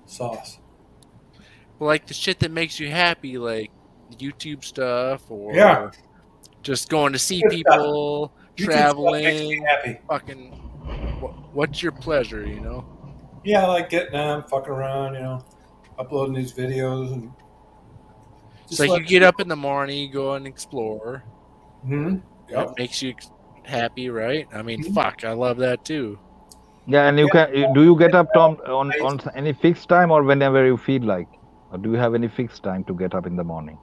sauce. Like the shit that makes you happy, like YouTube stuff, or just going to see people, traveling. Happy. Fucking, what's your pleasure? Yeah, I like getting on, fucking around, uploading these videos and. It's like you get up in the morning, you go and explore. Mm-hmm. Yep. It makes you happy, right? I mean, fuck, I love that too. Yeah, and do you get up, Tom, on any fixed time or whenever you feel like? Or do you have any fixed time to get up in the morning?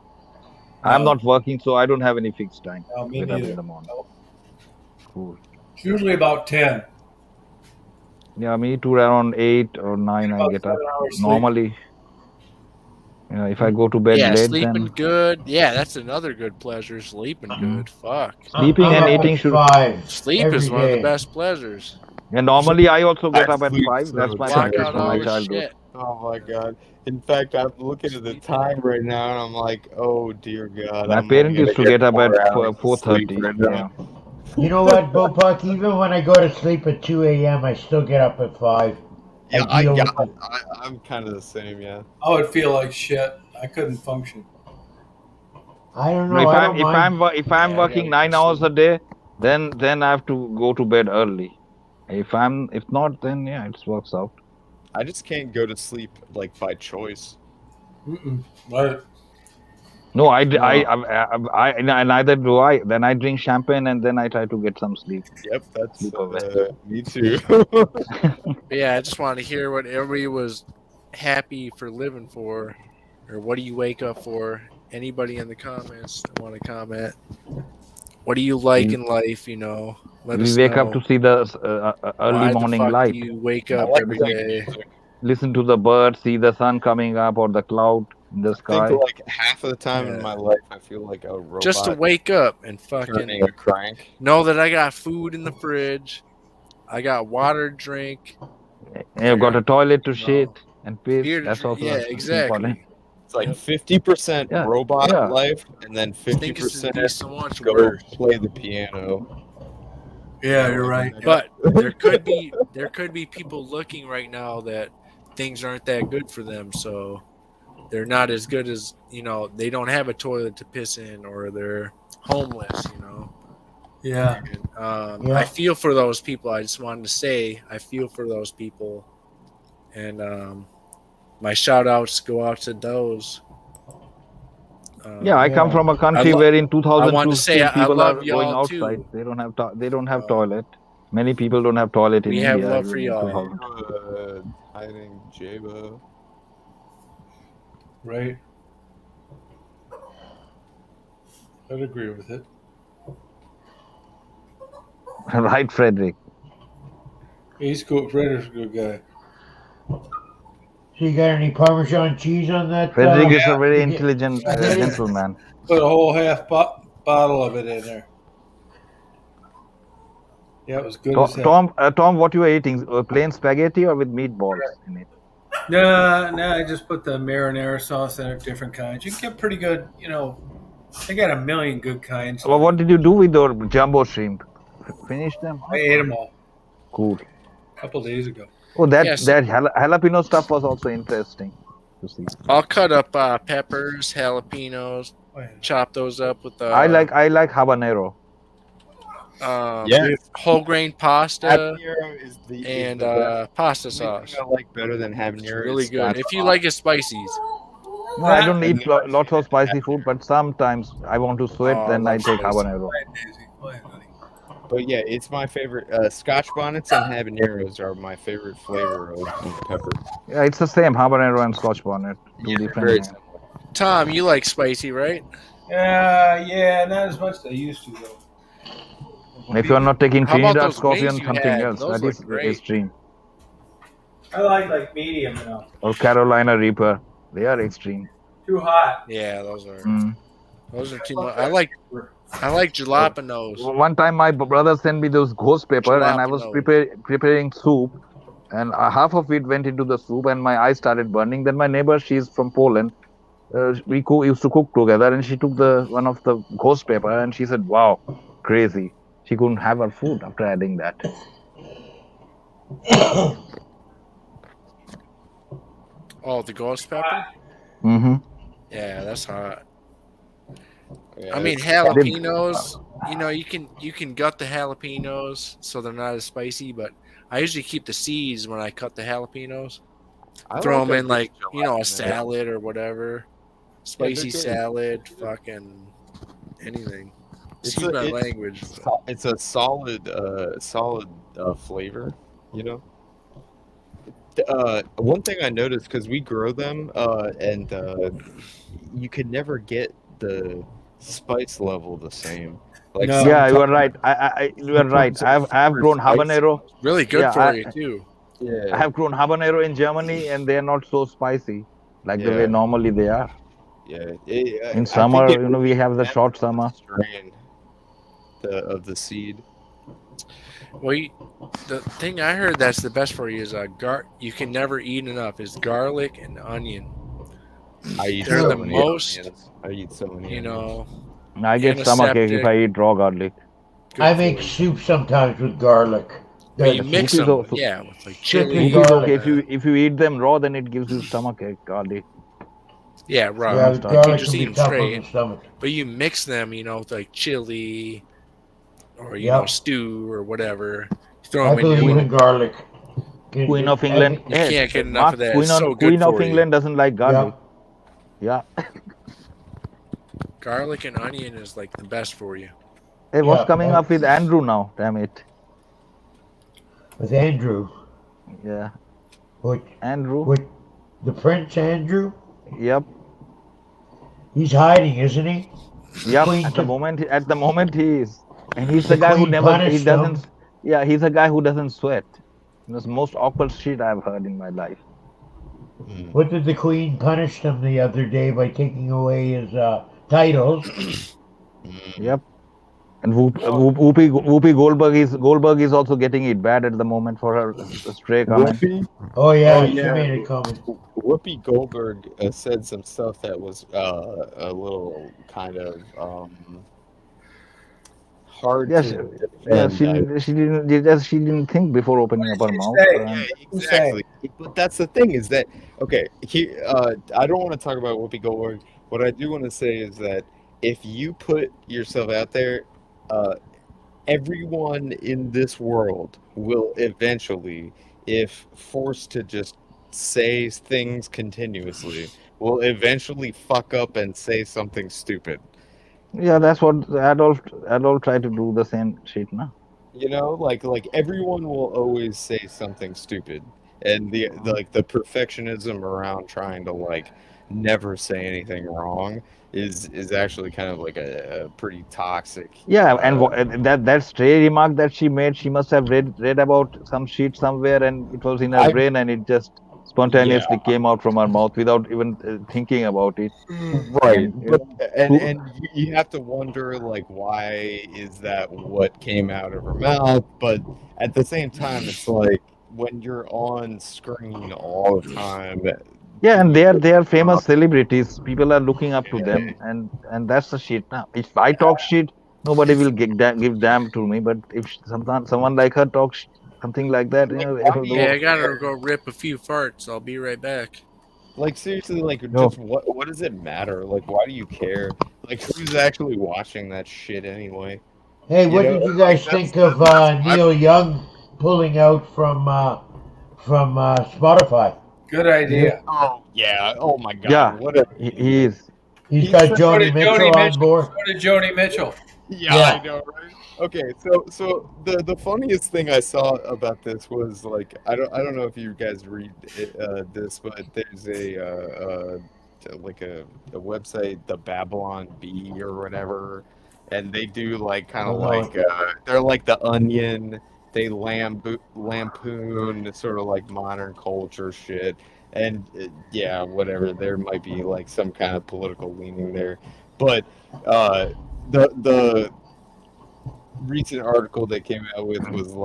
No. I'm not working, so I don't have any fixed time to get up in the morning. No. Cool. It's usually about 10. Yeah, me too. Around 8 or 9, I get up. Normally, if I go to bed late, sleeping good. Yeah, that's another good pleasure. Sleeping good. Fuck. Sleeping and eating should. Sleep is one of the best pleasures. And normally I also get up at sleep 5. so That's my Block practice out from all my the childhood. shit. Oh my god! In fact, I'm looking at the time right now, and I'm like, "Oh dear God!" My I'm parents only used to gonna get up at 4 hours of sleep 4:30. right now. Yeah. You know what, Bopak? Even when I go to sleep at 2 a.m., I still get up at 5. Yeah, I deal with it. I'm kind of the same. Yeah. I would feel like shit. I couldn't function. I don't No, know. I don't mind. if I'm Yeah, I working gotta 9 go hours a sleep. day, then I have to go to bed early. If not, then yeah, it works out. I just can't go to sleep like by choice. Right. No, neither do I. Then I drink champagne and then I try to get some sleep. Yep, that's Sleep away. me too. But yeah, I just wanted to hear what everybody was happy for living for, or what do you wake up for? Anybody in the comments want to comment? What do you like in life? You know, let We us wake know. up to see the early Why the morning fuck light. do you wake I up like every playing day? music. Listen to the birds, see the sun coming up or the cloud in the I think sky. like half of the time in Yeah. my life, I feel like a robot Just to wake up and fucking turning a crank. know that I got food in the fridge, I got water to drink, And you've got a toilet to you know, shit and piss. beer to That's drink. also Yeah, important. exactly. It's like Yep. 50% Yeah, robot yeah. life, and then I think this would 50% be so much go worse. play the piano. Yeah, you're right. But there could be people looking right now that things aren't that good for them, so they're not as good as, you know, they don't have a toilet to piss in, or they're homeless, you know. Yeah. And, I feel for those people. I just wanted to say I feel for those people, and my shout outs go out to those. Yeah, I come from a country where in I 2002 wanted to say still I people are love going y'all outside. too. They don't have toilet. Many people don't have toilet in We have India love for even in y'all. 2000. I think Jabo. Right. I'd agree with it. Right, Frederick. He's cool. Frederick's a good guy. So you got any Parmesan cheese on that? Frederick is a very intelligent gentleman. Put a whole half bottle of it in there. Yeah, it was good as hell. Tom, what you are eating? Plain spaghetti or with meatballs in it? No, I just put the marinara sauce in it, different kinds. You can get pretty good, you know, they got a million good kinds. Well, what did you do with your jumbo shrimp? Finish them? I ate them all. Cool. A couple days ago. Oh, that jalapeno stuff was also interesting to see. I'll cut up peppers, jalapenos, chop those up with the. I like habanero. Whole grain pasta is and the pasta best. sauce. I like better than habanero. Really is good Scotch if you sauce. like it spicy. No, I don't eat lots of spicy food, but sometimes I want to sweat, Oh, then I I love take spicy. habanero. But yeah, it's my favorite. Scotch bonnets and habaneros are my favorite flavor of pepper. Yeah, it's the same habanero and Scotch bonnet. Two different very names. Tom, you like spicy, right? Yeah, not as much as I used to though. If you're not taking How about Trinidad those coffee wings and you something had? else, Those that is look great. extreme. I like medium now. Or Carolina Reaper, they are extreme. Too hot. Yeah, those are. Mm. Those are too much. I like jalapenos. One time my brother sent me those ghost pepper and I was preparing soup and half of it went into the soup and my eyes started burning. Then my neighbor, she's from Poland, we used to cook together and she took one of the ghost pepper and she said, wow, crazy. She couldn't have her food after adding that. Oh, the ghost pepper? Mm-hmm. Yeah, that's hot. Yeah, I mean, jalapenos. You know, you can gut the jalapenos so they're not as spicy. But I usually keep the seeds when I cut the jalapenos. Throw them in like a salad or whatever. Spicy salad, fucking anything. Excuse my language. It's a solid flavor, you know. One thing I noticed, because we grow them, and you could never get the spice level the same. Like yeah, you are right. You are right. I've grown habanero. Really good for you too. Yeah. I have grown habanero in Germany, and they are not so spicy like the way normally they are. Yeah. In summer, we have the short summer. Strain of the seed. Well, the thing I heard that's the best for you is you can never eat enough is garlic and onion. I eat They're so the many most, onions. I eat so many you onions. know, I get stomachache if I eat raw garlic. I make soup sometimes with garlic. But you mix Soup is them, also- yeah, with like Strictly chili. Soup is okay garlic. if you eat them raw, then it gives you stomachache. Garlic. Yeah, raw. Yeah, You garlic just can eat be them tough on straight. the stomach. But you mix them, with like chili or stew or whatever. You throw I them in believe in garlic. Queen of England. You can't get enough of that. Queen, It's so good Queen of for England you. doesn't like garlic. Yeah. Garlic and onion is like the best for you. Hey, what's coming up with Andrew now? Damn it. With Andrew. Yeah. What? Andrew. What? The Prince Andrew? Yep. He's hiding, isn't he? Yep. At the moment he is. And he's the guy who doesn't. Yeah, he's a guy who doesn't sweat. That's the most awkward shit I've heard in my life. What did the Queen punish him the other day by taking away his titles? Yep. And Whoopi Goldberg is also getting it bad at the moment for her stray comment. Oh yeah, she made a comment. Whoopi Goldberg said some stuff that was a little kind of hard to defend. She didn't think before opening up her mouth. Yeah, exactly. But that's the thing is that I don't want to talk about Whoopi Goldberg. What I do want to say is that if you put yourself out there, everyone in this world will eventually, if forced to just say things continuously, will eventually fuck up and say something stupid. Yeah, that's what adults try to do the same shit now. Like everyone will always say something stupid, and the perfectionism around trying to never say anything wrong is actually kind of like a pretty toxic. Yeah, and that stray remark that she made, she must have read about some shit somewhere, and it was in her brain, and it just spontaneously came out from her mouth without even thinking about it. Right, and you have to wonder why is that what came out of her mouth? But at the same time, it's like when you're on screen all the time. Yeah, and they are famous celebrities. People are looking up to them, and that's the shit. Now, if I talk shit, nobody will give damn to me. But if someone like her talks something like that, I gotta go rip a few farts. I'll be right back. Seriously, just what does it matter? Why do you care? Who's actually watching that shit anyway? Hey, what did you guys think of Neil Young pulling out from Spotify? Good idea. Oh yeah. Oh my God. Yeah. What he is. He's got Joni Mitchell on board. So did Joni Mitchell. Yeah, I know, right? Okay, so the funniest thing I saw about this was I don't know if you guys read this, but there's a website, the Babylon Bee or whatever, and they do they're like the Onion. They lampoon sort of modern culture shit, and whatever. There might be some kind of political leaning there, but the recent article they came out with was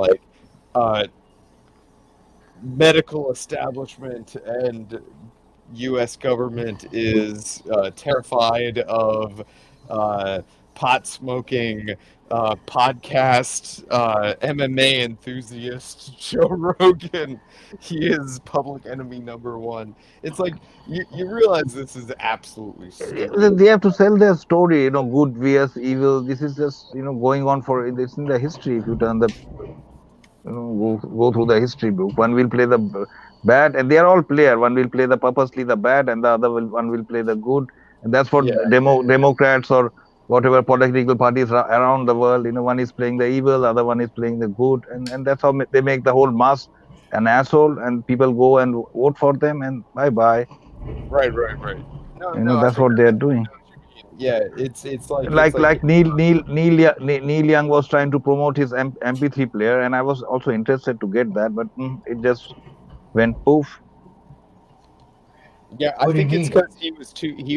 medical establishment and U.S. government is terrified of pot smoking podcast MMA enthusiast Joe Rogan. He is public enemy number one. It's you realize this is absolutely stupid. They have to sell their story, good vs evil. This is just going on for it's in the history. If you turn the go through the history book, one will play the bad, and they are all player. One will play the purposely the bad, and the other one will play the good, and that's what Democrats or whatever political parties around the world, one is playing the evil, other one is playing the good, and that's how they make the whole mass an asshole, and people go and vote for them, and bye. Right. No, that's what they're doing. Yeah, it's like Neil Young was trying to promote his MP3 player, and I was also interested to get that, but it just went poof. Yeah, I think it's because he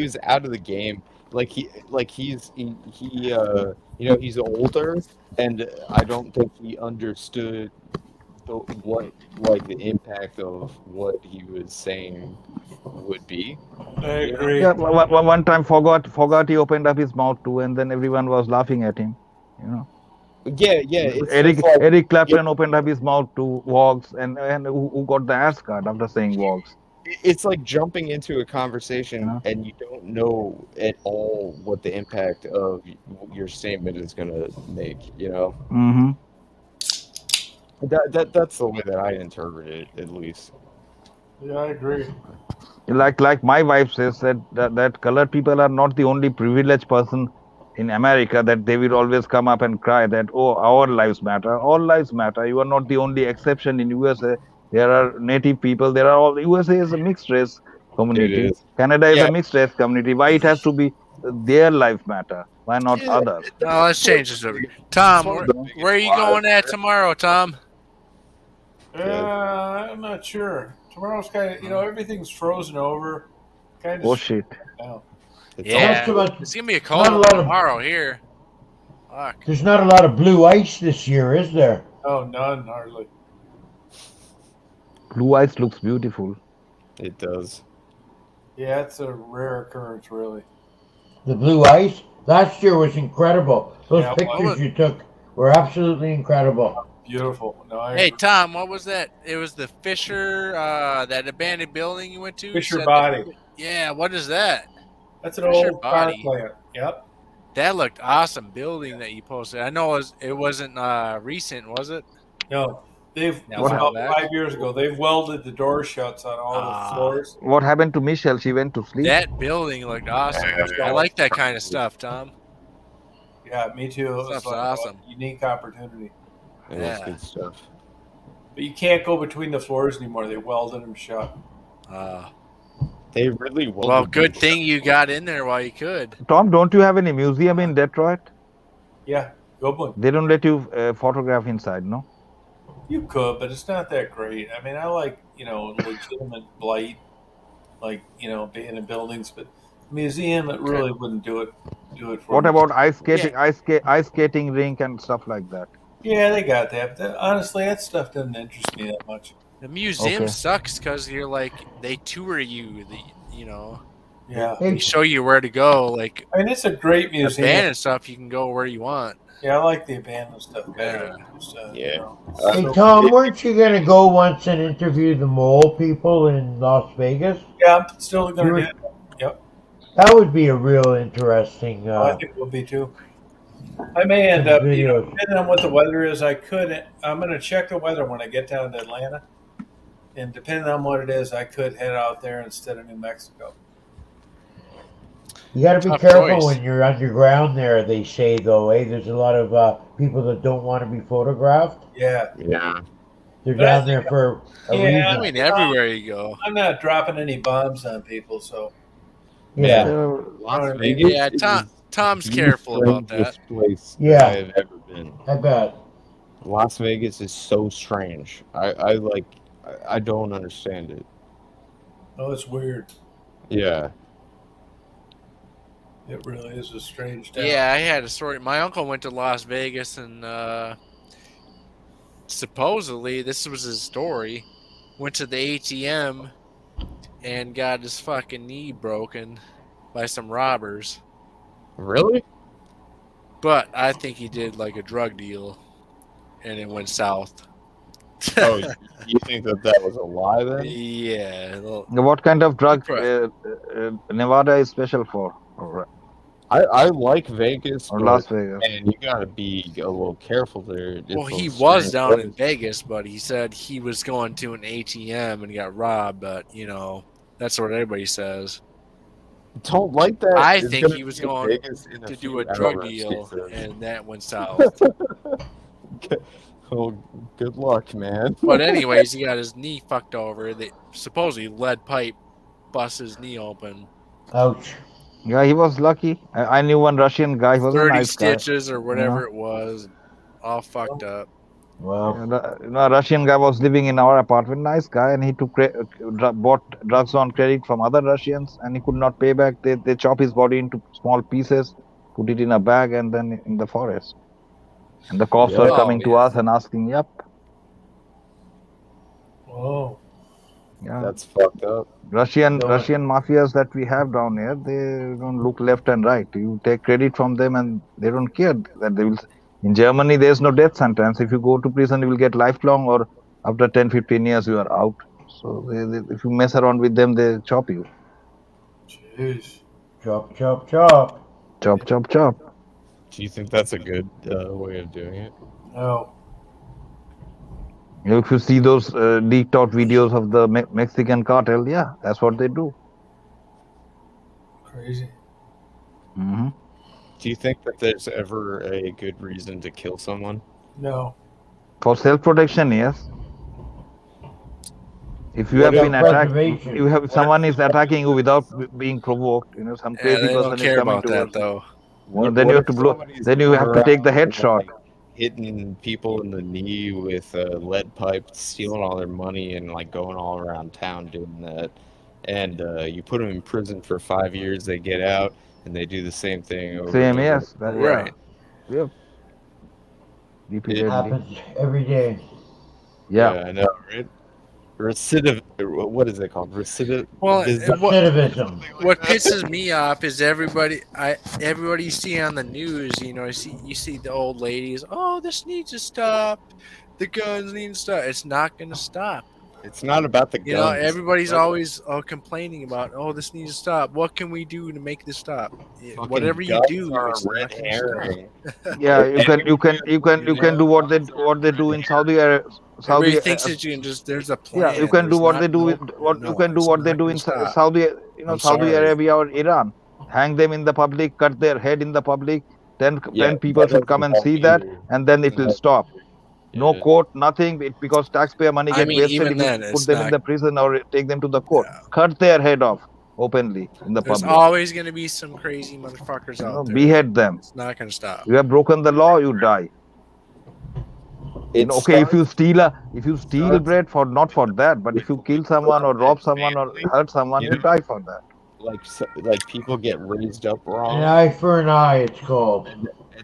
was out of the game. he's he's older, and I don't think he understood the impact of what he was saying would be. I agree. Yeah, one time forgot he opened up his mouth too, and then everyone was laughing at him. Yeah. Eric Clapton opened up his mouth to Vox, and who got the ass cut after saying Vox. It's like jumping into a conversation and you don't know at all what the impact of your statement is going to make. Mm-hmm. That's the way that I interpret it, at least. Yeah, I agree. Like my wife says that colored people are not the only privileged person in America, that they will always come up and cry that, oh, our lives matter. All lives matter. You are not the only exception in USA. There are native people. USA is a mixed race community. Canada is a mixed race community. Why it has to be their life matter? Why not others? No, let's change this over. Tom, where are you going at tomorrow, Tom? I'm not sure. Tomorrow's kind of, everything's frozen over. Kind of. Oh shit. Yeah, it's gonna be a cold tomorrow here. Fuck. There's not a lot of blue ice this year, is there? Oh, none hardly. Blue ice looks beautiful. It does. Yeah, it's a rare occurrence, really. The blue ice last year was incredible. Those pictures you took were absolutely incredible. Beautiful. No, hey, Tom, what was that? It was the Fisher, that abandoned building you went to? Fisher Body. Yeah, what is that? That's an old power plant. Yep. That looked awesome building that you posted. I know it wasn't recent, was it? No. About 5 years ago, they've welded the door shuts on all the floors. What happened to Michelle? She went to sleep. That building looked awesome. I like that kind of stuff, Tom. Yeah, me too. It was like awesome. A unique opportunity. That's good stuff. But you can't go between the floors anymore. They welded them shut. They really welded. Well, good thing you got in there while you could. Tom, don't you have any museum in Detroit? Yeah, Goblin. They don't let you photograph inside, no? You could, but it's not that great. I mean, I like, legitimate blight, like, being in buildings, but museum, it really wouldn't do it for What me. about ice skating rink and stuff like that? Yeah, they got that. But honestly, that stuff doesn't interest me that much. The museum sucks because you're like, they tour you, Yeah. They show you where to go. Like, I mean, it's a great museum. Abandoned stuff, you can go where you want. Yeah, I like the abandoned stuff better. Hey, Tom, weren't you going to go once and interview the mole people in Las Vegas? Yeah, I'm still going to do it. Yep. That would be a real interesting... I think it will be, too. I may end up, depending on what the weather is, I'm going to check the weather when I get down to Atlanta. And depending on what it is, I could head out there instead of New Mexico. You got to be careful when you're underground there, they say, though, There's a lot of people that don't want to be photographed. Yeah. Yeah. They're down there for a reason. I mean, everywhere you go. I'm not dropping any bombs on people, so. Yeah. Las Vegas. Yeah, Tom's careful about that. Place yeah. I have ever been. I bet. Las Vegas is so strange. I don't understand it. Oh, it's weird. Yeah. It really is a strange town. Yeah, I had a story. My uncle went to Las Vegas and supposedly, this was his story, went to the ATM and got his fucking knee broken by some robbers. Really? But I think he did like a drug deal and it went south. Oh, you think that was a lie then? Yeah. What kind of drug Nevada is special for? I like Vegas or Las Vegas, and you gotta be a little careful there. Well, he was down in Vegas, but he said he was going to an ATM and got robbed. But that's what everybody says. Don't like that. I think he was going to do a drug deal, and that went south. Well, good luck, man. But anyways, he got his knee fucked over. They supposedly lead pipe bust his knee open. Ouch. Yeah, he was lucky. I knew one Russian guy. He was 30 a nice stitches guy. Or whatever it was, all fucked up. Well, a Russian guy was living in our apartment, nice guy, and he bought drugs on credit from other Russians, and he could not pay back. They chop his body into small pieces, put it in a bag, and then in the forest. And the cops were coming to us and asking, "Yep." Oh. Yeah. That's fucked up. Russian mafias that we have down here, they don't look left and right. You take credit from them, and they don't care that they will. In Germany, there's no death sentence. If you go to prison, you will get lifelong, or after 10, 15 years, you are out. So if you mess around with them, they chop you. Jeez. Chop, chop, chop. Chop, chop, chop. Do you think that's a good way of doing it? No. If you see those leaked out videos of the Mexican cartel, yeah, that's what they do. Crazy. Mm-hmm. Do you think that there's ever a good reason to kill someone? No. For self-protection, yes. If you have been attacked, if someone is attacking you without being provoked, some crazy person is coming towards you. Well, then you have to blow. Then you have to take the headshot. Hitting people in the knee with a lead pipe, stealing all their money, and like going all around town doing that. And you put them in prison for 5 years, they get out, and they do the same thing over and over. Yes. Right. Yep. It happens every day. Yeah, I know, right? Recidivism. What is it called? Recidivism. What pisses me off is everybody you see on the news. You see the old ladies. Oh, this needs to stop. The guns need to stop. It's not going to stop. It's not about the guns. Everybody's always complaining about. Oh, this needs to stop. What can we do to make this stop? Whatever you do, it's red herring. Yeah, you can do what they do in Saudi Arabia. Everybody thinks that you can just. There's a plan. Yeah, you can do what they do. You can do what they do in Saudi. Saudi Arabia or Iran. Hang them in the public, cut their head in the public. 10 people should come and see that, and then it will stop. No court, nothing, because taxpayer money gets wasted if you put them in the prison or take them to the court. Yeah. Cut their head off openly in the public. There's always going to be some crazy motherfuckers out there. Behead them. It's not going to stop. You have broken the law, you die. If you steal bread not for that, but if you kill someone or rob someone or hurt someone, you die for that. Like people get raised up wrong. An eye for an eye, it's called.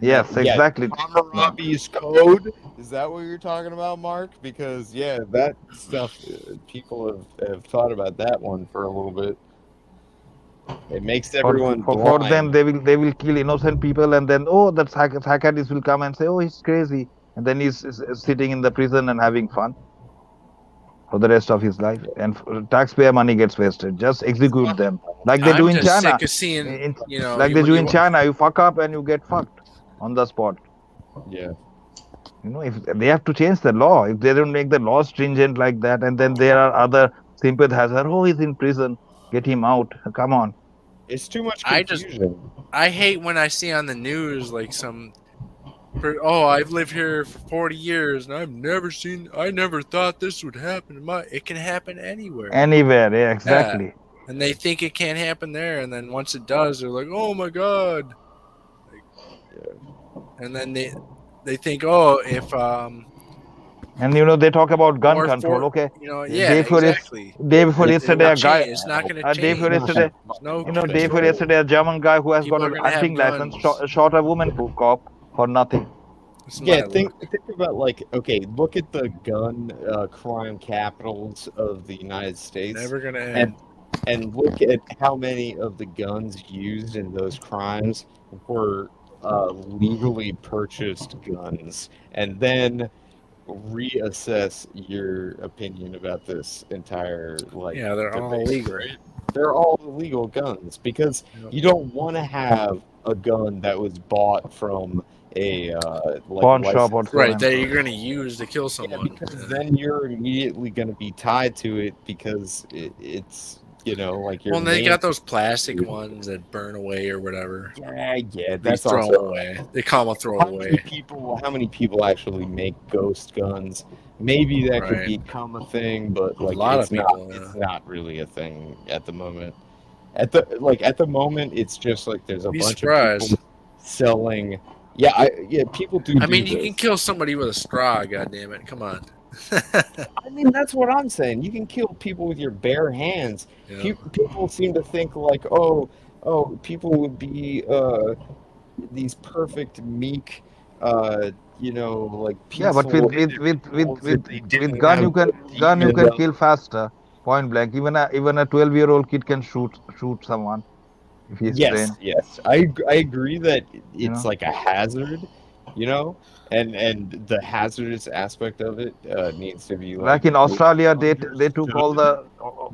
Yes, exactly. Hammurabi's code. Is that what you're talking about, Mark? Because that stuff, people have thought about that one for a little bit. It makes everyone for them. They will kill innocent people, and then that psychiatrist will come and say, "Oh, he's crazy," and then he's sitting in the prison and having fun for the rest of his life, and taxpayer money gets wasted. Just execute them like they do in China. Sick of seeing, like they do in China. You fuck up and you get fucked on the spot. Yeah. If they have to change the law, if they don't make the law stringent like that, and then there are other sympathizers. Oh, he's in prison. Get him out. Come on. It's too much confusion. I hate when I see on the news like some. I've lived here for 40 years and I never thought this would happen. It can happen anywhere. Anywhere, yeah, exactly. Yeah. And they think it can't happen there, and then once it does, they're like, "Oh my god!" And then they think, if and they talk about gun control. Okay. Exactly. Day before yesterday, a guy. It's not going to change. Day before yesterday, day before yesterday, a German guy who has got a hunting license shot a woman cop for nothing. Think about look at the gun crime capitals of the United States. Never gonna end. And look at how many of the guns used in those crimes were legally purchased guns, and then reassess your opinion about this entire they're all illegal. Right? They're all illegal guns because you don't want to have a gun that was bought from a pawn shop or right that you're going to use to kill someone. Because then you're immediately going to be tied to it because it's well, they got those plastic ones that burn away or whatever. Yeah, that's throw away. They call them a throwaway. How many people actually make ghost guns? Maybe that could become a thing, but a lot of people. It's not really a thing at the moment. At the moment, it's just there's a bunch of people selling Yeah, people do. I mean, you can kill somebody with a straw. God damn it! Come on. I mean, that's what I'm saying. You can kill people with your bare hands. Yeah. People seem to think like, people would be these perfect, meek, like peaceful. Yeah, but with gun you can kill faster. Point blank. Even a 12-year-old kid can shoot someone if he's trained. Yes. I agree that it's like a hazard, and the hazardous aspect of it needs to be Like in Australia, they took all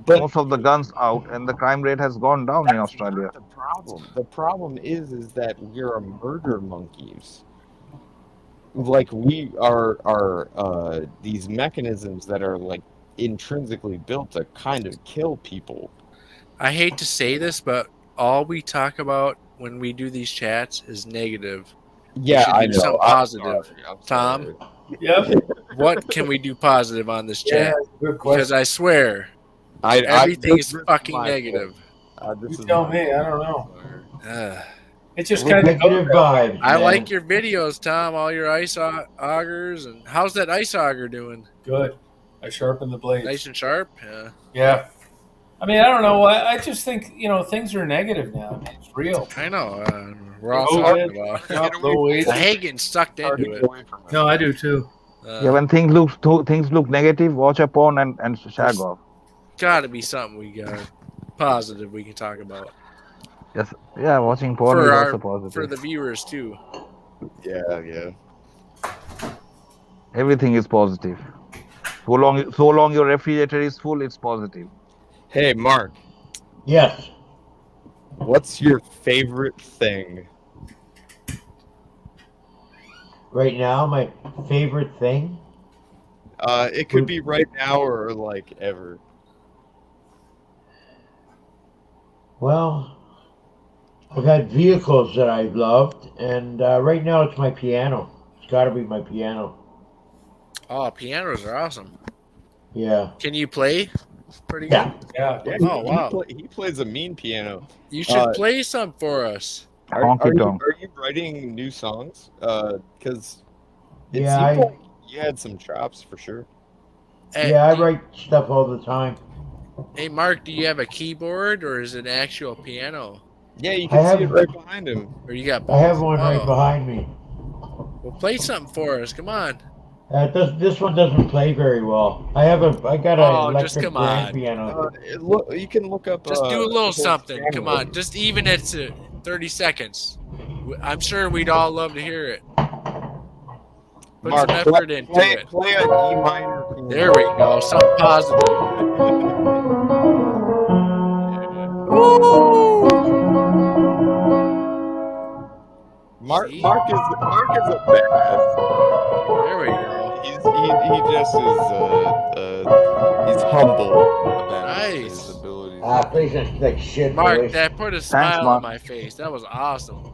most of the guns out, and the crime rate has gone down in Australia. The problem. The problem is that we're a murder monkeys. Like we are these mechanisms that are like intrinsically built to kind of kill people. I hate to say this, but all we talk about when we do these chats is negative. Yeah, I know. Something positive. I'm Tom? Yep. What can we do positive on this chat? Good question. Because I swear, everything is fucking negative. You tell me. I don't know. It's just We'll kind of take your vibes. I man. like your videos, Tom. All your ice augers, and how's that ice auger doing? Good. I sharpened the blades. Nice and sharp. Yeah. Yeah. I mean, I don't know. I just think things are negative now. I mean, it's real. I know. We're all talking about. I hate getting sucked into it. No, I do too. Yeah, when things look negative, watch a porn and shag off. Got to be something we got positive we can talk about. Yes, yeah, watching porn is also positive. For the viewers too. Yeah. Everything is positive. So long your refrigerator is full, it's positive. Hey, Mark. Yes. What's your favorite thing? Right now, my favorite thing? It could be right now or like ever. Well, I've had vehicles that I've loved, and right now it's my piano. It's got to be my piano. Oh, pianos are awesome. Yeah. Can you play pretty good? Yeah. Oh, wow. He plays a mean piano. You should play some for us. Are you writing new songs? Because it seems like you had some chops for sure. Hey, I write stuff all the time. Hey, Mark, do you have a keyboard or is it an actual piano? Yeah, you can see it right behind him. Or you got? I have one right behind me. Well, play something for us. Come on. This one doesn't play very well. I got an electric grand piano. You can look up. Just do a little something. Come on, just even it's 30 seconds. I'm sure we'd all love to hear it. Put Mark, some effort into it. Play an E minor. There we go. Something positive. Mark is a badass. There we go. He just is he's humble about Nice. his abilities. Please just like shit. Mark, voice. that put a smile on my face. That was awesome.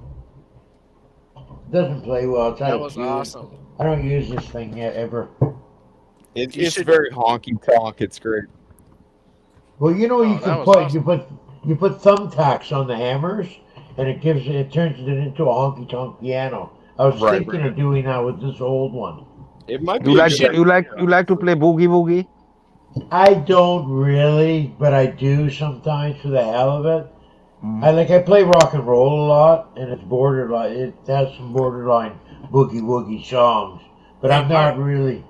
Doesn't play well. It's That was awesome. I don't use this thing yet ever. It's very honky tonk. It's great. Well, you can put awesome. you put thumbtacks on the hammers, and it turns it into a honky tonk piano. I was thinking of doing that with this old one. It might be. You like to play boogie woogie? I don't really, but I do sometimes for the hell of it. I play rock and roll a lot, and it's borderline. It has some borderline boogie woogie songs, but I'm not really.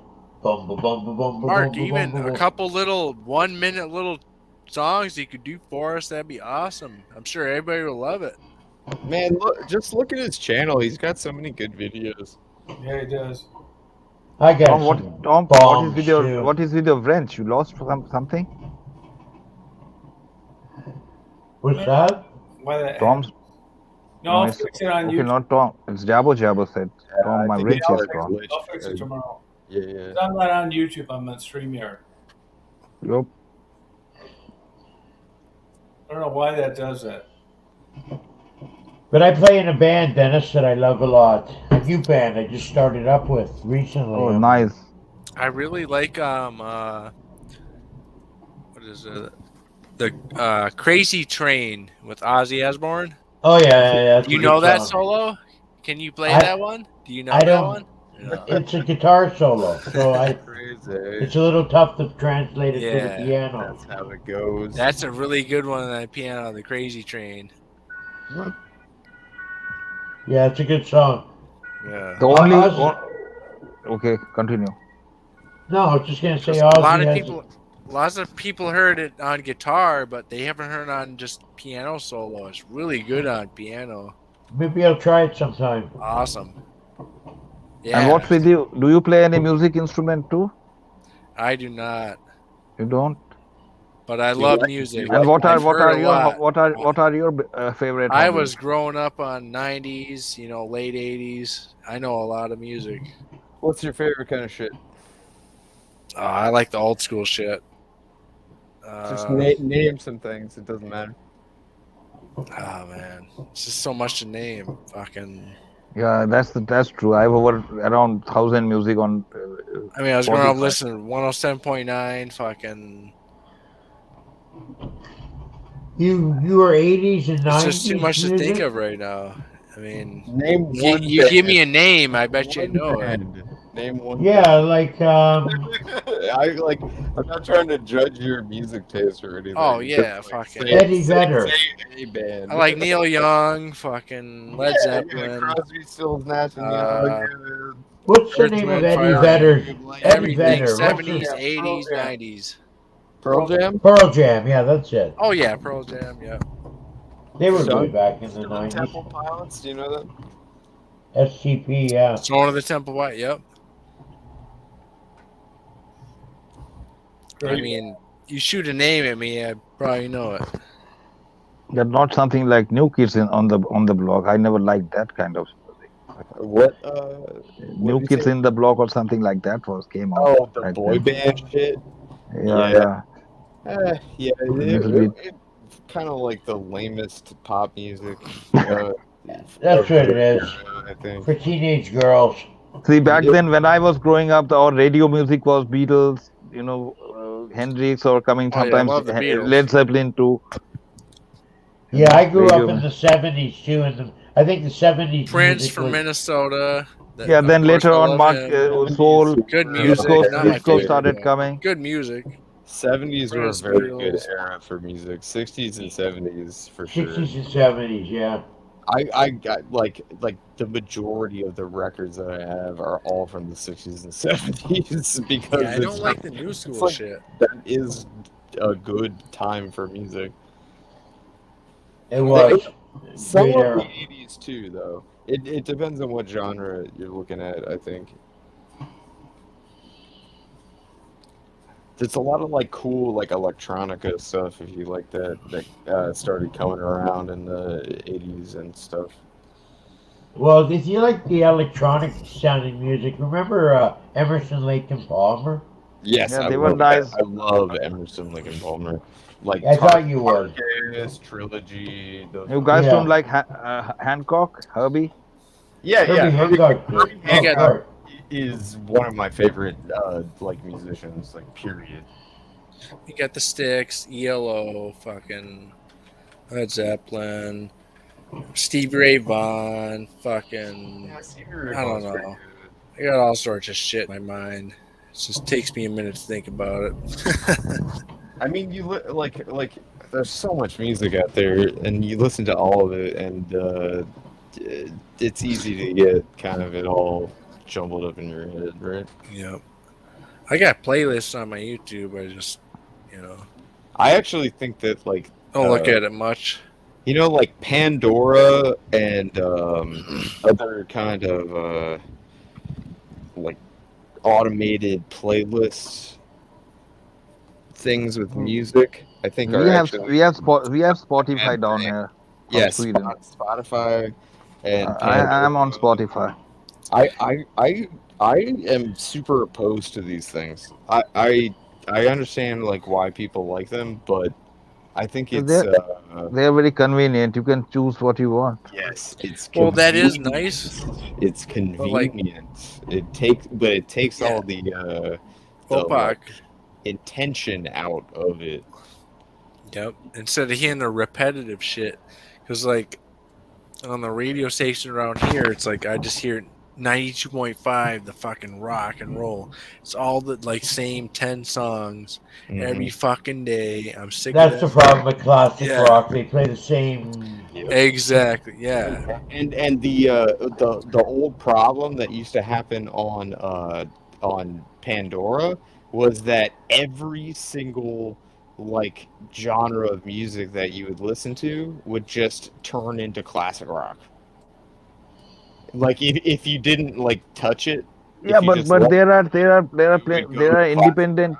Mark, even a couple little 1 minute little songs you could do for us, that'd be awesome. I'm sure everybody will love it. Man, just look at his channel. He's got so many good videos. Yeah, he does. I got Tom, what is with your wrench? You lost something? What's that? Tom's. No, I'll fix it on YouTube. Okay, not Tom. It's Jabo said. Tom, my wrench is gone. I'll fix it tomorrow. Yeah. I'm not on YouTube. I'm on StreamYard. Yep. I don't know why that does that. But I play in a band, Dennis, that I love a lot. A new band I just started up with recently. Oh, nice. I really like what is it? The Crazy Train with Ozzy Osbourne. Oh yeah. You know that solo? Can you play that one? Do you know I that don't. one? No. It's a guitar solo, so Crazy. it's a little tough to translate it to the Yeah. piano. That's how it goes. That's a really good one on that piano, the Crazy Train. Yeah, it's a good song. Yeah. The only okay, continue. No, I was just gonna say Lots of people heard it on guitar, but they haven't heard it on just piano solo. It's really good on piano. Maybe I'll try it sometime. Awesome. Yeah. And what's with you? Do you play any music instrument too? I do not. You don't? But I love music. And what are your favorite? I hobbies? was growing up on 90s, late 80s. I know a lot of music. What's your favorite kind of shit? I like the old school shit. Just name some things. It doesn't matter. Oh man, it's just so much to name. Fucking. Yeah, that's true. I have around 1,000 music on. I was growing up listening 107.9. Fucking. You were 80s and 90s. It's just too much music? to think of right now. Name one. You give me a name, I bet you know it. Name one. Yeah, like I'm not trying to judge your music taste or anything. Oh yeah, fucking Eddie Vedder. Say band. I like Neil Young, fucking Led Zeppelin. Yeah, Crosby, Stills, Nash and Young. What's the name of Eddie Vedder? Eddie Vedder. 70s, 80s, 90s. Pearl Jam? Pearl Jam, yeah, that's it. Oh yeah, Pearl Jam, yeah. They were good back in the 90s. Temple Pilots, do you know that? STP, yeah. Stone of the Temple White, yep. You shoot a name at me, I probably know it. They're not something like New Kids on the block. I never liked that kind of music. What? New Kids in the Block or something like that came out. Oh, the boy band shit. Yeah. It kind of like the lamest pop music. That's what it is. I think. For teenage girls. See, back then when I was growing up, our radio music was Beatles, Hendrix, or coming sometimes Led Zeppelin too. Yeah, I grew up in the 70s too, and I think the 70s. Prince from Minnesota. Then later on, Mark Soul, good music. Disco started coming. Good music. 70s were a very good era for music. 60s and 70s for sure. 60s and 70s, yeah. I got like the majority of the records that I have are all from the 60s and 70s because I don't like the new school shit. That is a good time for music. It was. Some of the 80s too, though. It depends on what genre you're looking at, I think. There's a lot of cool electronica stuff if you like that started coming around in the 80s and stuff. Well, if you like the electronic sounding music, remember Emerson, Lake and Palmer? Yes, they were nice. I love Emerson, Lake and Palmer. I thought you were. Trilogy. You guys don't like Hancock, Herbie? Yeah. Herbie Hancock is one of my favorite musicians, period. You got the Styx, ELO, fucking Led Zeppelin, Stevie Ray Vaughan, fucking I don't know. I got all sorts of shit in my mind. It just takes me a minute to think about it. I mean, you there's so much music out there, and you listen to all of it, and it's easy to get kind of it all jumbled up in your head, right? Yep. I got playlists on my YouTube. I just, I actually think that don't look at it much. Pandora and other kind of automated playlists things with music. I think we have Spotify down here. Yes, Sweden. Spotify and I'm on Spotify. I am super opposed to these things. I understand why people like them, but I think it's they're very convenient. You can choose what you want. Yes, it's well, that is nice. It's convenient. It takes all the intention out of it. Yep. Instead of hearing the repetitive shit, because on the radio station around here, it's like I just hear 92.5, the fucking rock and roll. It's all the like same 10 songs every fucking day. I'm sick of that. That's the problem with classic rock. They play the same. Exactly. Yeah. And the old problem that used to happen on Pandora was that every single like genre of music that you would listen to would just turn into classic rock. Like if you didn't like touch it. Yeah, but there are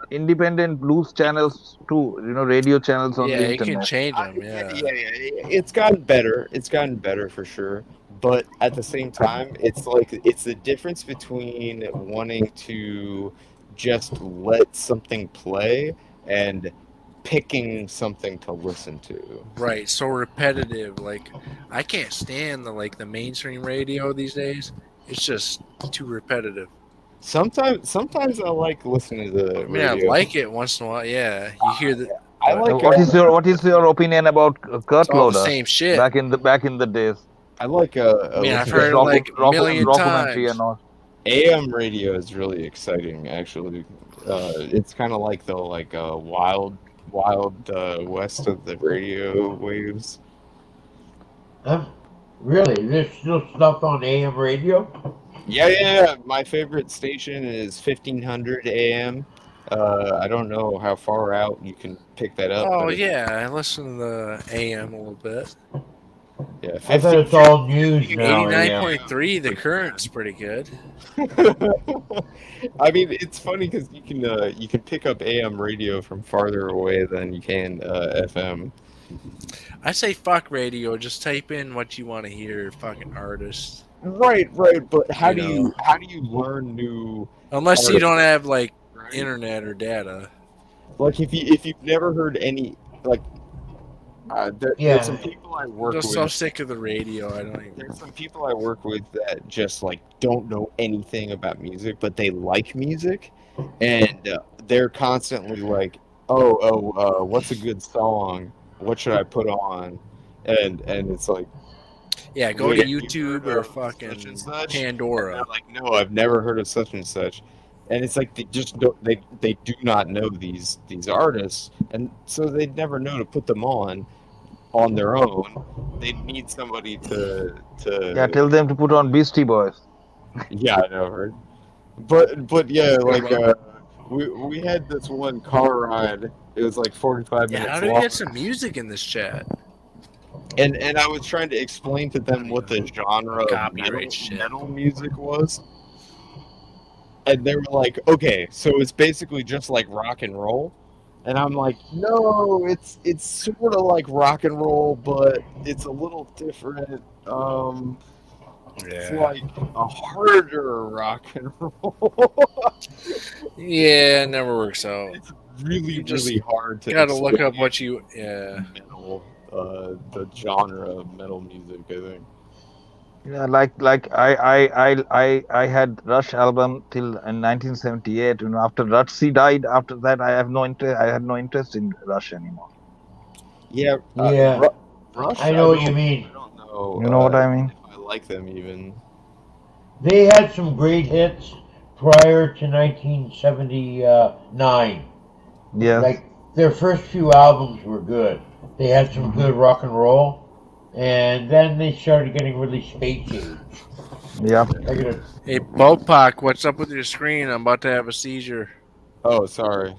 independent blues channels too. You know, radio channels on the internet. You can change them. Yeah. It's gotten better. It's gotten better for sure. But at the same time, it's the difference between wanting to just let something play and picking something to listen to. Right, so repetitive. Like I can't stand the mainstream radio these days. It's just too repetitive. Sometimes I like listening to the radio. I like it once in a while. Yeah, you hear the. I like. What is your opinion about Kurt Loder? The same shit. Back in the days. I like. I've heard it a million times. And all. AM radio is really exciting. Actually, it's kind of like the wild west of the radio waves. Really? There's still stuff on AM radio? Yeah. My favorite station is 1500 AM. I don't know how far out you can pick that up. Oh yeah, I listen to the AM a little bit. Yeah, I thought it's all news now. 89.3, the current's pretty good. I mean, it's funny because you can pick up AM radio from farther away than you can FM. I say fuck radio. Just type in what you want to hear, fucking artists. Right. But how do you learn new? Unless artists? You don't have internet or data. Like if you've never heard any there's some people I work with. I'm so sick of the radio. There's some people I work with that just don't know anything about music, but they like music, and they're constantly like, what's a good song? What should I put on? And it's like, yeah, go to YouTube or fucking such and such. Pandora. And like, no, I've never heard of such and such. And it's like they just don't, they do not know these artists, and so they'd never know to put them on their own. They need somebody to tell them to put on Beastie Boys. Yeah, I know, right? But yeah, we had this one car ride. It was 45 minutes. How do we get some music in this chat? And I was trying to explain to them what the genre of metal music was. And they were like, okay, so it's basically just like rock and roll. And I'm like, no, it's sort of like rock and roll, but it's a little different. It's like a harder rock and roll. Yeah, it never works out. It's really hard to. Gotta look up what you. Yeah. Metal, the genre of metal music, I think. Yeah, I had Rush album till 1978. You know, after Rush died, after that I had no interest in Rush anymore. Yeah. Rush. I know what you mean. I don't know. You know what I mean? If I like them even. They had some great hits prior to 1979. Yeah. Their first few albums were good. They had some good rock and roll. And then they started getting really space age. Yeah. Hey, Bopak, what's up with your screen? I'm about to have a seizure. Oh, sorry.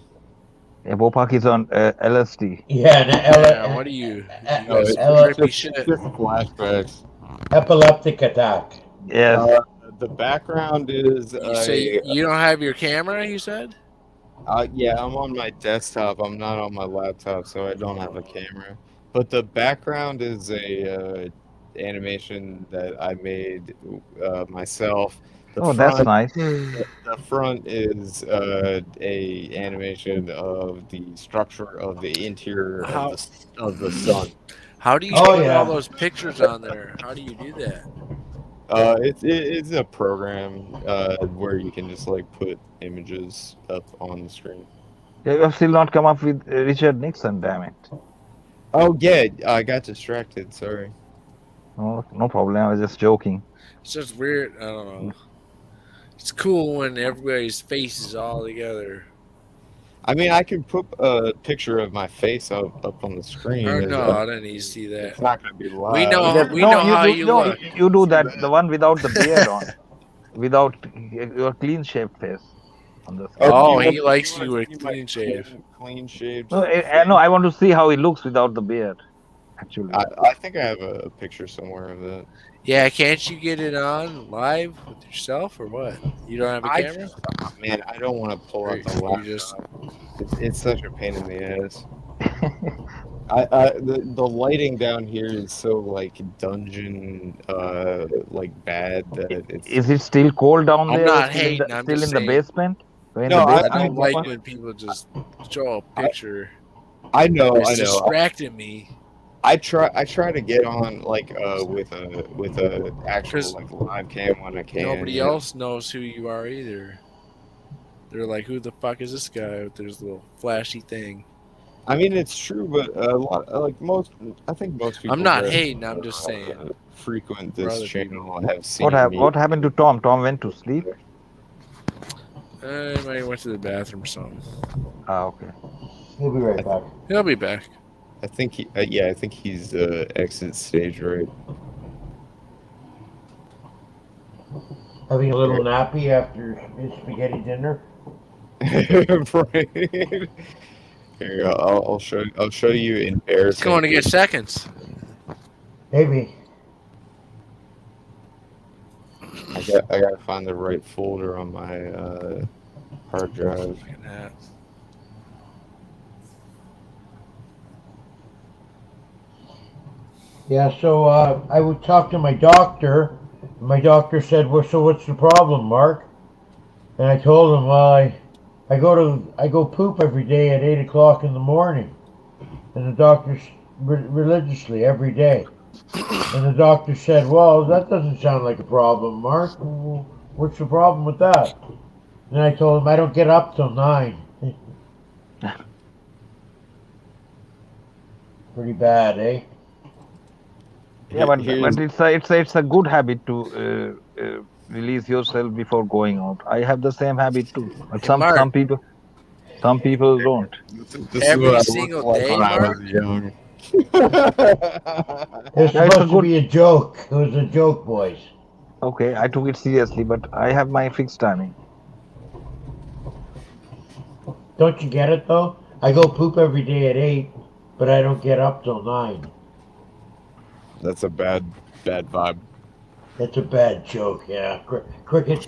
Yeah, Bopak is on LSD. Yeah, what are you? Trippy shit. Flashbacks. Epileptic attack. Yeah. The background is. You say you don't have your camera, you said? Yeah, I'm on my desktop. I'm not on my laptop, so I don't have a camera. But the background is a animation that I made myself. That's nice. The front is a animation of the structure of the interior of the sun. How do you put all those pictures on there? How do you do that? It's a program where you can just put images up on the screen. You have still not come up with Richard Nixon, damn it. Oh yeah, I got distracted. Sorry. No problem. I was just joking. It's just weird. I don't know. It's cool when everybody's face is all together. I mean, I can put a picture of my face up on the screen. No, I don't need to see that. It's not going to be live. We know how you look. You do that. The one without the beard on, without your clean shaved face. On the he likes you with clean shave. Clean shaved. No, I want to see how he looks without the beard. Actually, I think I have a picture somewhere of it. Yeah, can't you get it on live with yourself or what? You don't have a camera? Man, I don't want to pull out the laptop. It's such a pain in the ass. The lighting down here is so like dungeon like bad that it's. Is it still cold down there? I'm not hating. I'm still just in the basement. I don't like when people just show a picture. I know. It's distracting me. I try to get on like with a actual like live cam when I can. Nobody else knows who you are either. They're like, who the fuck is this guy with this little flashy thing? I mean, it's true, but a lot I think most people. I'm not hating. I'm just saying. Frequent this channel have seen. What happened to Tom? Tom went to sleep. He might have went to the bathroom or something. Okay. He'll be right back. He'll be back. I think I think he's exit stage right. Having a little nappy after his spaghetti dinner. Right. Here, I'll show you in air. It's going to get seconds. Maybe. I gotta find the right folder on my hard drive. Yeah, so I would talk to my doctor. My doctor said, "Well, so what's the problem, Mark?" And I told him, "Well, I go poop every day at 8 o'clock in the morning," and the doctor religiously every day. And the doctor said, "Well, that doesn't sound like a problem, Mark. What's the problem with that?" And I told him, "I don't get up till 9." Pretty bad, eh? Yeah, but it's a good habit to release yourself before going out. I have the same habit too. But some people don't. Every single day, Mark. It's supposed to be a joke. It was a joke, boys. Okay, I took it seriously, but I have my fixed timing. Don't you get it though? I go poop every day at 8, but I don't get up till 9. That's a bad vibe. That's a bad joke, yeah. Cricket.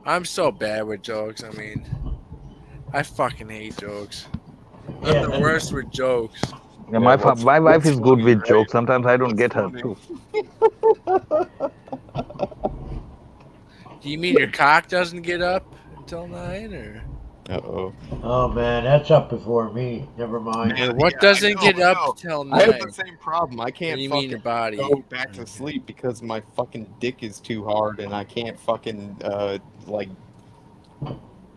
I'm so bad with jokes. I mean, I fucking hate jokes. Yeah, I'm the worst with jokes. Yeah, my wife is good with jokes. Sometimes I don't get her too. Do you mean your cock doesn't get up until 9, or? Uh-oh. Oh man, that's up before me. Never mind. Man, what doesn't get up till 9? I have the same problem. I can't you fucking mean your body? go back to sleep because my fucking dick is too hard and I can't fucking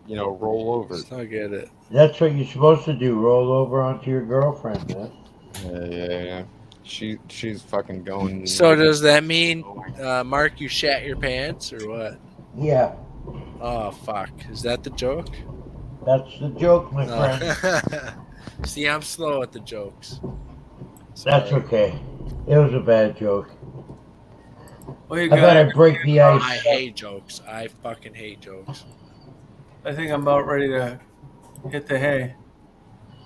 roll over. I get it. That's what you're supposed to do. Roll over onto your girlfriend, man. Yeah. She's fucking going. So does that mean, Mark, you shat your pants or what? Yeah. Oh fuck! Is that the joke? That's the joke, my friend. See, I'm slow at the jokes. That's okay. It was a bad joke. Well, I better break the ice. I hate jokes. I fucking hate jokes. I think I'm about ready to hit the hay.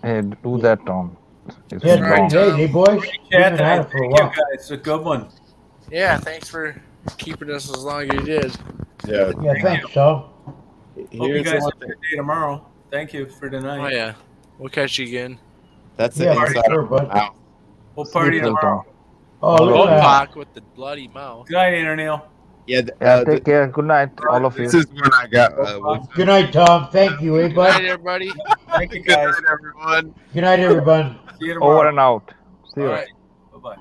Hey, do that, Tom. It's Yeah, long. hey, boys. Chat, Thank you guys. It's a good one. Yeah, thanks for keeping us as long as you did. Yeah. Yeah, thanks, Tom. Hope you guys have a good day tomorrow. Thank you for tonight. Oh yeah, we'll catch you again. That's Yeah, it. sure, bud. We'll party tomorrow. Oh, look at that. With the bloody mouth. Good night, Interneil. Yeah. Take care. Good night, all of you. This is when I got. Good night, Tom. Thank you, Good bud. night, everybody. Thank you, guys. everyone. Good night, everyone. See you tomorrow. Over and out. See you. All right. Bye-bye.